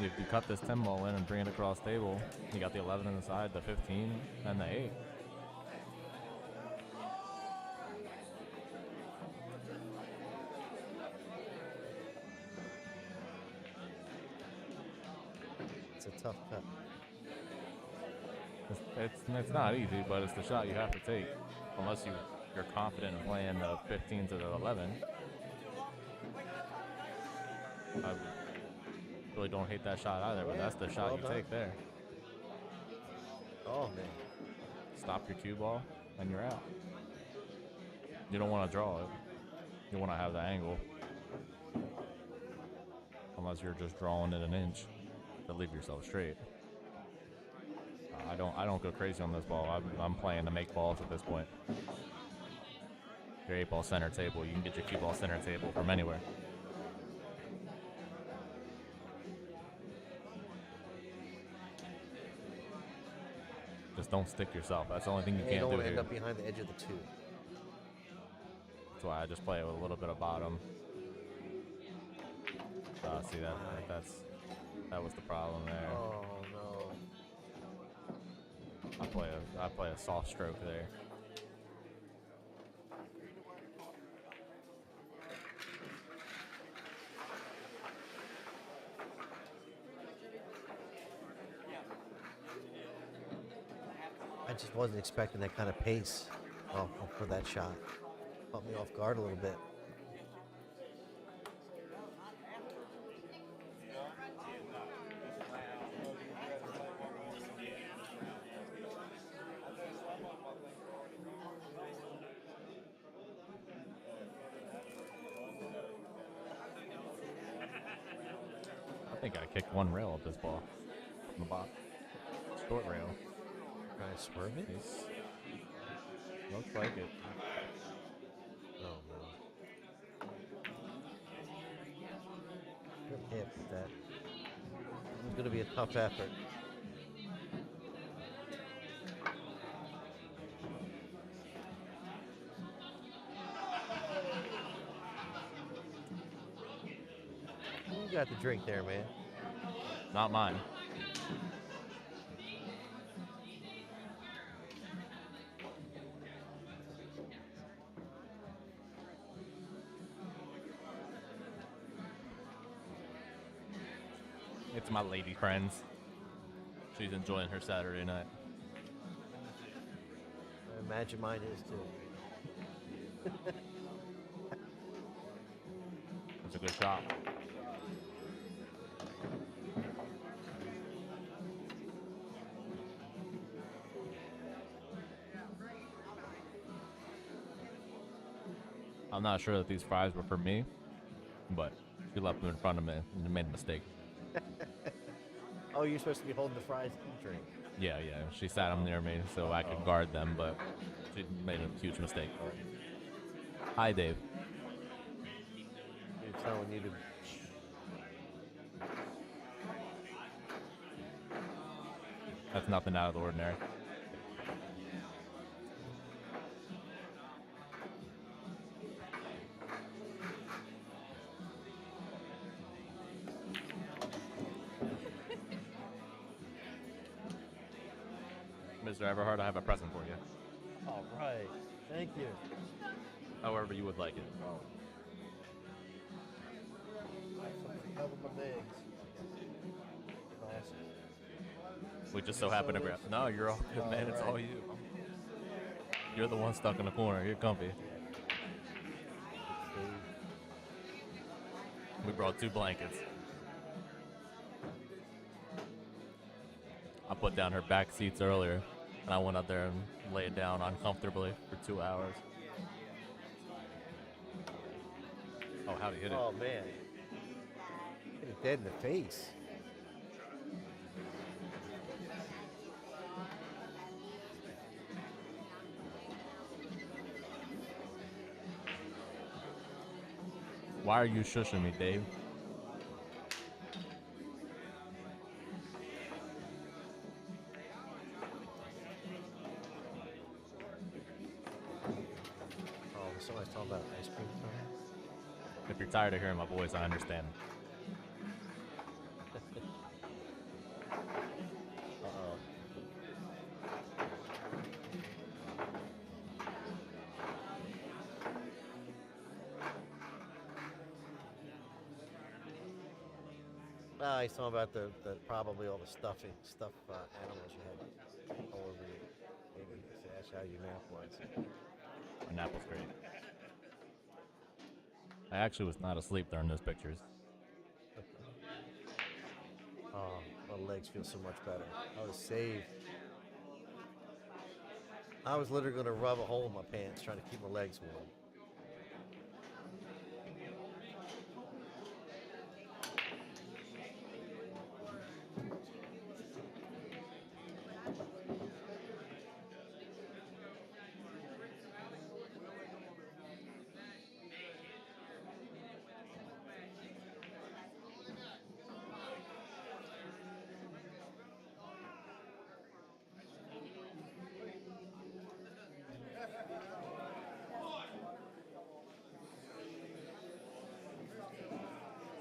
If you cut this 10 ball in and bring it across table, you got the 11 in the side, the 15, and the 8. It's a tough cut. It's not easy, but it's the shot you have to take, unless you're confident in playing the 15 to the 11. I really don't hate that shot either, but that's the shot Well you done. take there. Oh, man. Stop your cue ball, and you're out. You don't want to draw it. You want to have the angle. Unless you're just drawing it an inch to leave yourself straight. I don't go crazy on this ball. I'm playing to make balls at this point. your 8-ball center table. You can get your cue ball center table from anywhere. Just don't stick yourself. That's the only thing you And you can't don't do want to end here. up behind the edge of the tube. That's why I just play with a little bit of bottom. See that was the problem there. Oh no. I play a soft stroke there. I just wasn't expecting that kind of pace. Oh, for that shot. Caught me off guard a little bit. I think I kicked one rail at this ball from the bottom. Short rail. Trying to swerve it? Nice. Looks like it. Oh no. Good hit with that. It's going to be a tough effort. You got the drink there, man. Not mine. It's my lady friends. She's enjoying her Saturday night. I imagine mine is too. It's a good shot. I'm not sure that these fries were for me, but she left them in front of me and made a mistake. Oh, you're supposed to be holding the fries and drink. Yeah. She sat them near me so I could guard them, but she made a huge mistake. Hi, Dave. You're telling you to. That's nothing out of the ordinary. Mr. Everhart, I have a present for you. All right. Thank you. However you would like it. Cover my legs. Awesome. We just so happen to grab. No, you're all good, man. It's all you. You're the one stuck in the corner. You're comfy. We brought 2 blankets. I put down her back seats earlier, and I went up there and laid down uncomfortably for 2 hours. Oh, how'd he hit it? Oh man. Hit it dead in the face. Why are you shushing me, Dave? Oh, somebody's talking about ice cream cone. If you're tired of hearing my voice, I understand. Uh-oh. He's talking about the probably all the stuff animals you had all over you. Maybe that's how your nap was. My nap was great. I actually was not asleep during those pictures. Oh, my legs feel so much better. I was saved. I was literally going to rub a hole in my pants trying to keep my legs warm.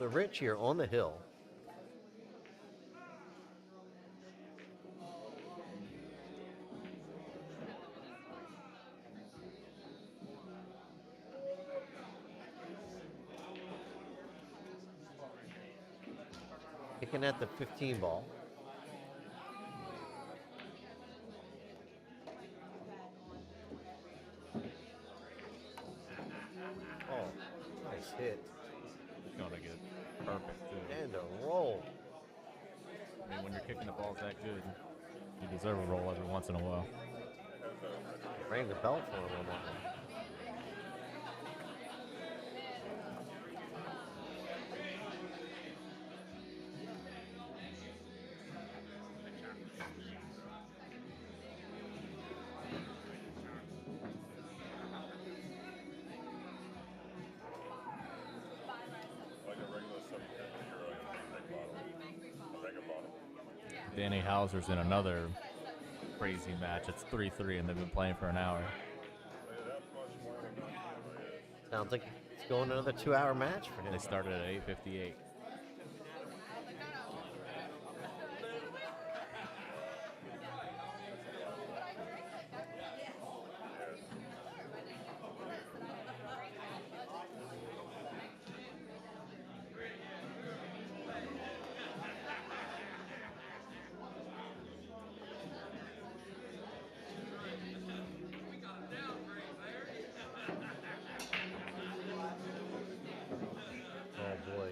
The Rich here on the hill. Kicking at the 15 ball. Oh, nice hit. It's gonna get perfect too. And a roll. I mean, when you're kicking the balls that good, you deserve a roll every once in a while. Rang the bell for him on that one. Like a regular 750 euro, mega bottle. Danny Hauser's in another crazy match. It's 3-3, and they've been playing for an hour. Sounds like it's going another 2-hour match for him. They started at 8:58. Oh boy.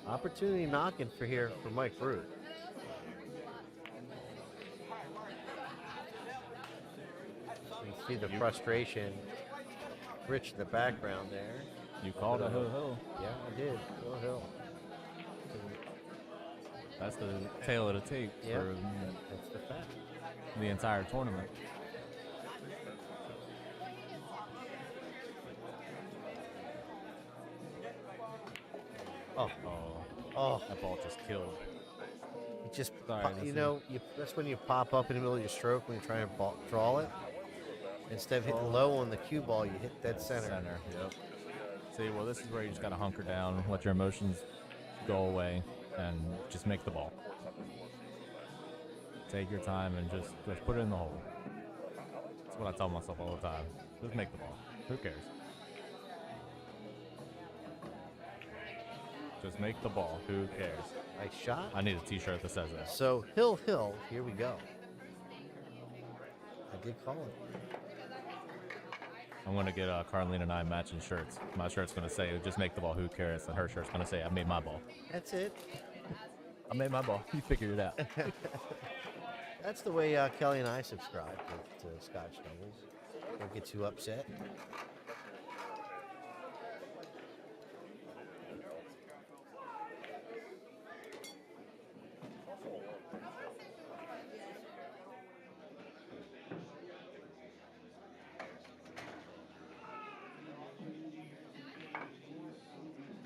Opportunity knocking for here for Mike Brews. You see the frustration. Rich in the background there. You called a ho-ho. Yeah, I did. Go Hill. That's the tail of the tape Yeah, for that's the fact. the entire tournament. Oh, Oh, that ball just killed. you just Sorry, pop, this that's when you pop up in the middle of your stroke when you try and draw it. Instead of hitting low on the cue ball, you hit dead center. Yep. See, well, this is where you just gotta hunker down, let your emotions go away, and just make the ball. Take your time and just put it in the hole. That's what I tell myself all the time. Just make the ball. Who cares? Just make the ball. Who cares? Nice shot. I need a T-shirt that says that. So Hill, here we go. I did call it. I'm gonna get Carlene and I matching shirts. My shirt's gonna say "Just make the ball. Who cares?" and her shirt's gonna say "I made my ball." That's it. I made my ball. You figured it out. That's the way Kelly and I subscribe to Scotch doubles. Don't get too upset.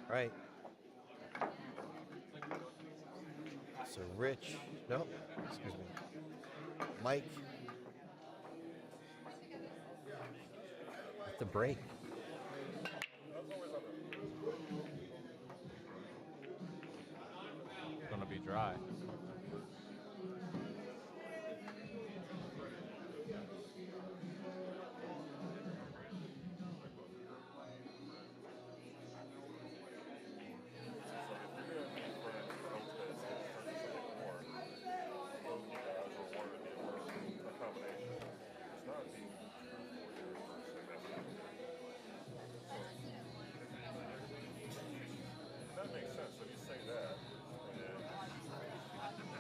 Right. So Rich, no, excuse me, Mike at the break. It's gonna be dry. That makes sense. So you say that, and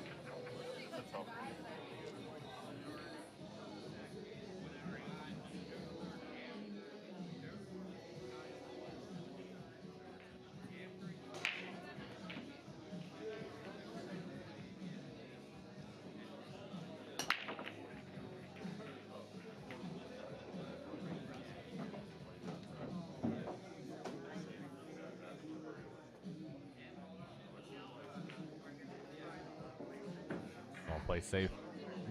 play safe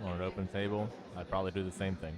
on an open table, I'd probably do the same thing.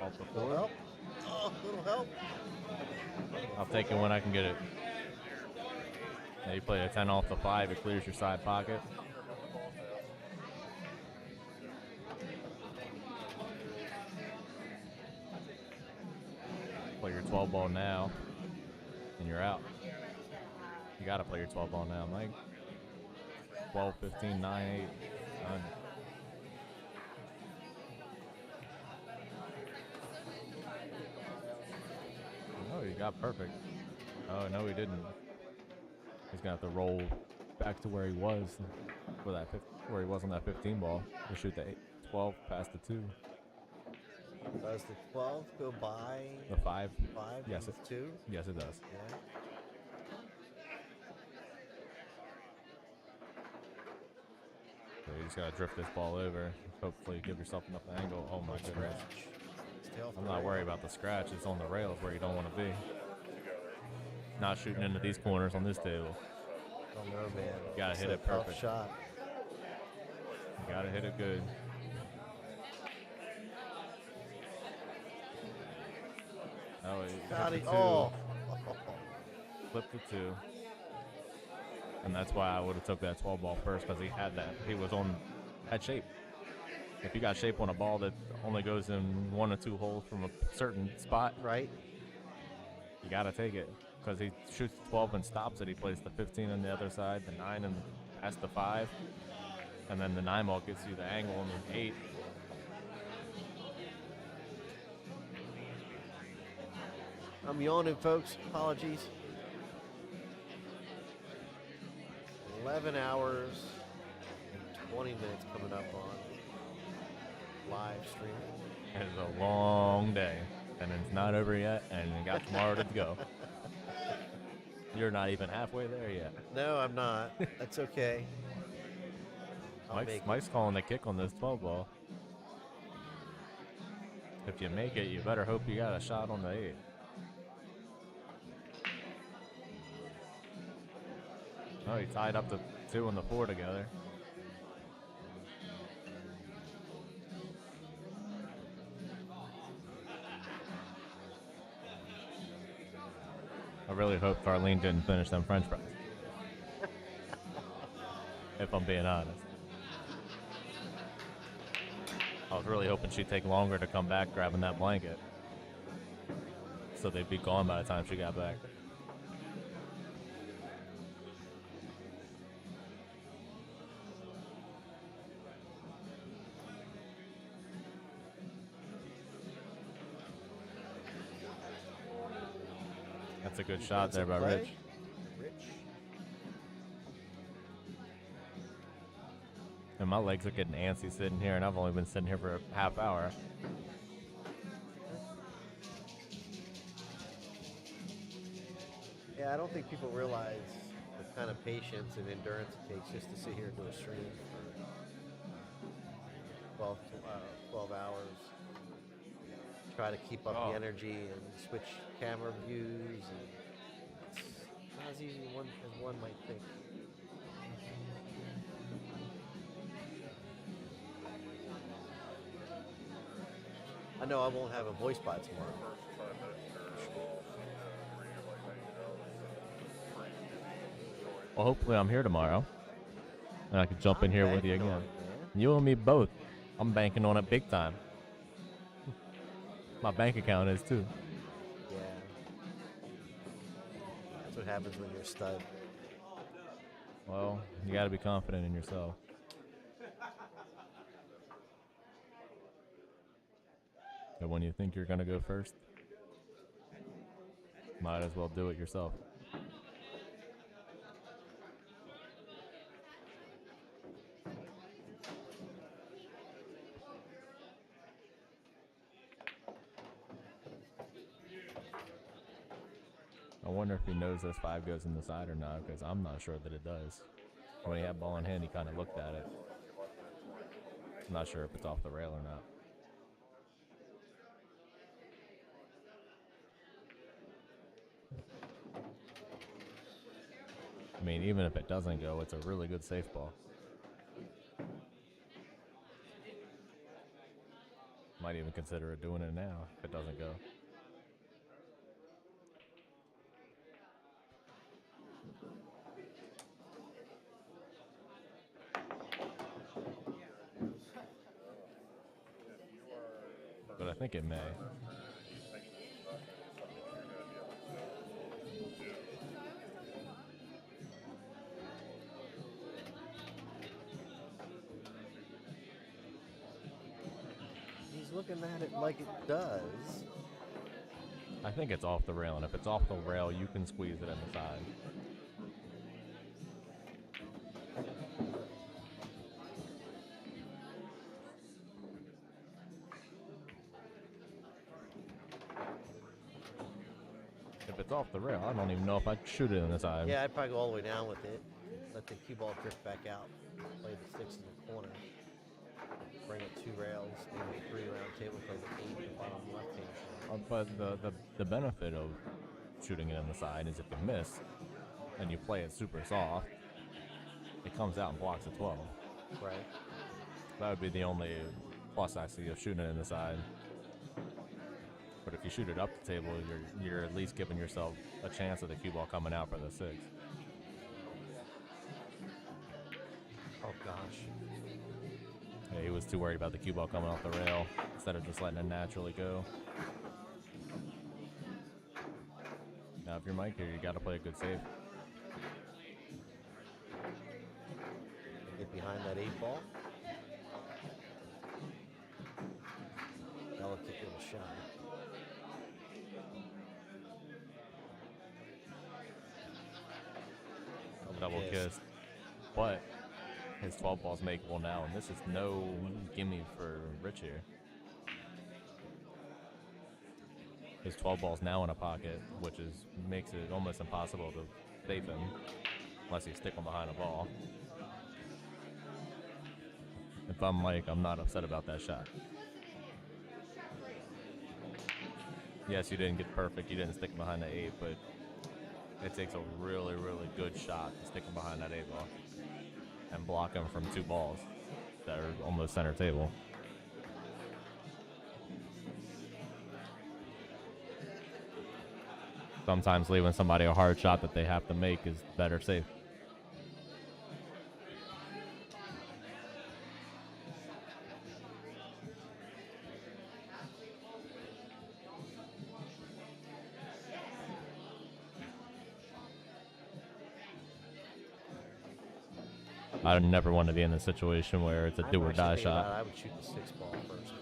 Off the Little floor. help. Oh, little help. I'll take it when I can get it. Now you play a 10 off the 5, it clears your side pocket. Play your 12 ball now, and you're out. You gotta play your 12 ball now, Mike. 12, 15, 9, 8, 9. Oh, you got perfect. Oh, no, he didn't. He's gonna have to roll back to where he was for that where he was on that 15 ball to shoot the 12 past the 2. Does the 12 go by The 5. 5? Yes, and 2? Yes, it does. Yeah. So you just gotta drift this ball over. Hopefully, give yourself enough angle. Oh my goodness. Stay off I'm the not rail. worried about the scratch. It's on the rails where you don't want to be. Not shooting into these corners on this table. I don't know, man. You gotta It's hit a it tough perfect. shot. You gotta hit it good. Oh, he Got hit it. the 2. Oh. Flip the 2. And that's why I would have took that 12 ball first, because he had that. He was on that shape. If you got shape on a ball that only goes in 1 or 2 holes from a certain spot, Right. you got to take it. Because he shoots 12 and stops it. He plays the 15 on the other side, the 9 and past the 5. And then the 9 ball gets you the angle on the 8. I'm yawning, folks. Apologies. 11 hours and 20 minutes coming up on live streaming. It's a long day. And it's not over yet. And you got tomorrow to go. You're not even halfway there yet. No, I'm not. That's okay. I'll make it. Mike's calling the kick on this 12 ball. If you make it, you better hope you got a shot on the 8. Oh, he tied up the 2 and the 4 together. I really hope Darlene didn't finish them French fries. If I'm being honest. I was really hoping she'd take longer to come back grabbing that blanket. So they'd be gone by the time she got back. That's a good shot there by Play. Rich. And my legs are getting antsy sitting here, and I've only been sitting here for a half hour. Yeah, I don't think people realize the kind of patience and endurance it takes just to sit here and do a stream for 12 hours. Try to keep up the energy and switch camera views. And it's not as easy as one might think. I know I won't have a voice bot tomorrow. Well, hopefully I'm here tomorrow. And I could jump in here with you banking on again. it, man. You and me both. I'm banking on it big time. My bank account is too. Yeah. That's what happens when you're a stud. Well, you got to be confident in yourself. But when you think you're going to go first, might as well do it yourself. I wonder if he knows this 5 goes in the side or not, because I'm not sure that it does. When he had ball in hand, he kind of looked at it. I'm not sure if it's off the rail or not. I mean, even if it doesn't go, it's a really good safe ball. Might even consider it doing it now if it doesn't go. But I think it may. He's looking at it like it does. I think it's off the rail, and if it's off the rail, you can squeeze it in the side. If it's off the rail, I don't even know if I'd shoot it in the side. Yeah, I'd probably go all the way down with it. Let the cue ball drift back out. Play the 6 in the corner. Bring it 2 rails, maybe 3 round table, play the 8 in the bottom left hand. But the benefit of shooting it in the side is if you miss and you play it super soft, it comes out and blocks a 12. Right. That would be the only plus I see of shooting it in the side. But if you shoot it up the table, you're at least giving yourself a chance of the cue ball coming out for the 6. Oh gosh. Yeah, he was too worried about the cue ball coming off the rail instead of just letting it naturally go. Now, if you're Mike here, you got to play a good save. Get behind that 8 ball. Delicate little shot. Double kiss. But his 12 ball's makeable now, and this is no gimme for Rich here. His 12 ball's now in a pocket, which makes it almost impossible to save him unless you stick him behind a ball. If I'm Mike, I'm not upset about that shot. Yes, you didn't get perfect, you didn't stick him behind the 8, but it takes a really, really good shot to stick him behind that 8 ball and block him from 2 balls that are almost center table. Sometimes leaving somebody a hard shot that they have to make is better safe. I never want to be in a situation where it's a do or die shot. I would shoot the 6 ball first.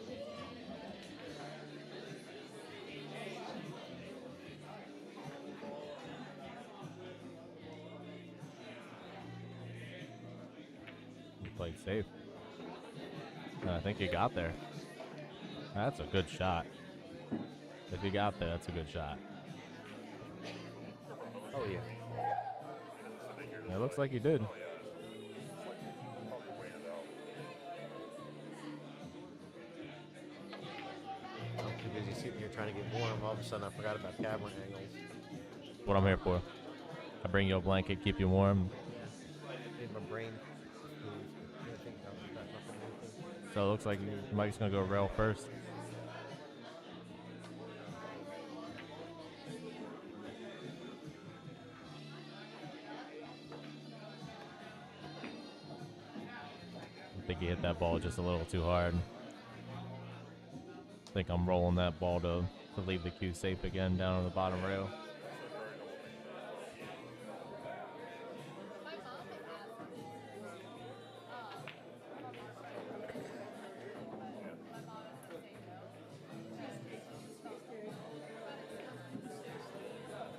You played safe. And I think you got there. That's a good shot. If you got there, that's a good shot. Oh yeah. It looks like you did. I'm too busy sitting here trying to get warm. All of a sudden, I forgot about camera angles. That's what I'm here for. I bring you a blanket, keep you warm. Made my brain. Can't think about nothing. So it looks like Mike's gonna go rail first. think he hit that ball just a little too hard. I think I'm rolling that ball to leave the cue safe again down on the bottom rail. My mom was asking me, my mom is the same though. She's felt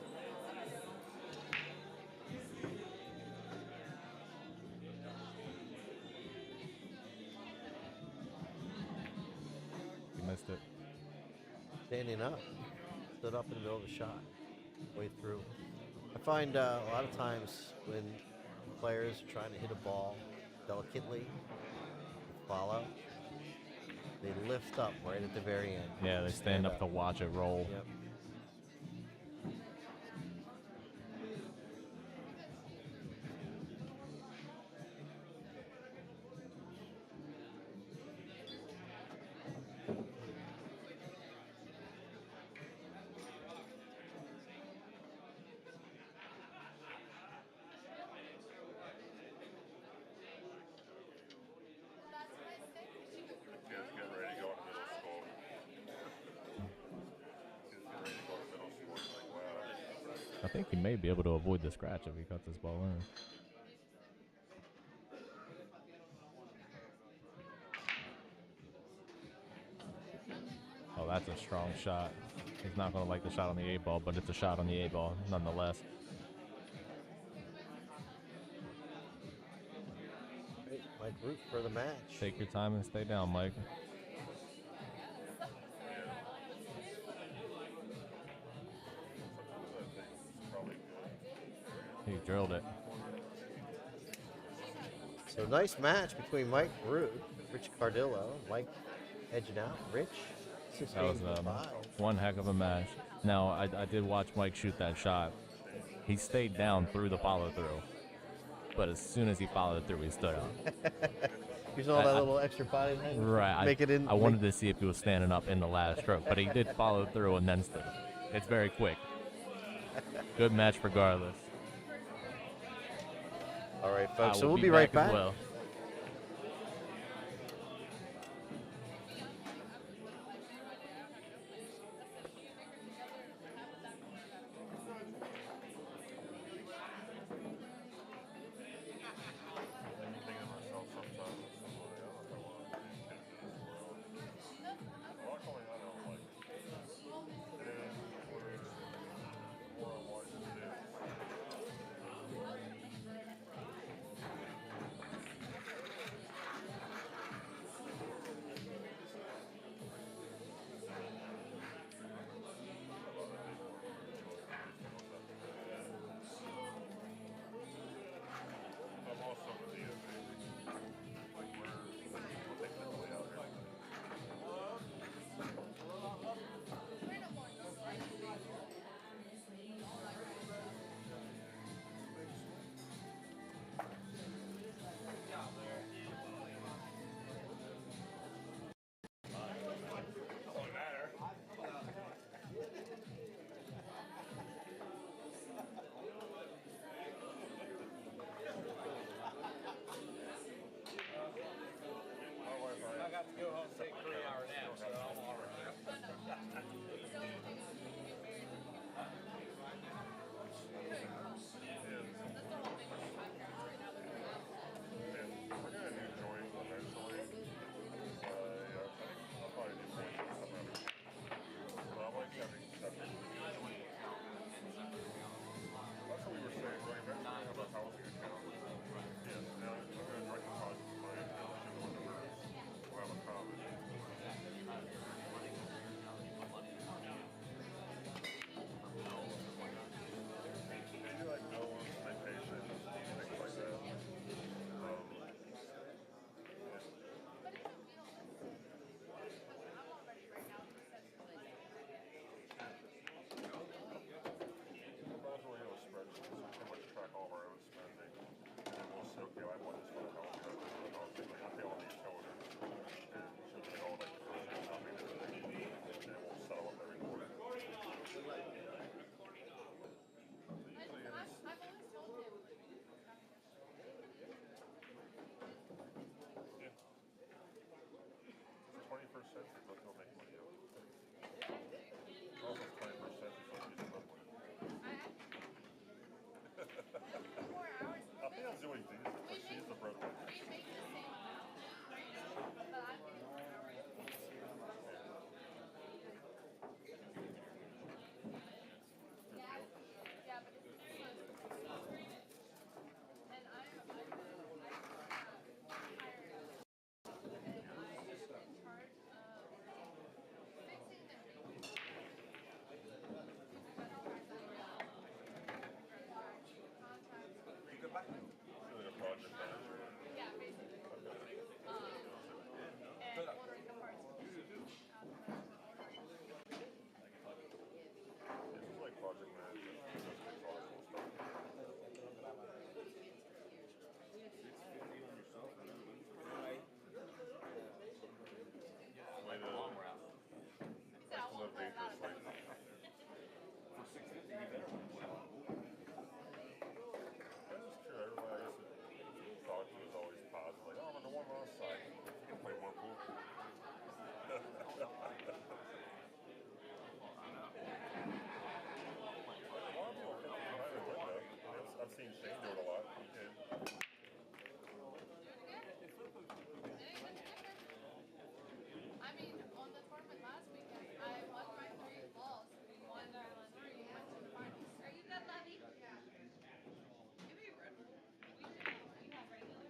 You missed it. Standing up. Stood up in the middle of the shot. Way through. I find a lot of times when players are trying to hit a ball delicately, follow, they lift up right at the very end. Yeah, they stand up to watch it roll. Yep. Kids getting ready to go to middle school. Kids getting ready to go to middle school. It's like, wow. I think he may be able to avoid the scratch if he cuts this ball in. Oh, that's a strong shot. He's not going to like the shot on the 8 ball, but it's a shot on the 8 ball nonetheless. Great. Mike Root for the match. Take your time and stay down, Mike. He drilled it. So nice match between Mike Root, Rich Cardillo, Mike edging out. Rich, That was 16-5. one heck of a match. Now, I did watch Mike shoot that shot. He stayed down through the follow-through. But as soon as he followed through, he stood up. You saw that little extra body land? Right. Make it in. I wanted to see if he was standing up in the last stroke, but he did follow through and then stood. It's very quick. Good match regardless. All right, I folks. So will we'll be right as back. well. Really a project manager. Yeah, basically. And ordering the parts. This is like project management. It does fix all that cool stuff. Way to live dangerously. For 650, you better. That is true. Everybody I used to talk to was always positive. Like, oh, I'm on the one loss side. You can play more pool. I've seen Shane do it a lot. I mean, on the tournament last weekend, I won my 3 balls. We won 3 and went to the finals. Are you good, Lovey? Yeah. Give me a Red Bull. We should you have regular.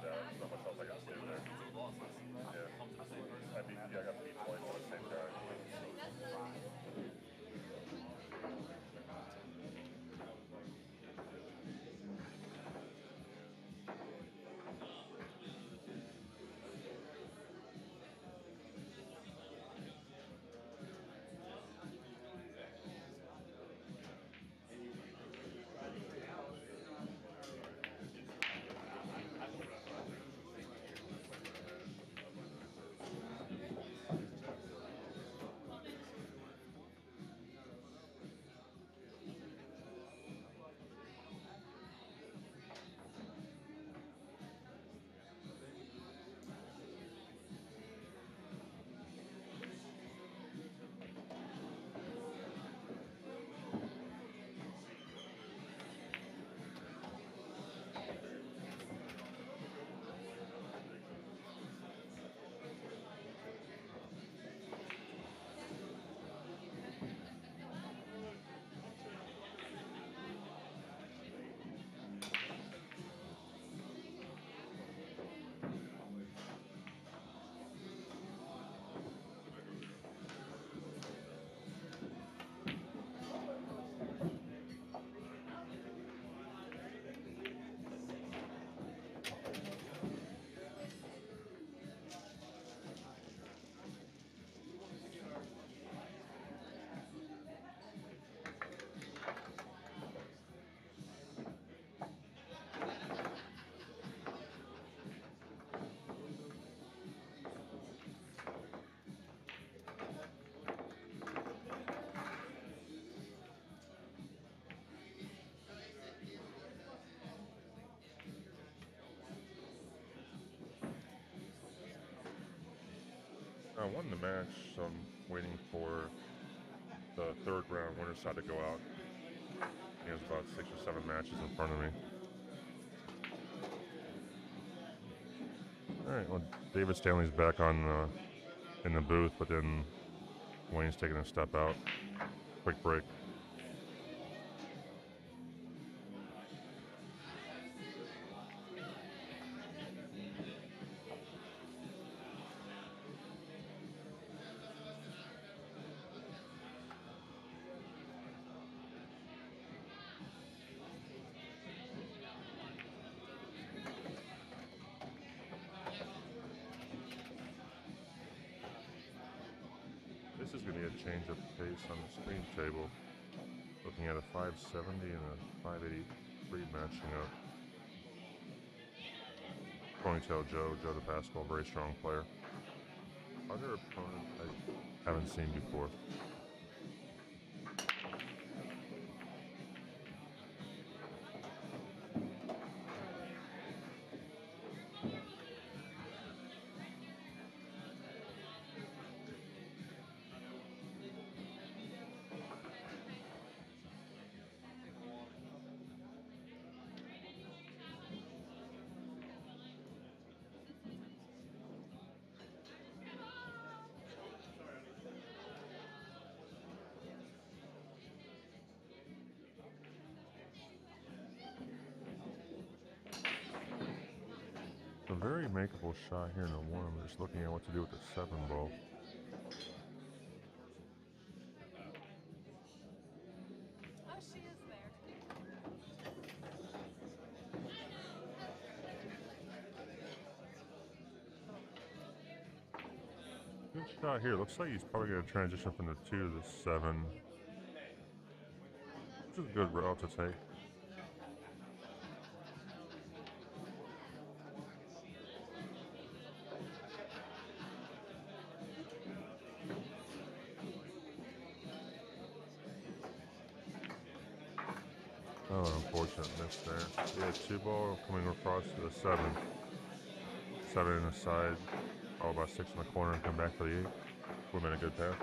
Yeah, there's not much else I got to say there. Yeah. I got beat twice by the same guy. I won the match, so I'm waiting for the third round winner side to go out. He has about 6 or 7 matches in front of me. All right, well, David Stanley's back on in the booth, but then Wayne's taking a step out. Quick break. This is going to be a change of pace on the screen table. Looking at a 570 and a 583 matching up. Ponytail Joe the basketball, very strong player. Other opponent I haven't seen before. very makeable shot here in the 1. I'm just looking at what to do with the 7 ball. Oh, she is there. Good shot here. Looks like he's probably going to transition from the 2 to the 7. Which is a good route to take. Oh, unfortunate miss there. Yeah, 2 ball coming across to the 7. 7 in the side, all about 6 in the corner, and come back for the 8. Would have been a good pass.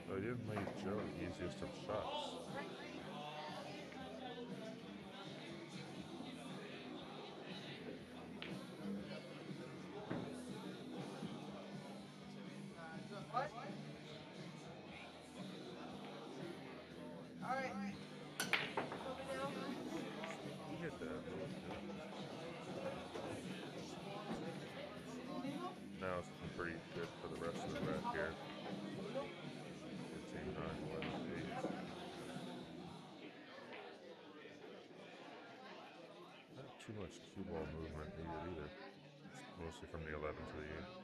So he didn't make Joe the easiest of shots. He hit that really good. Now it's looking pretty good for the rest of the rack here. 15, 9, 11, 8. Not too much cue ball movement needed either. It's mostly from the 11 to the 8.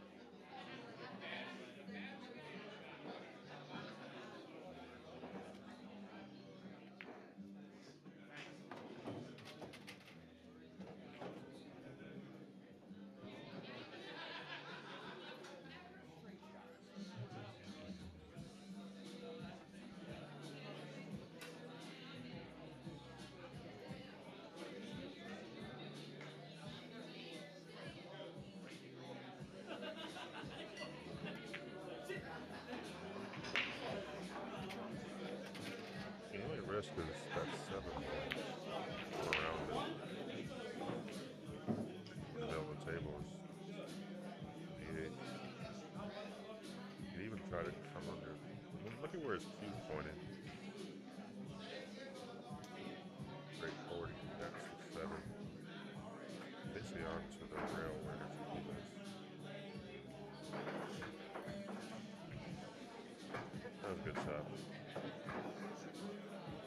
The only risk is that 7 ball around it. In the middle of the table is 8. You can even try to come under. Look at where his cue's pointing. Straight forward, that's the 7. Basically onto the rail where his cue is. That was a good shot.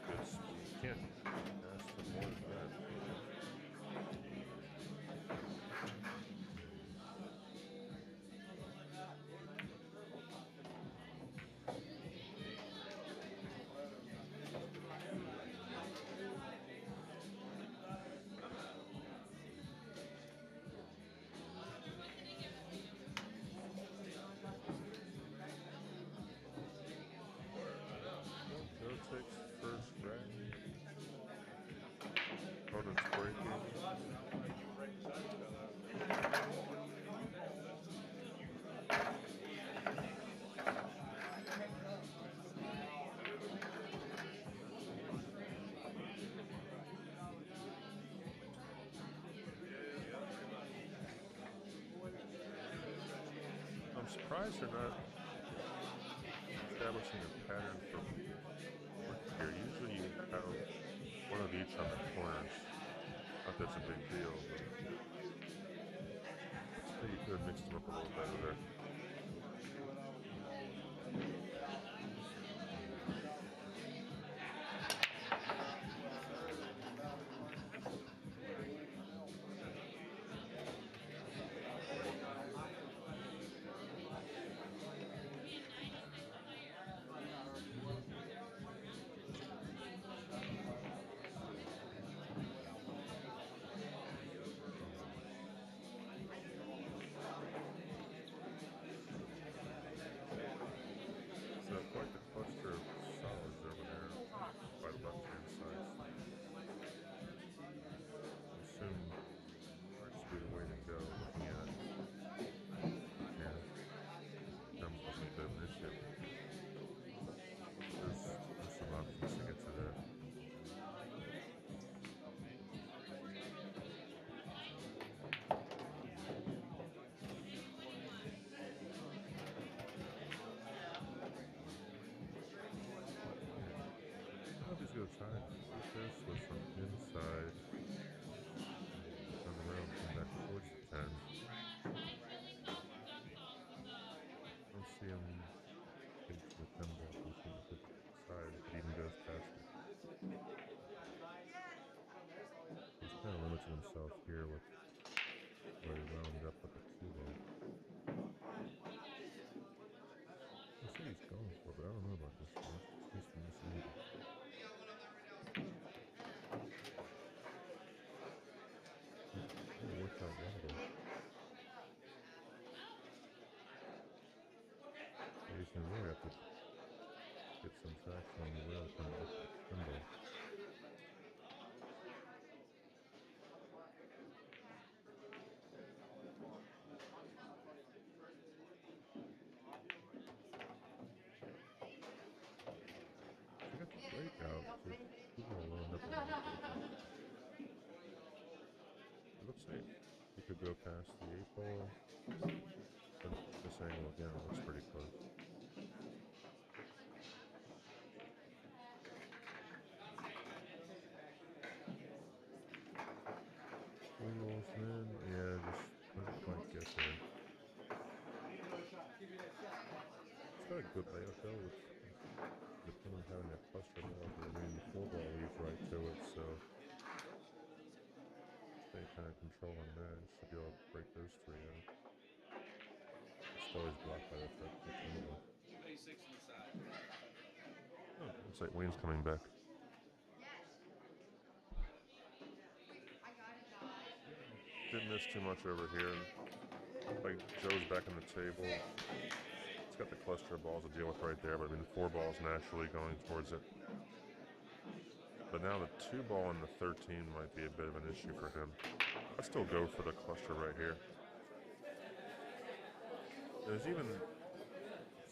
Good speed. Can't ask for more than that. Joe takes first rack. Opponent's breaking. I'm surprised they're not establishing a pattern from here. Usually you have one of each on the corners. Not that's a big deal, but I think you could mix them up a little better there. outside focus was from inside on the rail come back towards the 10. I don't see him get to the 10 ball. I see him hit the side if it even goes past it. He's kind of limited himself here with where he wound up with the cue ball. I see he's going for it, but I don't know about this one. He's from this angle. It worked out well though. He's going to really have to get some traction on the rail coming up the window. He got the breakout, so people will wound up in the It looks like he could go past the 8 ball. But this angle again looks pretty close. Balls in, yeah, just couldn't quite get there. It's got a good layout though, with the opponent having that cluster ball, but I mean the 4 ball leads right to it, so they kind of control on that. Should be able to break those 3 out. It's always blocked by the 10 ball. Oh, looks like Wayne's coming back. Didn't miss too much over here. Like Joe's back on the table. It's got the cluster of balls to deal with right there, but I mean the 4 balls naturally going towards it. But now the 2 ball and the 13 might be a bit of an issue for him. I still go for the cluster right here. There's even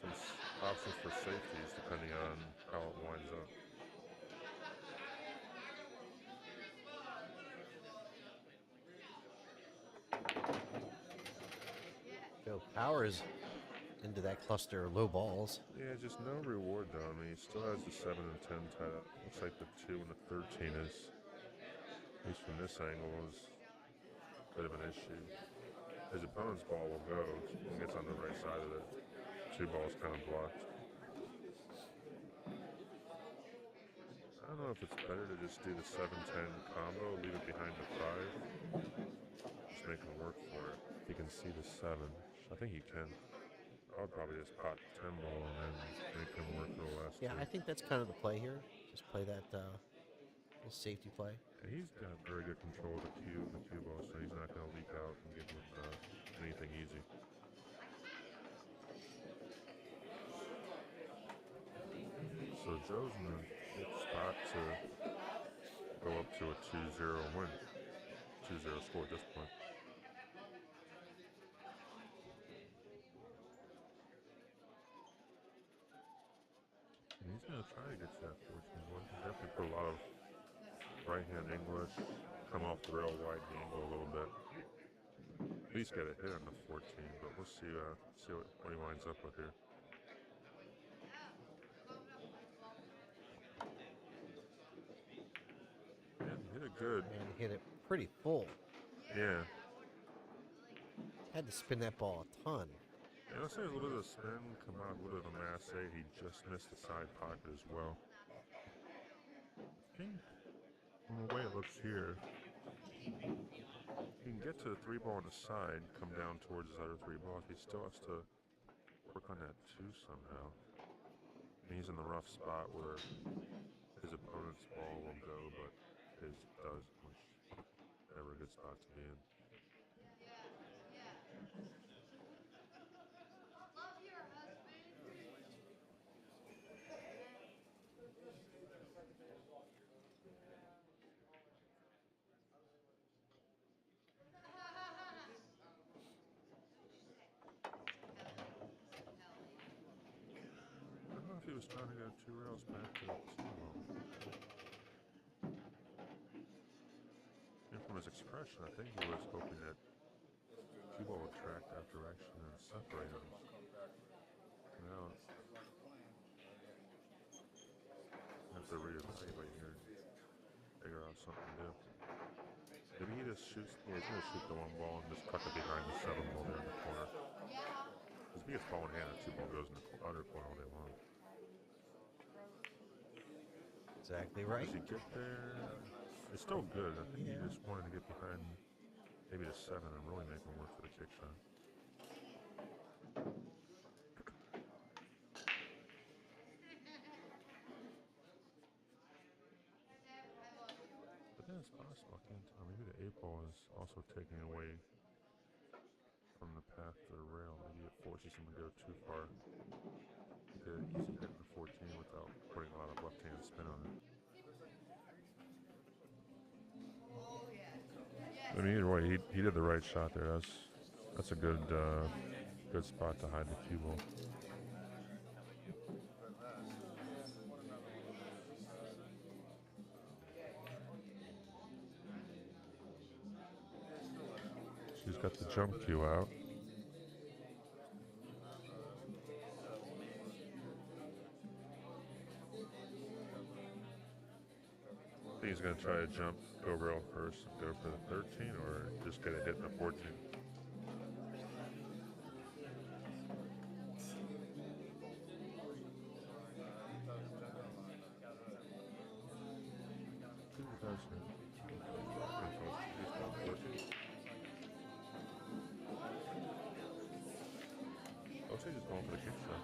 some options for safeties depending on how it winds up. Joe powers into that cluster of low balls. Yeah, just no reward though. I mean, he still has the 7 and 10 tied up. Looks like the 2 and the 13 is, at least from this angle, is a bit of an issue. His opponent's ball will go when he gets on the right side of it. 2 balls kind of blocked. I don't know if it's better to just do the 7-10 combo, leave it behind the 5. Just make him work for it. If he can see the 7, I think he can. I would probably just pot 10 ball and then make him work for the last 2. Yeah, I think that's kind of the play here. Just play that little safety play. Yeah, he's got very good control of the cue ball, so he's not going to leak out and give him anything easy. So Joe's in a good spot to go up to a 2-0 win. 2-0 score at this point. And he's going to try to get to that 14-1. Definitely put a lot of right-hand English, come off the rail, wide the angle a little bit. At least get a hit on the 14, but we'll see what he winds up with here. Yeah, he hit it good. And hit it pretty full. Yeah. Had to spin that ball a ton. Yeah, let's say there's a little bit of spin, come out a little bit of a masse. He just missed the side pocket as well. I think, from the way it looks here, he can get to the 3 ball on the side, come down towards his other 3 balls. He still has to work on that 2 somehow. And he's in the rough spot where his opponent's ball will go, but his does, which never a good spot to be in. I don't know if he was trying to go 2 rails back to the 2 ball. And from his expression, I think he was hoping that 2 ball would track that direction and separate him. Now, I have to reevaluate here. figure out something to do. Maybe he just shoots. Yeah, he's gonna shoot the one ball and just tuck it behind the 7 ball there in the corner. Because if he gets ball in hand, the 2 ball goes in the outer corner all day long. Exactly right. Does he get there? It's still good. I think he just wanted to get behind maybe the 7 and really make him work for the kick shot. But then it's possible. I can't tell. Maybe the 8 ball is also taking away from the path to the rail. Maybe it forces him to go too far. He could easily hit the 14 without putting a lot of left-hand spin on it. I mean, either way, he did the right shot there. That's a good good spot to hide the cue ball. She's got the jump cue out. I think he's going to try to jump, go rail first, and go for the 13, or just get a hit in the 14. Looks like he's going for the kick shot.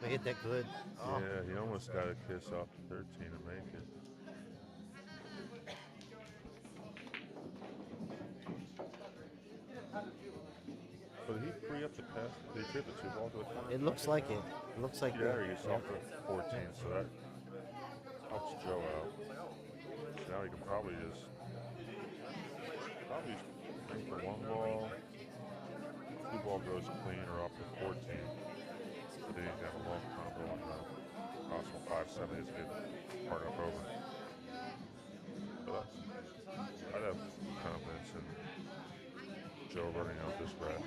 I hit that good. Oh. Yeah, he almost got a kiss off the 13 to make it. But did he free up the pass? Did he trip the 2 ball to the corner? It looks like it. It looks like Yeah, he's off the 14, so that helps Joe out. So now he can probably just make the 1 ball. 2 ball goes clean or off the 14. But then he's got a long combo on the possible 5-7. He's getting hard up over. But I'd have confidence in Joe running out this rat.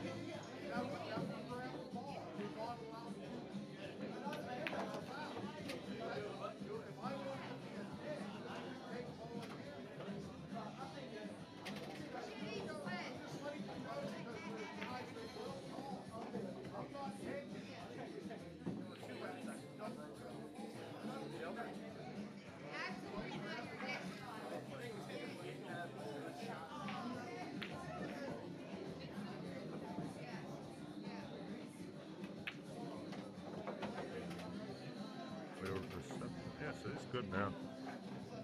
Yeah, so it's good now.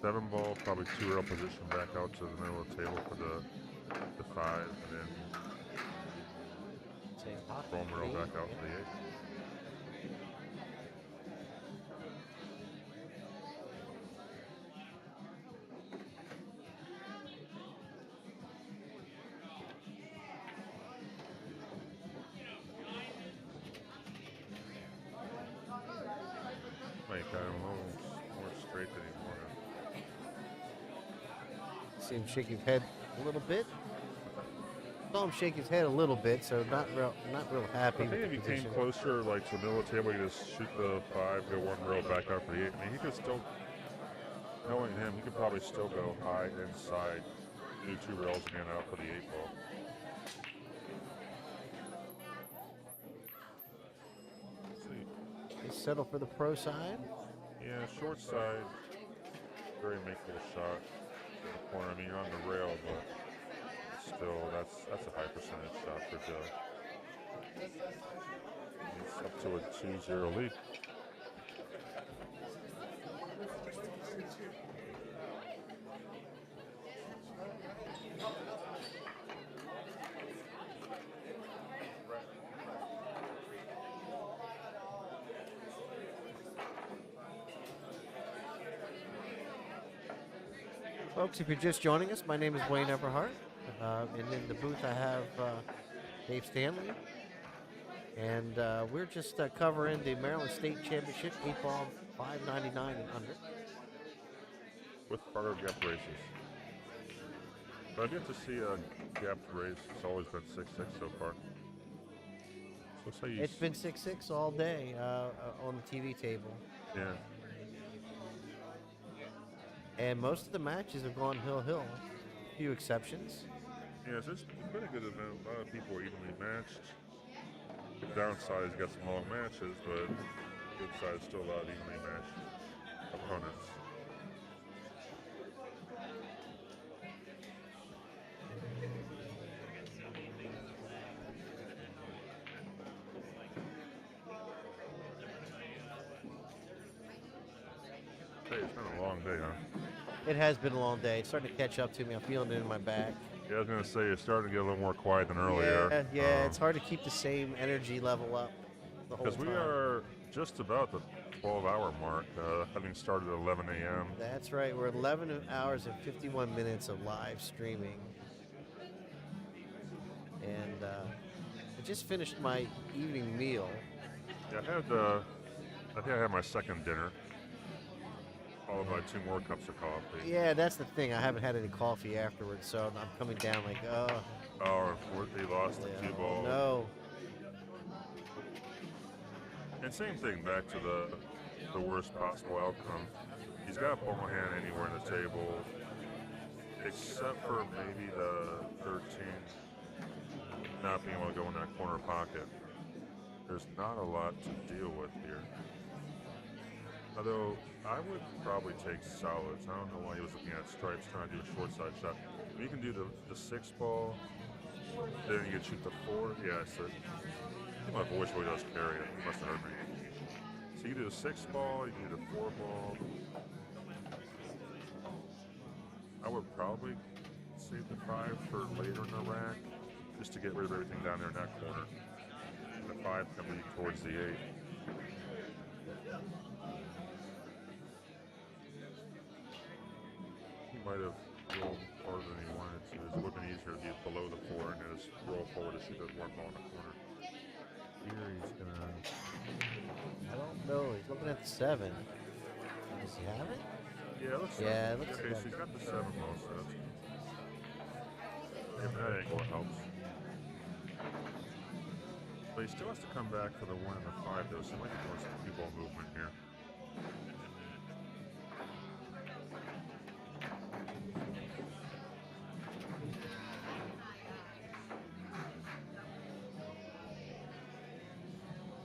7 ball, probably 2 rail position back out to the middle of the table for the 5, and then foam rail back out for the 8. Make him a little more straight than he wanted. See him shake his head a little bit. Saw him shake his head a little bit, so not real happy. I think if he came closer, like to the middle of the table, he just shoot the 5, go 1 rail back out for the 8. I mean, he could still, knowing him, he could probably still go high inside, do 2 rails and hand out for the 8 ball. They settle for the pro side. Yeah, short side, very makeable shot in the corner. I mean, you're on the rail, but still, that's a high percentage shot for Joe. He's up to a 2-0 lead. Folks, if you're just joining us, my name is Wayne Everhart. And in the booth, I have Dave Stanley. And we're just covering the Maryland State Championship, 8 ball, 599 and under. With Fargo gap races. But I've yet to see a gapped race. It's always been 6-6 so far. So say you It's been 6-6 all day on the TV table. yeah. And most of the matches have gone hill-hill. A few exceptions. Yes, it's been a good event. A lot of people are evenly matched. The downside is you got some long matches, but the good side is still a lot of evenly matched opponents. Hey, it's been a long day, huh? It has been a long day. It's starting to catch up to me. I'm feeling it in my back. Yeah, I was going to say, it's starting to get a little more quiet than earlier. Yeah, it's hard to keep the same energy level up the whole time. Because we are just about the 12-hour mark, having started at 11 a.m. That's right. We're 11 hours and 51 minutes of live streaming. And I just finished my evening meal. Yeah, I think I had my second dinner, followed by 2 more cups of coffee. Yeah, that's the thing. I haven't had any coffee afterwards, so I'm coming down like, oh. Oh, unfortunately lost the cue ball. No. And same thing, back to the worst possible outcome. He's got a ball hand anywhere in the table, except for maybe the 13 not being able to go in that corner pocket. There's not a lot to deal with here. Although, I would probably take solids. I don't know why he was looking at stripes trying to do a short side shot. You can do the 6 ball, then you can shoot the 4. Yeah, I said, I think my voice really does carry it. You must have heard me. So you do the 6 ball, you can do the 4 ball. I would probably save the 5 for later in the rack, just to get rid of everything down there in that corner. And the 5 can lead towards the 8. He might have rolled harder than he wanted to. It would have been easier to be below the 4 and then just roll forward to shoot that 1 ball in the corner. Here he's gonna. I don't know. He's looking at the 7. Does he have it? Yeah, it looks Yeah, it like, looks okay, like- so he's got the 7 ball set. Yeah, from that angle it helps. But he still has to come back for the 1 and the 5 though, so he might be doing some cue ball movement here.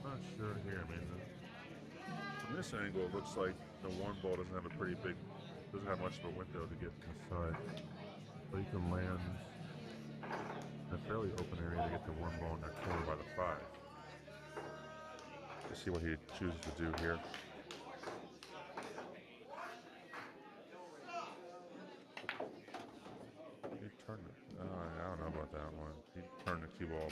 Not sure here, I mean, from this angle it looks like the 1 ball doesn't have much of a window to get inside. So you can land in a fairly open area to get the 1 ball in that corner by the 5. Let's see what he chooses to do here. He turned it. I don't know about that one. He turned the cue ball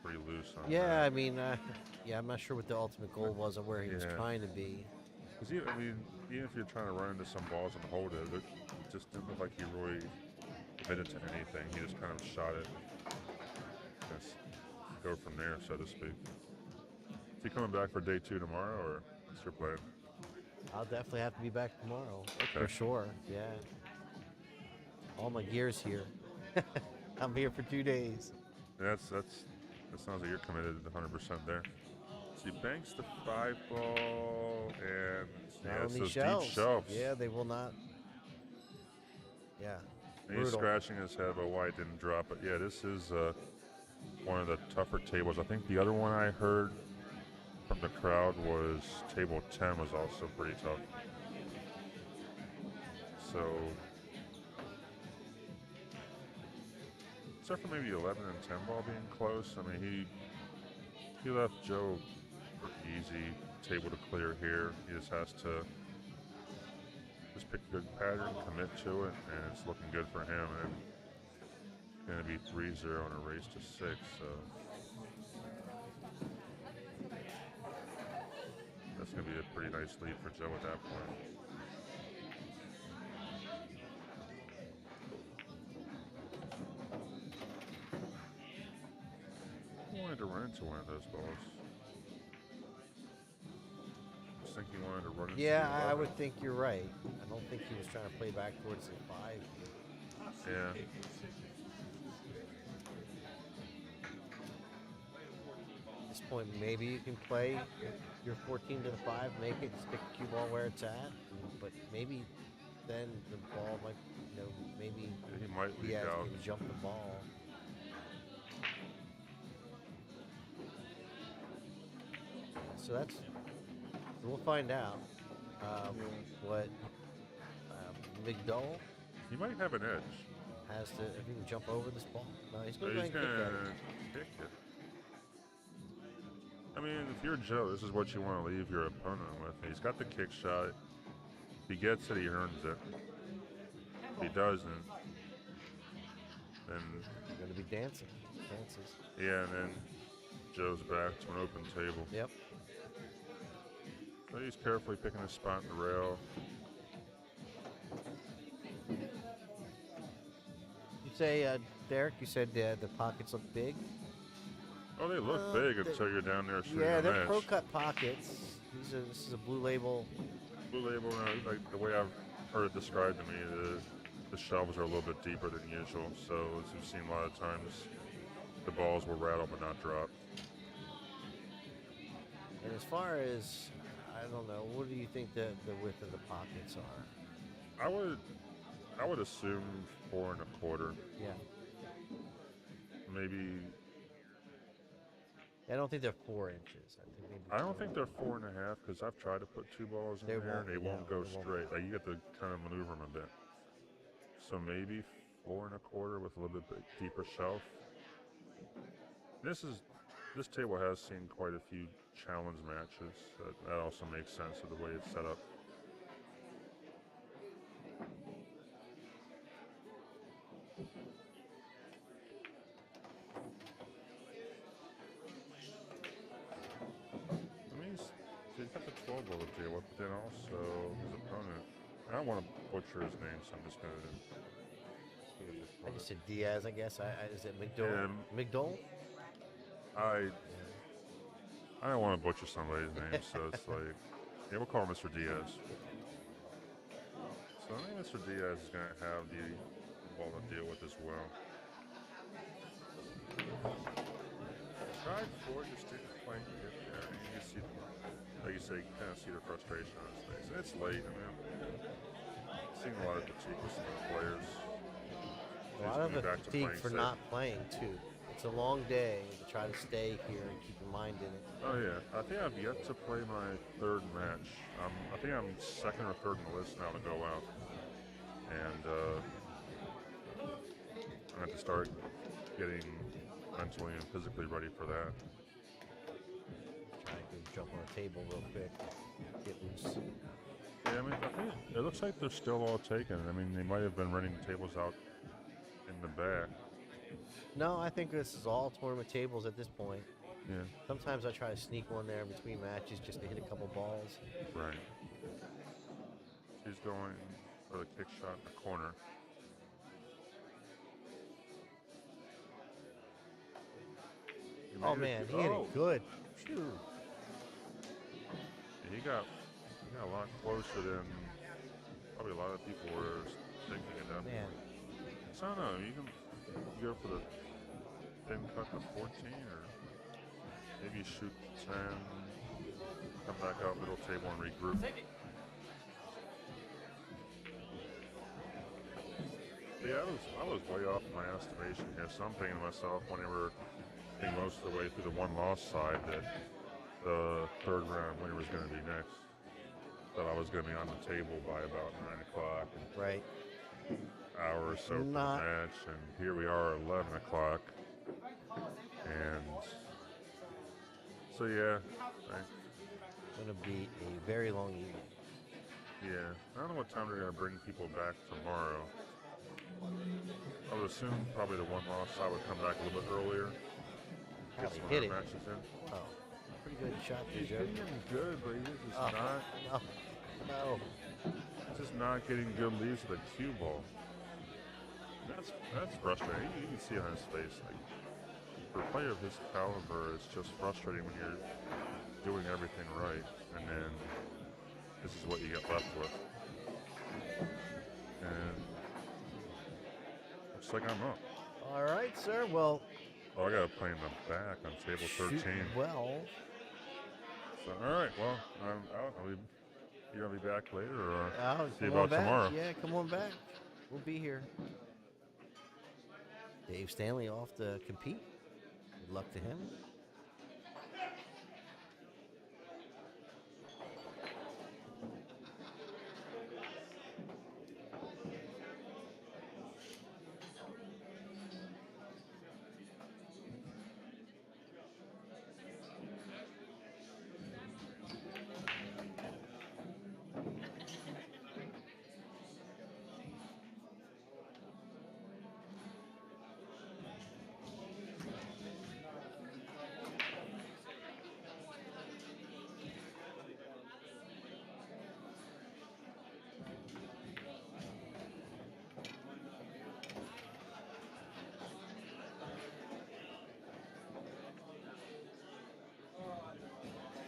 pretty loose on Yeah, that. I mean, I'm not sure what the ultimate goal was or where he was Yeah. trying to be. Because even if you're trying to run into some balls and hold it, it just didn't look like he really committed to anything. He just kind of shot it. Just go from there, so to speak. Is he coming back for day 2 tomorrow, or what's your plan? I'll definitely have to be back tomorrow. Okay. For sure, yeah. All my gear's here. I'm here for 2 days. That sounds like you're committed 100% there. So he banks the 5 ball, and Not it's on those these shelves. deep shelves. Yeah, they will not. Yeah. And he's brutal. scratching his head about why it didn't drop. But yeah, this is one of the tougher tables. I think the other one I heard from the crowd was table 10 was also pretty tough. So, except for maybe 11 and 10 ball being close, I mean, he left Joe pretty easy table to clear here. He just has to just pick a good pattern, commit to it, and it's looking good for him. And it's going to be 3-0 in a race to 6, so that's going to be a pretty nice lead for Joe at that point. into one of those balls. I was thinking he wanted to run into Yeah, the I 11. would think you're right. I don't think he was trying to play back towards the 5. Yeah. At this point, maybe you can play your 14 to the 5, make it, stick the cue ball where it's at, but maybe then the ball might, maybe He might leak Diaz out. can jump the ball. So we'll find out what McDowell He might have an edge. has to, if he can jump over this ball. No, he's But going to he's kick at gonna it. kick it. I mean, if you're Joe, this is what you want to leave your opponent with. He's got the kick shot. If he gets it, he earns it. If he doesn't, then He's going to be dancing. Dances. yeah, and then Joe's back to an open table. Yep. So he's carefully picking a spot in the rail. You say, Derek, you said the pockets look big? Oh, they look big until you're down there shooting Yeah, a they're match. pro cut pockets. This is a blue label. Blue label, like the way I've heard it described to me, the shelves are a little bit deeper than usual. So as you've seen a lot of times, the balls will rattle but not drop. And as far as, I don't know, what do you think the width of the pockets are? I would assume 4 1/4, Yeah. maybe. I don't think they're 4 inches. I think maybe I don't think they're 4 1/2 because I've tried to put 2 balls in They there and they won't, won't go they won't. straight. Like you get to kind of maneuver them a bit. So maybe 4 1/4 with a little bit deeper shelf. This table has seen quite a few challenge matches. That also makes sense of the way it's set up. I mean, he's got the 12 ball to deal with, but then also his opponent. I don't want to butcher his name, so I'm just going to. I just said Diaz, I guess. Is it McDowell? McDowell? I don't want to butcher somebody's name, so it's like, yeah, we'll call him Mr. Diaz. So I think Mr. Diaz is going to have the ball to deal with as well. Tried for it, just didn't quite get there. I mean, you can see, like you say, you kind of see the frustration on his face. And it's late. I mean, I've seen a lot of fatigue with some of the players. A lot of the fatigue for not playing, too. It's a long day to try to stay here and keep your mind in it. Oh yeah, I think I've yet to play my 3rd match. I think I'm 2nd or 3rd in the list now to go out, and I have to start getting mentally and physically ready for that. Try to jump on a table real quick, get loose. Yeah, I mean, I think it looks like they're still all taken. I mean, they might have been running the tables out in the back. No, I think this is all tournament tables at this point. Yeah, Sometimes I try to sneak one there between matches just to hit a couple balls. right. She's going for the kick shot in the corner. Oh man, he hit it good. Phew. Yeah, he got a lot closer than probably a lot of people were thinking at that Man, point. So I don't know, you can go for the thin cut to 14 or maybe shoot 10, come back out middle table and regroup. Yeah, I was way off my estimation here. So I'm thinking to myself when they were getting most of the way through the one-loss side that the 3rd round winner was going to be next. That I was going to be on the table by about 9 o'clock. right. Hour or so for the Not- match, and here we are at 11 o'clock. And so, yeah, Gonna be a very long evening. yeah, I don't know what time they're going to bring people back tomorrow. I would assume probably the one loss I would come back a little bit earlier. Get Probably some hit other it. matches in. Oh, pretty good shot there, He's Joe. getting good, but he's just Oh, not. no. Just not getting good leads with a cue ball. That's frustrating. You can see it on his face. Like for a player of his caliber, it's just frustrating when you're doing everything right, and then this is what you get left with. And looks like I'm up. All right, sir. Well, Oh, I gotta play in the back on table shoot 13. well. So, all right, well, I'm out. You gonna be back later, or Oh, see you come on about back. tomorrow? Yeah, come on back. We'll be here. Dave Stanley off to compete. Good luck to him.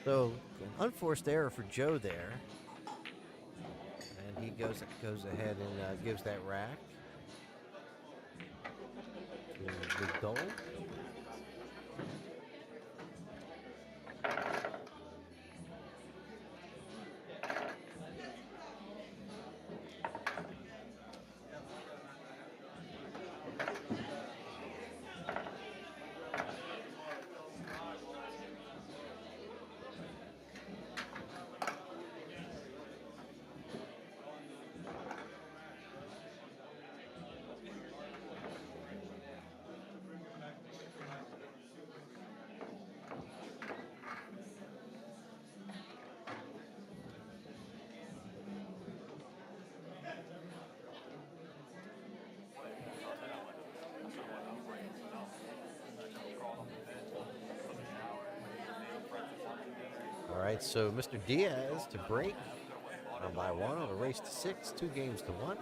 So, an unforced error for Joe there. And he goes ahead and gives that rack to Big Dole. All right, so Mr. Diaz to break. Down by one on a race to 6, 2 games to 1.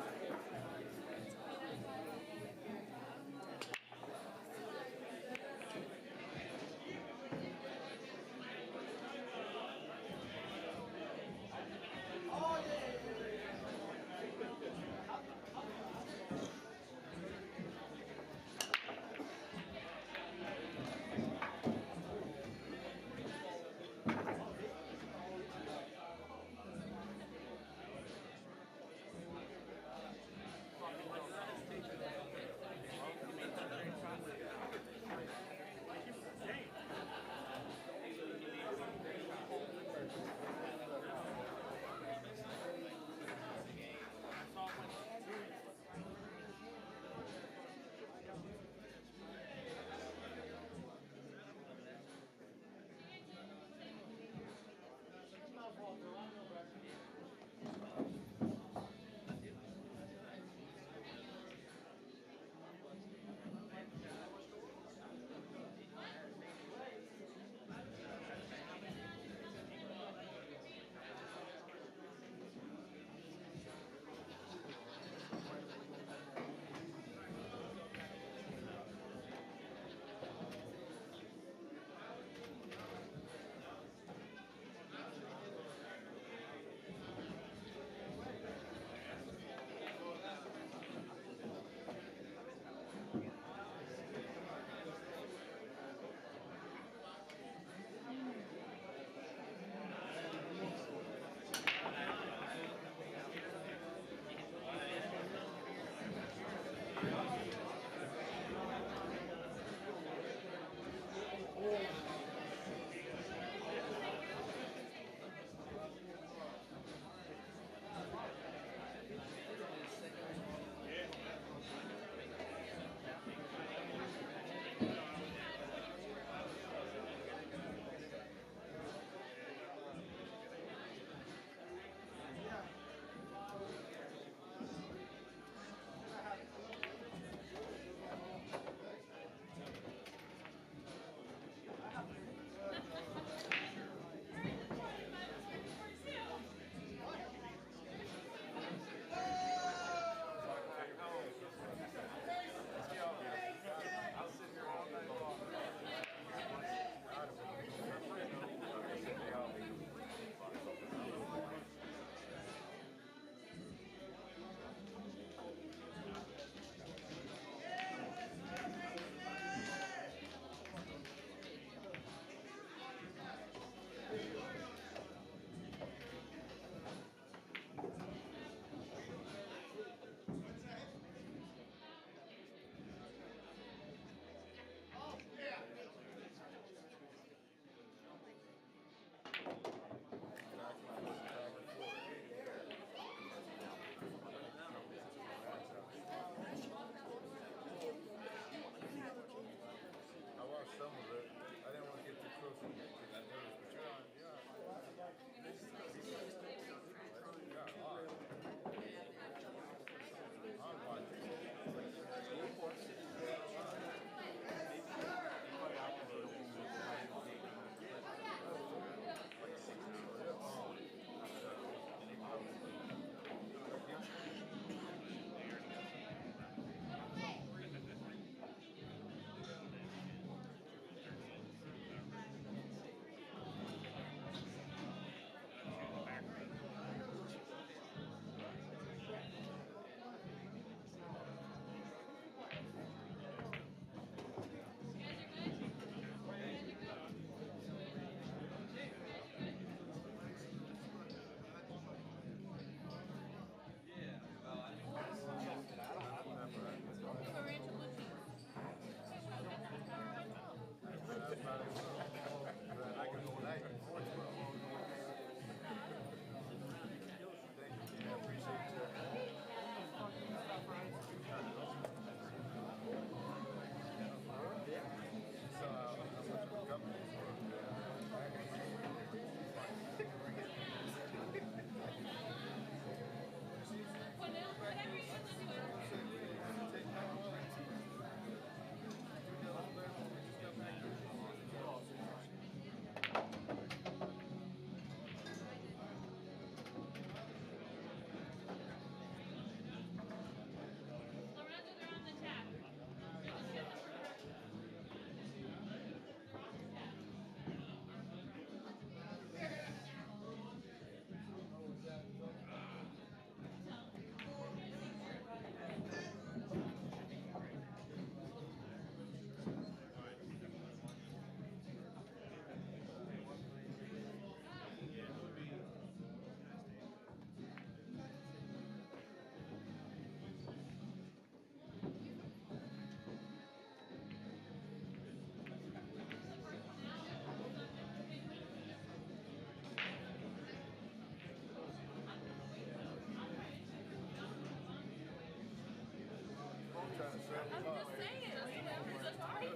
just saying. That's the way I'm just talking.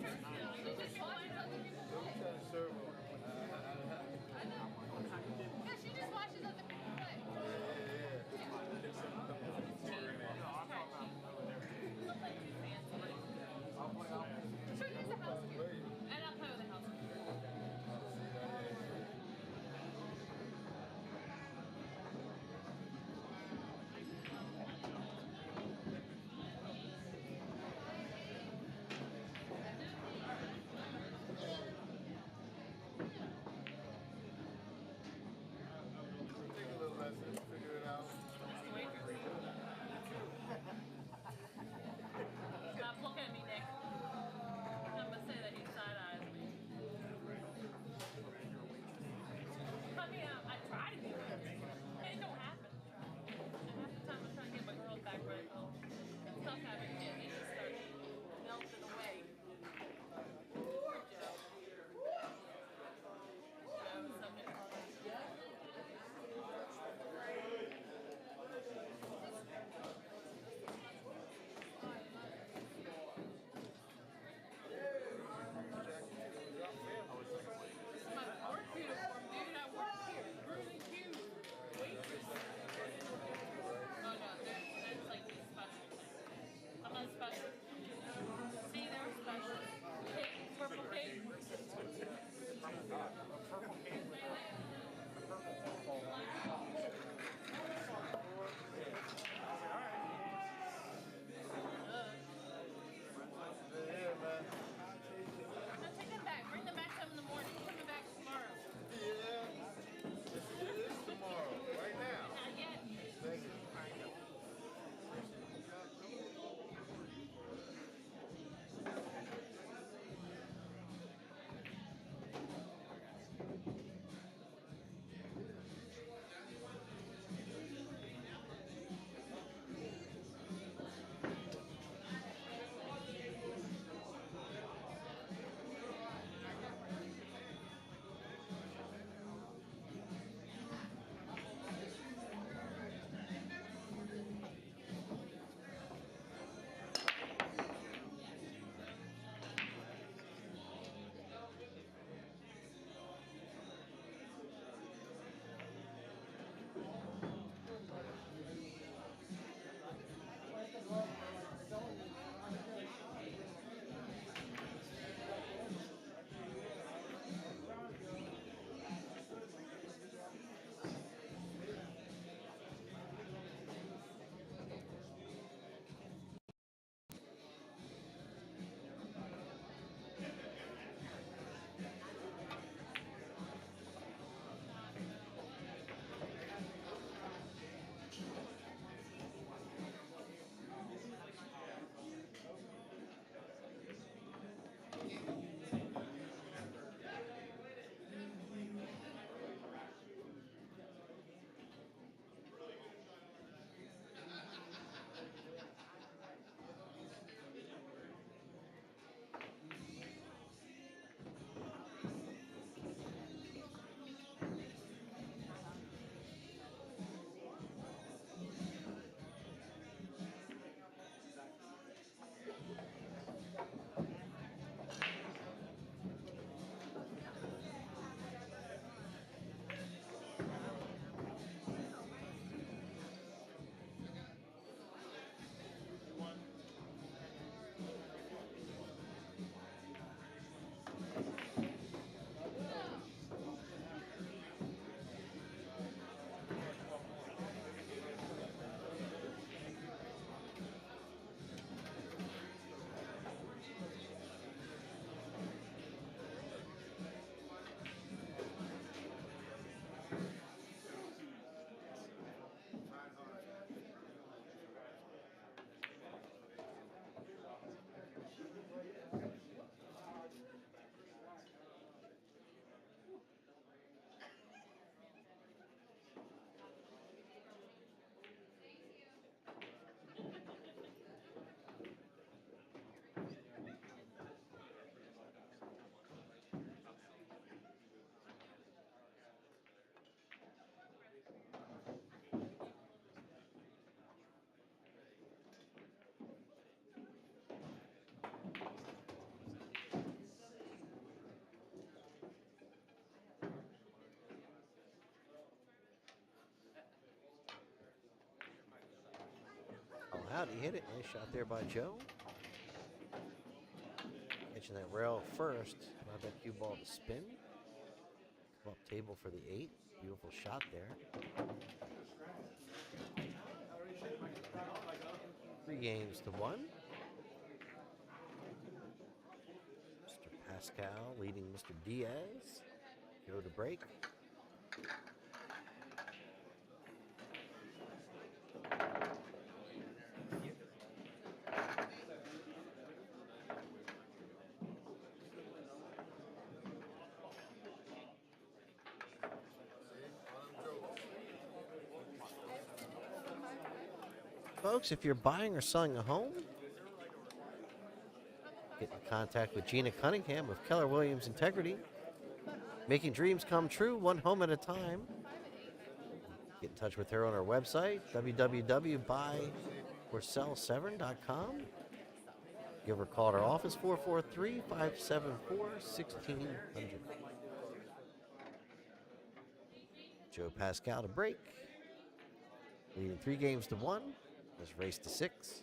She just watches other people play. I know. Yeah, she just watches other people play. Sure, use a house cue. And I'll play with a house cue. out. He hit it. Nice shot there by Joe. Catching that rail first. Allowed that cue ball to spin. Come up table for the 8. Beautiful shot there. 3 games to 1. Mr. Pascal leading Mr. Diaz. Go to break. Folks, if you're buying or selling a home, get in contact with Gina Cunningham of Keller Williams Integrity. Making dreams come true, one home at a time. Get in touch with her on our website, www.buyorSellSevern.com. Give her a call at our office, 443-574-1600. Joe Pascal to break. Leading 3 games to 1. Let's race to 6.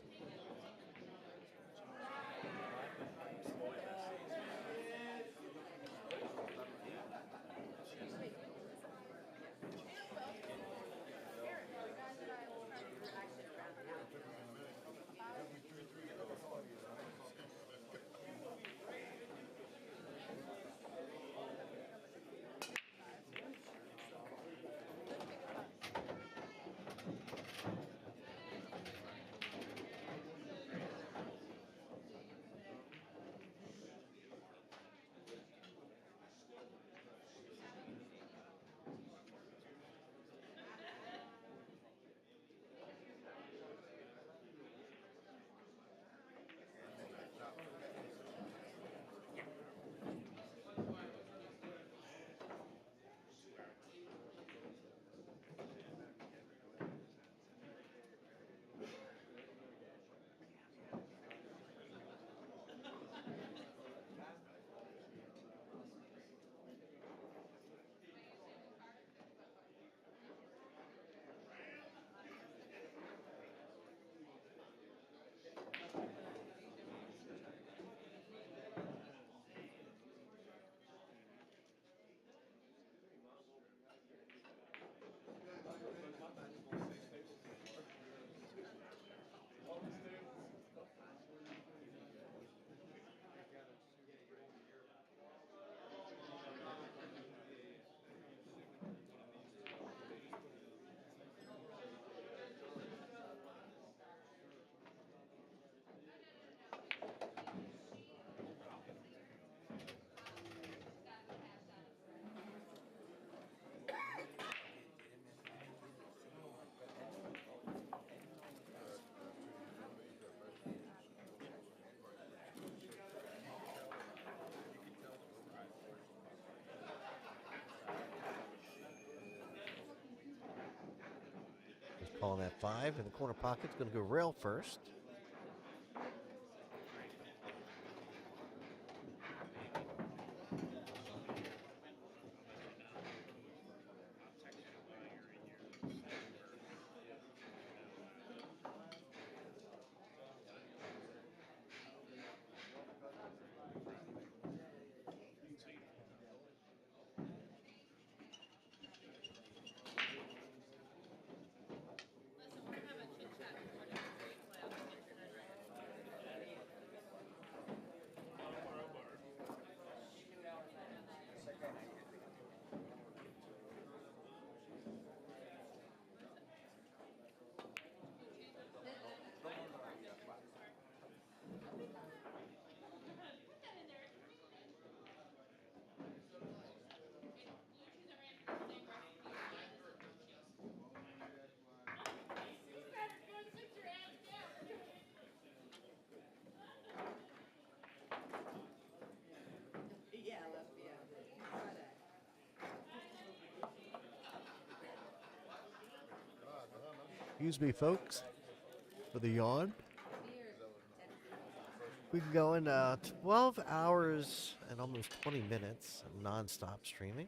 Calling that 5 in the corner pocket. Going to go rail first. Excuse me, folks, for the yawn. We've been going 12 hours and almost 20 minutes of nonstop streaming.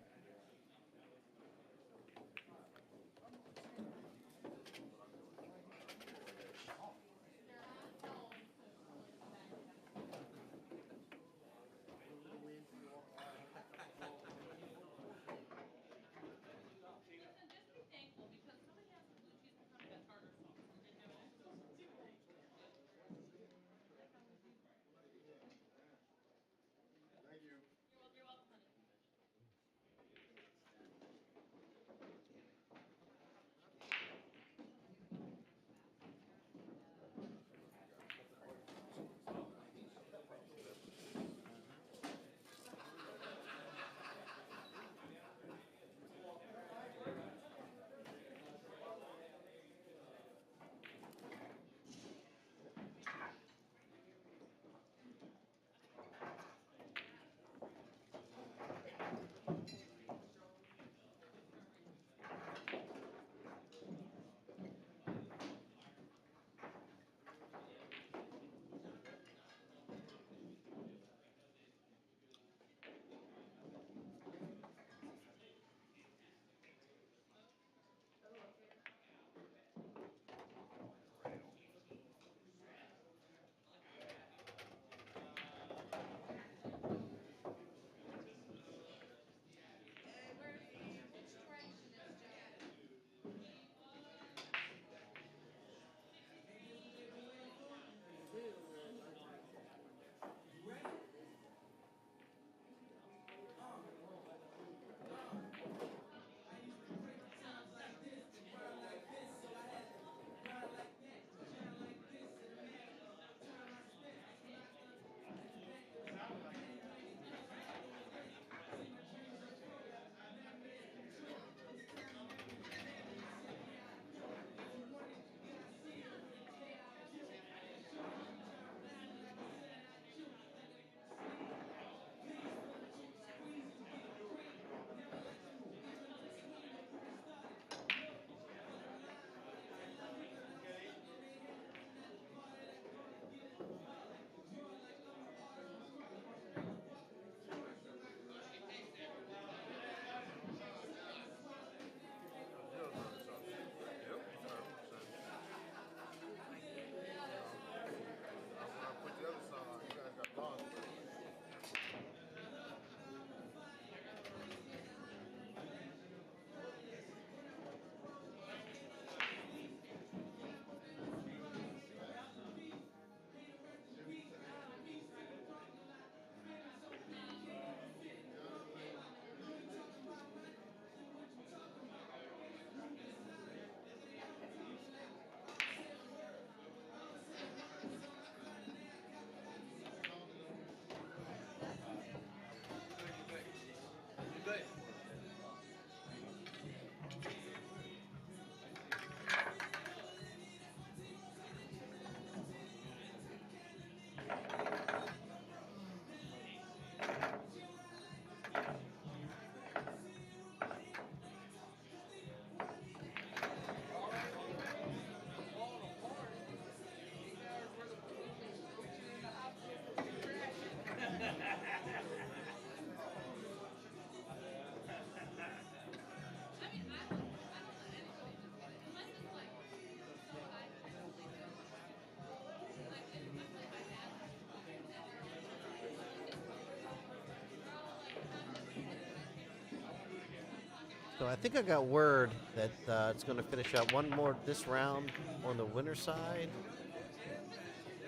So I think I got word that it's going to finish up one more this round on the winner side,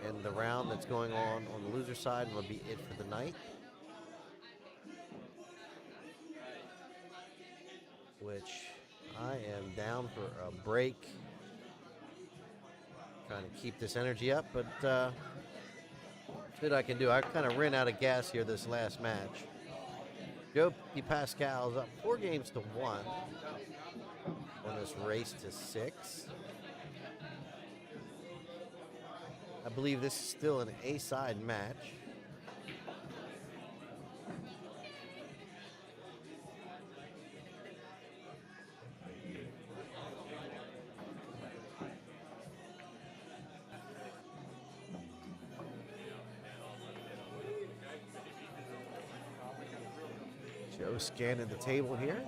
and the round that's going on the loser side will be it for the night. Which I am down for a break. Trying to keep this energy up, but what I can do. I kind of ran out of gas here this last match. Joe Pascal's up 4-1 on this race to 6. I believe this is still an A-side match. Joe scanning the table here.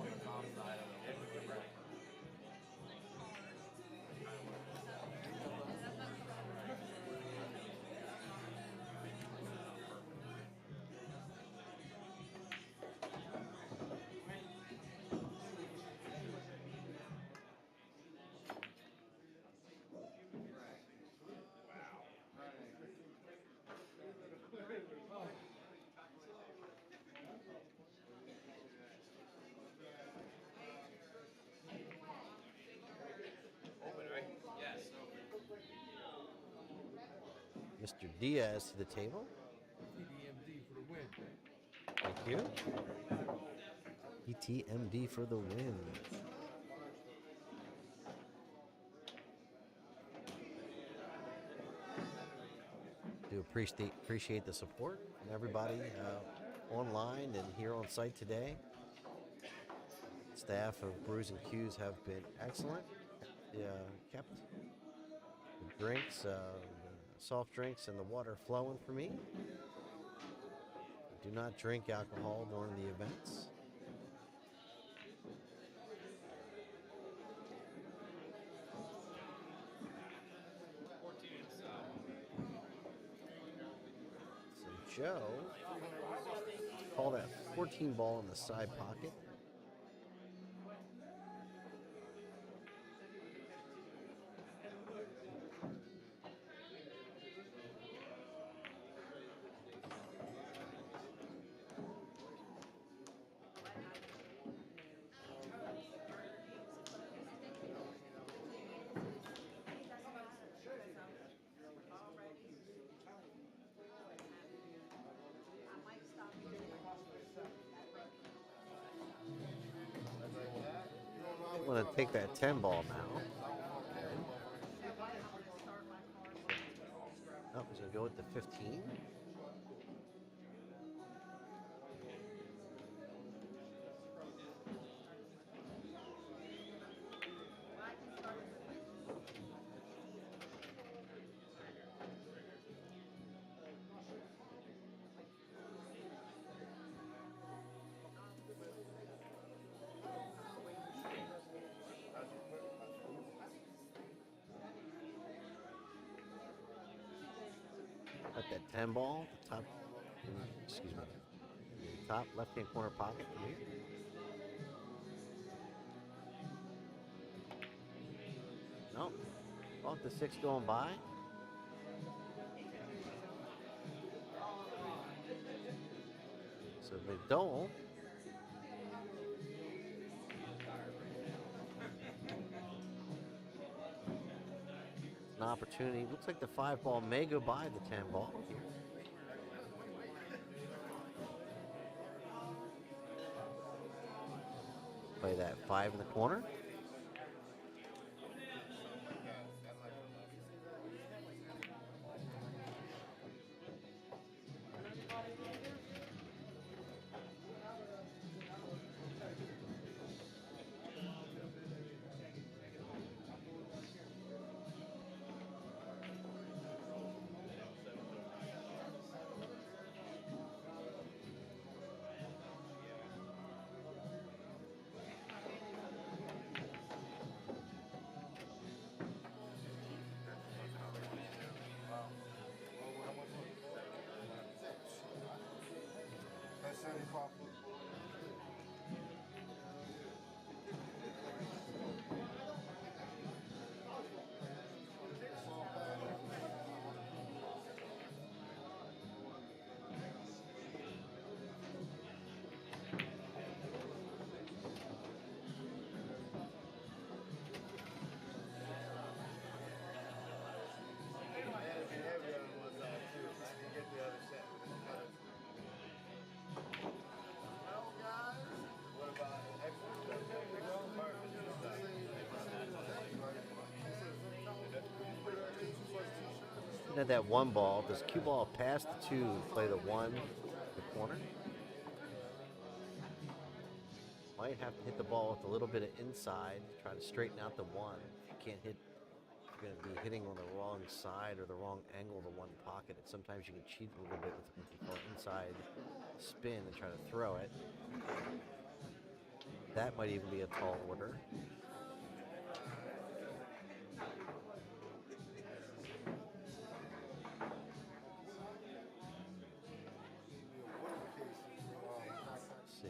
Mr. Diaz to the table. Thank you. ETMD for the win. Do appreciate the support from everybody online and here on site today. Staff of Brews and Cues have been excellent. Kept the drinks, soft drinks, and the water flowing for me. Do not drink alcohol during the events. So Joe, call that 14 ball in the side pocket. I want to take that 10 ball now. Oh, he's going to go with the 15. At that 10 ball, the top, excuse me, the top left-hand corner pocket from here. Nope. Off the 6 going by. So if they don't, an opportunity. Looks like the 5 ball may go by the 10 ball here. Play that 5 in the corner. Looking at that one ball, does cue ball pass the two to play the one in the corner? Might have to hit the ball with a little bit of inside, try to straighten out the one. If you can't hit, you're going to be hitting on the wrong side or the wrong angle of the one pocket. And sometimes you can cheat a little bit with what you call inside spin and try to throw it. That might even be a tall order. Let's see.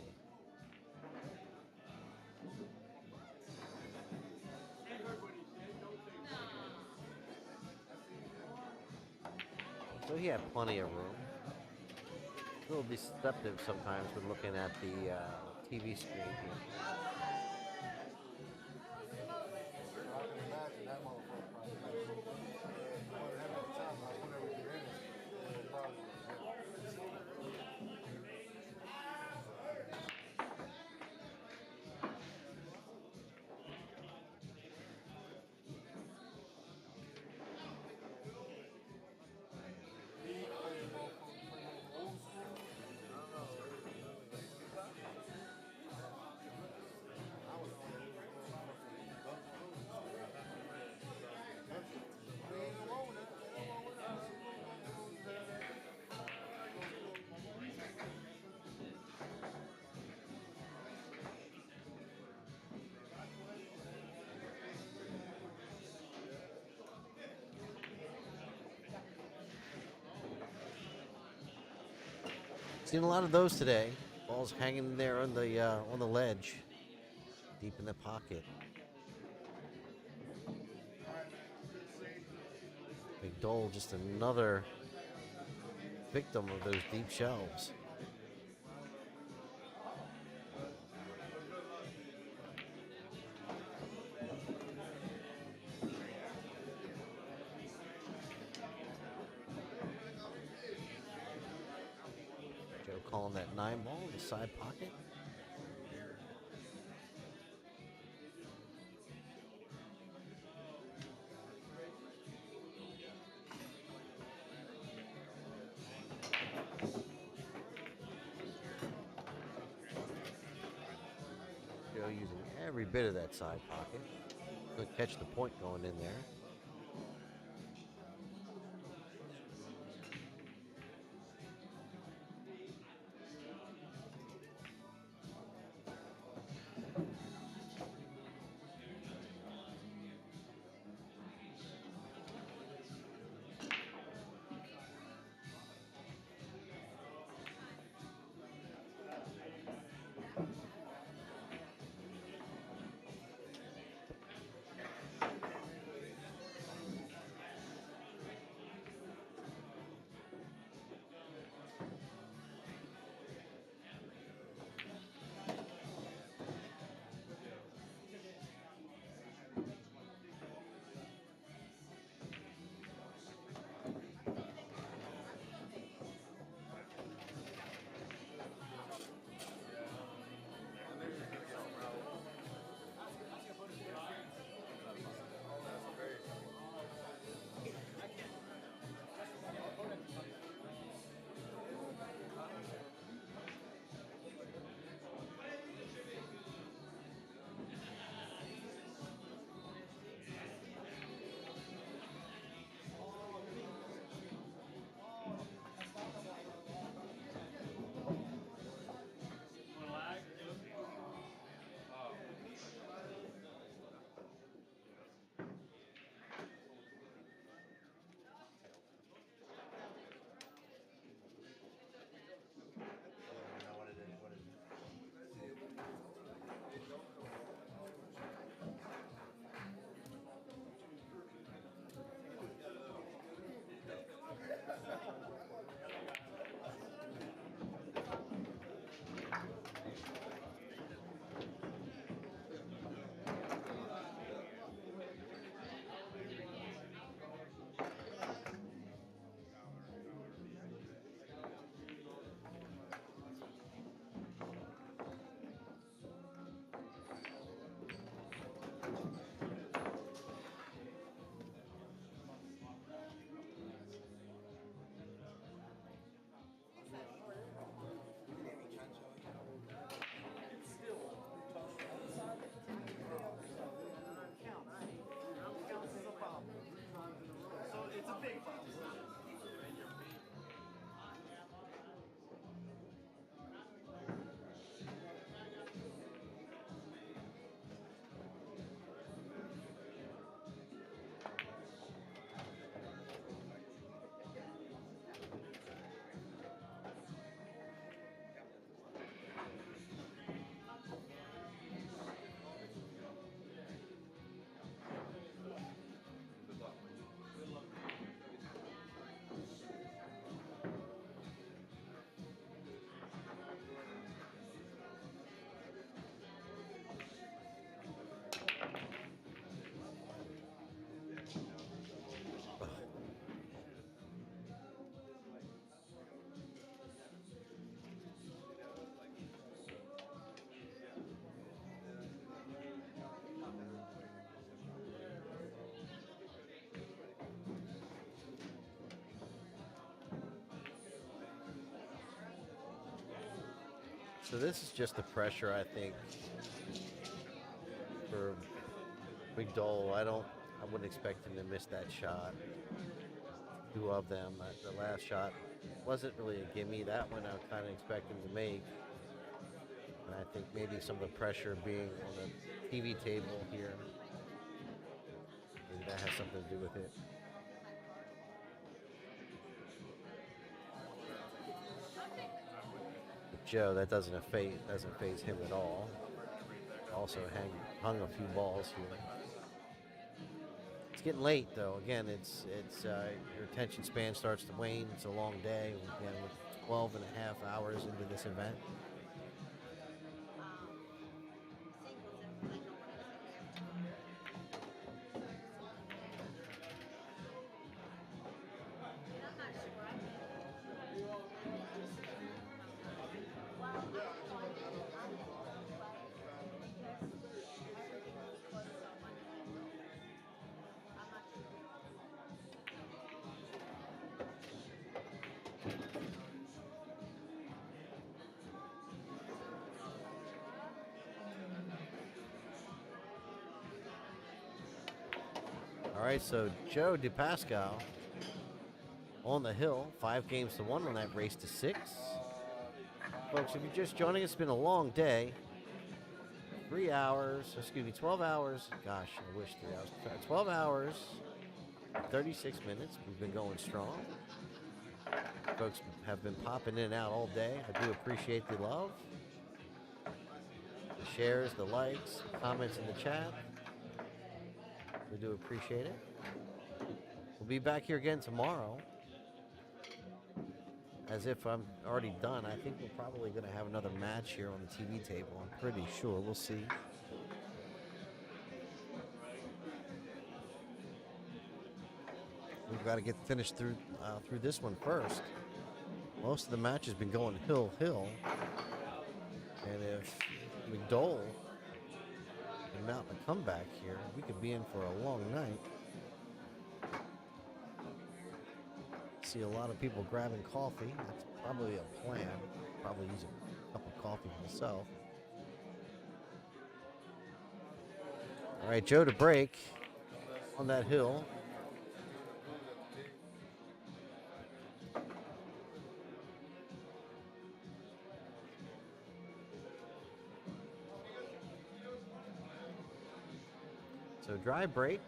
So he had plenty of room. A little deceptive sometimes when looking at the TV screen here. Seen a lot of those today. Balls hanging there on the ledge, deep in the pocket. Big Dole, just another victim of those deep shelves. Joe calling that 9 ball in the side pocket. Joe using every bit of that side pocket. He'll catch the point going in there. So this is just the pressure, I think, for McDowell. I wouldn't expect him to miss that shot. Two of them. The last shot wasn't really a gimme. That one I kind of expect him to make. And I think maybe some of the pressure being on the TV table here, maybe that has something to do with it. But Joe, that doesn't phase him at all. Also hung a few balls here. It's getting late though. Again, it's your attention span starts to wane. It's a long day. Again, we're 12 and a half hours into this event. All right, so Joe DePascal on the hill, 5-1 on that race to 6. Folks, if you're just joining us, it's been a long day. 12 hours. Gosh, I wish 3 hours. 12 hours, 36 minutes. We've been going strong. Folks have been popping in and out all day. I do appreciate the love, the shares, the likes, the comments in the chat. We do appreciate it. We'll be back here again tomorrow. As if I'm already done, I think we're probably going to have another match here on the TV table. I'm pretty sure. We'll see. We've got to get finished through this one first. Most of the match has been going hill. And if McDowell can mount a comeback here, we could be in for a long night. See a lot of people grabbing coffee. That's probably a plan. Probably use a cup of coffee myself. All right, Joe to break on that hill. So dry break.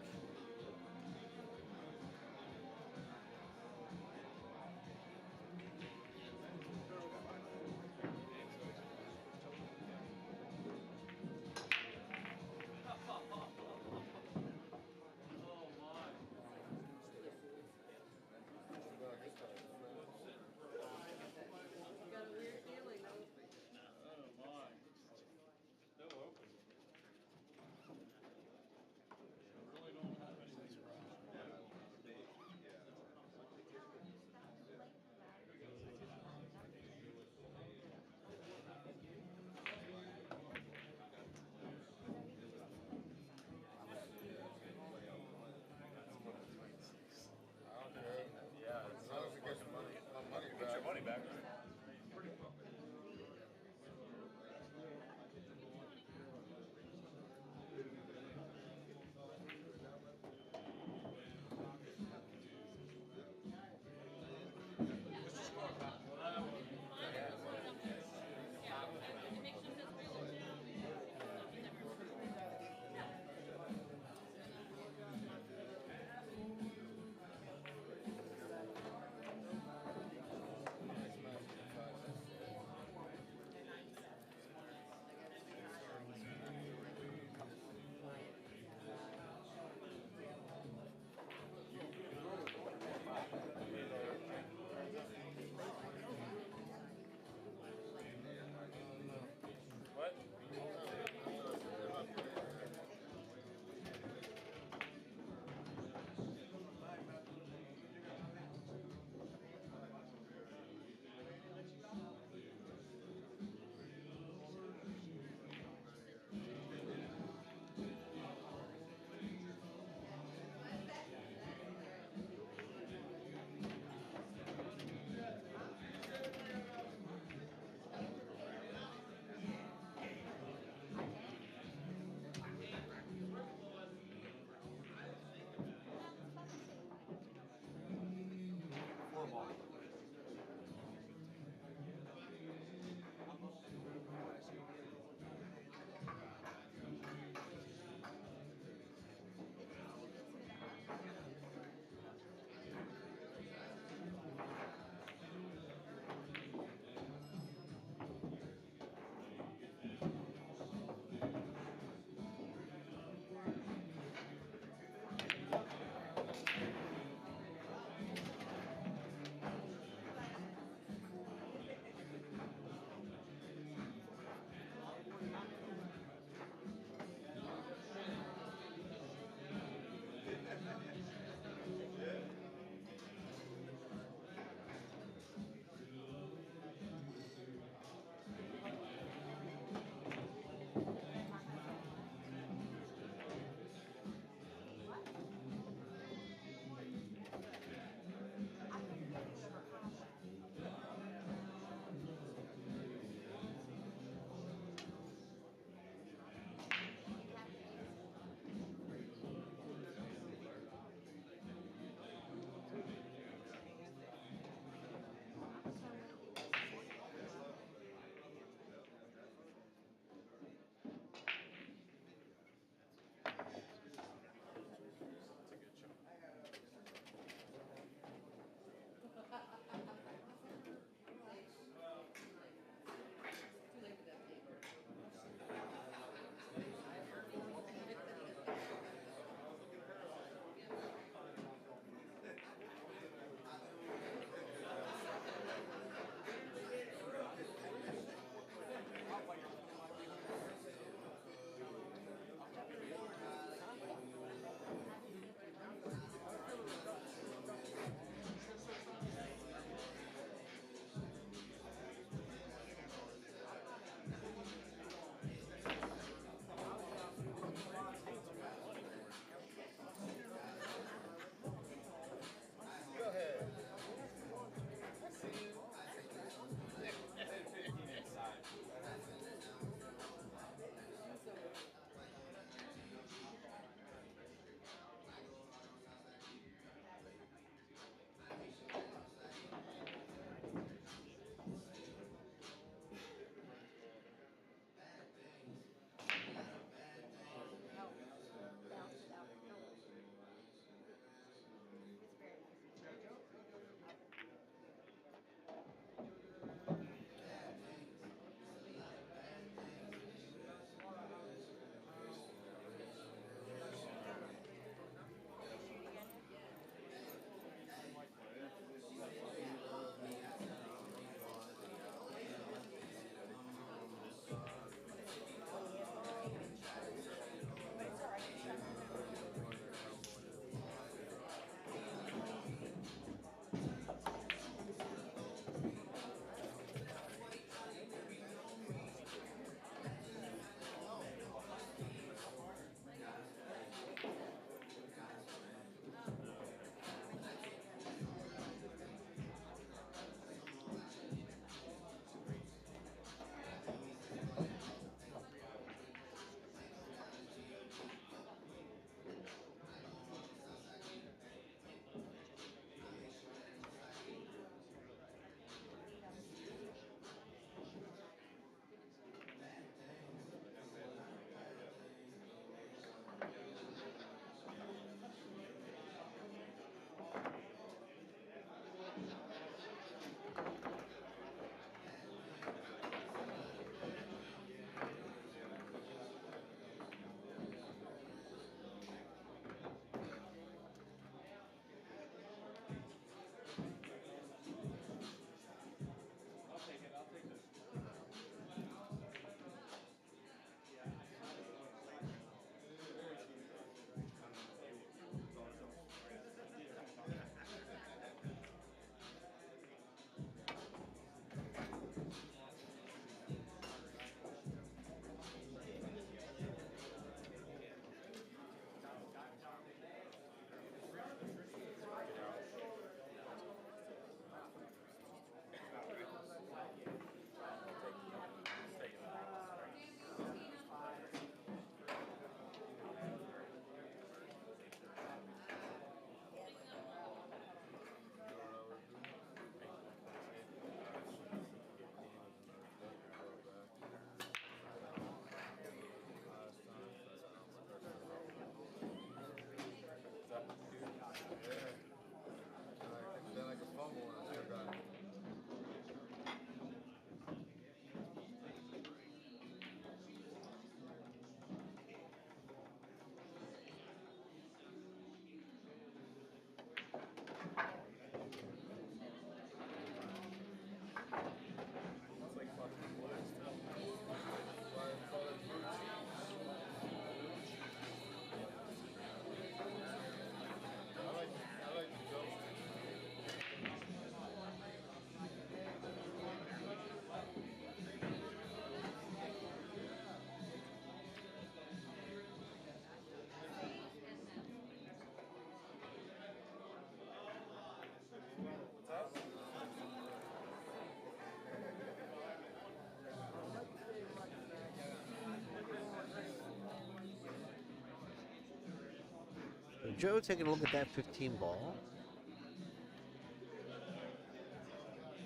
Joe taking a look at that 15 ball.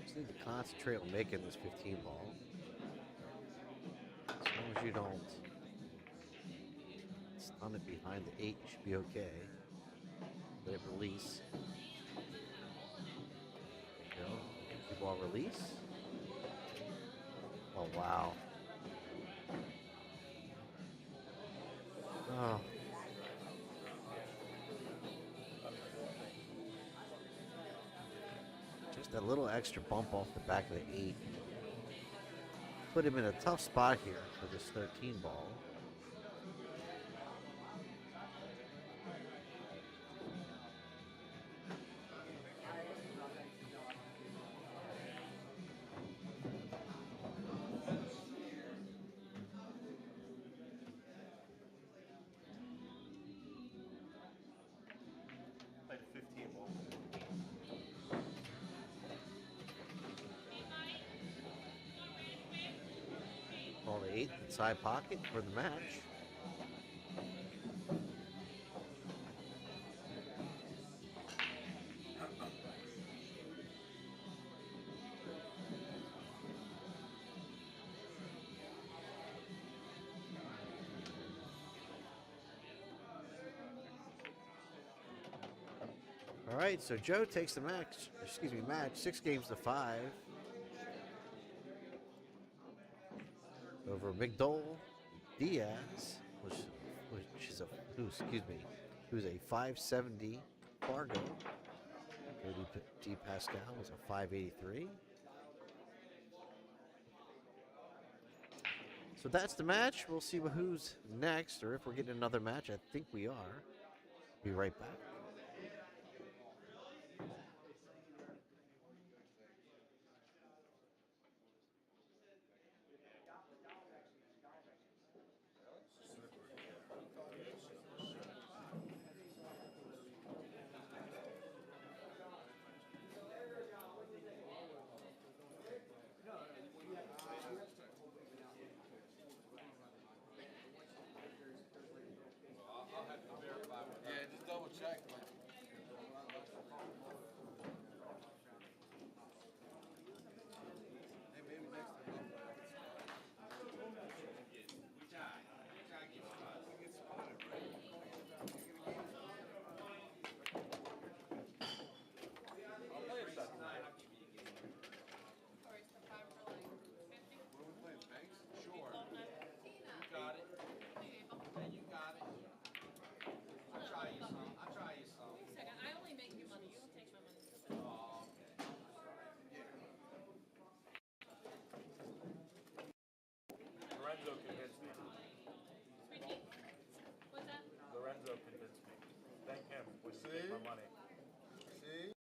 Just need to concentrate on making this 15 ball. As long as you don't stun it behind the 8, you should be okay. Let it release. There you go. Empty ball release. Oh, wow. Oh. Just a little extra bump off the back of the 8. Put him in a tough spot here for this 13 ball. Played a 15 ball. Ball to 8 inside pocket for the match. All right, so Joe takes the match. 6 games to 5 over McDowell Diaz, who's a 570 Fargo. Cody D. Pascal was a 583. So that's the match. We'll see who's next, or if we're getting another match. I think we are. Be right back. Yeah, just double check. Hey, maybe next time. I only make you money. You don't take my money. Lorenzo convinced me. Sweetie, what's that? Lorenzo convinced me. Thank him. Would you take my money? See?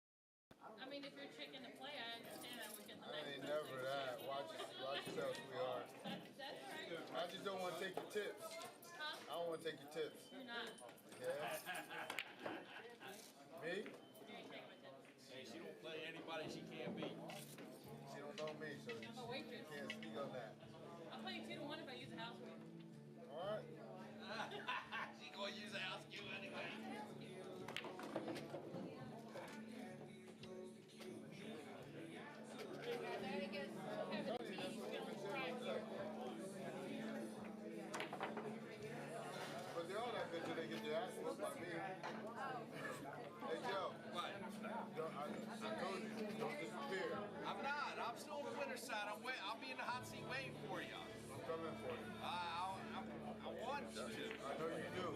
I mean, if you're chicken to play, I understand I would get the I next ain't person. never that. Watch yourself, sweetheart. That's right. I just don't want to take your tips. Huh? I don't want to take your tips. You're not. Yeah? Me? You ain't taking my tips. Hey, she don't play anybody she can't beat. She don't know me, so I'm a waitress. she can't speak on that. I'll play 2 to 1 if I use a house wheel. Alright? She gonna use a house cue anyway. But they all that good till they get their ass whooped by me. Hey, Joe. What? I told you, don't disappear. I'm not. I'm still on the winner's side. I'll be in the hot seat waiting for you. I'm coming for you. I want to. I know you do.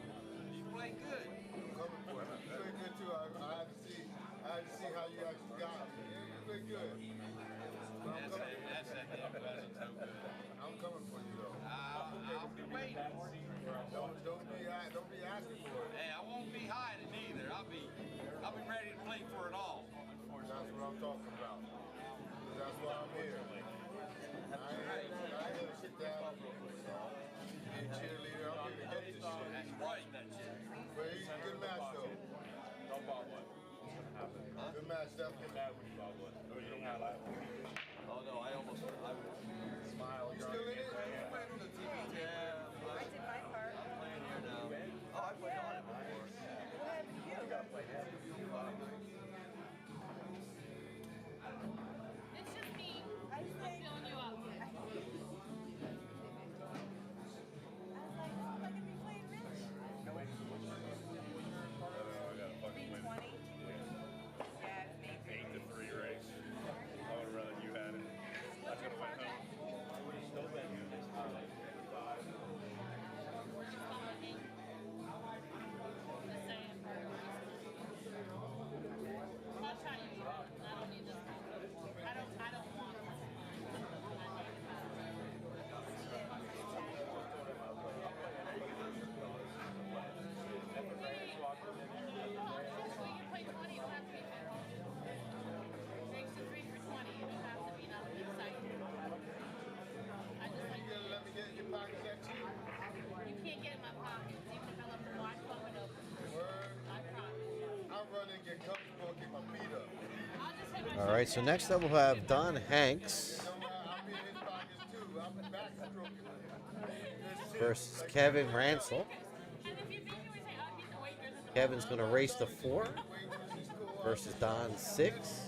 You play good. I'm coming for you. You play good too. I had to see how you actually got it. Yeah, you play good. But I'm coming. That's it. So good. I'm coming for you though. I'll be waiting. Don't be asking for it. Hey, I won't be hiding either. I'll be ready to play for it all. That's what I'm talking about. That's why I'm here. I ain't here to sit down, be a cheerleader. I'm here to get this shit. That's right. But it's a good match though. Don't ball one. Good match, definitely. Mad when you ball one. Oh, you don't have like Oh no, I smile. You still in it? Yeah. I did my part. I'm playing here now. Oh, I played on it before. get comfortable and get my feet up. All right, so next up we'll have Don Hanks I'm in his pockets too. I'm backstroking him. versus Kevin Ransel. Kevin's going to race the 4 versus Don 6.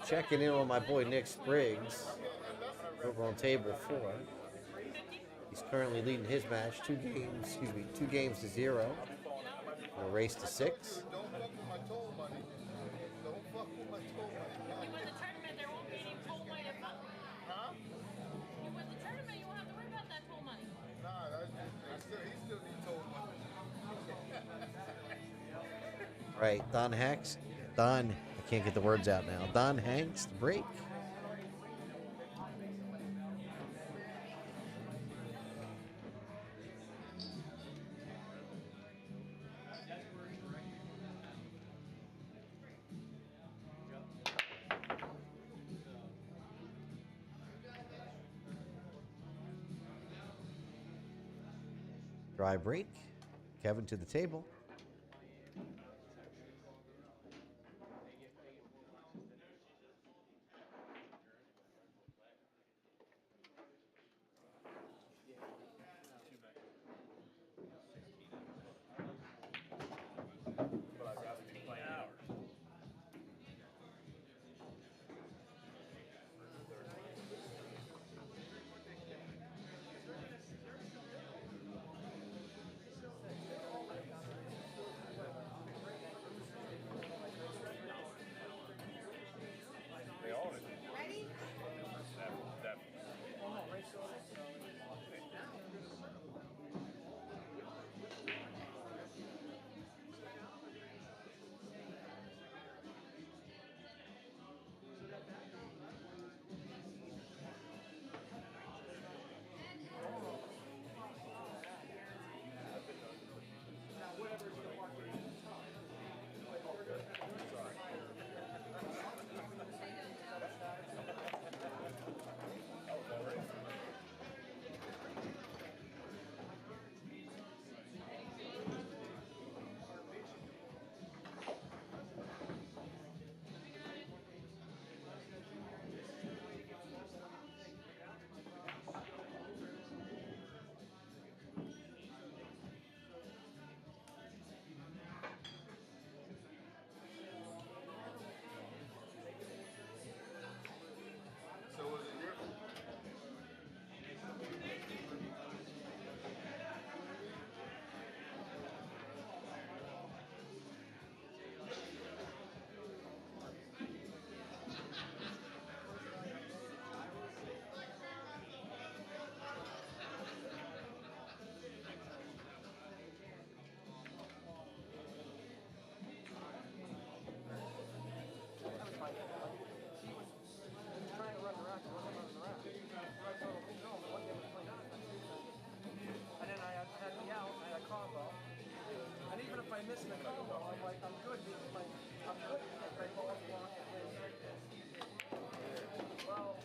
Checking in on my boy Nick Spriggs over on table 4. He's currently leading his match 2 games to 0. In a race to 6. Don't fuck with my toll money. Don't fuck with my toll money. You win the tournament, there won't be any toll money to fuck with. Huh? You win the tournament, you won't have to worry about that toll money. Nah, he still needs toll money. Right, I can't get the words out now. Don Hanks, the break. Dry break. Kevin to the table. So was it your Trying to run the rack, I wasn't running the rack. I told him, no, but one game was playing out. And then I had the out, I had a combo. And even if I miss the combo, I'm like, I'm good because I'm good if I ball block and win. Well,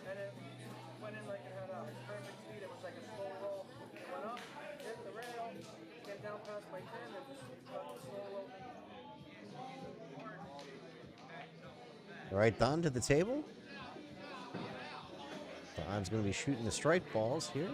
and it went in like it had a perfect speed. It was like a slow roll. It went up, hit the rail, came down past my 10, and just got the slow roll. All right, Don to the table. Don's going to be shooting the strike balls here.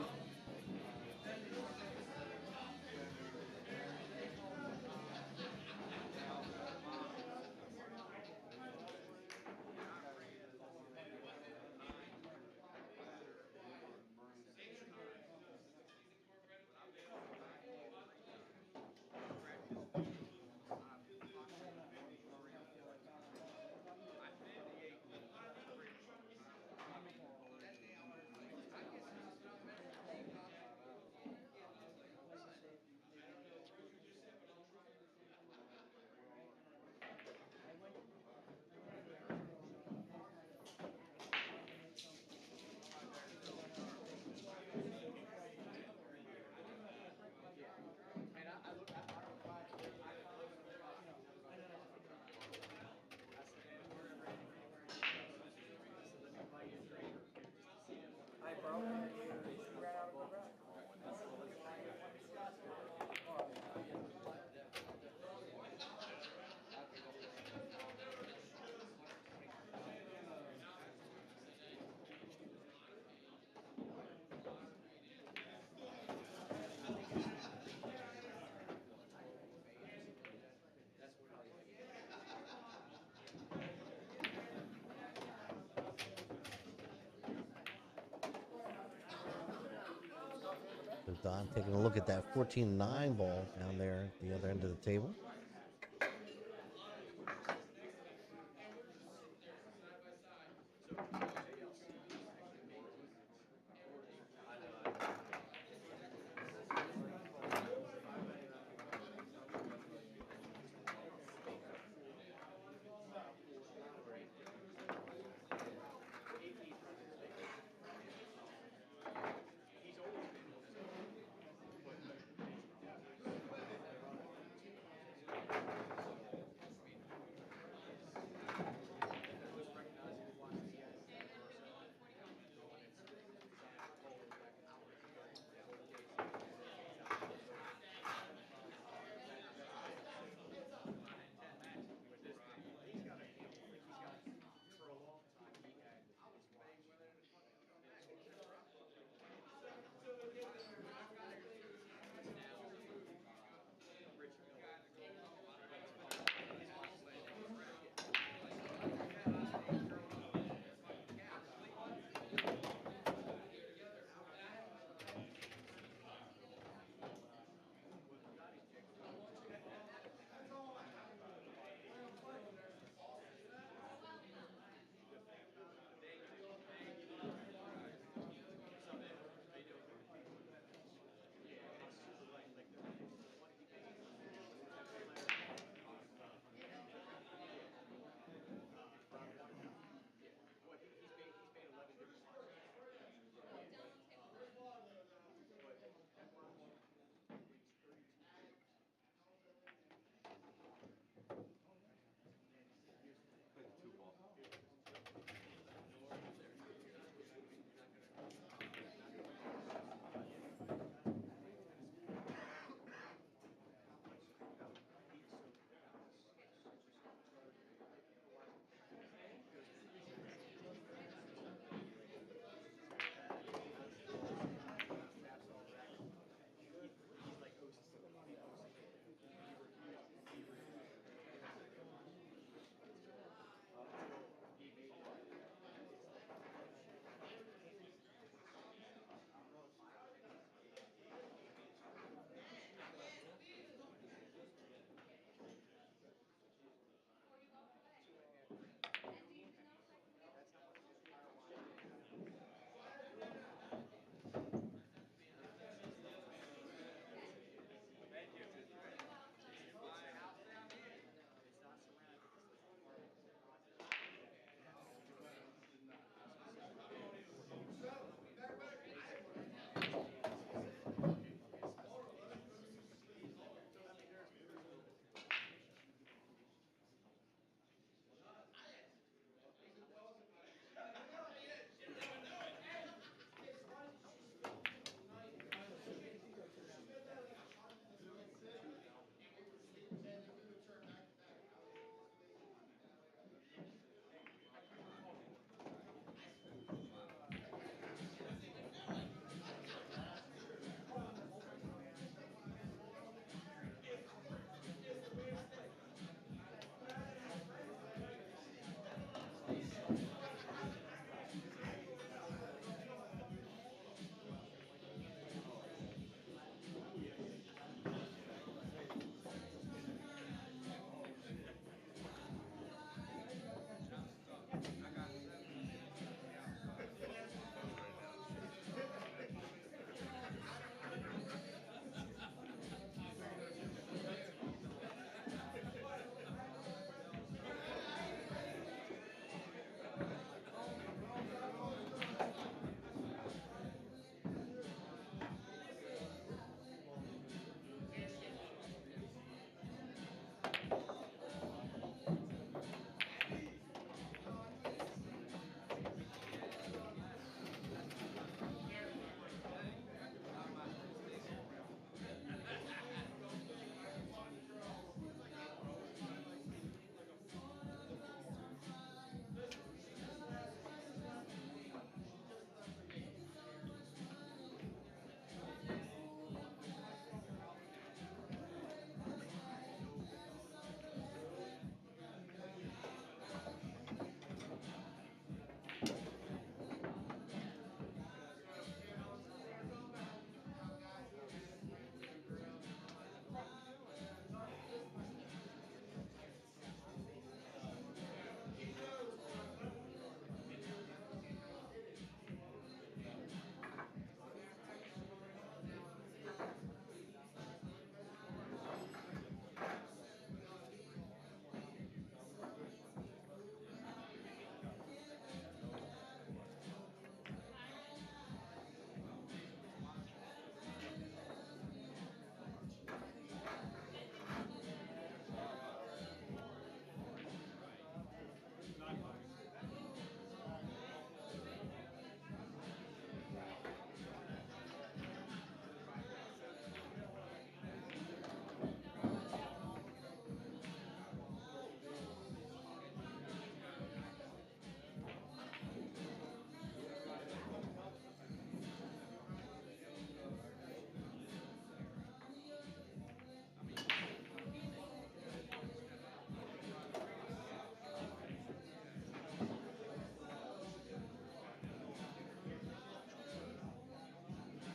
Don taking a look at that 14-9 ball down there at the other end of the table.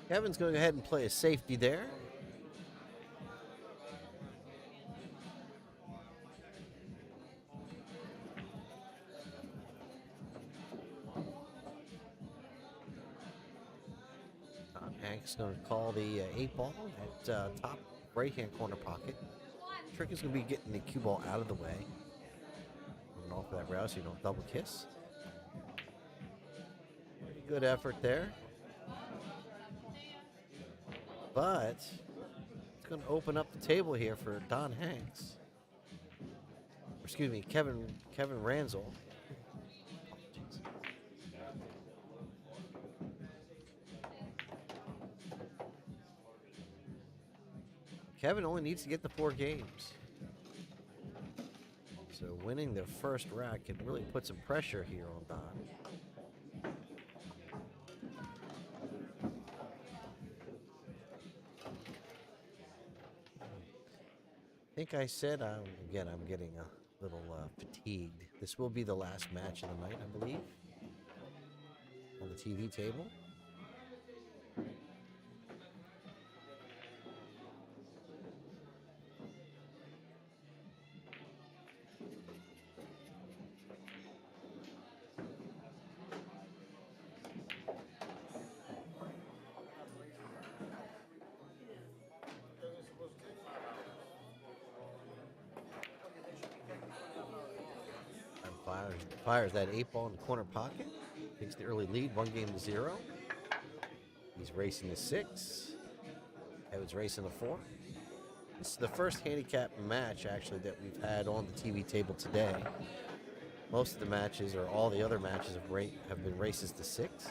Kevin's going to go ahead and play a safety there. Hank's going to call the 8-ball at top right-hand corner pocket. Trick is going to be getting the cue ball out of the way. Moving off of that rail so you don't double kiss. Pretty good effort there. But it's going to open up the table here for Don Hanks. Excuse me, Kevin Ranzel. Kevin only needs to get the 4 games. So winning the first rack can really put some pressure here on Don. I think I said, again, I'm getting a little fatigued. This will be the last match of the night, I believe, on the TV table. Fires that 8-ball in the corner pocket. Takes the early lead, 1-0. He's racing to 6. Kevin's racing to 4. This is the first handicap match, actually, that we've had on the TV table today. Most of the matches, or all the other matches, have been races to 6.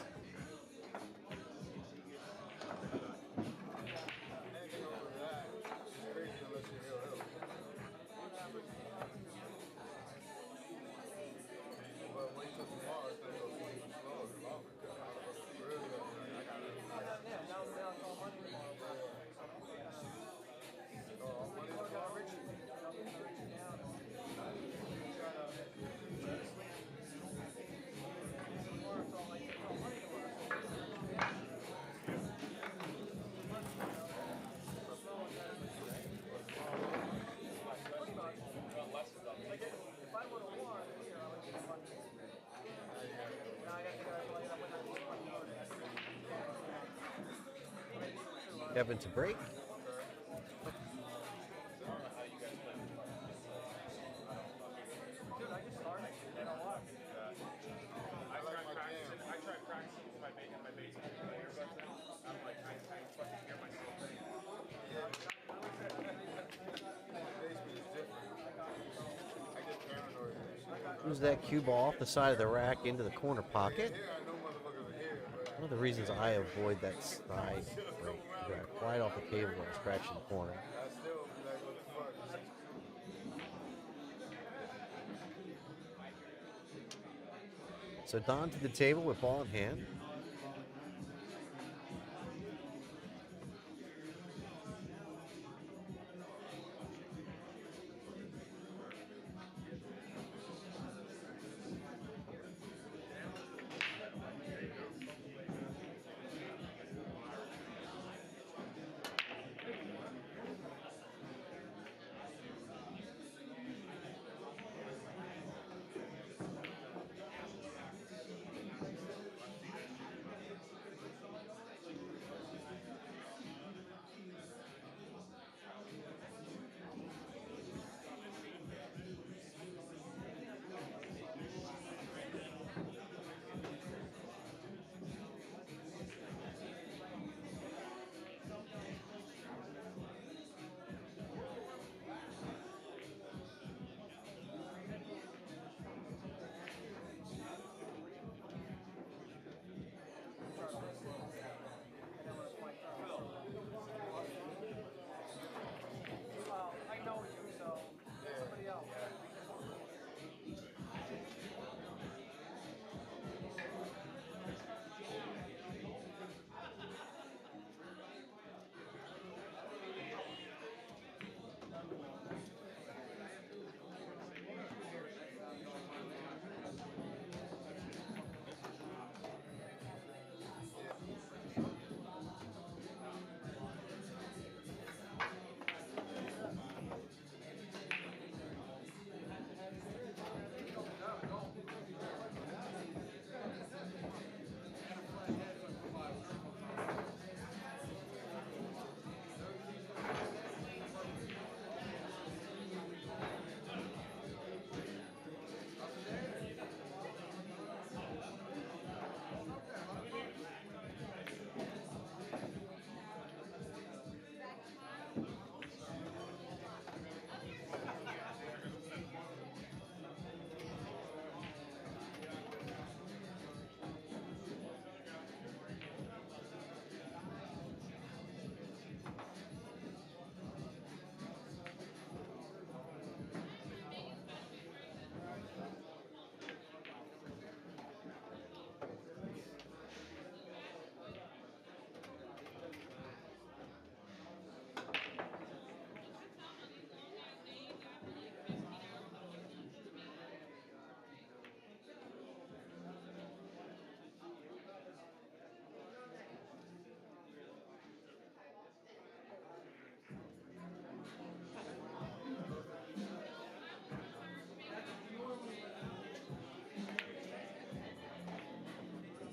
Kevin to break. Moves that cue ball off the side of the rack into the corner pocket. One of the reasons I avoid that side right off the table and scratching the corner. So Don to the table with ball in hand.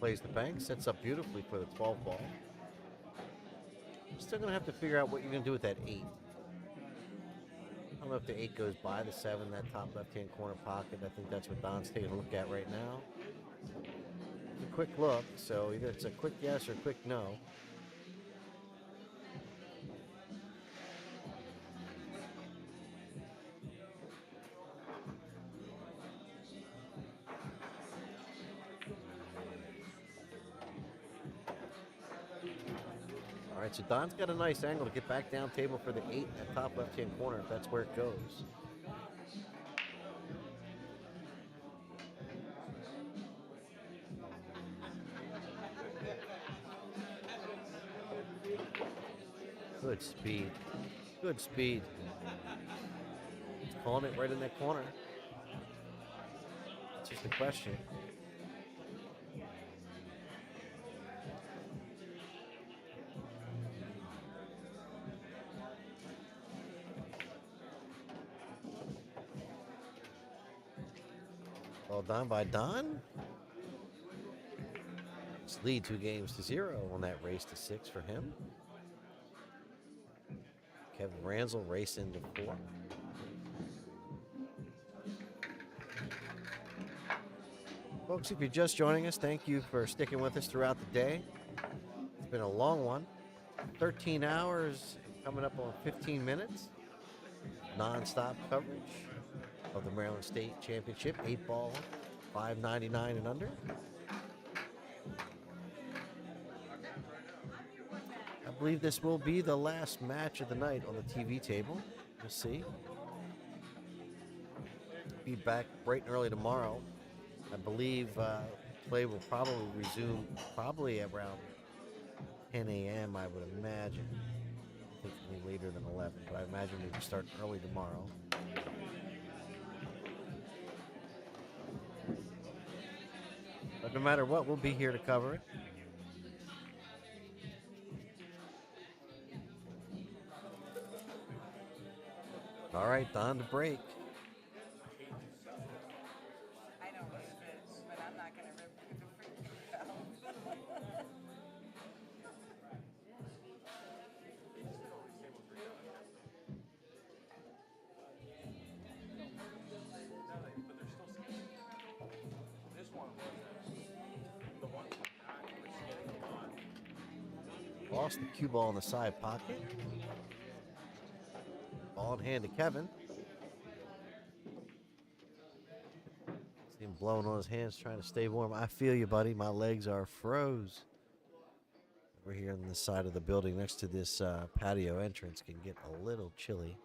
plays the bank, sets up beautifully for the 12 ball. Still gonna have to figure out what you're gonna do with that 8. I don't know if the 8 goes by the 7, that top left-hand corner pocket. I think that's what Don's taking a look at right now. It's a quick look, so either it's a quick yes or a quick no. All right, so Don's got a nice angle to get back down table for the 8 at top left-hand corner if that's where it goes. Good speed. Good speed. He's calling it right in that corner. That's just a question. Well done by Don. Let's lead 2 games to 0 on that race to 6 for him. Kevin Ransel race into 4. Folks, if you're just joining us, thank you for sticking with us throughout the day. It's been a long one. 13 hours, coming up on 15 minutes. Non-stop coverage of the Maryland State Championship, 8-ball, 599 and under. I believe this will be the last match of the night on the TV table. We'll see. Be back bright and early tomorrow. I believe play will probably resume probably around 10 a.m. I would imagine. I think any later than 11, but I imagine we will start early tomorrow. But no matter what, we'll be here to cover it. All right, Don to break. I don't lose it, but I'm not going to rip the freaking out. This one was the one was getting a lot. Lost the cue ball in the side pocket. Ball in hand to Kevin. See him blowing on his hands, trying to stay warm. I feel you, buddy. My legs are froze. We're here on the side of the building next to this patio entrance. Can get a little chilly.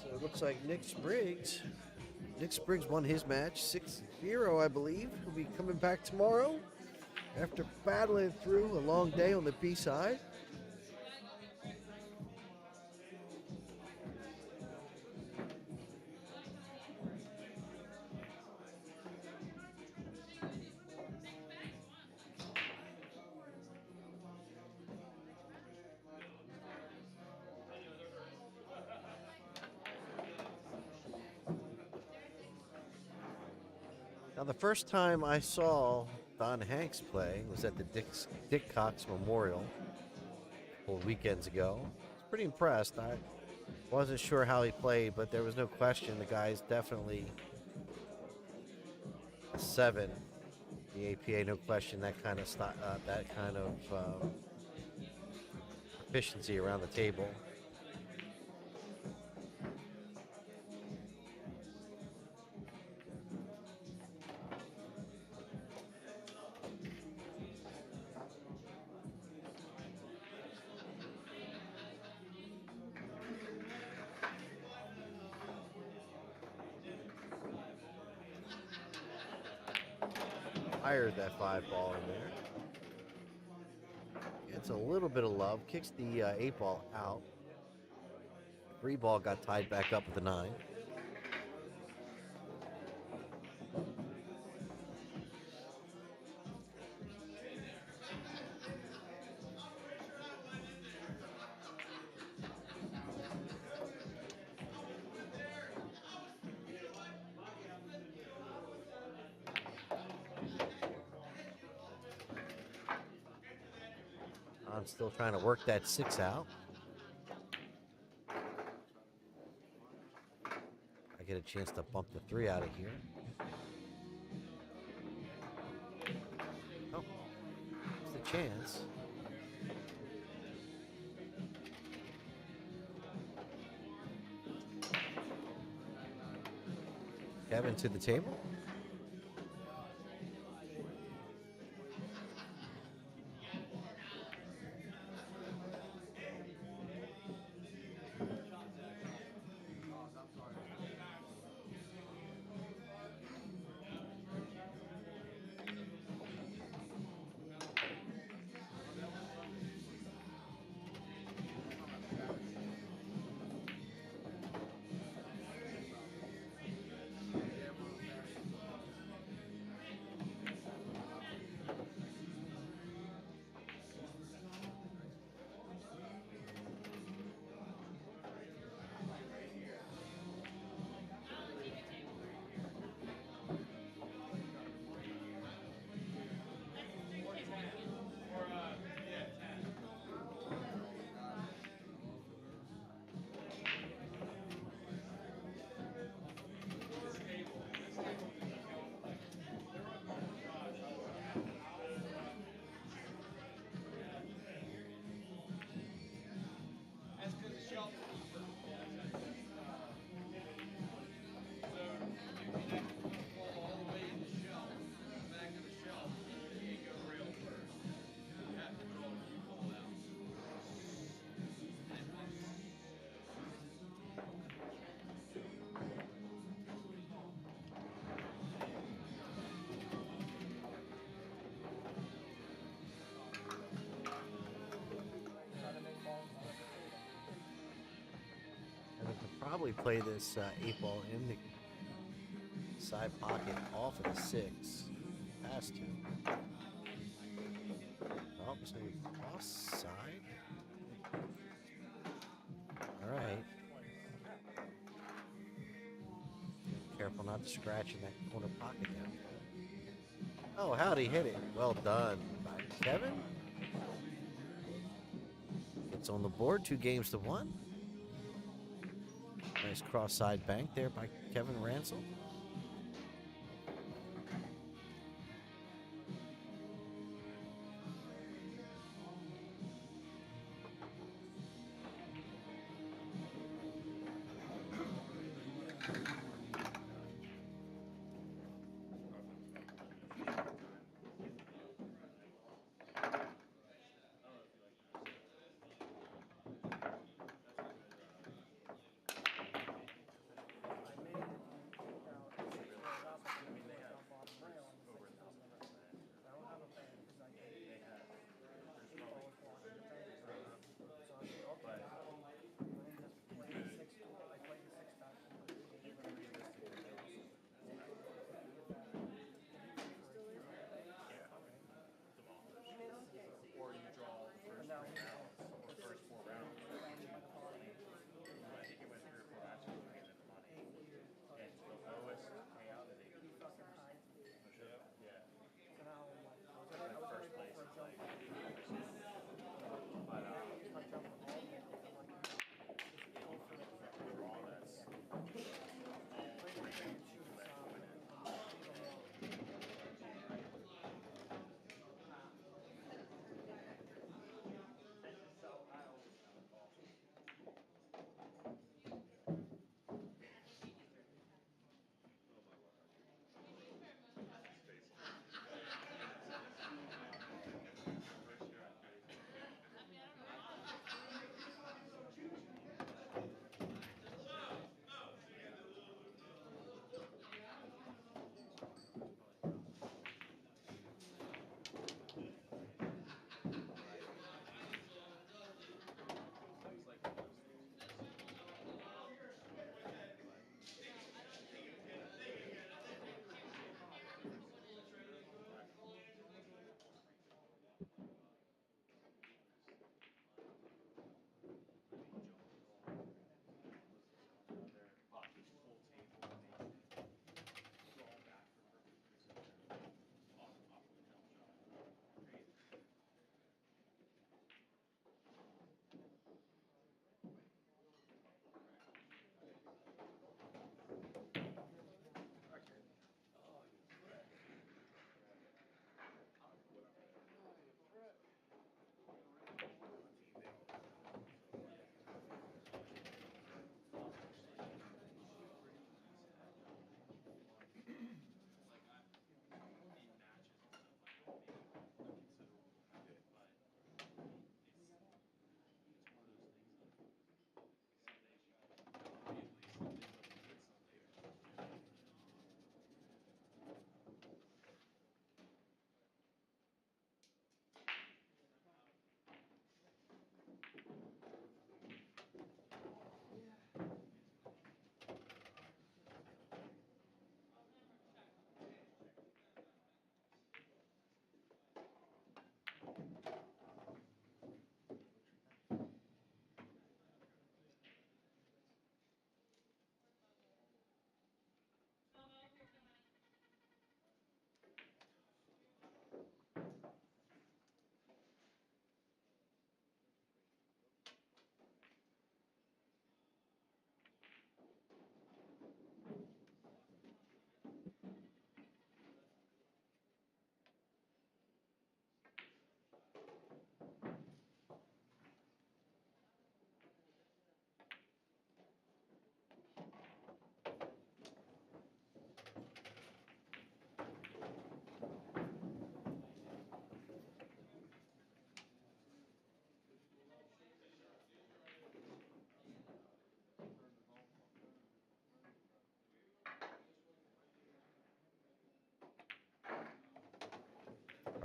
So it looks like Nick Spriggs won his match 6-0, I believe. He'll be coming back tomorrow after battling through a long day on the B side. Now, the first time I saw Don Hanks play was at the Dick Cox Memorial a couple of weekends ago. I was pretty impressed. I wasn't sure how he played, but there was no question the guy's definitely a 7. The APA, no question. That kind of efficiency around the table. Fires that 5 ball in there. Gets a little bit of love. Kicks the 8 ball out. 3 ball got tied back up with the 9. I'm still trying to work that 6 out. I get a chance to bump the 3 out of here. Oh, it's a chance. Kevin to the table. And I could probably play this 8 ball in the side pocket off of the 6. Has to. Oh, it's going to be cross side. All right. Careful not to scratch in that corner pocket down there. Oh, how'd he hit it? Well done by Kevin. Gets on the board, 2-1. Nice cross-side bank there by Kevin Ransel.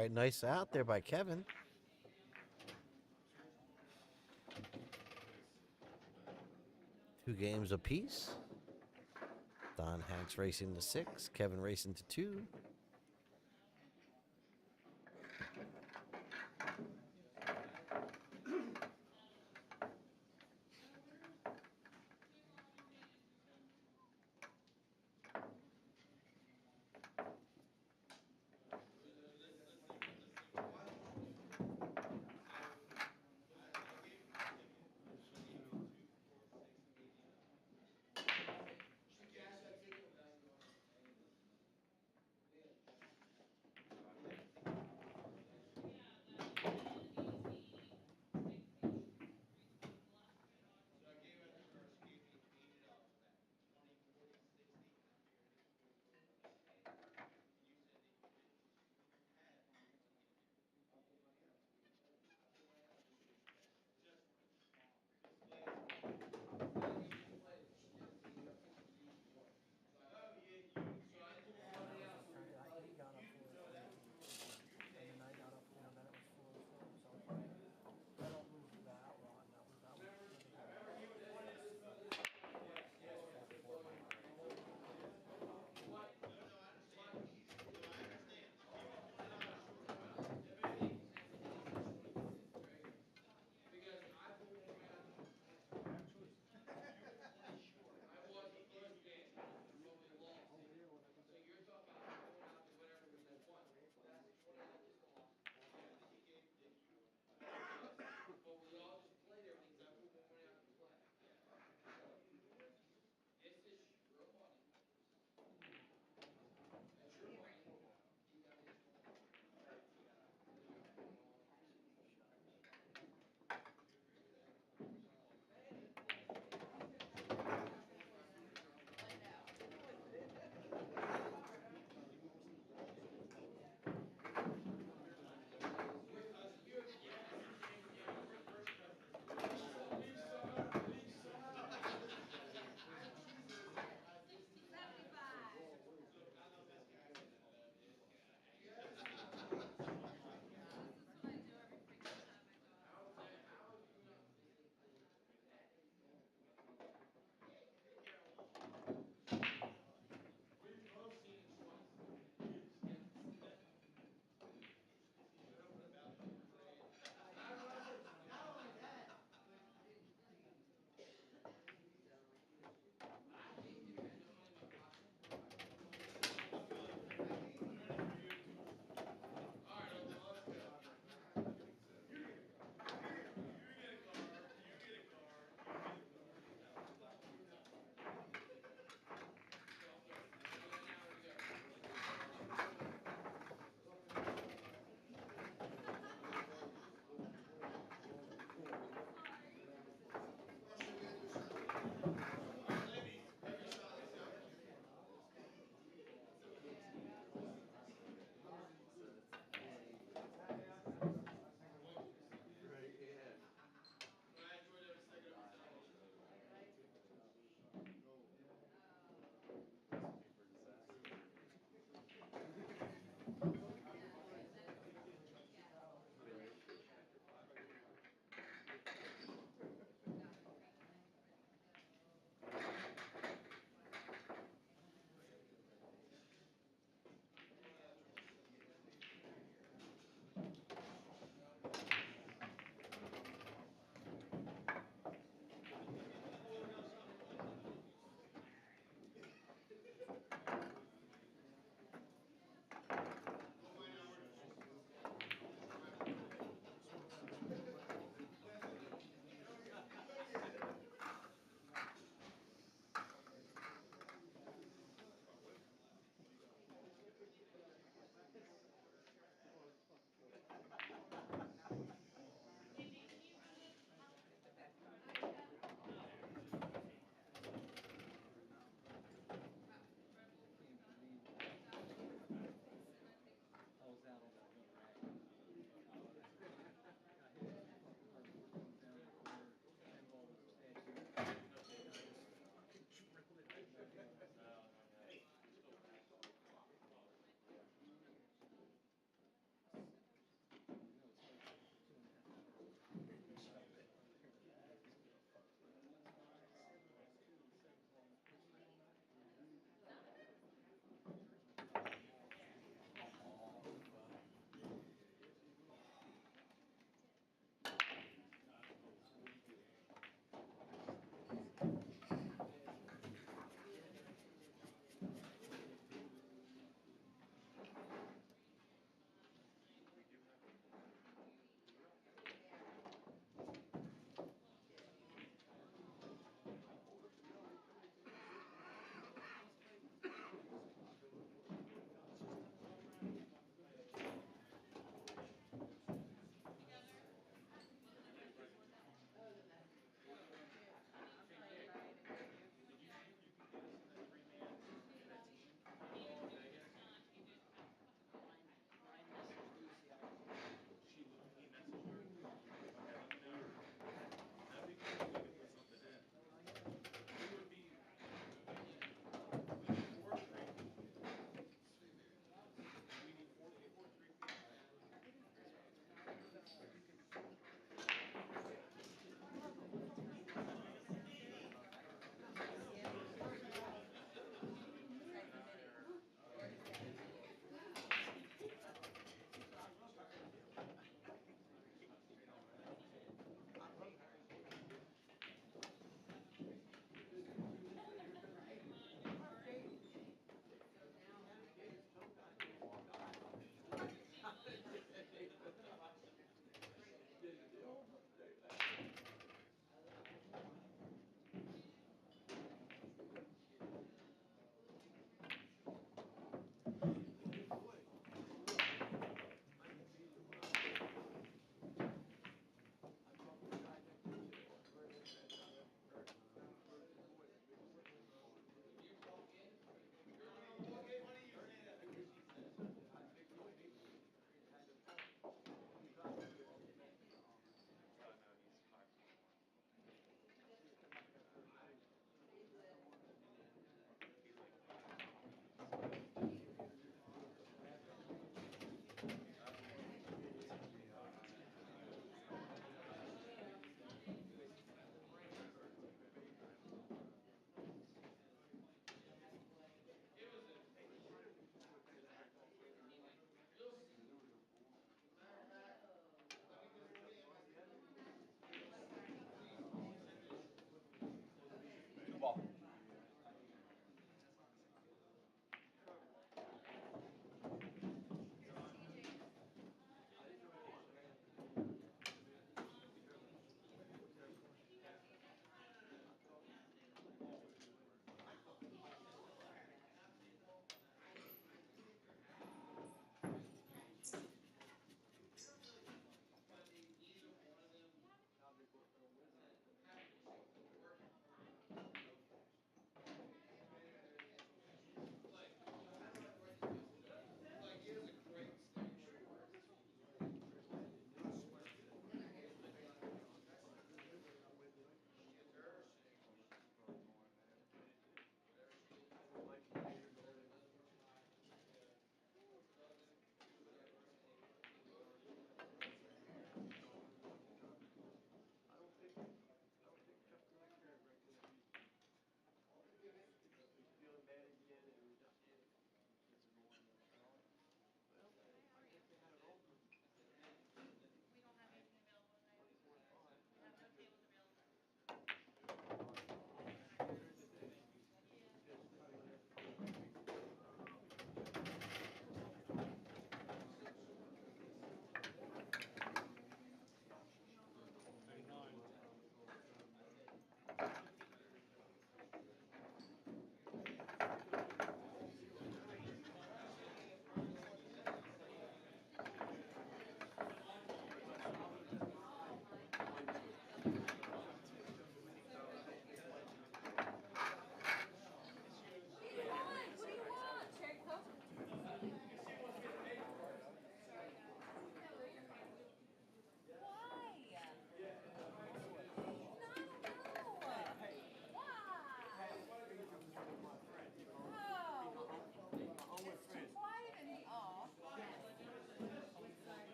right, nice out there by Kevin. Two games apiece. Don Hanks racing to 6, Kevin racing to 2.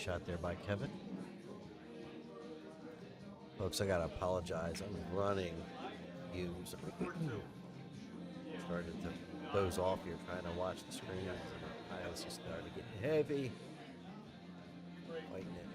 shot there by Kevin. Folks, I gotta apologize. I'm running views. Started to doze off here trying to watch the screens, and my eyes just started getting heavy. Fighting it.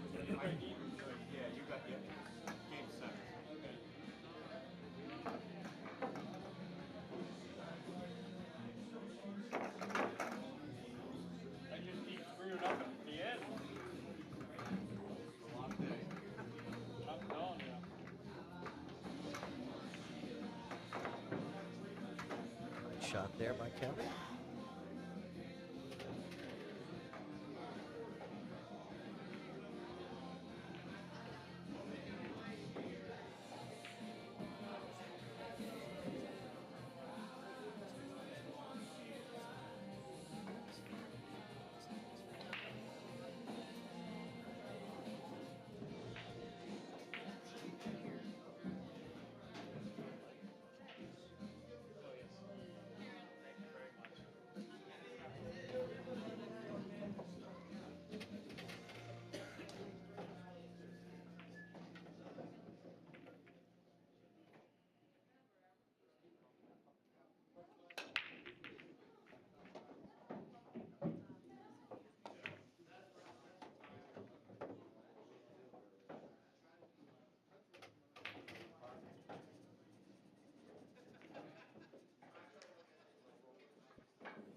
Nice shot there by Kevin.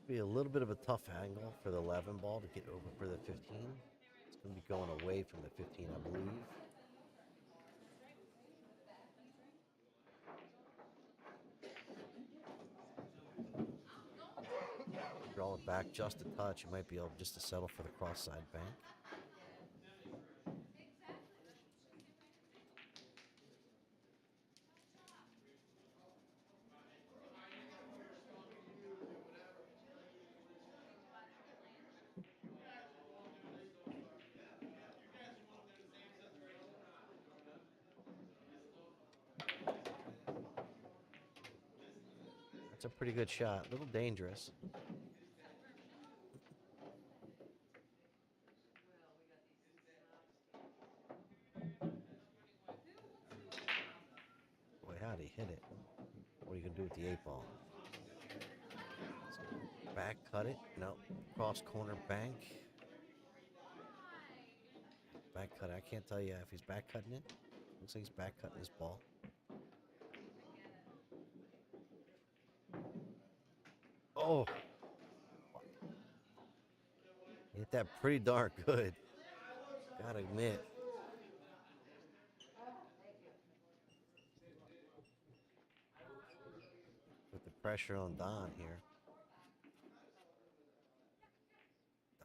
Be a little bit of a tough angle for the 11 ball to get over for the 15. It's going to be going away from the 15, I believe. Draw it back just a touch. You might be able just to settle for the cross-side bank. That's a pretty good shot. A little dangerous. Boy, how'd he hit it? What are you going to do with the 8 ball? Back cut it. No. Cross corner bank. Back cut it. I can't tell you if he's back cutting it. Looks like he's back cutting his ball. Oh. Hit that pretty darn good. Gotta admit. Put the pressure on Don here.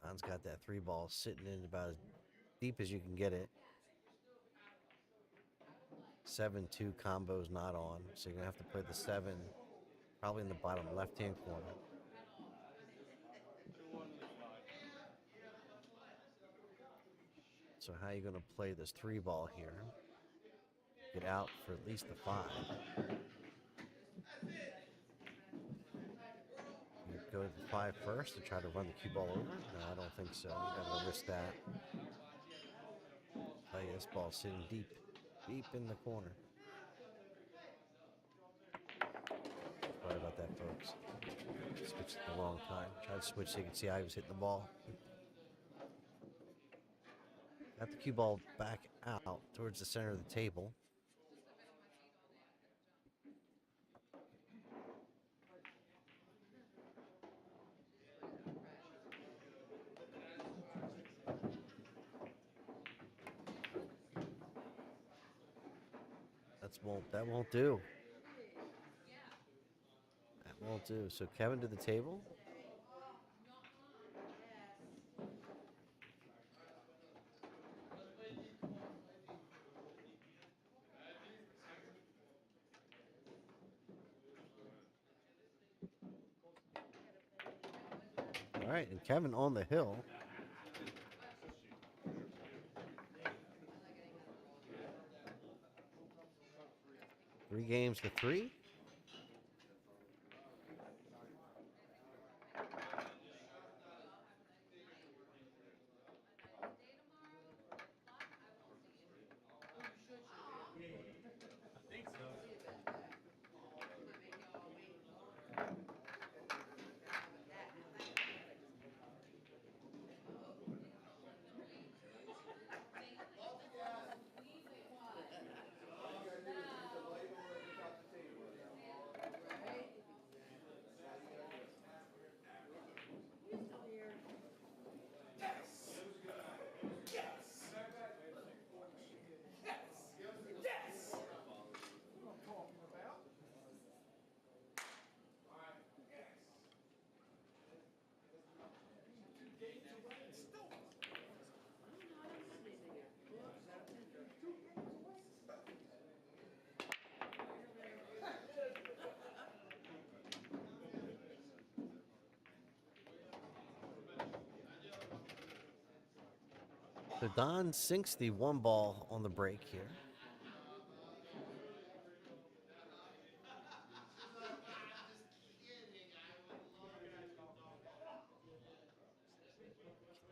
Don's got that 3 ball sitting in about as deep as you can get it. 7-2 combo's not on, so you're gonna have to play the 7 probably in the bottom left-hand corner. So how are you gonna play this 3 ball here? Get out for at least the 5. You go to the 5 first and try to run the cue ball over? No, I don't think so. You're gonna risk that. Tell you, this ball's sitting deep in the corner. Sorry about that, folks. Switched at the wrong time. Tried to switch so you can see how he was hitting the ball. Got the cue ball back out towards the center of the table. That won't do. That won't do. So Kevin to the table. All right, and Kevin on the hill. Three games to 3. So Don sinks the 1 ball on the break here.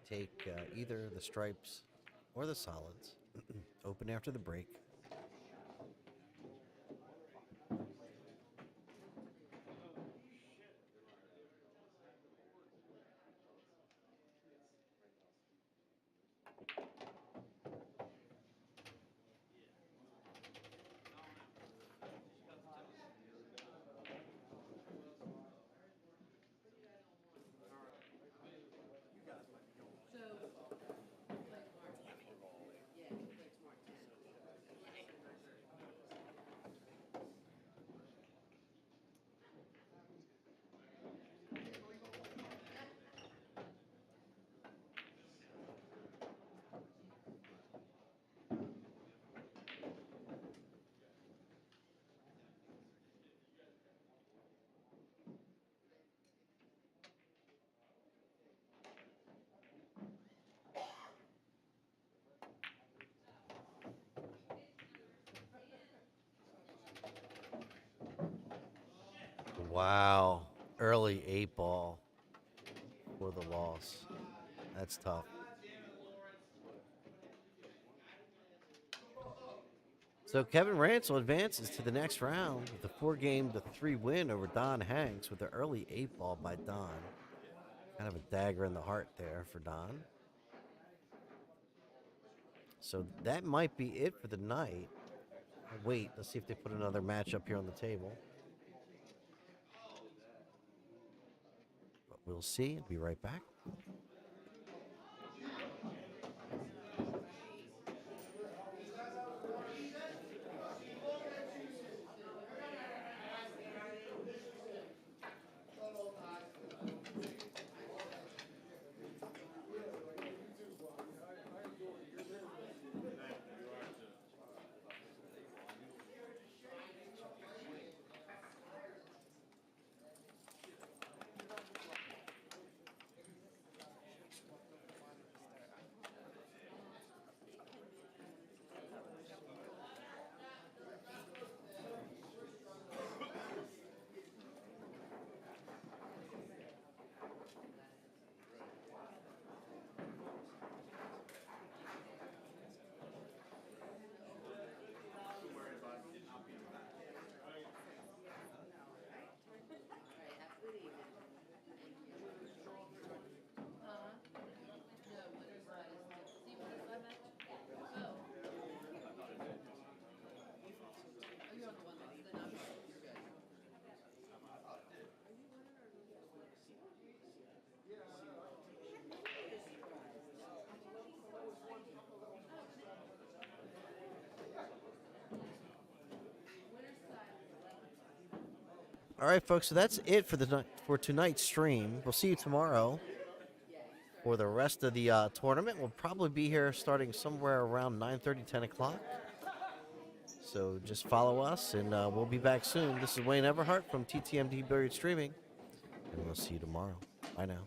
Take either the stripes or the solids. Open after the break. Wow. Early 8 ball for the loss. That's tough. So Kevin Ransel advances to the next round with a 4-game to 3 win over Don Hanks with the early 8 ball by Don. Kind of a dagger in the heart there for Don. So that might be it for the night. Wait, let's see if they put another match up here on the table. But we'll see. I'll be right back. All right, folks. So that's it for tonight's stream. We'll see you tomorrow for the rest of the tournament. We'll probably be here starting somewhere around 9:30, 10 o'clock. So just follow us, and we'll be back soon. This is Wayne Everhart from TTMD Billiard Streaming, and we'll see you tomorrow. Bye now.